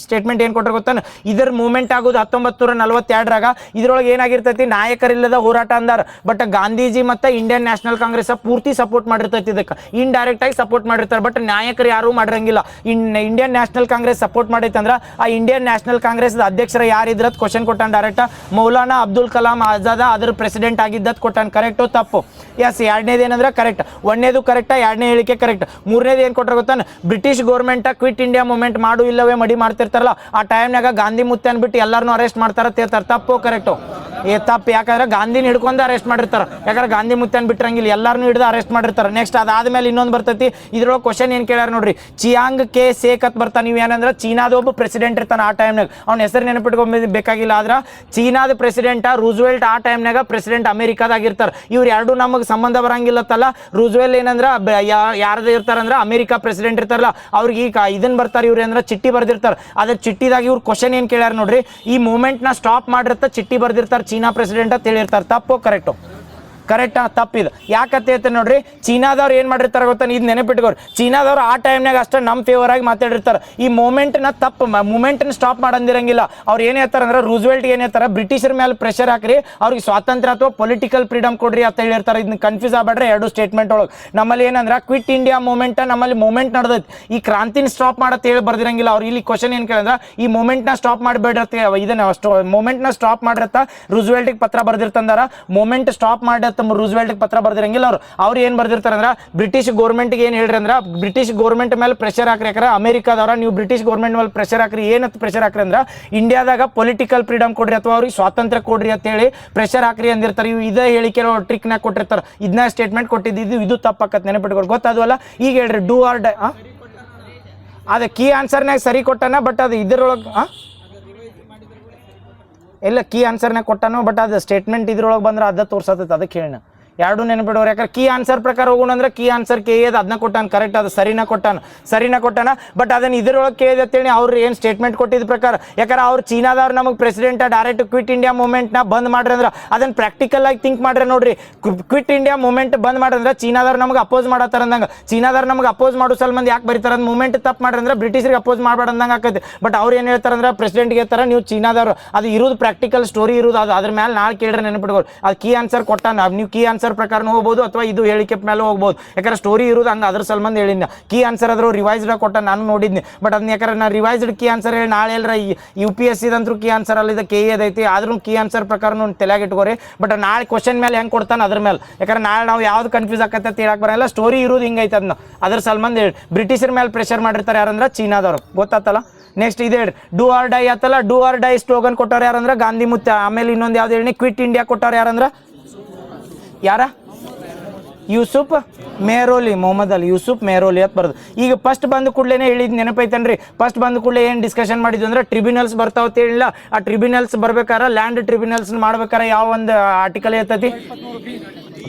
ಸ್ಟೇಟ್ಮೆಂಟ್ ಏನು ಕೊಟ್ಟರು ಗೊತ್ತಾನ? ಇದರ ಮೂವ್ಮೆಂಟ್ ಆಗೋದು 1942ರಾಗ. ಇದ್ರೊಳಗೆ ಏನಾಗಿರ್ತೈತಿ? ನಾಯಕರಿಲ್ಲದ ಹೋರಾಟ ಅಂದಾರ. ಬಟ್ ಗಾಂಧೀಜಿ ಮತ್ತು ಇಂಡಿಯನ್ ನ್ಯಾಷನಲ್ ಕಾಂಗ್ರೆಸ್ ಪೂರ್ತಿ ಸಪೋರ್ಟ್ ಮಾಡಿರ್ತೈತಿ. ಇದಕ್ಕೆ ಇಂಡೈರೆಕ್ಟ್ ಆಗಿ ಸಪೋರ್ಟ್ ಮಾಡಿರ್ತಾರೆ, ಬಟ್ ನಾಯಕರು ಯಾರು ಮಾಡಿರಂಗಿಲ್ಲ. ಇಂಡಿಯನ್ ನ್ಯಾಷನಲ್ ಕಾಂಗ್ರೆಸ್ ಸಪೋರ್ಟ್ ಮಾಡೈತಂದ್ರೆ ಆ ಇಂಡಿಯನ್ ನ್ಯಾಷನಲ್ ಕಾಂಗ್ರೆಸ್ ಅಧ್ಯಕ್ಷರ ಯಾರಿದ್ರತ್ ಕ್ವಶನ್ ಕೊಟ್ಟಾನ ಡೈರೆಕ್ಟ್. ಮೌಲಾನಾ ಅಬ್ದುಲ್ ಕಲಾಂ ಆಜಾದ್ ಅದ್ರ ಪ್ರೆಸಿಡೆಂಟ್ ಆಗಿದ್ದತ್ ಕೊಟ್ಟಾನ. ಕರೆಕ್ಟು ತಪ್ಪು? ಎಸ್. ಎರಡನೇದು ಏನಂದ್ರೆ ಕರೆಕ್ಟ್. ಒಂದೇದು ಕರೆಕ್ಟ್, ಎರಡನೇ ಹೇಳಿಕೆ ಕರೆಕ್ಟ್. ಮೂರನೇದು ಏನು ಕೊಟ್ಟರೆ ಗೊತ್ತಾನ? British government quit India movement ಮಾಡು ಇಲ್ಲವೇ ಮಡಿ ಮಾಡ್ತಿರ್ತಾರಲ್ಲ, ಆ ಟೈಮ್ನಾಗ ಗಾಂಧಿ ಮುತ್ತೆ ಅಂದ್ಬಿಟ್ಟು ಎಲ್ಲರನ್ನೂ ಅರೆಸ್ಟ್ ಮಾಡ್ತಾರ ಹೇಳ್ತಾರೆ. ತಪ್ಪು ಕರೆಕ್ಟು? ತಪ್ಪು, ಯಾಕಂದ್ರೆ ಗಾಂಧಿನ ಹಿಡ್ಕೊಂಡು ಅರೆಸ್ಟ್ ಮಾಡಿರ್ತಾರೆ. ಯಾಕಂದ್ರೆ ಗಾಂಧಿ ಮುತ್ತನ್ ಬಿಟ್ಟಿರಂಗಿಲ್ಲ, ಎಲ್ಲಾರನ್ನೂ ಹಿಡಿದು ಅರೆಸ್ಟ್ ಮಾಡಿರ್ತಾರೆ. ನೆಕ್ಸ್ಟ್ ಅದಾದ್ಮೇಲೆ ಇನ್ನೊಂದು ಬರ್ತೈತಿ. ಇದ್ರೊಳಗೆ ಕ್ವಶನ್ ಏನು ಕೇಳ್ಯಾರ ನೋಡ್ರಿ, ಚಿಯಾಂಗ್ ಕೆ ಸೇಕ್ ಅಂತ ಬರ್ತಾನೆ. ನೀವು ಏನಂದ್ರೆ ಚೀನಾದ ಒಬ್ಬ ಪ್ರೆಸಿಡೆಂಟ್ ಇರ್ತಾನೆ ಆ ಟೈಮ್ನಾಗ, ಅವ್ನ ಹೆಸರು ನೆನಪಿಟ್ಕೊಬೇಕಾಗಿಲ್ಲ. ಆದ್ರೆ ಚೀನಾದ ಪ್ರೆಸಿಡೆಂಟ್ ರೂಸ್ವೆಲ್ಟ್ ಆ ಟೈಮ್ನಾಗ ಪ್ರೆಸಿಡೆಂಟ್ ಅಮೆರಿಕಾದಾಗಿರ್ತಾರೆ. ಇವ್ರು ಎರಡು ನಮಗೆ ಸಂಬಂಧ ಬರಂಗಿಲ್ಲತ್ತಲ್ಲ. ರೂಸ್ವೆಲ್ ಏನಂದ್ರೆ ಯಾರ್ದು ಇರ್ತಾರಂದ್ರೆ ಅಮೆರಿಕಾ ಪ್ರೆಸಿಡೆಂಟ್ ಇರ್ತಾರಲ್ಲ, ಅವ್ರಿಗೆ ಈಗ ಇದನ್ನ ಬರ್ತಾರೆ. ಇವ್ರು ಅಂದ್ರೆ ಚಿಟ್ಟಿ ಬರ್ದಿರ್ತಾರೆ. ಅದ್ರ ಚಿಟ್ಟಿದಾಗ ಇವ್ರು ಕ್ವಶನ್ ಏನು ಕೇಳ್ಯಾರ ನೋಡ್ರಿ, ಈ ಮೂಮೆಂಟ್ನ ಸ್ಟಾಪ್ ಮಾಡಿರ್ತ ಚಿಟ್ಟಿ ಬರ್ದಿರ್ತಾರೆ ಚೀನಾ ಪ್ರೆಸಿಡೆಂಟ್ ಅಂತ ಹೇಳಿರ್ತಾರೆ. ತಪ್ಪು ಕರೆಕ್ಟು? ಕರೆಕ್ಟಾ? ತಪ್ಪಿದು. ಯಾಕಂತ ಹೇಳ್ತಾರೆ ನೋಡ್ರಿ, ಚೀನಾದವ್ರು ಏನು ಮಾಡಿರ್ತಾರೆ ಗೊತ್ತಾ, ಇದು ನೆನಪಿಟ್ಕೋರಿ. ಚೀನಾದವ್ರು ಆ ಟೈಮ್ನಾಗ ಅಷ್ಟೇ ನಮ್ಮ ಫೇವರ್ ಆಗಿ ಮಾತಾಡಿರ್ತಾರೆ. ಈ ಮೂಮೆಂಟ್ನ ತಪ್ಪು, ಮೂಮೆಂಟ್ನ ಸ್ಟಾಪ್ ಮಾಡಂದಿರಂಗಿಲ್ಲ. ಅವ್ರು ಏನು ಹೇಳ್ತಾರೆ ಅಂದ್ರೆ, ರೂಸ್ವೆಲ್ಟ್ ಏನು ಹೇಳ್ತಾರೆ, ಬ್ರಿಟಿಷರ ಮೇಲೆ ಪ್ರೆಷರ್ ಹಾಕ್ರಿ, ಅವ್ರಿಗೆ ಸ್ವಾತಂತ್ರ್ಯ ಅಥವಾ ಪೊಲಿಟಿಕಲ್ ಫ್ರೀಡಮ್ ಕೊಡ್ರಿ ಅಂತ ಹೇಳಿರ್ತಾರೆ. ಇದನ್ನ ಕನ್ಫ್ಯೂಸ್ ಆಗ್ಬೇಡ್ರೆ ಎರಡು ಸ್ಟೇಟ್ಮೆಂಟ್ ಒಳಗೆ. ನಮ್ಮಲ್ಲಿ ಏನಂದ್ರೆ ಕ್ವಿಟ್ ಇಂಡಿಯಾ ಮೂಮೆಂಟ್, ನಮ್ಮಲ್ಲಿ ಮೂಮೆಂಟ್ ನಡೆದೈತಿ. ಈ ಕ್ರಾಂತಿನ ಸ್ಟಾಪ್ ಮಾಡತ್ತೆ ಹೇಳಿ ಬರ್ದಿರಂಗಿಲ್ಲ. ಅವ್ರು ಇಲ್ಲಿ ಕ್ವಶನ್ ಏನು ಕೇಳಿದ್ರೆ, ಈ ಮೂಮೆಂಟ್ನ ಸ್ಟಾಪ್ ಮಾಡಿಬಿಡತ್ತೆ, ಇದನ್ನ ಮೂಮೆಂಟ್ನ ಸ್ಟಾಪ್ ಮಾಡಿರತ್ತ ರೂಸ್ವೆಲ್ಟಿಗೆ ಪತ್ರ ಬರ್ದಿರ್ತಂದಾರ. ಮೂಮೆಂಟ್ ಸ್ಟಾಪ್ ಮಾಡತ್ತ ರೂಸ್ವೆಲ್ಟ್ ಪತ್ರ ಬರ್ದಿರಂಗಿಲ್ಲ. ಅವ್ರು ಏನು ಬರ್ದಿರ್ತಾರೆ ಅಂದ್ರೆ, ಬ್ರಿಟಿಷ್ ಗೌರ್ಮೆಂಟ್ಗೆ ಏನು ಹೇಳ್ರಿ ಅಂದ್ರೆ, ಬ್ರಿಟಿಷ್ ಗೌರ್ಮೆಂಟ್ ಮೇಲೆ ಪ್ರೆಷರ್ ಹಾಕ್ರಿ. ಯಾಕಂದ್ರೆ ಅಮೆರಿಕಾದವ್ರ ನೀವು ಬ್ರಿಟಿಷ್ ಗೌರ್ಮೆಂಟ್ ಮೇಲೆ ಪ್ರೆಷರ್ ಹಾಕ್ರಿ. ಏನಂತ ಪ್ರೆಷರ್ ಹಾಕ್ರಿ ಅಂದ್ರೆ, ಇಂಡಿಯಾದಾಗ ಪೊಲಿಟಿಕಲ್ ಫ್ರೀಡಮ್ ಕೊಡ್ರಿ ಅಥವಾ ಅವ್ರಿಗೆ ಸ್ವಾತಂತ್ರ್ಯ ಕೊಡ್ರಿ ಅಂತ ಹೇಳಿ ಪ್ರೆಷರ್ ಹಾಕ್ರಿ ಅಂದಿರ್ತಾರೆ. ಇವು ಇದೇ ಹೇಳಿಕೆ ಟ್ರಿಕ್ನಾಗ ಕೊಟ್ಟಿರ್ತಾರೆ. ಇದನ್ನ ಸ್ಟೇಟ್ಮೆಂಟ್ ಕೊಟ್ಟಿದ್ದು ಇದು ತಪ್ಪಕ್ಕತ್ ನೆನಪಿಟ್ಕೊಂಡು ಗೊತ್ತಾದ್ವಲ್ಲ. ಈಗ ಹೇಳ್ರಿ, ಡೂ ಆರ್ ಡೈ. ಅದ ಕೀ ಆನ್ಸರ್ನಾಗ ಸರಿ ಕೊಟ್ಟಾನ, ಬಟ್ ಅದು ಇದ್ರೊಳಗೆ ಎಲ್ಲ ಕೀ ಆನ್ಸರ್ನಾಗ ಕೊಟ್ಟಾನೋ, ಬಟ್ ಅದು ಸ್ಟೇಟ್ಮೆಂಟ್ ಇದ್ರೊಳಗೆ ಬಂದ್ರೆ ಅದ ತೋರ್ಸತ್ತೈತೆ. ಅದಕ್ಕೆ ಹೇಳ ಎರಡು ನೆನಪಿಡೋರು. ಯಾಕಂದ್ರೆ ಕೀ ಆನ್ಸರ್ ಪ್ರಕಾರ ಹೋಗೋಣ ಅಂದ್ರೆ ಕೀ ಆನ್ಸರ್ ಕೆ ಎದು ಅದನ್ನ ಕೊಟ್ಟಾನ, ಕರೆಕ್ಟ್, ಅದು ಸರಿನಾ ಕೊಟ್ಟಾನ. ಬಟ್ ಅದನ್ನ ಇದ್ರೊಳಗೆ ಕೇಳಿದೆ ಅಂತೇಳಿ ಅವ್ರು ಏನು ಸ್ಟೇಟ್ಮೆಂಟ್ ಕೊಟ್ಟಿದ್ದ ಪ್ರಕಾರ, ಯಾಕಂದ್ರೆ ಅವ್ರು ಚೀನಾದವ್ರು ನಮಗೆ ಪ್ರೆಸಿಡೆಂಟ್ ಡೈರೆಕ್ಟ್ ಕ್ವಿಟ್ ಇಂಡಿಯಾ ಮೂವ್ಮೆಂಟ್ನ ಬಂದ್ ಮಾಡ್ರಿ ಅಂದ್ರೆ ಅದನ್ನ ಪ್ರಾಕ್ಟಿಕಲ್ ಆಗಿ ಥಿಂಕ್ ಮಾಡ್ರಿ. ನೋಡ್ರಿ, ಕ್ವಿಟ್ ಇಂಡಿಯಾ ಮೂವ್ಮೆಂಟ್ ಬಂದ್ ಮಾಡ್ರಿ ಚೀನಾದವ್ರು ನಮಗೆ ಅಪೋಸ್ ಮಾಡತ್ತಾರ ಅಂದಂಗೆ. ಚೀನಾದವ್ರು ನಮಗೆ ಅಪೋಸ್ ಮಾಡೋ ಸಲ್ಮಂದಿ ಯಾಕೆ ಬರೀತಾರೆ, ಅದು ಮೂವ್ಮೆಂಟ್ ತಪ್ಪು ಮಾಡ್ರಿ ಅಂದ್ರೆ ಬ್ರಿಟಿಷರಿಗೆ ಅಪೋಸ್ ಮಾಡಬೇಡ ಅಂದಂಗೆ ಆಕೈತಿ. ಬಟ್ ಅವ್ರು ಏನು ಹೇಳ್ತಾರೆ ಅಂದ್ರೆ, ಪ್ರೆಸಿಡೆಂಟ್ಗೆ ಹೇಳ್ತಾರೆ ನೀವು ಚೀನಾದವ್ರು, ಅದು ಇರೋದು ಪ್ರಾಕ್ಟಿಕಲ್ ಸ್ಟೋರಿ ಇರೋದು, ಅದು ಅದ್ರ ಮೇಲೆ ನಾಳೆ ಕೇಳ್ರಿ ನೆನಪಿಟ್ಕೋರು. ಅದು ಕೀ ಆನ್ಸರ್ ಕೊಟ್ಟಾನ, ನೀವು ಕೀ ಆನ್ಸರ್ ಪ್ರಕಾರ ಹೋಗ್ಬೋದು ಅಥವಾ ಇದು ಹೇಳಿಕೆ ಮೇಲೆ ಹೋಗ್ಬೋದು. ಯಾಕಂದ್ರೆ ಸ್ಟೋರಿ ಇರೋದು ಹಂಗೆ ಅದ್ರ ಸಲ್ಮಂದ್ ಹೇಳಿದ್ನ. ಕೀ ಆನ್ಸರ್ ಆದ್ರೂ ರಿವೈಸ್ಡ್ ಕೊಟ್ಟ ನಾನು ನೋಡಿದ್ನಿ. ಬಟ್ ಅದನ್ನ ಯಾಕಂದ್ರೆ ನಾನು ರಿವೈಸ್ಡ್ ಕೀ ಆನ್ಸರ್ ಹೇಳಿ ನಾಳೆ ಎಲ್ಲರ UPSC ದಂತರೂ ಕೀ ಆನ್ಸರ್ ಅಲ್ಲಿದೆ, KE ಐತಿ. ಆದ್ರೂ ಕೀ ಆನ್ಸರ್ ಪ್ರಕಾರ ತಲೆಯಾಗಿ ಇಟ್ಕೋರಿ. ಬಟ್ ನಾಳೆ ಕ್ವಶನ್ ಮೇಲೆ ಹೆಂಗೆ ಕೊಡ್ತಾನೆ ಅದ್ರ ಮೇಲೆ, ಯಾಕಂದ್ರೆ ನಾಳೆ ನಾವು ಯಾವ್ದು ಕನ್ಫ್ಯೂಸ್ ಆಕತ್ತೆ ಅಂತ ಹೇಳಕ್ ಬರಲ್ಲ. ಸ್ಟೋರಿ ಇರೋದು ಹಿಂಗೈತೆ ಅದನ್ನ ಅದ್ರ ಸಲ್ಮಂದ್ ಹೇಳಿ. ಬ್ರಿಟಿಷರ ಮೇಲೆ ಪ್ರೆಷರ್ ಮಾಡಿರ್ತಾರೆ ಯಾರಂದ್ರೆ ಚೀನಾದವ್ರು, ಗೊತ್ತಾತಲ್ಲ. ನೆಕ್ಸ್ಟ್ ಇದೆ ಡೂ ಆರ್ ಡೈ ಆತಲ್ಲ, ಡೂ ಆರ್ ಡೈ ಸ್ಲೋಗನ್ ಕೊಟ್ಟವ್ರು ಯಾರಂದ್ರೆ ಗಾಂಧಿ ಮುತ್ತ. ಆಮೇಲೆ ಇನ್ನೊಂದು ಯಾವ್ದು ಹೇಳಿ, ಕ್ವಿಟ್ ಇಂಡಿಯಾ ಕೊಟ್ಟವ್ರು ಯಾರಂದ್ರೆ ಯಾರ, ಯೂಸುಫ್ ಮೆಹರೋಲಿ, ಮೊಹಮ್ಮದ್ ಅಲಿ ಯೂಸುಫ್ ಮೆಹರೋಲಿ ಅಂತ ಬರೋದು. ಈಗ ಫಸ್ಟ್ ಬಂದ ಕೂಡಲೇ ಹೇಳಿದ್ ನೆನಪೈತನ್ರಿ. ಫಸ್ಟ್ ಬಂದ ಕೂಡಲೇ ಏನು ಡಿಸ್ಕಷನ್ ಮಾಡಿದ್ವಿ ಅಂದ್ರೆ, ಟ್ರಿಬ್ಯುನಲ್ಸ್ ಬರ್ತಾವ ಹೇಳಿಲ್ಲ. ಆ ಟ್ರಿಬ್ಯುನಲ್ಸ್ ಬರ್ಬೇಕಾರೆ, ಲ್ಯಾಂಡ್ ಟ್ರಿಬ್ಯುನಲ್ಸ್ ಮಾಡ್ಬೇಕಾರೆ ಯಾವ ಒಂದು ಆರ್ಟಿಕಲ್ ಇರ್ತೈತಿ,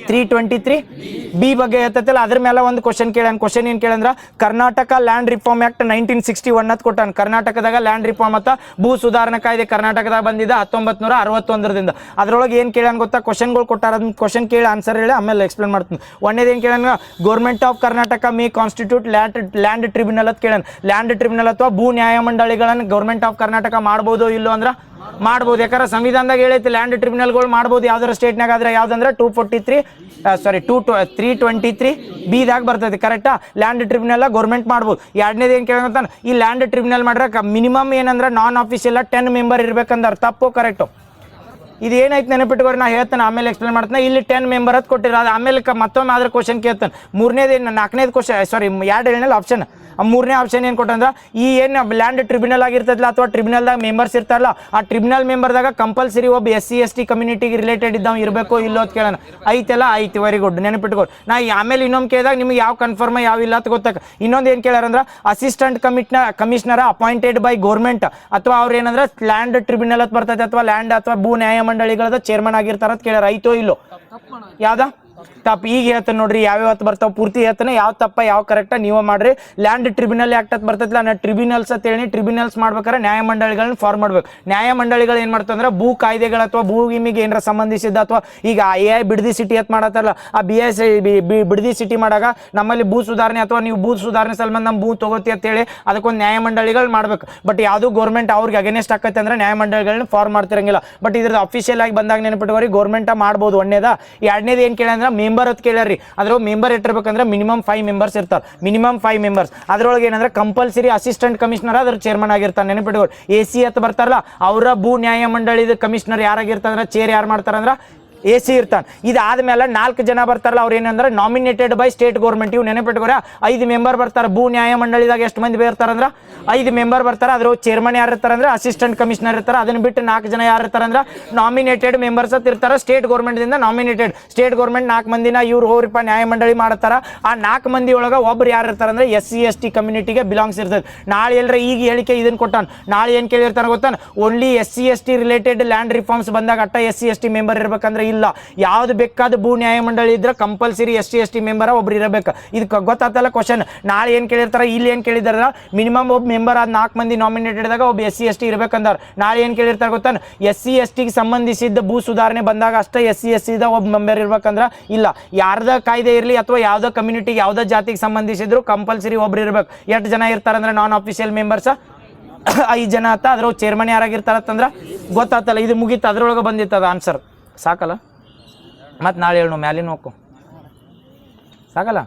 323B ಬಗ್ಗೆ ಇರ್ತೈತಲ್ಲ, ಅದ್ರ ಮೇಲೆ ಒಂದು ಕ್ವಶನ್ ಕೇಳಾನ. ಕ್ವಶನ್ ಏನು ಕೇಳಂದ್ರೆ, ಕರ್ನಾಟಕ ಲ್ಯಾಂಡ್ ರಿಫಾರ್ಮ್ ಆಕ್ಟ್ 1961 ಅಂತ ಕೊಟ್ಟಾನ. ಕರ್ನಾಟಕದಾಗ ಲ್ಯಾಂಡ್ ರಿಫಾರ್ಮ್ ಅಂತ ಭೂ ಸುಧಾರಣಾ ಕಾಯ್ದೆ ಕರ್ನಾಟಕದಾಗ ಬಂದಿದೆ 1961ರಿಂದ. ಅದ್ರೊಳಗೆ ಏನು ಕೇಳಾನ ಗೊತ್ತಾ, ಕ್ವಶನ್ಗಳು ಕೊಟ್ಟಾರ. ಅದನ್ನ ಕ್ವಶನ್ ಕೇಳಿ ಆನ್ಸರ್ ಹೇಳಿ ಆಮೇಲೆ ಎಕ್ಸ್ಪ್ಲೇನ್ ಮಾಡ್ತೀನಿ. ಒಂದೇದು ಏನು ಕೇಳಂಗ, government of Karnataka may constitute land tribunal ಅಂತ ಕೇಳಾನ. ಲ್ಯಾಂಡ್ ಟ್ರಿಬ್ಯುನಲ್ ಅಥವಾ ಭೂ ನ್ಯಾಯಮಂಡಳಿಗಳನ್ನು ಗೌರ್ಮೆಂಟ್ ಆಫ್ ಕರ್ನಾಟಕ ಮಾಡ್ಬೋದು ಇಲ್ಲೋ ಅಂದ್ರೆ ಮಾಡ್ಬೋದು. ಯಾಕಂದ್ರೆ ಸಂವಿಧಾನದಾಗ ಹೇಳೈತಿ ಲ್ಯಾಂಡ್ ಟ್ರಿಬ್ಯುನಲ್ಗಳು ಮಾಡ್ಬೋದು ಯಾವ್ದಾರ ಸ್ಟೇಟ್ನಾಗ. ಆದ್ರೆ ಯಾವ್ದಂದ್ರೆ 323B ದಾಗ ಬರ್ತೈತಿ, ಕರೆಕ್ಟಾ. ಲ್ಯಾಂಡ್ ಟ್ರಿಬ್ಯುನಲ್ ಗೌರ್ಮೆಂಟ್ ಮಾಡ್ಬೋದು. ಎರಡನೇದು ಏನು ಕೇಳಂತ, ಈ ಲ್ಯಾಂಡ್ ಟ್ರಿಬ್ಯುನಲ್ ಮಾಡ್ರೆ ಮಿನಿಮಮ್ ಏನಂದ್ರೆ ನಾನ್ ಆಫೀಷಿಯಲ್ 10 ಮೆಂಬರ್ ಇರ್ಬೇಕಂದ್ರೆ. ತಪ್ಪು ಕರೆಕ್ಟು? ಇದು ಏನೈತೆ ನೆನಪಿಟ್ಕೋರಿ, ನಾ ಹೇಳ್ತಾನೆ ಆಮೇಲೆ ಎಕ್ಸ್ಪ್ಲೇನ್ ಮಾಡ್ತಾನೆ. ಇಲ್ಲಿ 10 ಮೆಂಬರ್ ಅಂತ ಕೊಟ್ಟಿರ. ಅದು ಆಮೇಲೆ ಮತ್ತೊಮ್ಮೆ ಆದ್ರೆ ಕ್ವಶನ್ ಕೇಳ್ತಾನೆ. ಮೂರನೇದು ಏನು, ನಾಲ್ಕನೇದು ಕ್ವಶನ್, ಸಾರಿ ಎರಡು ಹೇಳಿನಲ್ಲ ಆಪ್ಷನ್. ಮೂರನೇ ಆಪ್ಷನ್ ಏನು ಕೊಟ್ಟಂದ್ರೆ, ಈ ಏನು ಲ್ಯಾಂಡ್ ಟ್ರಿಬ್ಯುನಲ್ ಆಗಿರ್ತದಲ್ಲ ಅಥವಾ ಟ್ರಿಬ್ಯುನಲ್ದಾಗ ಮೆಂಬರ್ಸ್ ಇರ್ತಾರಲ್ಲ, ಆ ಟ್ರಿಬ್ಯುನಲ್ ಮೆಂಬರ್ದಾಗ ಕಂಪಲ್ಸರಿ ಒಬ್ಬ SC ST ಕಮ್ಯುನಿಟಿಗೆ ರಿಲೇಟೆಡ್ ಇದ್ದಾವ ಇರಬೇಕು ಇಲ್ಲೋ ಅಂತ ಕೇಳೋಣ. ಐತೆಲ್ಲ ಐತಿ, ವೆರಿ ಗುಡ್, ನೆನಪಿಟ್ಕೊಡಿ. ನಾ ಆಮೇಲೆ ಇನ್ನೊಂದು ಕೇಳಿದಾಗ ನಿಮ್ಗೆ ಯಾವ ಕನ್ಫರ್ಮ್ ಯಾವ ಇಲ್ಲ ಅಂತ ಗೊತ್ತಾಗ. ಇನ್ನೊಂದು ಏನು ಕೇಳ್ಯಾರಂದ್ರೆ, assistant commissioner appointed by government ಅಥವಾ ಅವ್ರು ಏನಂದ್ರೆ ಲ್ಯಾಂಡ್ ಟ್ರಿಬ್ಯುನಲ್ ಅಂತ ಬರ್ತೈತೆ ಅಥವಾ ಲ್ಯಾಂಡ್ ಅಥವಾ ಭೂ ನ್ಯಾಯಮಂಡಳಿಗಳದ ಚೇರ್ಮನ್ ಆಗಿರ್ತಾರ ಅಂತ ಕೇಳ್ಯಾರ. ಐತೋ ಇಲ್ಲೋ? ಯಾವ್ದಾ ತಪ್ಪು? ಈಗ ಹೇಳ್ತಾನೆ ನೋಡ್ರಿ, ಯಾವ್ಯಾವತ್ತು ಬರ್ತಾವ ಪೂರ್ತಿ ಹೇಳ್ತಾನೆ, ಯಾವ ತಪ್ಪ ಯಾವ ಕರೆಕ್ಟ ನೀವೇ ಮಾಡ್ರಿ. ಲ್ಯಾಂಡ್ ಟ್ರಿಬ್ಯುನಲ್ ಆಕ್ಟ್ ಅಂತ ಬರ್ತೈತಿಲ್ಲ, ನಾ ಟ್ರಿಬ್ಯುನಲ್ಸ್ ಅಂತ ಹೇಳಿ, ಟ್ರಿಬ್ಯುನಲ್ಸ್ ಮಾಡ್ಬೇಕಾದ್ರೆ ನ್ಯಾಯಮಂಡಳಿಗಳನ್ನ ಫಾರ್ಮ್ ಮಾಡ್ಬೇಕು. ನ್ಯಾಯಮಂಡಳಿಗಳು ಏನು ಮಾಡ್ತಂದ್ರೆ, ಭೂ ಕಾಯ್ದೆಗಳು ಅಥವಾ ಭೂಮಿಗೆ ಏನಾರ ಸಂಬಂಧಿಸಿದ ಅಥವಾ ಈಗ AI ಬಿಡದಿ ಸಿಟಿ ಅಂತ ಮಾಡತ್ತಲ್ಲ, ಆ ಬಿಡದಿ ಸಿಟಿ ಮಾಡಾಗ ನಮ್ಮಲ್ಲಿ ಭೂ ಸುಧಾರಣೆ ಅಥವಾ ನೀವು ಭೂ ಸುಧಾರಣೆ ಸಲ್ಮಾನ್ ನಮ್ಮ ಭೂ ತಗೋತಿ ಅಂತ ಹೇಳಿ ಅದಕ್ಕೊಂದು ನ್ಯಾಯಮಂಡಳಿಗಳು ಮಾಡ್ಬೇಕು. ಬಟ್ ಯಾವುದು ಗೌರ್ಮೆಂಟ್ ಅವ್ರಿಗೆ ಅಗೇನೆಸ್ಟ್ ಆಕೈತೆ ಅಂದ್ರೆ ನ್ಯಾಯಮಂಡಳಿಗಳನ್ನ ಫಾರ್ಮ್ ಮಾಡ್ತಿರಂಗಿಲ್ಲ. ಬಟ್ ಇದ್ರದ್ದು ಅಫಿಷಿಯಲ್ ಆಗಿ ಬಂದಾಗ ನೆನಪಿಟ್ಟುವರಿ ಗೌರ್ಮೆಂಟ್ ಮಾಡ್ಬೋದು. ಒಂದೇದ. ಎರಡನೇದು ಏನು ಕೇಳಂದ್ರೆ, ಮೆಂಬರ್ ಅಂತ ಕೇಳ್ಯಾರಿ. ಅದ್ರ ಮೆಂಬರ್ ಇಟ್ಟಿರ್ಬೇಕಂದ್ರೆ ಮಿನಿಮಮ್ 5 ಮೆಂಬರ್ಸ್ ಇರ್ತಾರೆ. Minimum 5 members. ಅದ್ರೊಳಗೆ ಏನಂದ್ರೆ ಕಂಪಲ್ಸರಿ ಅಸಿಸ್ಟೆಂಟ್ ಕಮಿಷನರ್ ಅದ್ರ ಚೇರ್ಮನ್ ಆಗಿರ್ತಾನೆ. ನೆನಪಿಟ್ಕೊಳ್ಳಿ. AC ಅಂತ ಬರ್ತಾರಲ್ಲ, ಅವರ ಭೂ ನ್ಯಾಯ ಮಂಡಳಿದ ಕಮಿಷನರ್ ಯಾರಾಗಿರ್ತಾರ, ಚೇರ್ ಯಾರು ಮಾಡ್ತಾರಂದ್ರೆ AC ಇರ್ತಾನೆ. ಇದಾದ್ಮೇಲೆ 4 ಜನ ಬರ್ತಾರಲ್ಲ ಅವ್ರು ಏನಂದ್ರೆ ನಾಮಿನೇಟೆಡ್ ಬೈ ಸ್ಟೇಟ್ ಗೌರ್ಮೆಂಟ್. ಇವು ನೆನಪಿಟ್ಕೋರ 5 ಮೆಂಬರ್ ಬರ್ತಾರೆ. ಭೂ ನ್ಯಾಯ ಮಂಡಳಿದಾಗ ಎಷ್ಟು ಮಂದಿ ಇರ್ತಾರಂದ್ರೆ 5 ಮೆಂಬರ್ ಬರ್ತಾರೆ. ಅದ್ರ ಚೇರ್ಮನ್ ಯಾರು ಇರ್ತಾರಂದ್ರೆ ಅಸಿಸ್ಟೆಂಟ್ ಕಮಿಷನರ್ ಇರ್ತಾರೆ. ಅದನ್ನ ಬಿಟ್ಟು 4 ಜನ ಯಾರು ಇರ್ತಾರಂದ್ರೆ ನಾಮಿನೇಟೆಡ್ ಮೆಂಬರ್ಸ್ ಅಂತ ಇರ್ತಾರೆ. ಸ್ಟೇಟ್ ಗೌರ್ಮೆಂಟ್ದಿಂದ ನಾಮಿನೇಟೆಡ್. ಸ್ಟೇಟ್ ಗೌರ್ಮೆಂಟ್ 4 ಮಂದಿನ ಇವ್ರು ಹೋಗ್ರಿಪ್ಪ ನ್ಯಾಯ ಮಂಡಳಿ ಮಾಡ್ತಾರ. ಆ 4 ಮಂದಿ ಒಳಗೆ ಒಬ್ರು ಯಾರು ಇರ್ತಾರಂದ್ರೆ SC ST ಕಮ್ಯುನಿಟಿಗೆ ಬಿಲಾಂಗ್ಸ್ ಇರ್ತದೆ. ನಾಳೆ ಎಲ್ಲರ ಈಗ ಹೇಳಿಕೆ ಇದನ್ನ ಕೊಟ್ಟಾನ, ನಾಳೆ ಏನು ಕೇಳಿರ್ತಾನೆ ಗೊತ್ತಾನ, only SC ST related land reforms ಬಂದಾಗ ಅಟ್ಟ SC ST ಮೆಂಬರ್ ಇರ್ಬೇಕಂದ್ರೆ ಇಲ್ಲ, ಯಾವ್ದು ಬೇಕಾದ ಭೂ ನ್ಯಾಯ ಮಂಡಳಿ ಇದ್ರೆ ಕಂಪಲ್ಸರಿ SC ST ಮೆಂಬರ್ ಒಬ್ರು ಇರಬೇಕು. ಇದಕ್ಕೆ ಗೊತ್ತಾತಲ್ಲ ಕ್ವಶನ್. ನಾಳೆ ಏನು ಕೇಳಿರ್ತಾರ, ಇಲ್ಲಿ ಏನು ಕೇಳಿದಾರ, ಮಿನಿಮಮ್ ಒಬ್ಬ ಮೆಂಬರ್ ಆದ 4 ಮಂದಿ ನಾಮಿನೇಟೆಡ್ದಾಗ ಒಬ್ಬ SC ST ಇರ್ಬೇಕಂದಾರ. ನಾಳೆ ಏನು ಕೇಳಿರ್ತಾರೆ ಗೊತ್ತಾನ, SC ST ಗೆ ಸಂಬಂಧಿಸಿದ ಭೂ ಸುಧಾರಣೆ ಬಂದಾಗ ಅಷ್ಟೇ SC ST ದ ಒಬ್ಬ ಮೆಂಬರ್ ಇರ್ಬೇಕಂದ್ರೆ ಇಲ್ಲ. ಯಾರ್ದ ಕಾಯ್ದೆ ಇರಲಿ ಅಥವಾ ಯಾವ್ದೋ ಕಮ್ಯುನಿಟಿಗೆ ಯಾವ್ದೋ ಜಾತಿಗೆ ಸಂಬಂಧಿಸಿದ್ರು ಕಂಪಲ್ಸರಿ ಒಬ್ರು ಇರ್ಬೇಕು. ಎಷ್ಟು ಜನ ಇರ್ತಾರಂದ್ರೆ ನಾನ್ ಅಫಿಷಿಯಲ್ ಮೆಂಬರ್ಸ್ 5 ಜನ ಆತ. ಅದ್ರ ಚೇರ್ಮನ್ ಯಾರಾಗಿರ್ತಾರತ್ತಂದ್ರೆ ಗೊತ್ತಾತಲ್ಲ. ಇದು ಮುಗೀತು, ಅದ್ರೊಳಗೆ ಬಂದಿತ್ತದ ಆನ್ಸರ್. ಸಾಕಲ್ಲ? ಮತ್ತು ನಾಳೆ ಹೇಳು ಮ್ಯಾಲಿನ ಹೋಗು. ಸಾಕಲ್ಲ?